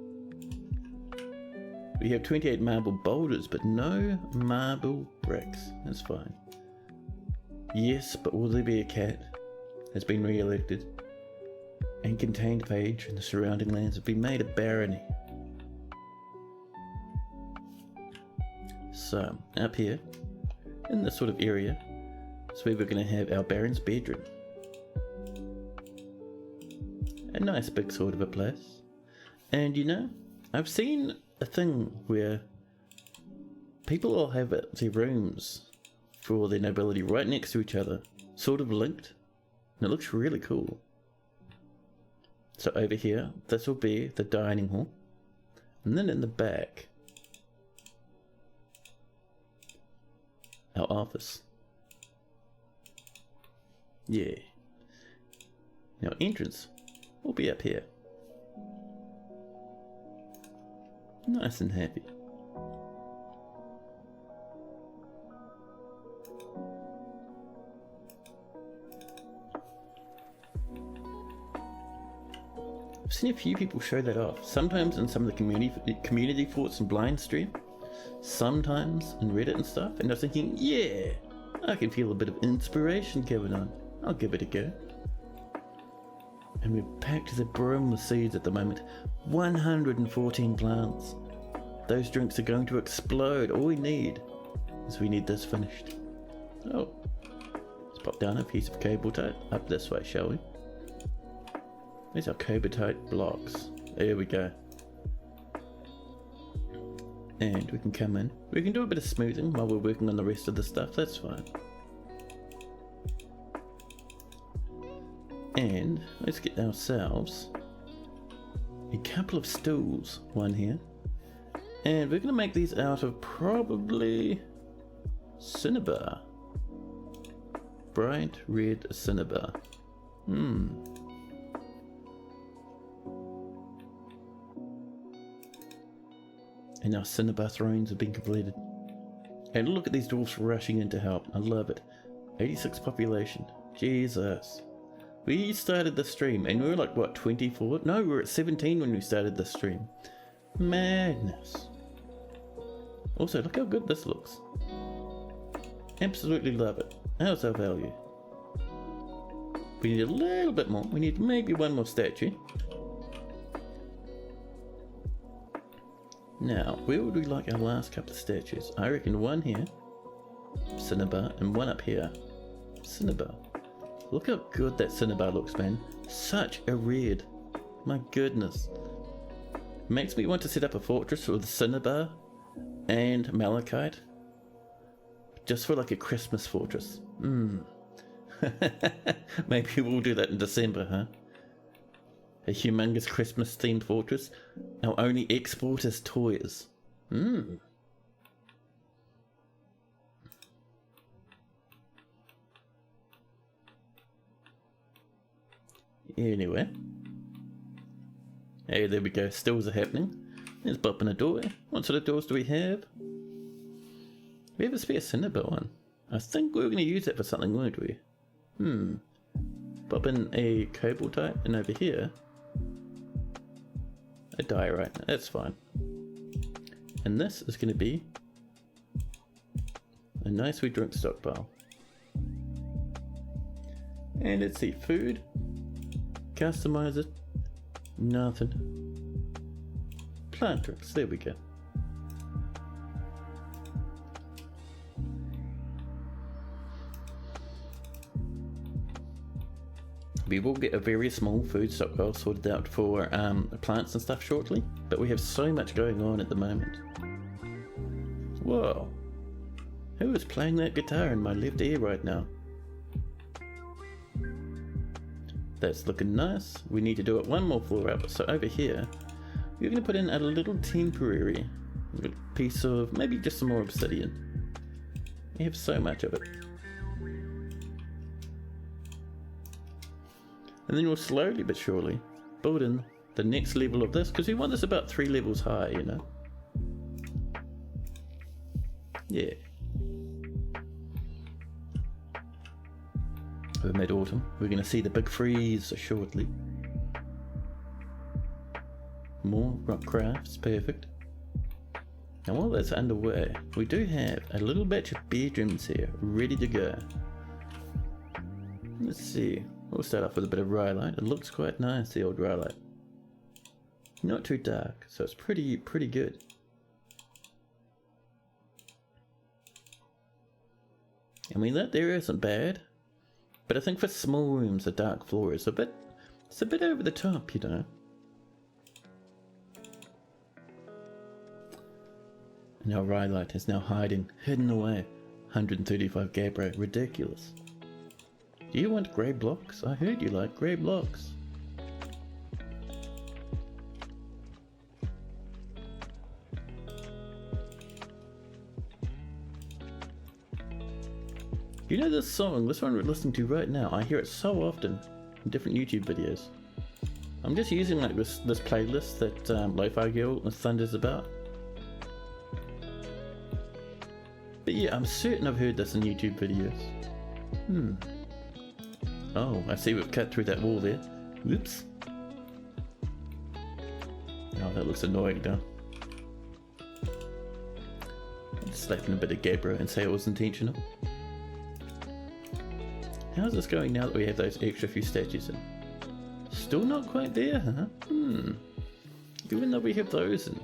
We have 28 marble boulders, but no marble bricks. That's fine. Yes, but will there be a cat? Has been re-elected. And Containedpage and the surrounding lands have been made a barony. So, up here, in this sort of area, is where we're going to have our Baron's bedroom. A nice big sort of a place. And you know, I've seen a thing where people all have their rooms for their nobility right next to each other, sort of linked, and it looks really cool. So over here, this will be the dining hall, and then in the back, our office. Yeah. Now entrance will be up here. Nice and happy. I've seen a few people show that off. Sometimes in some of the community forts and blind stream. Sometimes in Reddit and stuff. And I was thinking, yeah, I can feel a bit of inspiration going on. I'll give it a go. And we're packed to the brim with seeds at the moment. 114 plants. Those drinks are going to explode. All we need is we need this finished. Oh, let's pop down a piece of cobalt up this way, shall we? There's our cobalt blocks. There we go. And we can come in. We can do a bit of smoothing while we're working on the rest of the stuff. That's fine. And let's get ourselves a couple of stools, one here. And we're going to make these out of probably cinnabar. Bright red cinnabar. And our cinnabar thrones have been completed. And look at these dwarfs rushing in to help. I love it. 86 population. Jesus. We started the stream and we were like, what, 24? No, we were at 17 when we started the stream. Madness. Also, look how good this looks. Absolutely love it. How's our value? We need a little bit more. We need maybe one more statue. Now, where would we like our last couple of statues? I reckon one here, cinnabar, and one up here, cinnabar. Look how good that cinnabar looks, man. Such a red. My goodness. Makes me want to set up a fortress with cinnabar and malachite Just for like a Christmas fortress. Maybe we'll do that in December, huh? A humongous Christmas themed fortress. Our only export is toys. Anyway. Hey, there we go. Stills are happening. There's Bop in a door. What sort of doors do we have? We have a spare Cinnabar one. I think we were going to use that for something, weren't we? Pop in a cobalt type, and over here, a diorite. That's fine. And this is going to be a nice wee drink stockpile. And let's see, food. Customize it. Nothing. Plant drinks. There we go. We will get a very small food stockpile sorted out for plants and stuff shortly, but we have so much going on at the moment. Whoa. Who is playing that guitar in my left ear right now? That's looking nice. We need to do it one more floor up. So over here, we're going to put in a little temporary piece of maybe just some more obsidian. We have so much of it. And then we'll slowly but surely build in the next level of this, because we want this about 3 levels high, you know. Yeah. We're mid-autumn. We're going to see the big freeze shortly. More rock crafts, perfect. And while that's underway, we do have a little batch of bedrooms here, ready to go. Let's see. We'll start off with a bit of rhyolite. It looks quite nice, the old rhyolite. Not too dark, so it's pretty good. I mean, that there isn't bad, but I think for small rooms, a dark floor is it's a bit over the top, you know. And our rhyolite is now hidden away. 135 gabbro, ridiculous. Do you want grey blocks? I heard you like grey blocks. You know this song, this one we're listening to right now, I hear it so often in different YouTube videos. I'm just using like this playlist that Lofi Girl thunders about. But yeah, I'm certain I've heard this in YouTube videos. Oh, I see we've cut through that wall there. Whoops. Oh, that looks annoying now. Just slap in a bit of gabbro and say it was intentional. How's this going now that we have those extra few statues in? Still not quite there, huh? Even though we have those in.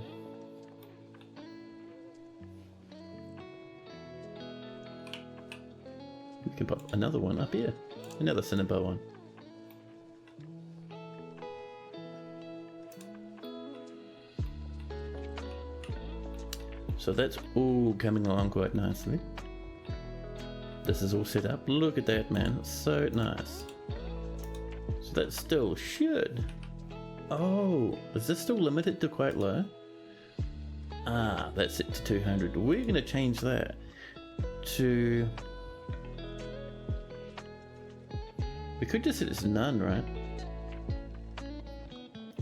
We can pop another one up here. Another cinnabar one. So that's all coming along quite nicely. This is all set up. Look at that, man. It's so nice. So that still should. Oh, is this still limited to quite low? Ah, that's set to 200. We're going to change that to... We could just set it to none, right?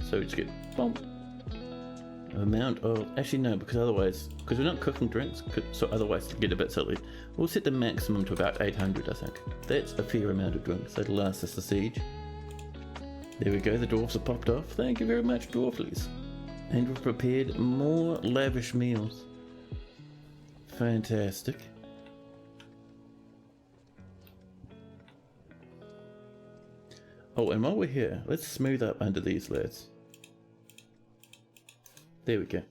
So we just get bump. Amount of... Actually no, because we're not cooking drinks, so otherwise it'd get a bit silly. We'll set the maximum to about 800, I think. That's a fair amount of drinks. That'll last us the siege. There we go, the dwarfs have popped off. Thank you very much, dwarflies. And we've prepared more lavish meals. Fantastic. Oh, and while we're here, let's smooth up under these lads. There we go.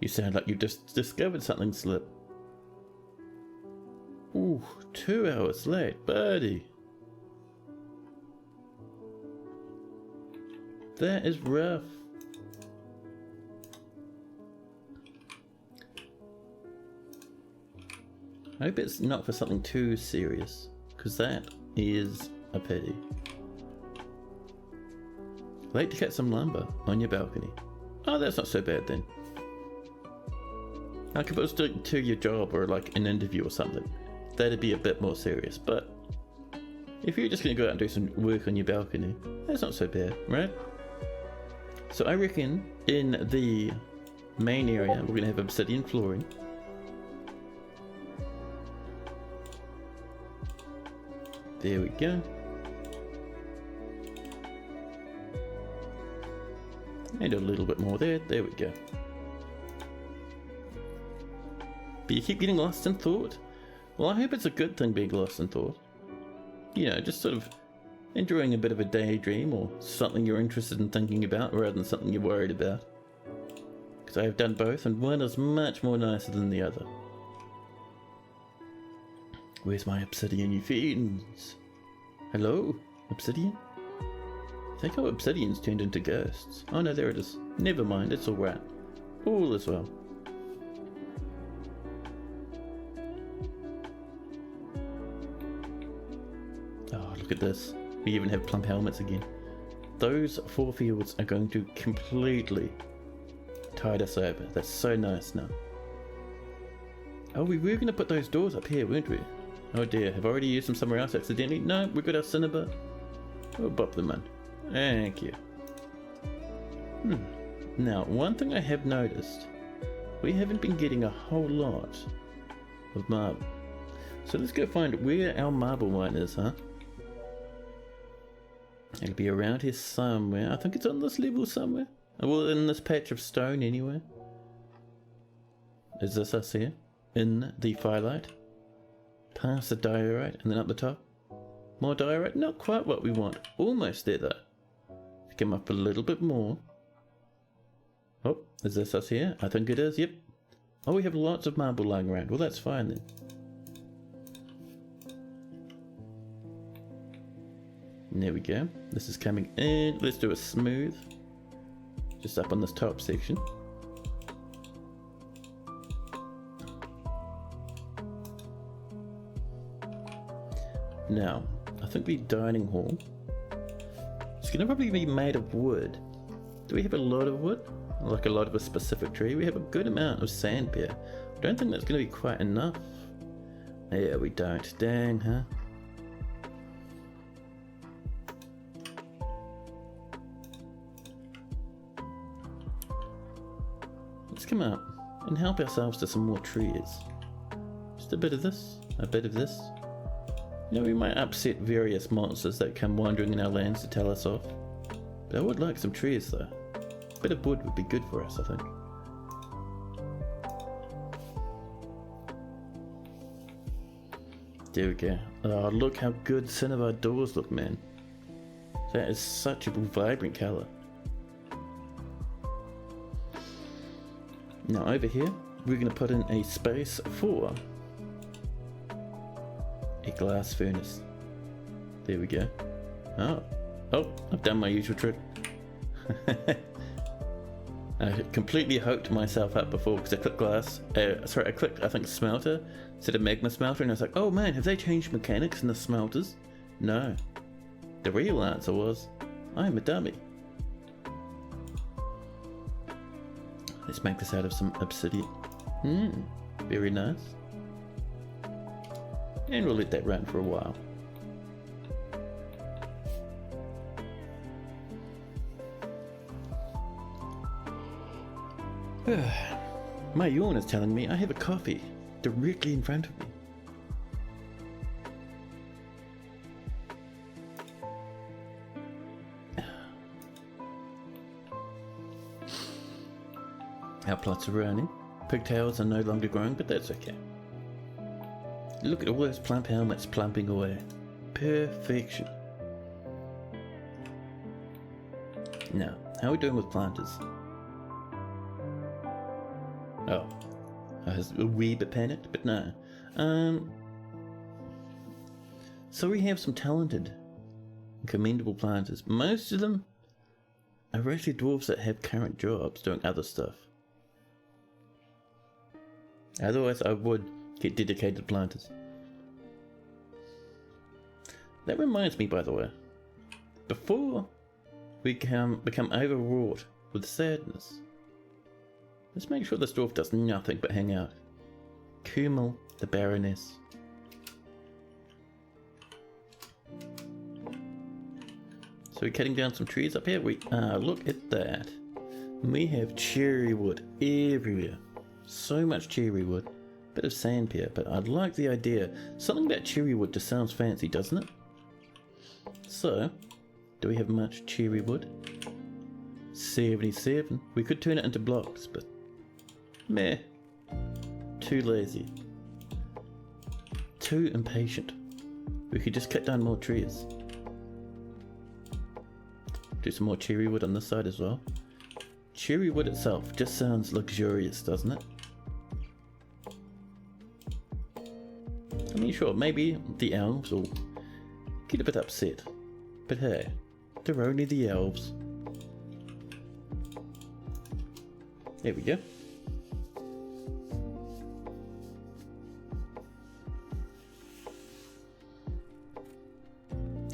You sound like you just discovered something, Slip. Ooh, 2 hours late, buddy. That is rough. I hope it's not for something too serious, because that is a pity. Like to cut some lumber on your balcony. Oh, that's not so bad then. Like if it was to your job or like an interview or something, that'd be a bit more serious. But if you're just going to go out and do some work on your balcony, that's not so bad, right? So I reckon in the main area we're going to have obsidian flooring. There we go. And a little bit more there. There we go. But you keep getting lost in thought. Well, I hope it's a good thing being lost in thought. You know, just sort of enjoying a bit of a daydream or something you're interested in thinking about rather than something you're worried about. Because I have done both and one is much more nicer than the other. Where's my obsidian, you fiends? Hello, obsidian? I think how obsidian's turned into ghosts. Oh no, there it is. Never mind, it's alright. All is well. Oh, look at this. We even have plump helmets again. Those 4 fields are going to completely tide us over. That's so nice now. Oh, we were going to put those doors up here, weren't we? Oh dear, have I already used them somewhere else accidentally? No, we've got our cinnabar. We'll bop them in. Thank you. Now, one thing I have noticed, we haven't been getting a whole lot of marble. So let's go find where our marble mine is, huh? It'll be around here somewhere. I think it's on this level somewhere. Well, in this patch of stone anyway. Is this us here? In the firelight? Past the diorite and then up the top. More diorite? Not quite what we want. Almost there though. Come up a little bit more. Oh, is this us here? I think it is, yep. Oh, we have lots of marble lying around. Well, that's fine then. And there we go. This is coming in. Let's do a smooth. Just up on this top section. Now, I think the dining hall is going to probably be made of wood. Do we have a lot of wood? Like a lot of a specific tree? We have a good amount of sand here. I don't think that's going to be quite enough. Yeah, we don't. Dang, huh? Let's come out and help ourselves to some more trees. Just a bit of this, a bit of this. You know, we might upset various monsters that come wandering in our lands to tell us off. But I would like some trees though. A bit of wood would be good for us, I think. There we go. Oh, look how good some of our doors look, man. That is such a vibrant colour. Now over here, we're going to put in a space for a glass furnace. There we go. Oh, I've done my usual trick. I completely hooked myself up before because I clicked glass. I clicked, I think, smelter instead of magma smelter, and I was like, oh man, have they changed mechanics in the smelters? No. The real answer was, I'm a dummy. Let's make this out of some obsidian. Very nice. And we'll let that run for a while. My yawn is telling me I have a coffee directly in front of me. Our plots are running. Pigtails are no longer growing, but that's okay. Look at all those plump helmets plumping away. Perfection. Now, how are we doing with planters? Oh, I was a wee bit panicked, but no. So we have some talented, commendable planters. Most of them are actually dwarves that have current jobs doing other stuff. Otherwise I would get dedicated planters. That reminds me, by the way, before we become overwrought with sadness, let's make sure this dwarf does nothing but hang out. Kummel, the Baroness. So we're cutting down some trees up here. Look at that. We have cherry wood everywhere. So much cherry wood. Bit of sand here, but I like the idea. Something about cherry wood just sounds fancy, doesn't it? So, do we have much cherry wood? 77. We could turn it into blocks, but meh. Too lazy. Too impatient. We could just cut down more trees. Do some more cherry wood on this side as well. Cherry wood itself just sounds luxurious, doesn't it? I mean, sure, maybe the elves will get a bit upset. But hey, they're only the elves. There we go.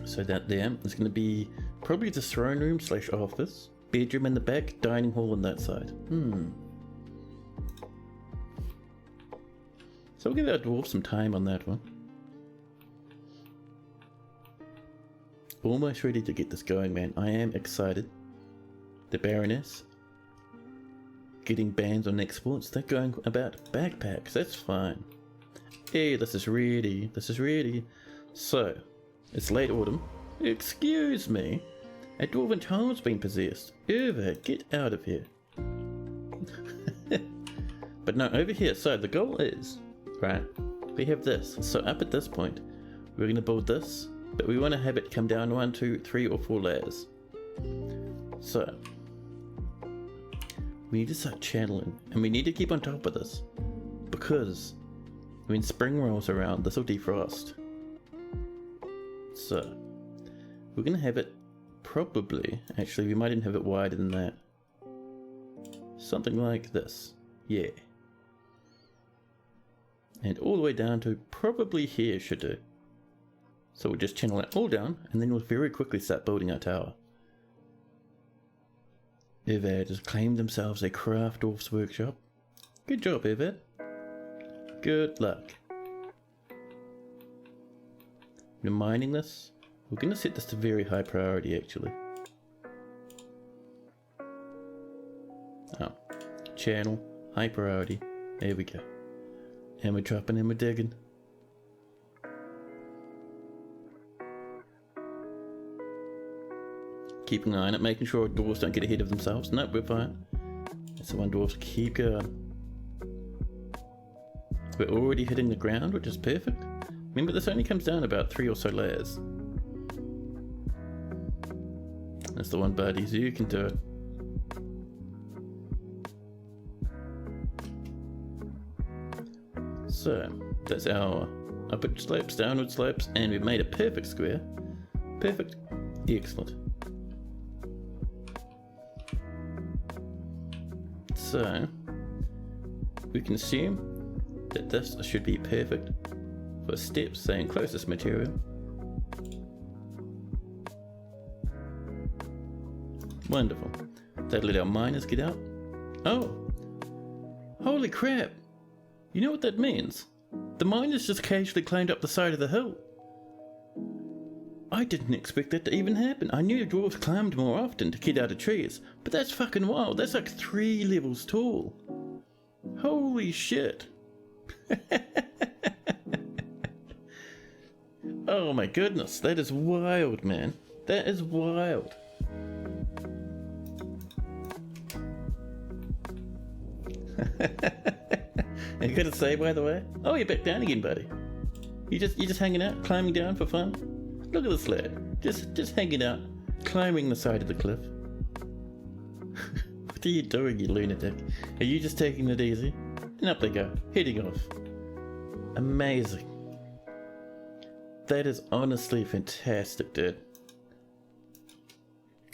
So that there is going to be probably the throne room / office, bedroom in the back, dining hall on that side. So we'll give our dwarf some time on that one. Almost ready to get this going, man. I am excited. The Baroness getting banned on exports. They're going about backpacks. That's fine. Hey, this is ready. This is ready. So, it's late autumn. Excuse me. A dwarven child's been possessed. Over, get out of here. But no, over here. So the goal is, right, we have this. So up at this point, we're going to build this. But we want to have it come down 1, 2, 3 or 4 layers. So we need to start channeling, and we need to keep on top of this, because when spring rolls around, this will defrost. So we're going to have it probably, actually we might even have it wider than that. Something like this. Yeah. And all the way down to probably here should do. So we'll just channel it all down, and then we'll very quickly start building our tower. Evad has claimed themselves a craft dwarf's workshop. Good job, Evad. Good luck. We're mining this. We're going to set this to very high priority, actually. Oh, channel, high priority. There we go. And we're dropping and we're digging. Keeping an eye on it, making sure dwarves don't get ahead of themselves. Nope, we're fine. That's the one dwarves keep going. We're already hitting the ground, which is perfect. Remember, this only comes down about 3 or so layers. That's the one, buddies. You can do it. So, that's our upward slopes, downward slopes, and we've made a perfect square. Perfect. Excellent. So, we can assume that this should be perfect for steps, saying closest material. Wonderful. That'll let our miners get out. Oh! Holy crap! You know what that means? The miners just casually climbed up the side of the hill. I didn't expect that to even happen. I knew dwarves climbed more often to get out of trees, but that's fucking wild. That's like 3 levels tall. Holy shit. Oh my goodness, that is wild, man. That is wild. I gotta say, by the way, oh, you're back down again, buddy. You just hanging out, climbing down for fun? Look at this lad, just hanging out, climbing the side of the cliff. What are you doing, you lunatic? Are you just taking it easy? And up they go, heading off. Amazing. That is honestly fantastic, dude.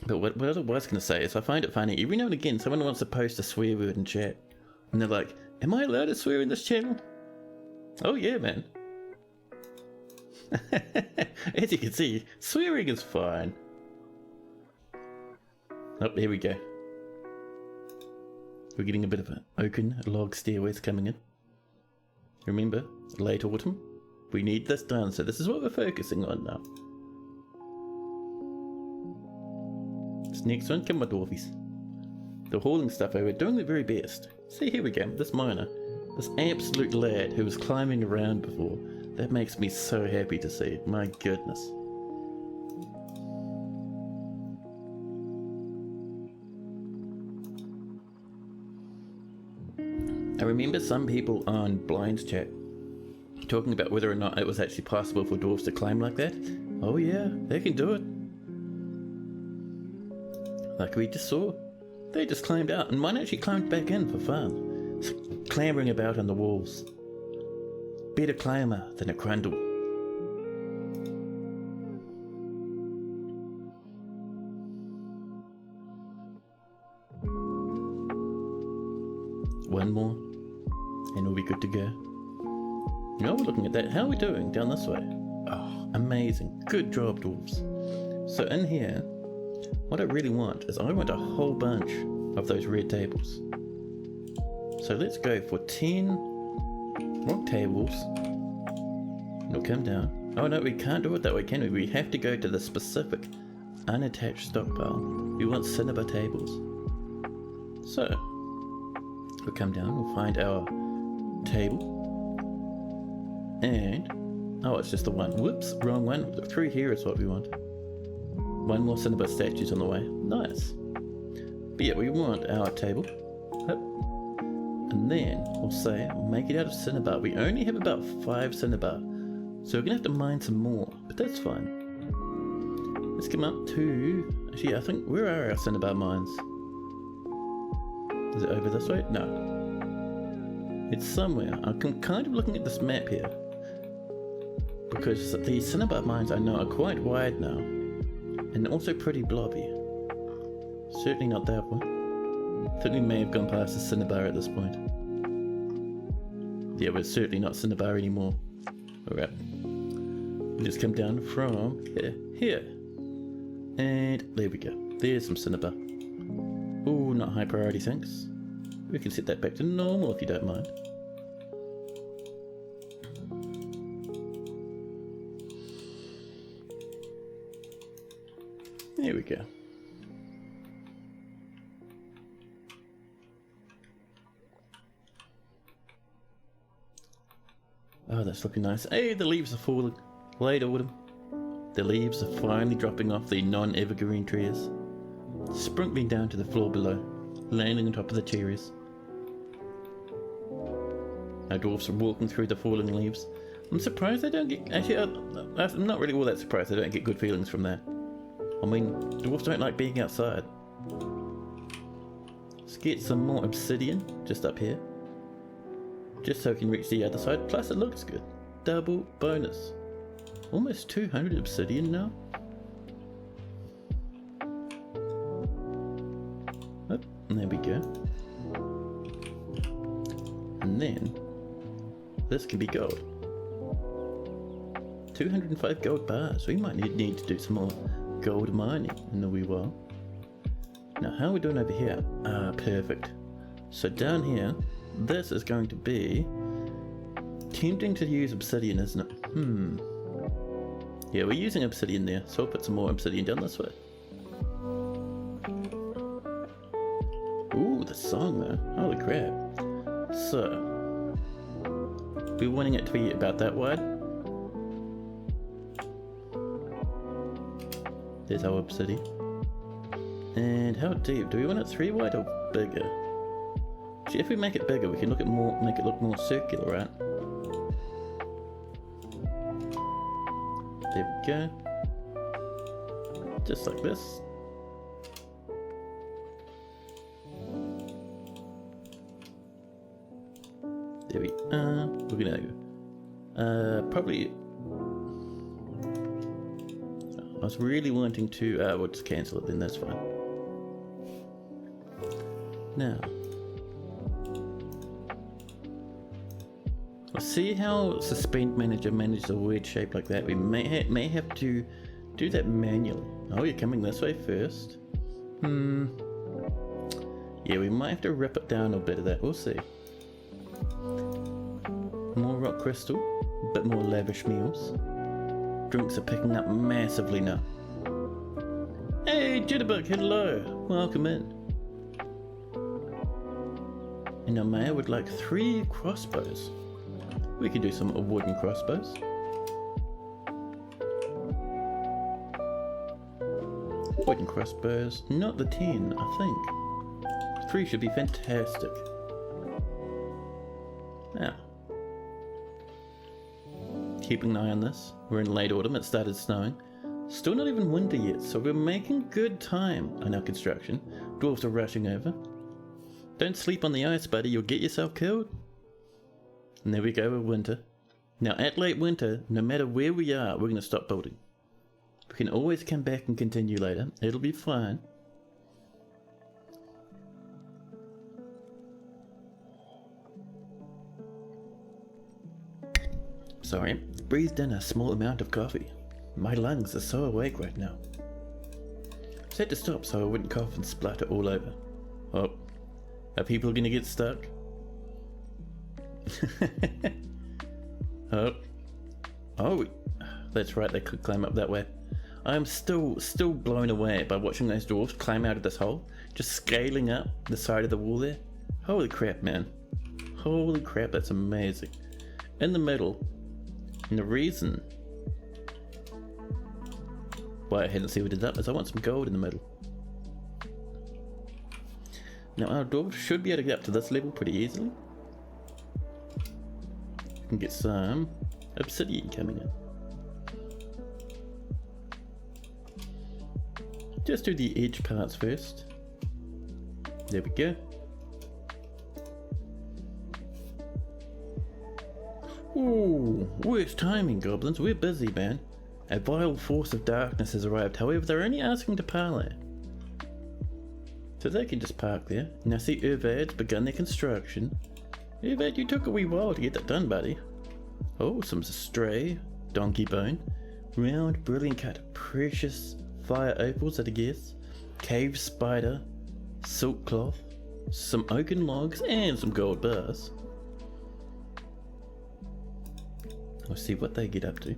But what I was going to say is I find it funny. Every now and again, someone wants to post a swear word in chat. And they're like, am I allowed to swear in this channel? Oh yeah, man. As you can see, swearing is fine. Oh, here we go. We're getting a bit of an oaken log stairways coming in. Remember, late autumn? We need this done, so this is what we're focusing on now. This next one, come on, dwarfies. The hauling stuff over, doing the very best. See, here we go, this miner. This absolute lad who was climbing around before. That makes me so happy to see. My goodness. I remember some people on Blind's chat talking about whether or not it was actually possible for dwarves to climb like that. Oh yeah, they can do it. Like we just saw. They just climbed out, and one actually climbed back in for fun, clambering about on the walls. Better climber than a crundle. One more, and we'll be good to go. Now we're looking at that. How are we doing down this way? Oh, amazing. Good job, dwarves. So in here, what I really want is I want a whole bunch of those red tables. So let's go for 10 rock tables. It'll come down. Oh no, we can't do it that way, can we? We have to go to the specific unattached stockpile. We want cinnabar tables. So, we'll come down, we'll find our table. And, oh, it's just the one. Whoops, wrong one. Through here is what we want. One more cinnabar statues on the way. Nice. But yeah, we want our table. And then we'll say, we'll make it out of cinnabar. We only have about 5 cinnabar. So we're going to have to mine some more. But that's fine. Let's come up to... Actually, I think... Where are our cinnabar mines? Is it over this way? No. It's somewhere. I'm kind of looking at this map here. Because the cinnabar mines I know are quite wide now. And also pretty blobby. Certainly not that one. I think we may have gone past the cinnabar at this point. Yeah, we're certainly not cinnabar anymore. Alright. We just come down from here. And there we go. There's some cinnabar. Ooh, not high priority, thanks. We can set that back to normal if you don't mind. There we go. Oh, that's looking nice. Hey, the leaves are falling. Late autumn. The leaves are finally dropping off the non-evergreen trees, sprinkling down to the floor below, landing on top of the cherries. Our dwarfs are walking through the falling leaves. I'm surprised they don't get... Actually, I'm not really all that surprised they don't get good feelings from that. I mean, dwarfs don't like being outside. Let's get some more obsidian just up here. Just so we can reach the other side. Plus it looks good. Double bonus. Almost 200 obsidian now. Oh, there we go. And then this can be gold. 205 gold bars. We might need to do some more gold mining in a wee while. Now how are we doing over here? Ah, perfect. So down here, this is going to be tempting to use obsidian, isn't it? Yeah, we're using obsidian there, so I'll put some more obsidian down this way. Ooh, the song though. Holy crap. So, we're wanting it to be about that wide. There's our obsidian. And how deep? Do we want it 3 wide or bigger? See, if we make it bigger, we can make it look more circular, right? There we go. Just like this. There we are. We're gonna probably... I was really wanting to, we'll just cancel it then, that's fine. Now, we'll see how Suspend Manager manages a weird shape like that. We may have to do that manually. Oh, you're coming this way first. Yeah, we might have to rip it down a bit of that, we'll see. More rock crystal, a bit more lavish meals. Drinks are picking up massively now. Hey, Jitterbug, hello, welcome in. And our mayor would like 3 crossbows. We could do some wooden crossbows. Wooden crossbows, not the 10, I think. 3 should be fantastic. Now, keeping an eye on this. We're in late autumn, it started snowing. Still not even winter yet, so we're making good time on our construction. Dwarves are rushing over. Don't sleep on the ice, buddy, you'll get yourself killed. And there we go with winter. Now at late winter, no matter where we are, we're going to stop building. We can always come back and continue later. It'll be fine. Sorry, breathed in a small amount of coffee. My lungs are so awake right now. I had to stop so I wouldn't cough and splatter all over. Oh, are people gonna get stuck? Oh, that's right, they could climb up that way. I'm still blown away by watching those dwarves climb out of this hole, just scaling up the side of the wall there. Holy crap, man. Holy crap, that's amazing. In the middle, and the reason why I hadn't sealed it up is I want some gold in the middle. Now our dwarves should be able to get up to this level pretty easily. We can get some obsidian coming in. Just do the edge parts first. There we go. Ooh, worst timing, goblins. We're busy, man. A vile force of darkness has arrived. However, they're only asking to parley. So they can just park there. Now see, Urvad's begun their construction. Urvad, you took a wee while to get that done, buddy. Oh, some stray, donkey bone, round, brilliant cut, precious fire opals at a guess, cave spider, silk cloth, some oaken logs, and some gold bars. We'll see what they get up to.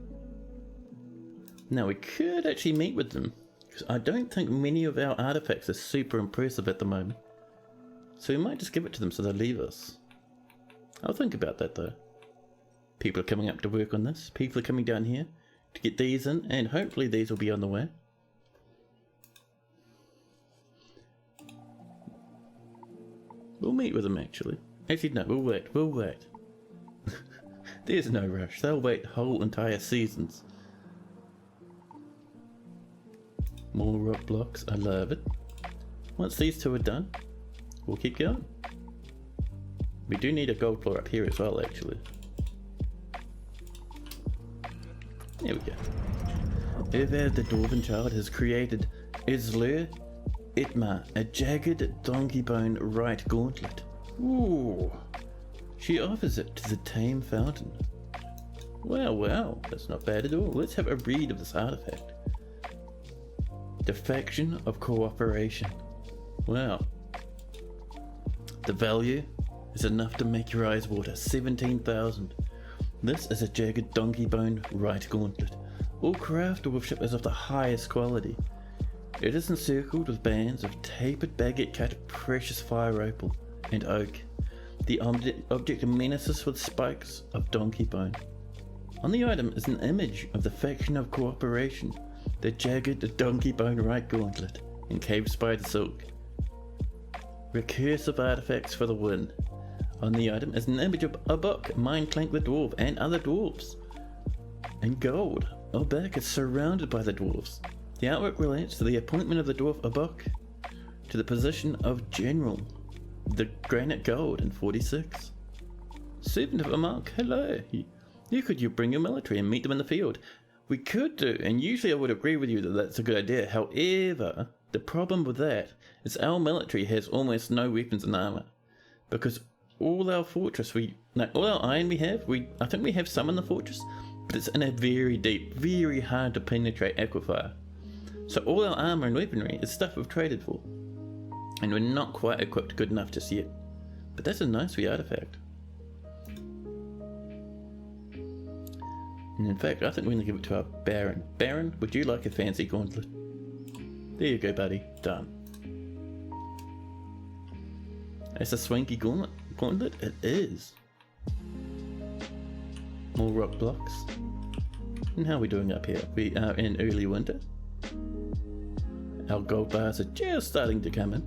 Now we could actually meet with them, because I don't think many of our artifacts are super impressive at the moment. So we might just give it to them so they'll leave us. I'll think about that though. People are coming up to work on this. People are coming down here to get these in, and hopefully these will be on the way. We'll meet with them actually. Actually no, we'll wait. There's no rush, they'll wait whole entire seasons. More rock blocks, I love it. Once these 2 are done, we'll keep going. We do need a gold floor up here as well actually. There we go. Urvad the Dwarven Child has created Islur Itma, a jagged donkey bone right gauntlet. Ooh. She offers it to the tame fountain. Well, that's not bad at all. Let's have a read of this artifact. Defection of cooperation. Well, the value is enough to make your eyes water. 17,000. This is a jagged donkey bone right gauntlet. All craft workmanship is of the highest quality. It is encircled with bands of tapered baguette cut precious fire opal and oak. The object menaces with spikes of donkey bone. On the item is an image of the faction of cooperation, the jagged donkey bone right gauntlet, and cave spider silk. Recursive artifacts for the win. On the item is an image of a book, Mind Clank the Dwarf, and other dwarves. In gold, our back is surrounded by the dwarves. The artwork relates to the appointment of the dwarf Abok to the position of general, the granite gold in 46. Servant of Amok, hello. You bring your military and meet them in the field. we could do, and usually I would agree with you that that's a good idea. However, the problem with that is our military has almost no weapons and armor, because all our fortress, all our iron I think we have some in the fortress, but it's in a very deep, very hard to penetrate aquifer. So all our armor and weaponry is stuff we've traded for, and we're not quite equipped good enough just yet. But that's a nice wee artifact. And in fact, I think we're going to give it to our Baron. Baron, would you like a fancy gauntlet? There you go, buddy. Done. It's a swanky gauntlet? It is. More rock blocks. And how are we doing up here? We are in early winter. Our gold bars are just starting to come in.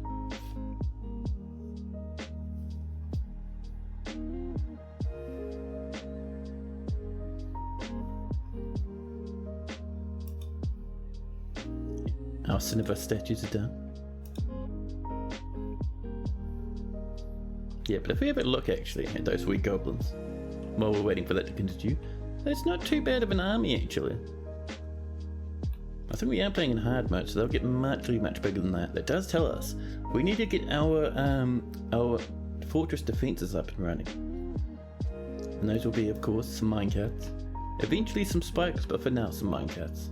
Our Cineva statues are done. Yeah, but if we have a look actually at those wee goblins, while we're waiting for that to continue, it's not too bad of an army actually. I think we are playing in hard mode, so they'll get much bigger than that. That does tell us we need to get our fortress defenses up and running. And those will be, of course, some minecarts. Eventually some spikes, but for now some minecarts.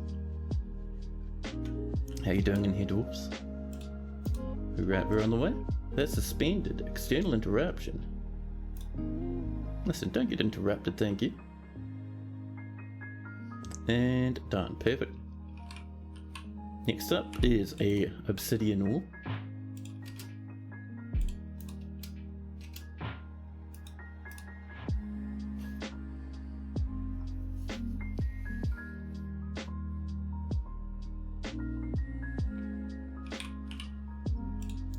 How you doing in here, dwarfs? We're on the way. That's suspended. External interruption. Listen, don't get interrupted, thank you. And done. Perfect. Next up is a obsidian ore.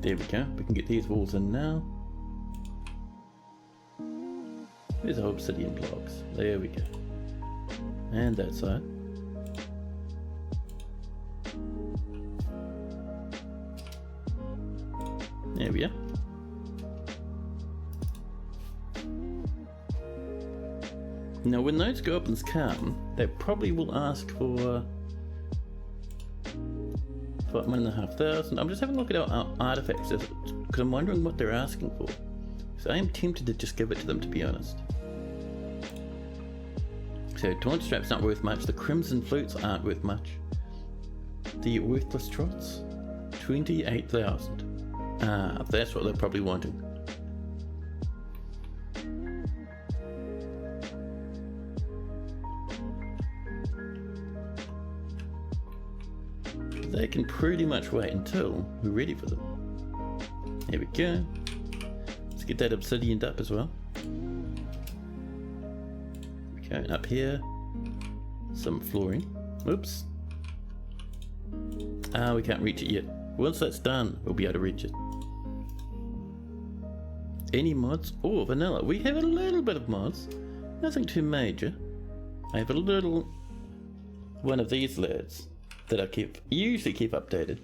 There we go, we can get these walls in now. There's our obsidian blocks. There we go. And that side. There we are. Now when those goblins come, they probably will ask for 1,500. I'm just having a look at our artifacts because I'm wondering what they're asking for. So I am tempted to just give it to them, to be honest. So taunt straps not worth much. The crimson flutes aren't worth much. The worthless trots, 28,000. Ah, that's what they're probably wanting. They can pretty much wait until we're ready for them. There we go. Let's get that obsidian up as well. Okay, and up here, some flooring. Oops. Ah, we can't reach it yet. Once that's done, we'll be able to reach it. Any mods? Oh, vanilla. We have a little bit of mods. Nothing too major. I have a little one of these lads that I usually keep updated.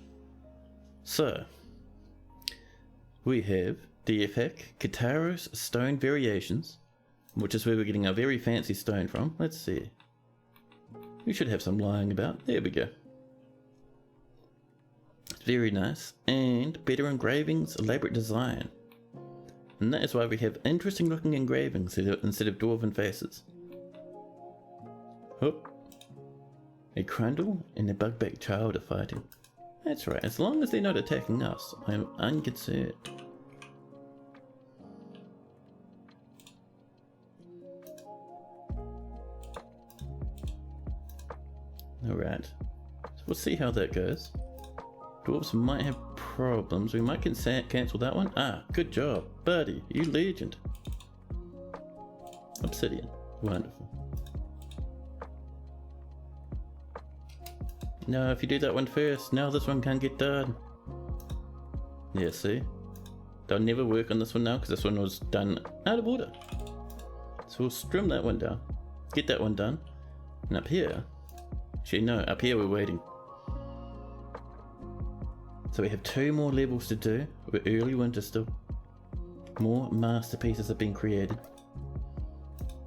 So, we have DFHack, Kataro's Stone Variations, which is where we're getting our very fancy stone from. Let's see. We should have some lying about. There we go. It's very nice. And better engravings, elaborate design. And that is why we have interesting looking engravings instead of dwarven faces. Oh. A Crundle and a bugback child are fighting. That's right, as long as they're not attacking us, I'm unconcerned. Alright, so we'll see how that goes. Dwarves might have problems, we might cancel that one. Ah, good job, buddy, you legend. Obsidian, wonderful. No, if you do that one first, now this one can't get done. Yeah, see? They'll never work on this one now because this one was done out of order. So we'll trim that one down. Get that one done. And up here, actually no, up here we're waiting. So we have 2 more levels to do. We're early winter still. More masterpieces have been created.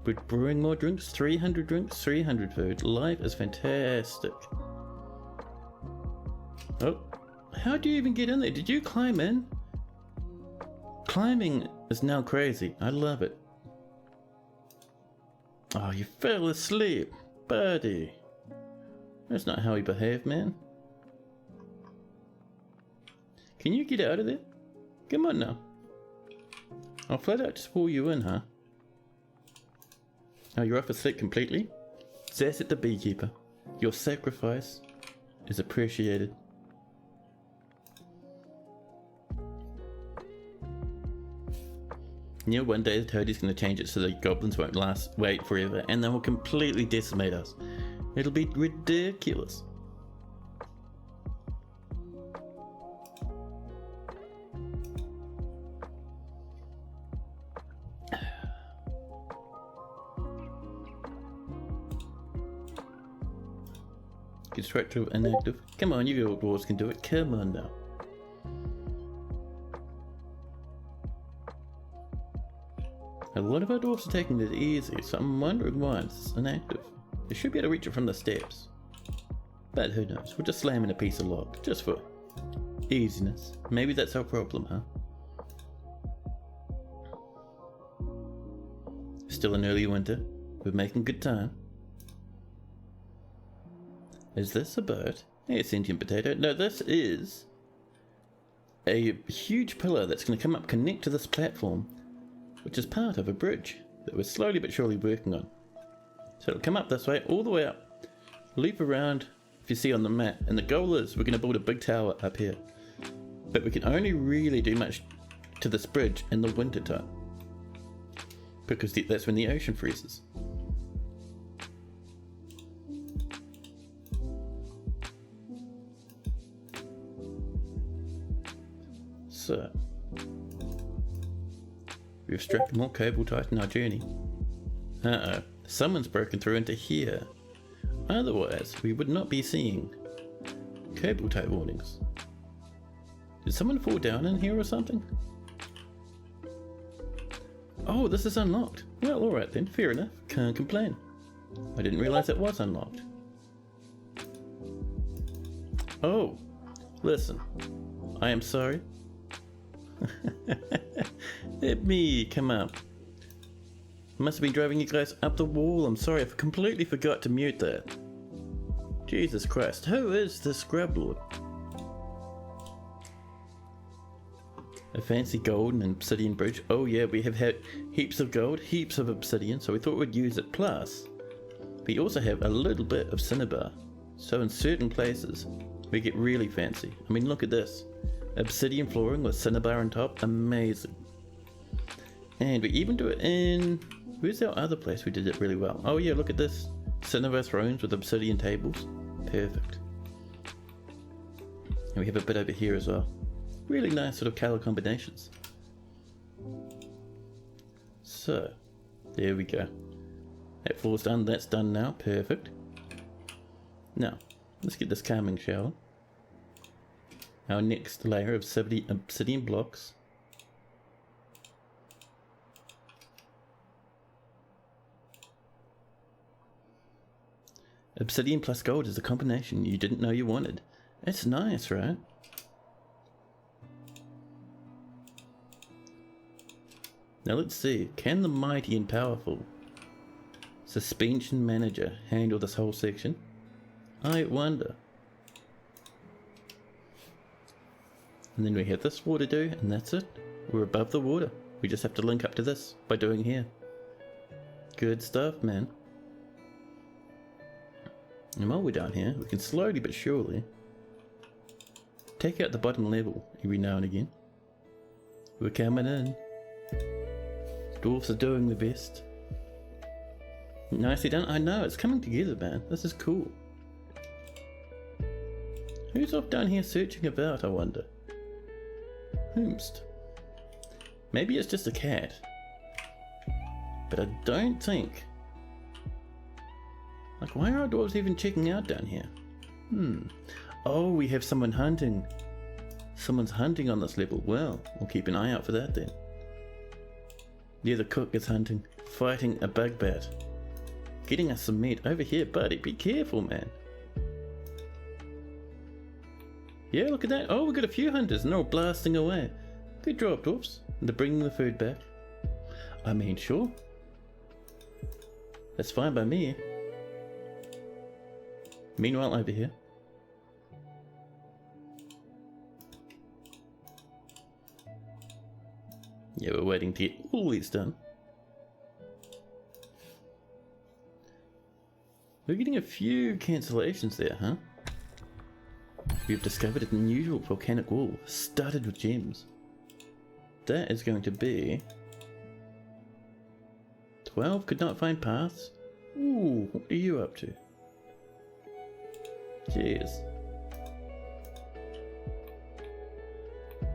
We're brewing more drinks, 300 drinks, 300 food. Life is fantastic. Oh, how do you even get in there? Did you climb in? Climbing is now crazy. I love it. Oh, you fell asleep, buddy. That's not how you behave, man. Can you get out of there? Come on now. I'll flat out just pull you in, huh? Oh, you're off asleep completely? Zasset the beekeeper. Your sacrifice is appreciated. You know, one day the toadie's going to change it so the goblins won't wait forever, and they will completely decimate us. It'll be ridiculous. Get straight to inactive. Come on, you little dwarves can do it. Come on now. A lot of our dwarves are taking it easy, so I'm wondering why it's inactive. They should be able to reach it from the steps. But who knows, we'll just slam in a piece of log, just for easiness. Maybe that's our problem, huh? Still an early winter. We're making good time. Is this a bird? Hey, a sentient potato. No, this is a huge pillar that's going to come up, connect to this platform, which is part of a bridge that we're slowly but surely working on. So it'll come up this way, all the way up, loop around, if you see on the map, and the goal is we're going to build a big tower up here. But we can only really do much to this bridge in the winter time, because that's when the ocean freezes. So, we've struck more cable tight in our journey. Uh-oh, someone's broken through into here. Otherwise, we would not be seeing cable tie warnings. Did someone fall down in here or something? Oh, this is unlocked. Well, alright then, fair enough. Can't complain. I didn't realize it was unlocked. Oh, listen. I am sorry. Let me come up. Must have been driving you guys up the wall. I'm sorry, I completely forgot to mute that. Jesus Christ, who is this scrub lord? A fancy gold and obsidian bridge. Oh yeah, we have had heaps of gold, heaps of obsidian, so we thought we'd use it. Plus, we also have a little bit of cinnabar. So in certain places, we get really fancy. I mean, look at this. Obsidian flooring with cinnabar on top, amazing. And we even do it in... Where's our other place we did it really well? Oh yeah, look at this. Cinnabar thrones with obsidian tables. Perfect. And we have a bit over here as well. Really nice sort of colour combinations. So, there we go. That floor's done, that's done now, perfect. Now, let's get this calming shower. Our next layer of obsidian blocks. Obsidian plus gold is a combination you didn't know you wanted. It's nice, right? Now let's see, can the mighty and powerful suspension manager handle this whole section? I wonder. And then we have this water do, and that's it. We're above the water. We just have to link up to this by doing here. Good stuff, man. And while we're down here, we can slowly but surely take out the bottom level every now and again. We're coming in. Dwarfs are doing the best. Nicely done. I know, it's coming together, man. This is cool. Who's off down here searching about, I wonder? Whomst? Maybe it's just a cat. But I don't think... Like, why are our dwarves even checking out down here? Oh, we have someone hunting. Someone's hunting on this level. Well, we'll keep an eye out for that then. Yeah, the cook is hunting, fighting a bug bat. Getting us some meat over here, buddy. Be careful, man. Yeah, look at that. Oh, we've got a few hunters and they're all blasting away. Good job, dwarfs. They're bringing the food back. I mean, sure. That's fine by me. Meanwhile, over here. Yeah, we're waiting to get all these done. We're getting a few cancellations there, huh? We've discovered an unusual volcanic wall studded with gems. That is going to be 12. Could not find paths. Ooh, what are you up to? Jeez.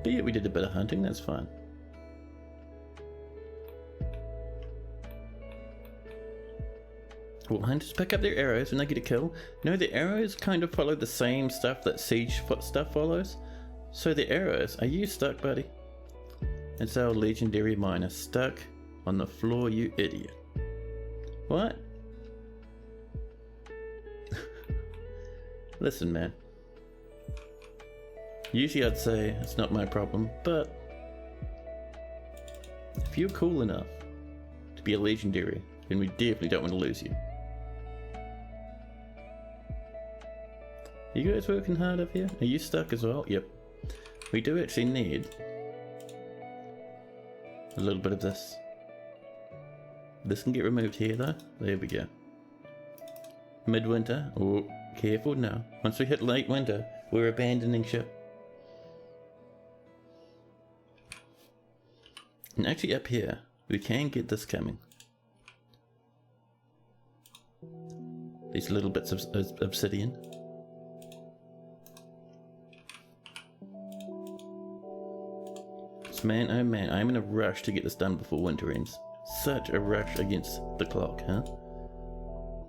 But yeah, we did a bit of hunting, that's fine. Will hunters pick up their arrows when they get a kill? No, the arrows kind of follow the same stuff that siege stuff follows. So the arrows, are you stuck, buddy? It's our legendary miner stuck on the floor, you idiot. What? Listen, man. Usually I'd say it's not my problem, but if you're cool enough to be a legendary, then we definitely don't want to lose you. You guys working hard up here? Are you stuck as well? Yep. We do actually need a little bit of this. This can get removed here though. There we go. Midwinter. Oh, careful now. Once we hit late winter, we're abandoning ship. And actually up here, we can get this coming. These little bits of obsidian. Man, oh man, I'm in a rush to get this done before winter ends. Such a rush against the clock, huh?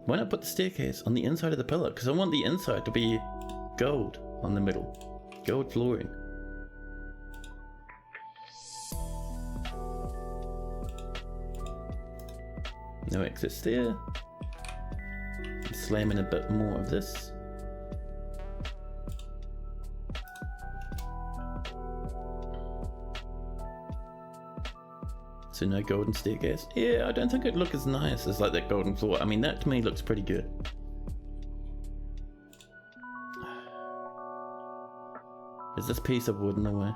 Why not put the staircase on the inside of the pillar? Because I want the inside to be gold on the middle. Gold flooring. No access there. Slam in a bit more of this. So no golden staircase. Yeah, I don't think it'd look as nice as like that golden floor. I mean, that to me looks pretty good. Is this piece of wood in the way?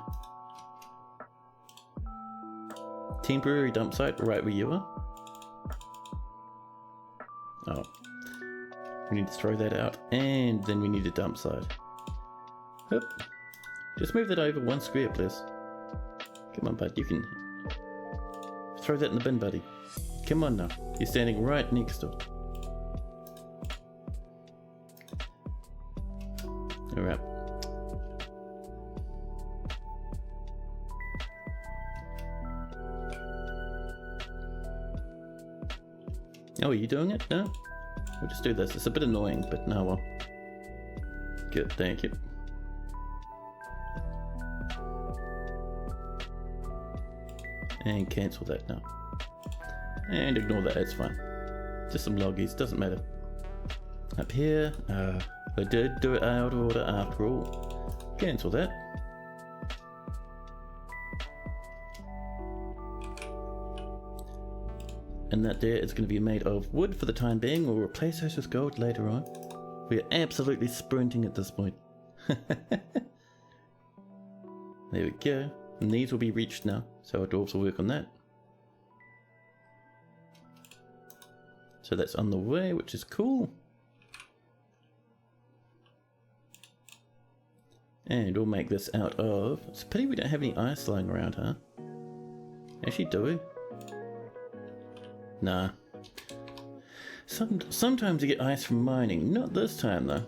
Temporary dump site right where you are? Oh. We need to throw that out, and then we need a dump site. Yep. Just move that over one square, please. Come on, bud, you can... Throw that in the bin, buddy. Come on now. You're standing right next to it. Alright. Oh, are you doing it? No? We'll just do this. It's a bit annoying, but no, well. Good, thank you. And cancel that now. And ignore that, it's fine. Just some loggies, doesn't matter. Up here, I did do it out of order after all. Cancel that. And that there is going to be made of wood for the time being. We'll replace those with gold later on. We are absolutely sprinting at this point. There we go. And these will be reached now, so our dwarves will work on that. So that's on the way, which is cool. And we'll make this out of... It's a pity we don't have any ice lying around, huh? Actually, do we? Nah. Sometimes you get ice from mining, not this time though.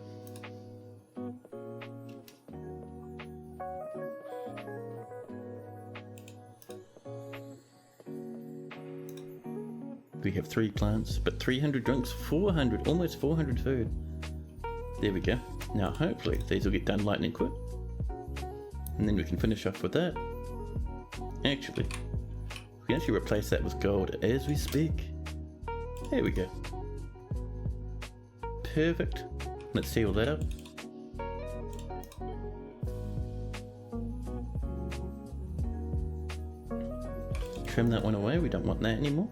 We have 3 plants, but 300 drinks, 400, almost 400 food. There we go. Now hopefully these will get done lightning quick. And then we can finish off with that. Actually, We can actually replace that with gold as we speak. There we go. Perfect. Let's seal that up. Trim that one away, we don't want that anymore.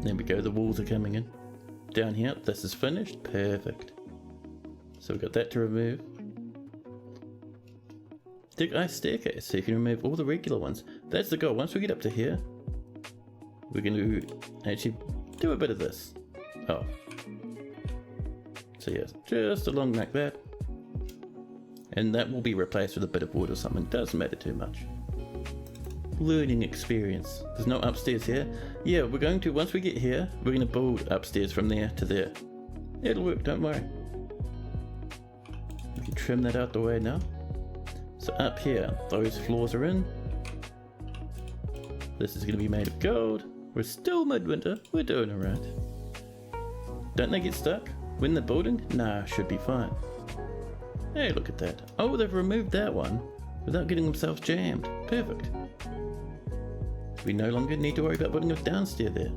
There we go, the walls are coming in. Down here, this is finished, perfect. So we've got that to remove. Dig ice staircase, so you can remove all the regular ones. That's the goal. Once we get up to here, we're going to actually do a bit of this. Oh. So yes, just along like that. And that will be replaced with a bit of wood or something. Doesn't matter too much. Learning experience. There's no upstairs here. Yeah, we're going to, once we get here, we're going to build upstairs from there to there. It'll work, don't worry. We can trim that out the way now. So up here, those floors are in. This is going to be made of gold. We're still midwinter. We're doing alright. Don't they get stuck when they're building? Nah, should be fine. Hey, look at that. Oh, they've removed that one without getting themselves jammed. Perfect. We no longer need to worry about putting a downstairs there.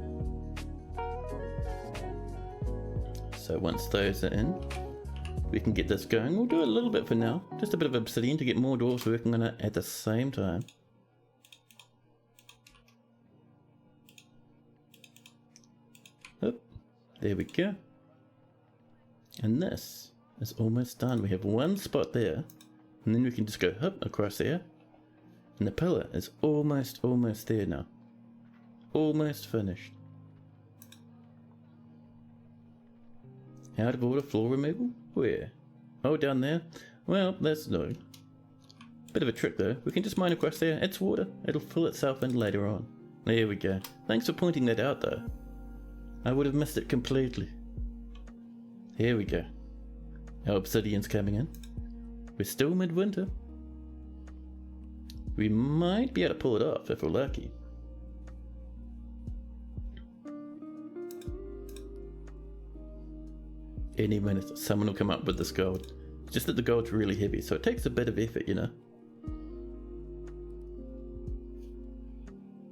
So once those are in, we can get this going. We'll do a little bit for now. Just a bit of obsidian to get more dwarves working on it at the same time. Oh, there we go. And this is almost done. We have one spot there, and then we can just go up across there. And the pillar is almost there now. Almost finished. Out of order floor removal? Where? Oh, down there? Well, that's no. Bit of a trick though. We can just mine across there. It's water. It'll fill itself in later on. There we go. Thanks for pointing that out though. I would have missed it completely. Here we go. Our obsidian's coming in. We're still midwinter. We might be able to pull it off if we're lucky. Any minute someone will come up with this gold. Just that the gold's really heavy, so it takes a bit of effort, you know.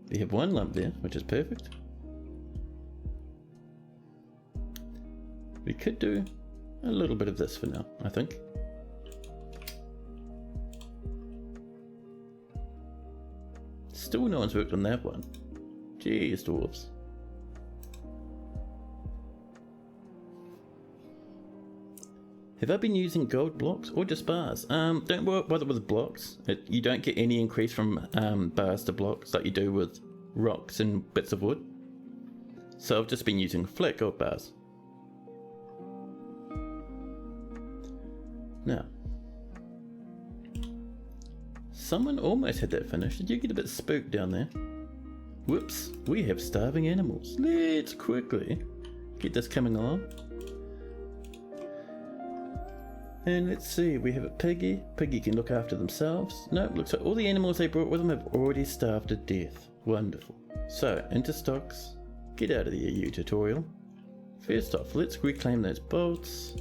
We have one lump there, which is perfect. We could do a little bit of this for now, I think. Still no one's worked on that one. Jeez, dwarves. Have I been using gold blocks or just bars? Don't bother with blocks. You don't get any increase from bars to blocks like you do with rocks and bits of wood. So I've just been using flat gold bars. Now, someone almost had that finished. Did you get a bit spooked down there? Whoops, we have starving animals. Let's quickly get this coming along. And let's see, we have a piggy. Piggy can look after themselves. No, looks like all the animals they brought with them have already starved to death. Wonderful. So, into stocks. Get out of the EU tutorial. First off, let's reclaim those bolts.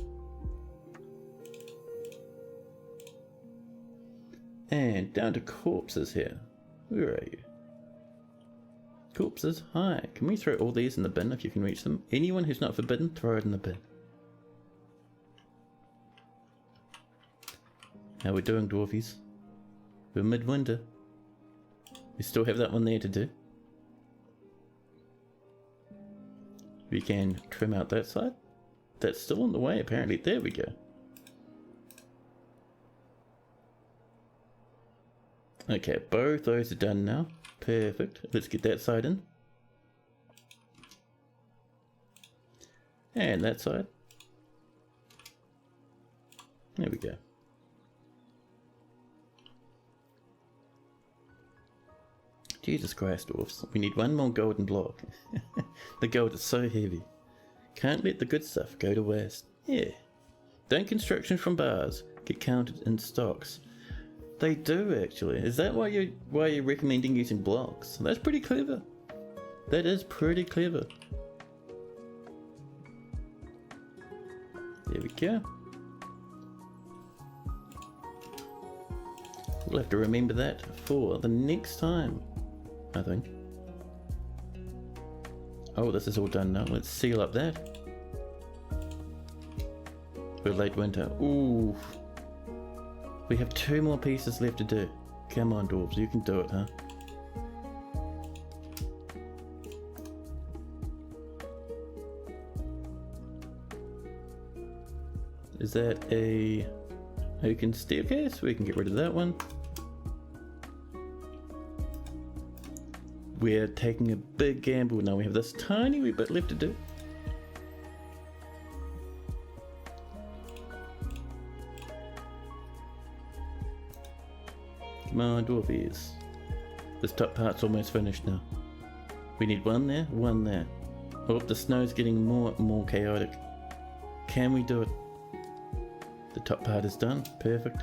And down to corpses here. Where are you? Corpses, hi. Can we throw all these in the bin if you can reach them? Anyone who's not forbidden, throw it in the bin. How we doing, dwarfies? We're midwinter. We still have that one there to do. We can trim out that side. That's still on the way apparently. There we go. Okay, both those are done now. Perfect. Let's get that side in. And that side. There we go. Jesus Christ, dwarfs. We need one more golden block. The gold is so heavy. Can't let the good stuff go to waste. Yeah. Don't construction from bars get counted in stocks. They do actually. Is that why you're recommending using blocks? That's pretty clever. That is pretty clever. There we go. We'll have to remember that for the next time, I think. Oh, this is all done now. Let's seal up that. For late winter. Ooh. We have 2 more pieces left to do. Come on, dwarves, you can do it, huh? Is that a oaken staircase? We can get rid of that one. We're taking a big gamble now. We have this tiny wee bit left to do. Come on, dwarfies. This top part's almost finished now. We need 1 there, 1 there. Oh, the snow's getting more and more chaotic. Can we do it? The top part is done. Perfect.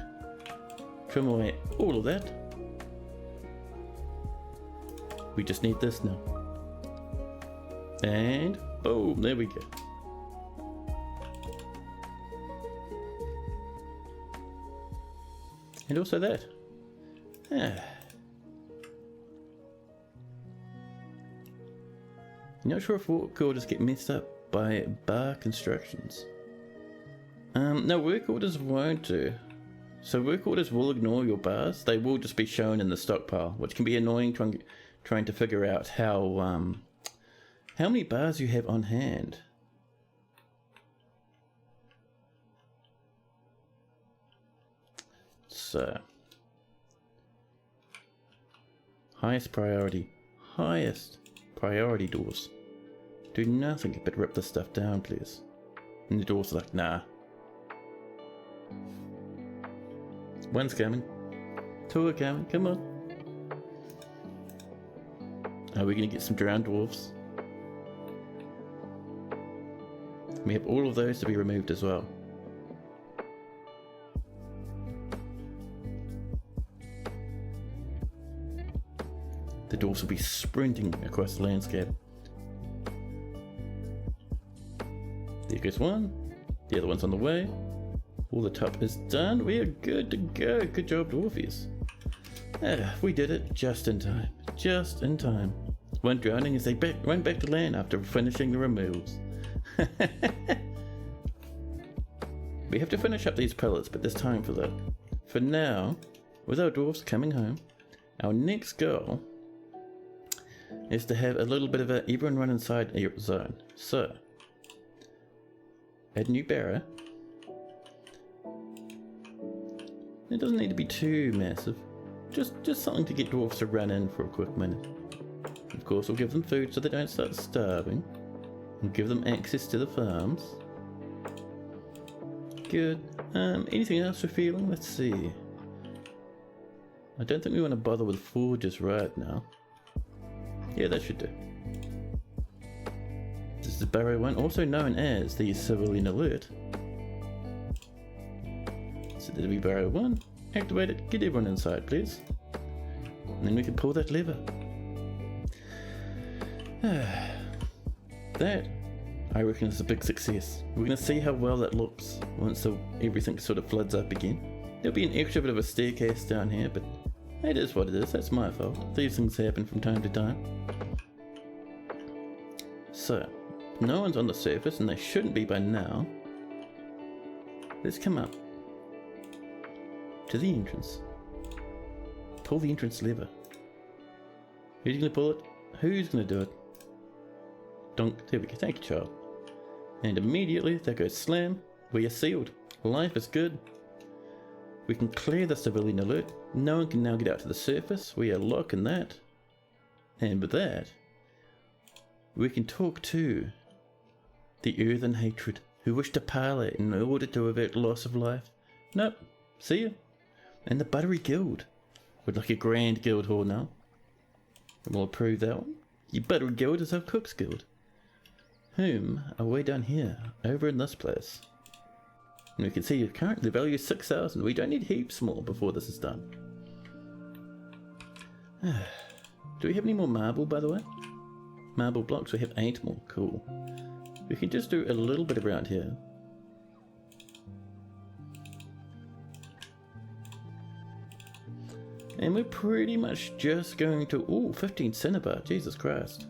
Trim away all of that. We just need this now. And boom, there we go. And also that. Not sure if work orders get messed up by bar constructions. No, work orders won't do. So work orders will ignore your bars. They will just be shown in the stockpile, which can be annoying trying to figure out how many bars you have on hand. So highest priority doors. Do nothing but rip this stuff down, please. And the doors are like, nah. 1's coming. 2 are coming, come on. Are we gonna get some drowned dwarves? We have all of those to be removed as well. The dwarves will be sprinting across the landscape. There goes 1. The other one's on the way. All the top is done. We are good to go. Good job, dwarfies. We did it just in time. Just in time. 1 drowning as they run back to land after finishing the removals. We have to finish up these pillars, but there's time for that. For now, with our dwarves coming home, our next goal is to have a little bit of a everyone run inside a zone. So, add new barrier. It doesn't need to be too massive. Just something to get dwarves to run in for a quick minute. Of course, we'll give them food so they don't start starving. We'll give them access to the farms. Good. Anything else we're feeling? Let's see. I don't think we want to bother with forges right now. Yeah, that should do. This is Barrow 1, also known as the Civilian Alert. So that'll be Barrow 1. Activate it, get everyone inside, please. And then we can pull that lever. That, I reckon, is a big success. We're going to see how well that looks once everything sort of floods up again. There'll be an extra bit of a staircase down here, but it is what it is. That's my fault. These things happen from time to time. So, no one's on the surface, and they shouldn't be by now. Let's come up to the entrance. Pull the entrance lever. Who's going to pull it? Who's going to do it? Donk. There we go. Thank you, child. And immediately, there goes slam. We are sealed. Life is good. We can clear the Civilian Alert. No one can now get out to the surface. We are locking that. And with that, we can talk to the Earthen Hatred, who wish to parley in order to avert loss of life. Nope. See ya. And the Buttery Guild. We'd like a grand guild hall now. And we'll approve that one. Your Buttery Guild is our Cook's Guild. Whom are way down here, over in this place. And we can see currently the value is 6,000. We don't need heaps more before this is done. Do we have any more marble, by the way? marble blocks. We have 8 more. Cool. We can just do a little bit around here. And we're pretty much just going to... Ooh, 15 cinnabar. Jesus Christ.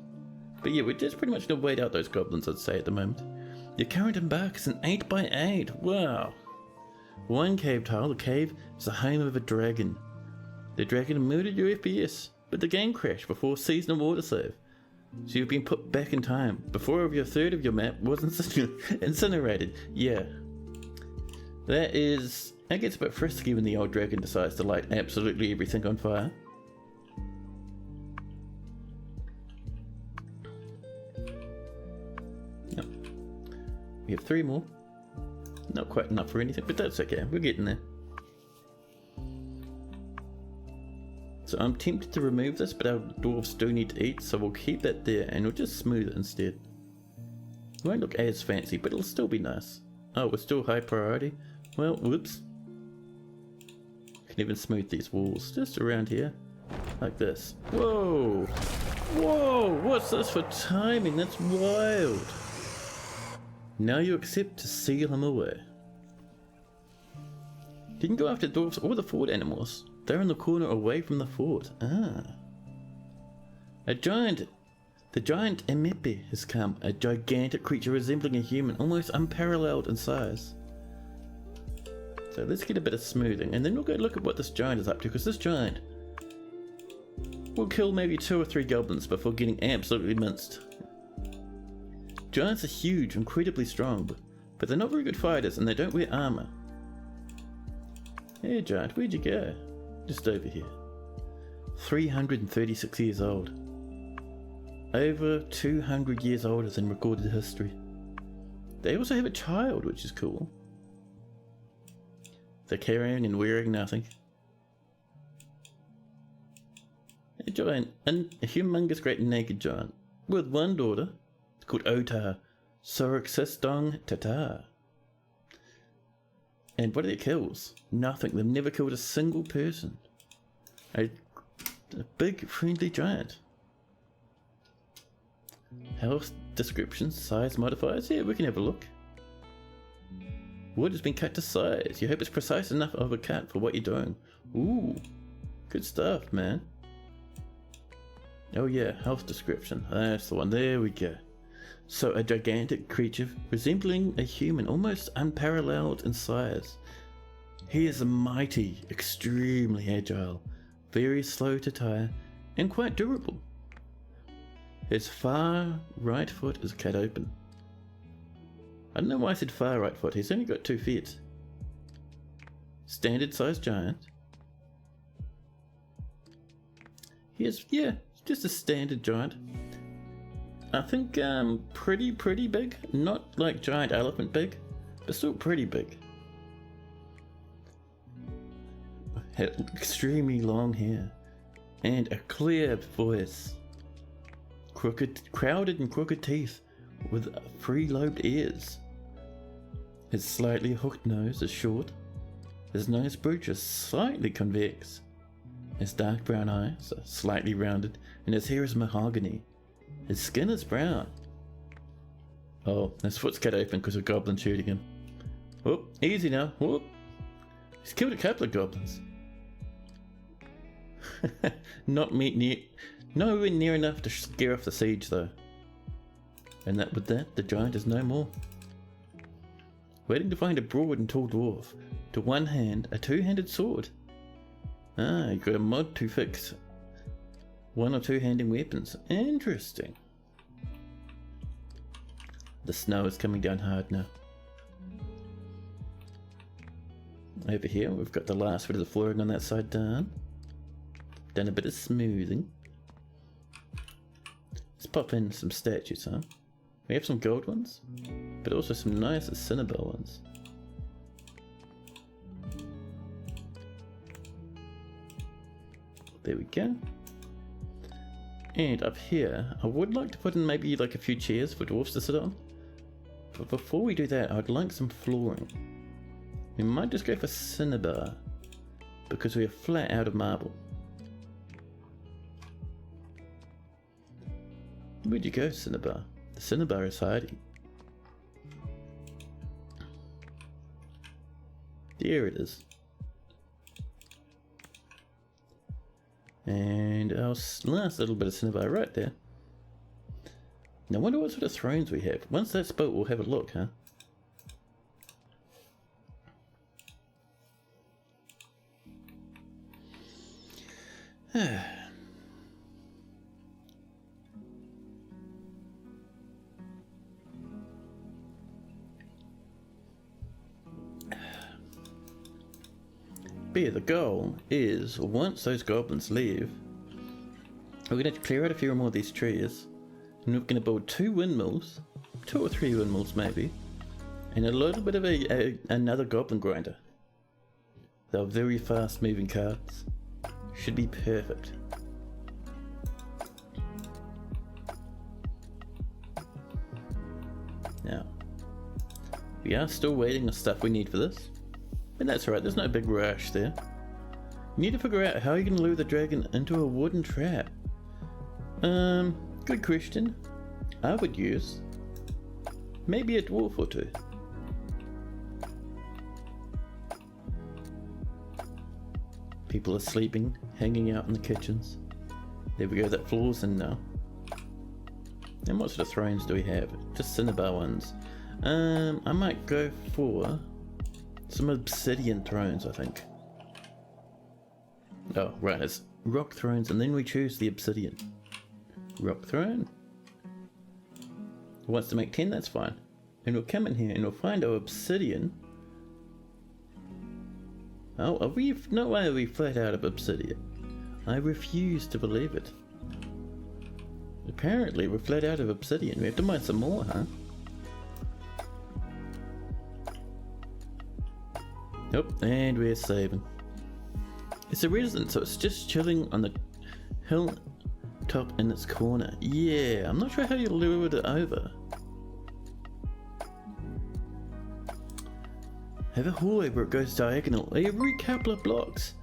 But yeah, we're just pretty much going to wait out those goblins, I'd say, at the moment. Your current embark is an 8x8. Wow. 1 cave tile. The cave is the home of a dragon. The dragon murdered your FPS, but the game crashed before seasonal autosave. So you've been put back in time, before over a third of your map was incinerated. Yeah. That gets a bit frisky when the old dragon decides to light absolutely everything on fire. Yep. We have 3 more. Not quite enough for anything, but that's okay. We're getting there. So I'm tempted to remove this, but our dwarves do need to eat, so we'll keep that there and we'll just smooth it instead. It won't look as fancy, but it'll still be nice. Oh, we're still high priority? Well, whoops. Can even smooth these walls just around here, like this. Whoa! Whoa! What's this for timing? That's wild! Now you accept to seal him away. Didn't go after dwarves or the fort animals. They're in the corner away from the fort. Ah. The giant Emepe has come. A gigantic creature resembling a human, almost unparalleled in size. So let's get a bit of smoothing, and then we'll go look at what this giant is up to, because this giant will kill maybe 2 or 3 goblins before getting absolutely minced. Giants are huge, incredibly strong, but they're not very good fighters, and they don't wear armor. Hey giant, where'd you go? Just over here. 336 years old. Over 200 years older than recorded history. They also have a child, which is cool. They're carrying and wearing nothing. A giant, a humongous great naked giant, with 1 daughter. It's called Otar Soroxistong Tatar. And what are their kills? Nothing. They've never killed a single person. A big friendly giant. Health descriptions, size modifiers. Yeah, we can have a look. Wood has been cut to size. You hope it's precise enough of a cut for what you're doing. Ooh, good stuff, man. Oh yeah, health description. That's the one. There we go. So a gigantic creature resembling a human, almost unparalleled in size. He is mighty, extremely agile, very slow to tire, and quite durable. His far right foot is cut open. I don't know why I said far right foot, he's only got 2 feet. Standard sized giant. He is, yeah, just a standard giant. I think pretty big, not like giant elephant big, but still pretty big. Had extremely long hair and a clear voice. Crowded and crooked teeth with 3-lobed ears. His slightly hooked nose is short. His nose bridge is slightly convex. His dark brown eyes are slightly rounded, and his hair is mahogany. His skin is brown. Oh, his foot's cut open because a goblin shooting him. Whoop, easy now. Whoop. He's killed a couple of goblins. Nowhere near enough to scare off the siege though. And with that, the giant is no more. Waiting to find a broad and tall dwarf. To one hand, a 2-handed sword. Ah, you got a mod to fix 1 or 2-handing weapons. Interesting. The snow is coming down hard now. Over here, we've got the last bit of the flooring on that side done. Done a bit of smoothing. Let's pop in some statues, huh? We have some gold ones, but also some nice cinnabar ones. There we go. And up here, I would like to put in maybe like a few chairs for dwarves to sit on. But before we do that, I'd like some flooring. We might just go for cinnabar, because we are flat out of marble. Where'd you go, Cinnabar? The Cinnabar is hiding. There it is. And our last little bit of Cinnabar right there. Now I wonder what sort of thrones we have. Once that's built, we'll have a look, huh? But yeah, the goal is, once those goblins leave, we're going to clear out a few more of these trees, and we're going to build 2 windmills, 2 or 3 windmills maybe, and a little bit of another goblin grinder. They're very fast moving carts. Should be perfect. Now, we are still waiting on stuff we need for this. But that's alright, there's no big rush there. You need to figure out how you're going to lure the dragon into a wooden trap. Good question. I would use maybe a dwarf or 2. People are sleeping, hanging out in the kitchens. There we go, that floor's in now. And what sort of thrones do we have? Just cinnabar ones. I might go for some obsidian thrones, I think. Oh, right, it's rock thrones, and then we choose the obsidian. Rock throne. Who wants to make 10? That's fine. And we'll come in here and we'll find our obsidian. Oh, are we? No way are we flat out of obsidian. I refuse to believe it. Apparently we're flat out of obsidian. We have to mine some more, huh? Nope, and we're saving. It's a residence, so it's just chilling on the hill top in its corner. Yeah, I'm not sure how you lured it over. Have a hallway where it goes diagonal every couple of blocks.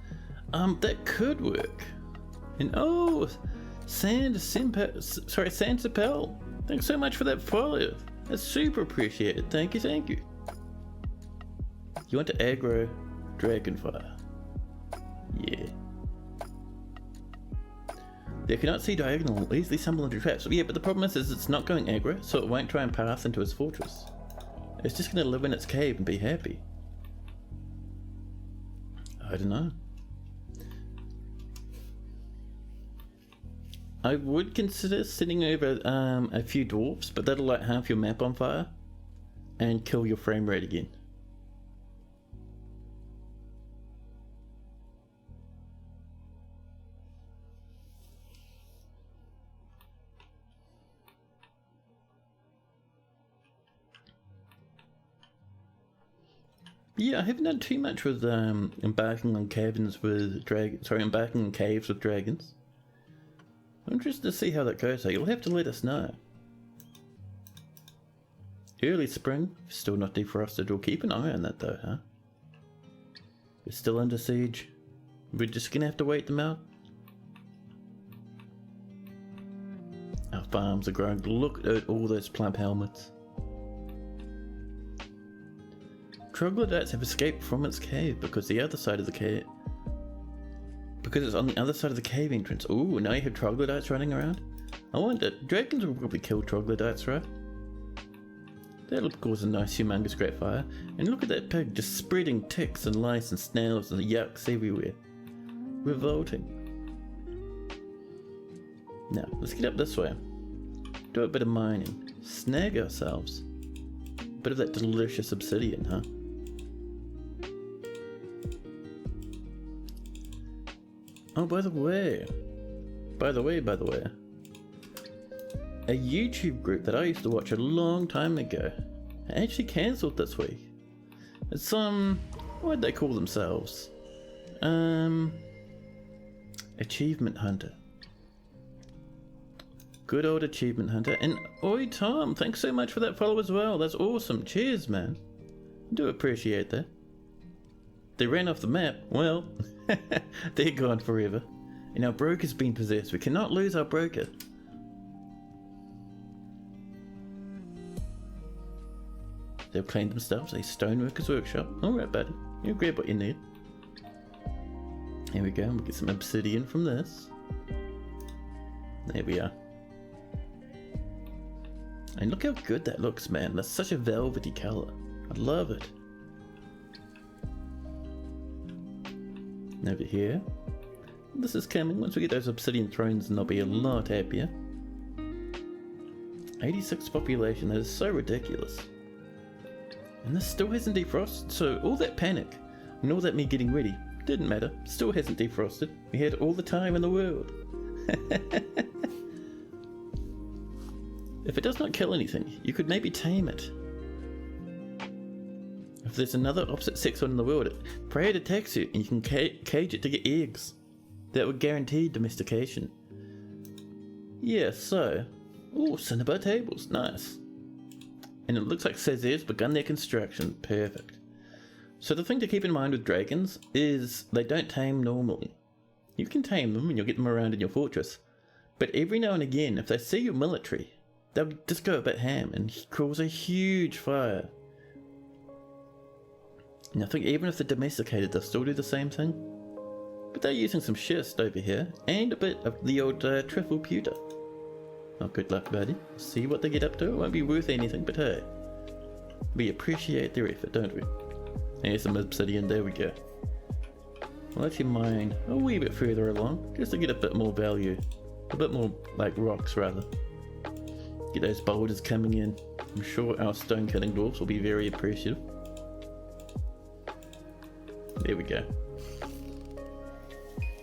That could work. And oh, Sand Sapel. Thanks so much for that follow. That's super appreciated. Thank you, thank you. You want to aggro Dragonfire? Yeah. They cannot see diagonal, easily stumble into traps. Yeah, but the problem is it's not going aggro, so it won't try and pass into his fortress. It's just going to live in its cave and be happy. I don't know. I would consider sending over a few dwarfs, but that'll light half your map on fire and kill your frame rate again. Yeah, I haven't done too much with embarking on caves with dragons. I'm interested to see how that goes, so you'll have to let us know. Early spring, still not defrosted. We'll keep an eye on that though, huh? We're still under siege. We're just gonna have to wait them out. Our farms are growing. Look at all those plump helmets. Troglodytes have escaped from its cave because the other side of the cave. Because it's on the other side of the cave entrance. Ooh, now you have troglodytes running around. I wonder, dragons will probably kill troglodytes, right? That'll cause a nice humongous great fire. And look at that pig just spreading ticks and lice and snails and yucks everywhere. Revolting. Now, let's get up this way. Do a bit of mining. Snag ourselves a bit of that delicious obsidian, huh? Oh, by the way, a YouTube group that I used to watch a long time ago actually cancelled this week. It's what'd they call themselves? Achievement Hunter. Good old Achievement Hunter. And oi Tom, thanks so much for that follow as well. That's awesome. Cheers, man. I do appreciate that. They ran off the map. Well, they're gone forever. And our broker's been possessed. We cannot lose our broker. They've cleaned themselves a stoneworker's workshop. Alright, buddy. You grab what you need. Here we go. We'll get some obsidian from this. There we are. And look how good that looks, man. That's such a velvety colour. I love it. And over here. This is coming. Once we get those obsidian thrones, and I'll be a lot happier. 86 population. That is so ridiculous. And this still hasn't defrosted. So all that panic and all that me getting ready didn't matter. Still hasn't defrosted. We had all the time in the world. If it does not kill anything, you could maybe tame it. If there's another opposite sex one in the world, pray it attacks you and you can cage it to get eggs. That would guarantee domestication. Yeah, so... Ooh, cinnabar tables, nice. And it looks like Sazer's begun their construction, perfect. So the thing to keep in mind with dragons is they don't tame normally. You can tame them and you'll get them around in your fortress. But every now and again, if they see your military, they'll just go a bit ham and cause a huge fire. And I think even if they're domesticated, they'll still do the same thing. But they're using some schist over here, and a bit of the old truffle pewter. Oh, good luck, buddy. See what they get up to. It won't be worth anything, but hey. We appreciate their effort, don't we? Here's some obsidian, there we go. I'll let you mine a wee bit further along, just to get a bit more value. A bit more, like, rocks, rather. Get those boulders coming in. I'm sure our stone killing dwarfs will be very appreciative. There we go.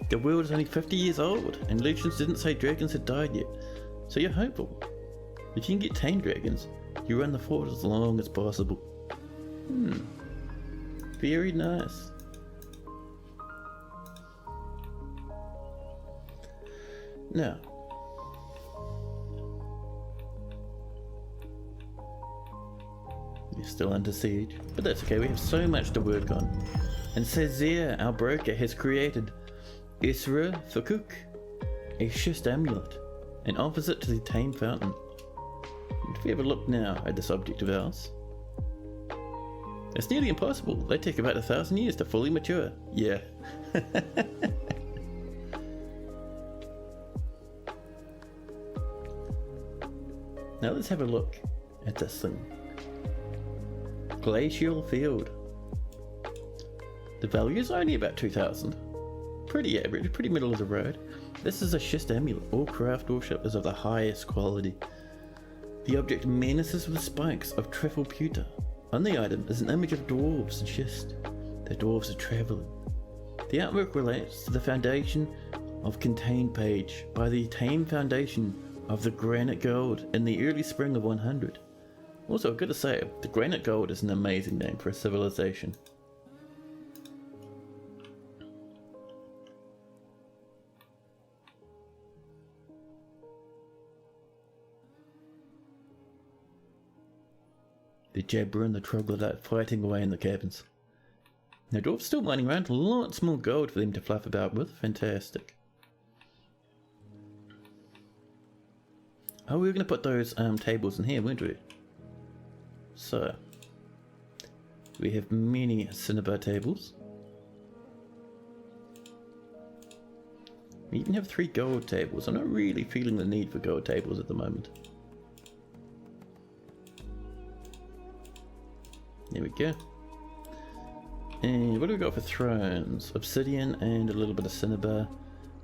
The world is only 50 years old, and legends didn't say dragons had died yet. So you're hopeful. If you can get tame dragons, you run the fort as long as possible. Very nice. Now, you're still under siege, but that's okay, we have so much to work on. And Sazer, our broker, has created Isra Fakuk, a schist amulet, an opposite to the tame fountain. And if we have a look now at this object of ours, it's nearly impossible. They take about 1,000 years to fully mature. Yeah. Now let's have a look at this thing. Glacial Field. The value is only about 2,000. Pretty average, pretty middle of the road. This is a schist amulet. All craftsmanship is of the highest quality. The object menaces with spikes of truffle pewter. On the item is an image of dwarves and schist. The dwarves are travelling. The artwork relates to the foundation of Containedpage by the tame foundation of the granite gold in the early spring of 100. Also, I've got to say, the granite gold is an amazing name for a civilization. The Jabber and the Troglodyte fighting away in the cabins. Now, dwarves still mining around, lots more gold for them to fluff about with. Fantastic. Oh, we were going to put those tables in here, weren't we? So, we have many cinnabar tables. We even have 3 gold tables. I'm not really feeling the need for gold tables at the moment. There we go. And what do we got for thrones? Obsidian and a little bit of cinnabar.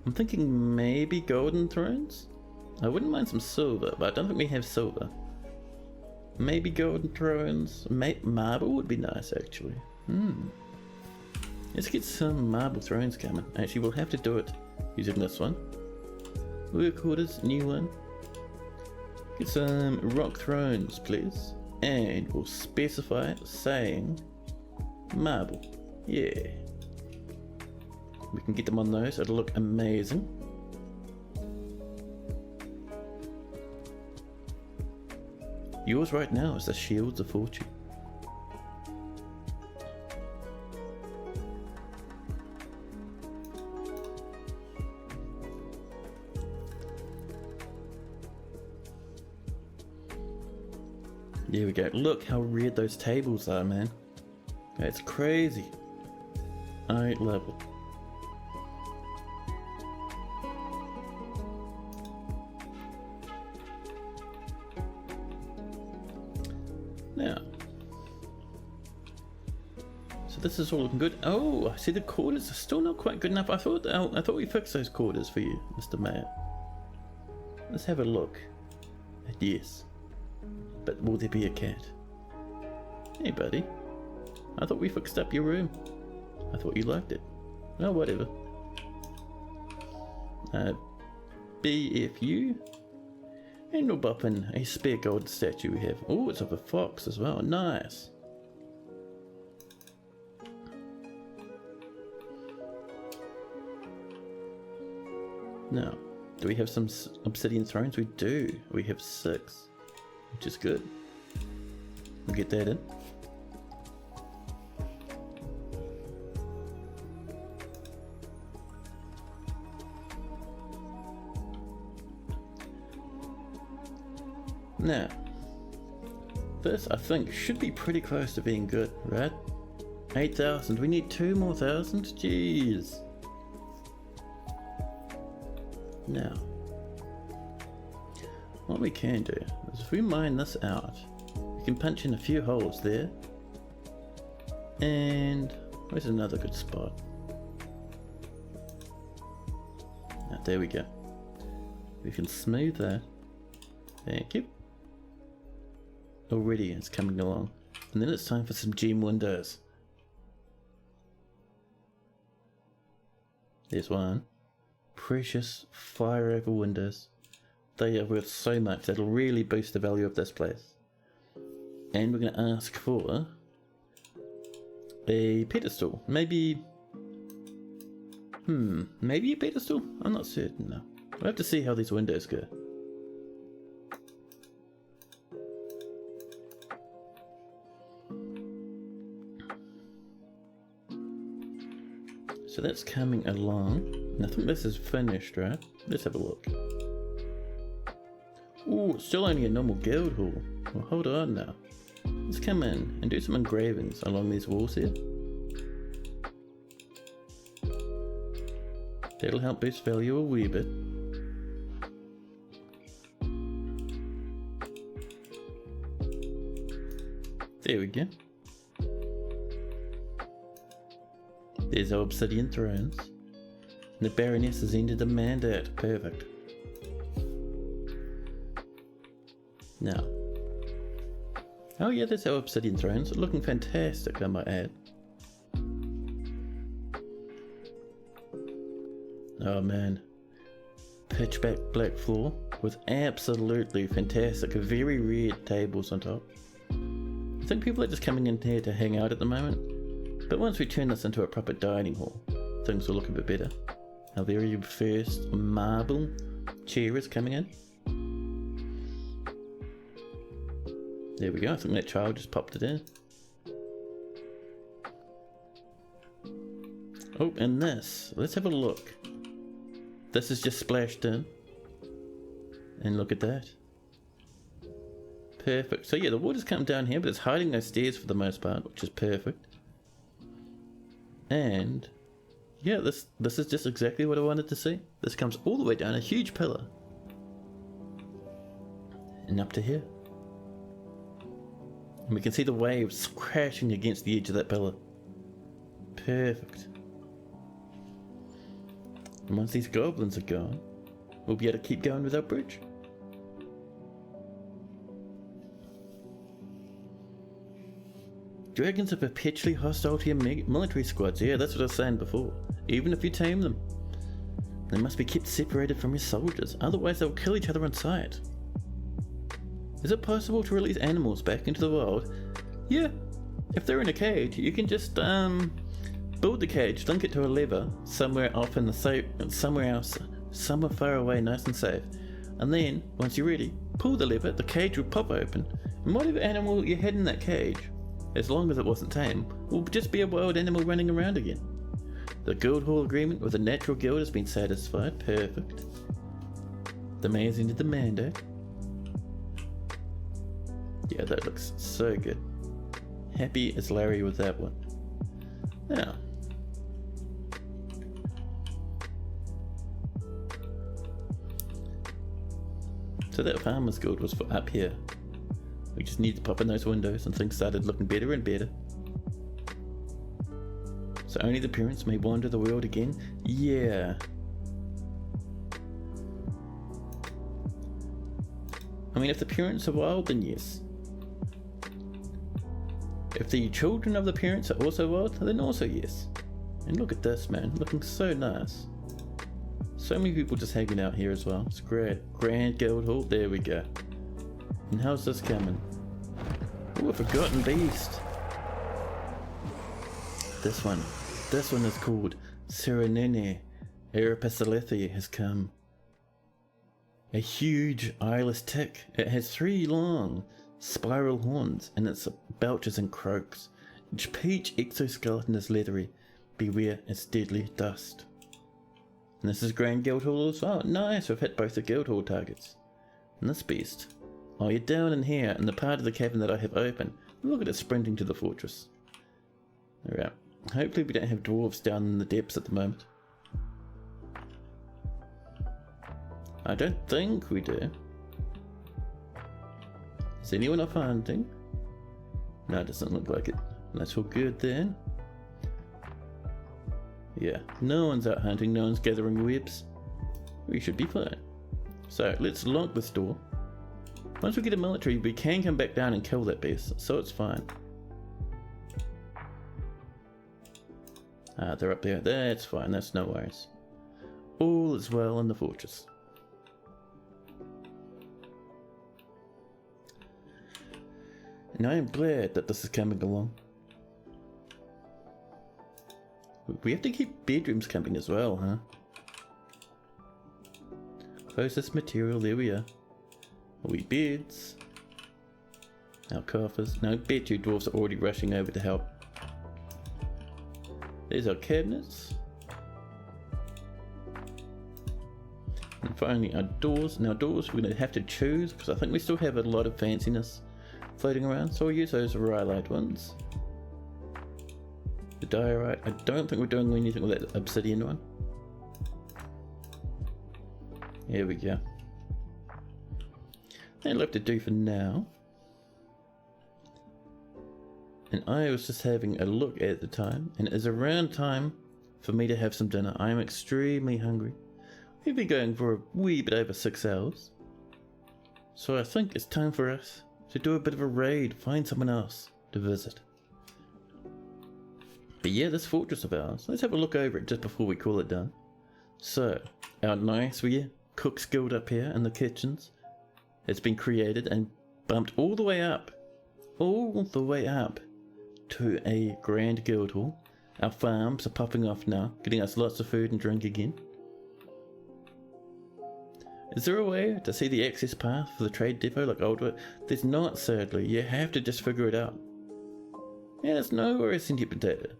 I'm thinking maybe golden thrones? I wouldn't mind some silver, but I don't think we have silver. Maybe golden thrones. Marble would be nice, actually. Let's get some marble thrones coming. Actually, we'll have to do it using this one. Work orders, new one. Get some rock thrones, please. And we'll specify it saying marble. Yeah. We can get them on those. It'll look amazing. Yours right now is the Shields of Fortune. There we go. Look how red those tables are, man. That's crazy. I love it. Now, so this is all looking good. Oh, I see the quarters are still not quite good enough. I thought we fixed those quarters for you, Mr. Mayor. Let's have a look. Yes. But will there be a cat? Hey, buddy. I thought we fixed up your room. I thought you liked it. Oh, whatever. BFU. And we'll bop in a spare gold statue we have. Oh, it's of a fox as well. Nice. Now, do we have some obsidian thrones? We do. We have 6, which is good. We'll get that in. Now, this I think should be pretty close to being good, right? 8,000. We need 2 more thousand. Jeez. Now, what we can do is if we mine this out, we can punch in a few holes there. And where's another good spot? Now, there we go. We can smooth that. Thank you. Already it's coming along. And then it's time for some gem windows. There's one. Precious fire over windows. They are worth so much. That'll really boost the value of this place. And we're going to ask for a pedestal. Maybe a pedestal? I'm not certain now. We'll have to see how these windows go. So that's coming along. And I think this is finished, right? Let's have a look. Ooh, it's still only a normal guild hall. Well, hold on now. Let's come in and do some engravings along these walls here. That'll help boost value a wee bit. There we go. There's our obsidian thrones. And the Baroness has ended the mandate. Perfect. Now. Oh yeah, there's our obsidian thrones. Looking fantastic, I might add. Oh man. Pitch black floor with absolutely fantastic, very red tables on top. I think people are just coming in here to hang out at the moment. But once we turn this into a proper dining hall, things will look a bit better. Our very first marble chair is coming in. There we go, I think that child just popped it in. Oh, and this, let's have a look. This is just splashed in. And look at that. Perfect. So yeah, the water's come down here, but it's hiding those stairs for the most part, which is perfect. And yeah, this is just exactly what I wanted to see. This comes all the way down a huge pillar. And up to here. And we can see the waves crashing against the edge of that pillar. Perfect. And once these goblins are gone, we'll be able to keep going with our bridge. Dragons are perpetually hostile to your military squads. Yeah, that's what I was saying before. Even if you tame them. They must be kept separated from your soldiers, otherwise they'll kill each other on sight. Is it possible to release animals back into the wild? Yeah. If they're in a cage, you can just build the cage, link it to a lever somewhere off in the somewhere else, somewhere far away, nice and safe. And then, once you're ready, pull the lever, the cage will pop open, and whatever animal you had in that cage, as long as it wasn't tame, will just be a wild animal running around again. The guild hall agreement with the natural guild has been satisfied. Perfect. The mayor's ended the mandate. Yeah, that looks so good. Happy as Larry with that one. Now, so that farmer's guild was for up here. We just needed to pop in those windows and things started looking better and better. So only the parents may wander the world again? Yeah. I mean, if the parents are wild, then yes. If the children of the parents are also wild, then also yes. And look at this, man, looking so nice. So many people just hanging out here as well. It's great. Grand Guild Hall, there we go. And how's this coming? Oh, a forgotten beast. This one is called Serenene. Arapasalethi has come. A huge eyeless tick. It has 3 long spiral horns and it belches and croaks. Each exoskeleton is leathery. Beware its deadly dust. And this is Grand Guild Hall as well. Nice, we've hit both the Guild Hall targets. And this beast. Oh, you're down in here in the part of the cabin that I have open. Look at it sprinting to the fortress. Alright. Hopefully we don't have dwarves down in the depths at the moment. I don't think we do. Is anyone off hunting? No, it doesn't look like it. That's all good then. Yeah, no one's out hunting, no one's gathering webs. We should be fine. So let's lock this door. Once we get a military, we can come back down and kill that beast, so it's fine. Ah, they're up there. That's fine, that's no worries. All is well in the fortress. And I am glad that this is coming along. We have to keep bedrooms coming as well, huh? Closest material, there we are. We beds. Our coffers. Now I bet you dwarves are already rushing over to help. There's our cabinets. And finally our doors. Now doors we're going to have to choose because I think we still have a lot of fanciness floating around. So we'll use those rhyolite ones. The diorite. I don't think we're doing anything with that obsidian one. Here we go. That'll have to do for now. And I was just having a look at the time, and it is around time for me to have some dinner. I am extremely hungry. We've been going for a wee bit over 6 hours. So I think it's time for us to do a bit of a raid, find someone else to visit. But yeah, this fortress of ours, let's have a look over it just before we call it done. So, our nice wee cook's guild up here in the kitchens. It's been created and bumped all the way up to a grand guild hall. Our farms are popping off now, getting us lots of food and drink again. Is there a way to see the access path for the trade depot like old? There's not, sadly. You have to just figure it out. Yeah, there's no worries, Sentient Potato.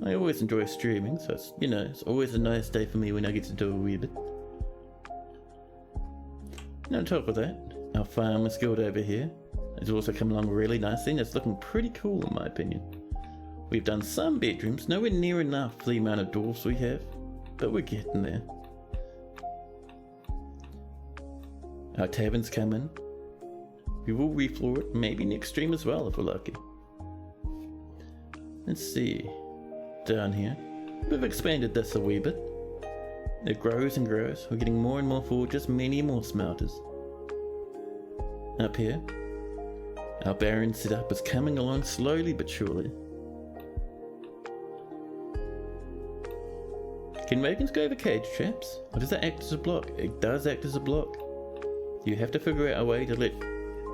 I always enjoy streaming, so it's, you know, it's always a nice day for me when I get to do a wee bit. And on top of that, our farmer's guild over here has also come along really nicely and it's looking pretty cool in my opinion. We've done some bedrooms, nowhere near enough for the amount of dwarfs we have, but we're getting there. Our tavern's come in. We will refloor it, maybe next stream as well if we're lucky. Let's see, down here, we've expanded this a wee bit. It grows and grows, we're getting more and more forges, many more smelters. Up here, our barren setup is coming along slowly but surely. Can wagons go over cage traps? Or does that act as a block? It does act as a block. You have to figure out a way to let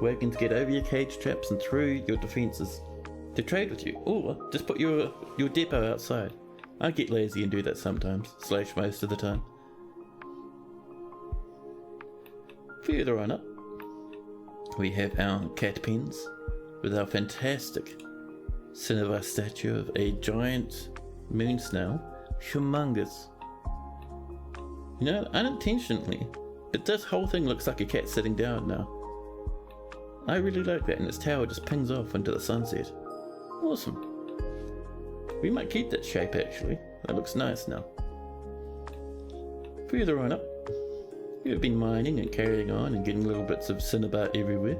wagons get over your cage traps and through your defences to trade with you. Or just put your depot outside. I get lazy and do that sometimes, / most of the time. Further on up, we have our cat pens with our fantastic cinnabar statue of a giant moon snail. Humongous. You know, unintentionally, but this whole thing looks like a cat sitting down now. I really like that, and its tower just pings off into the sunset. Awesome. We might keep that shape actually. That looks nice now. Further on up, we've been mining and carrying on and getting little bits of cinnabar everywhere.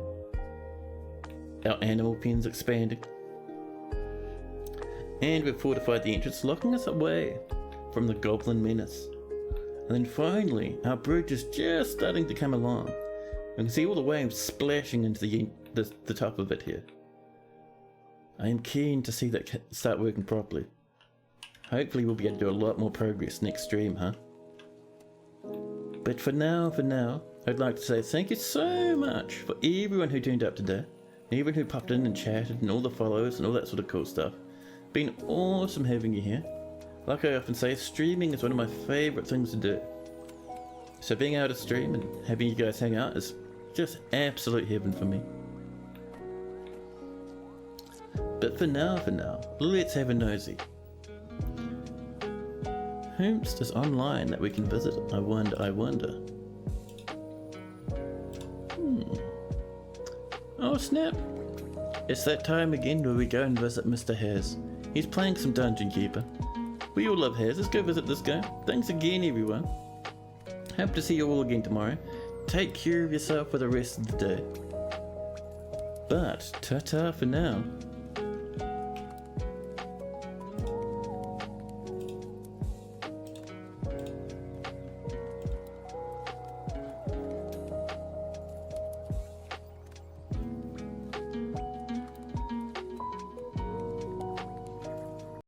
Our animal pen's expanding. And we've fortified the entrance, locking us away from the goblin menace. And then finally, our bridge is just starting to come along. You can see all the waves splashing into the top of it here. I am keen to see that start working properly. Hopefully we'll be able to do a lot more progress next stream, huh? But for now, I'd like to say thank you so much for everyone who tuned up today. Everyone who popped in and chatted and all the follows and all that sort of cool stuff. Been awesome having you here. Like I often say, streaming is one of my favourite things to do. So being able to stream and having you guys hang out is just absolute heaven for me. But for now, let's have a nosy. Whomst is online that we can visit? I wonder. Oh snap! It's that time again where we go and visit Mr. Haz. He's playing some Dungeon Keeper. We all love Haz. Let's go visit this guy. Thanks again, everyone. Hope to see you all again tomorrow. Take care of yourself for the rest of the day. But ta-ta for now.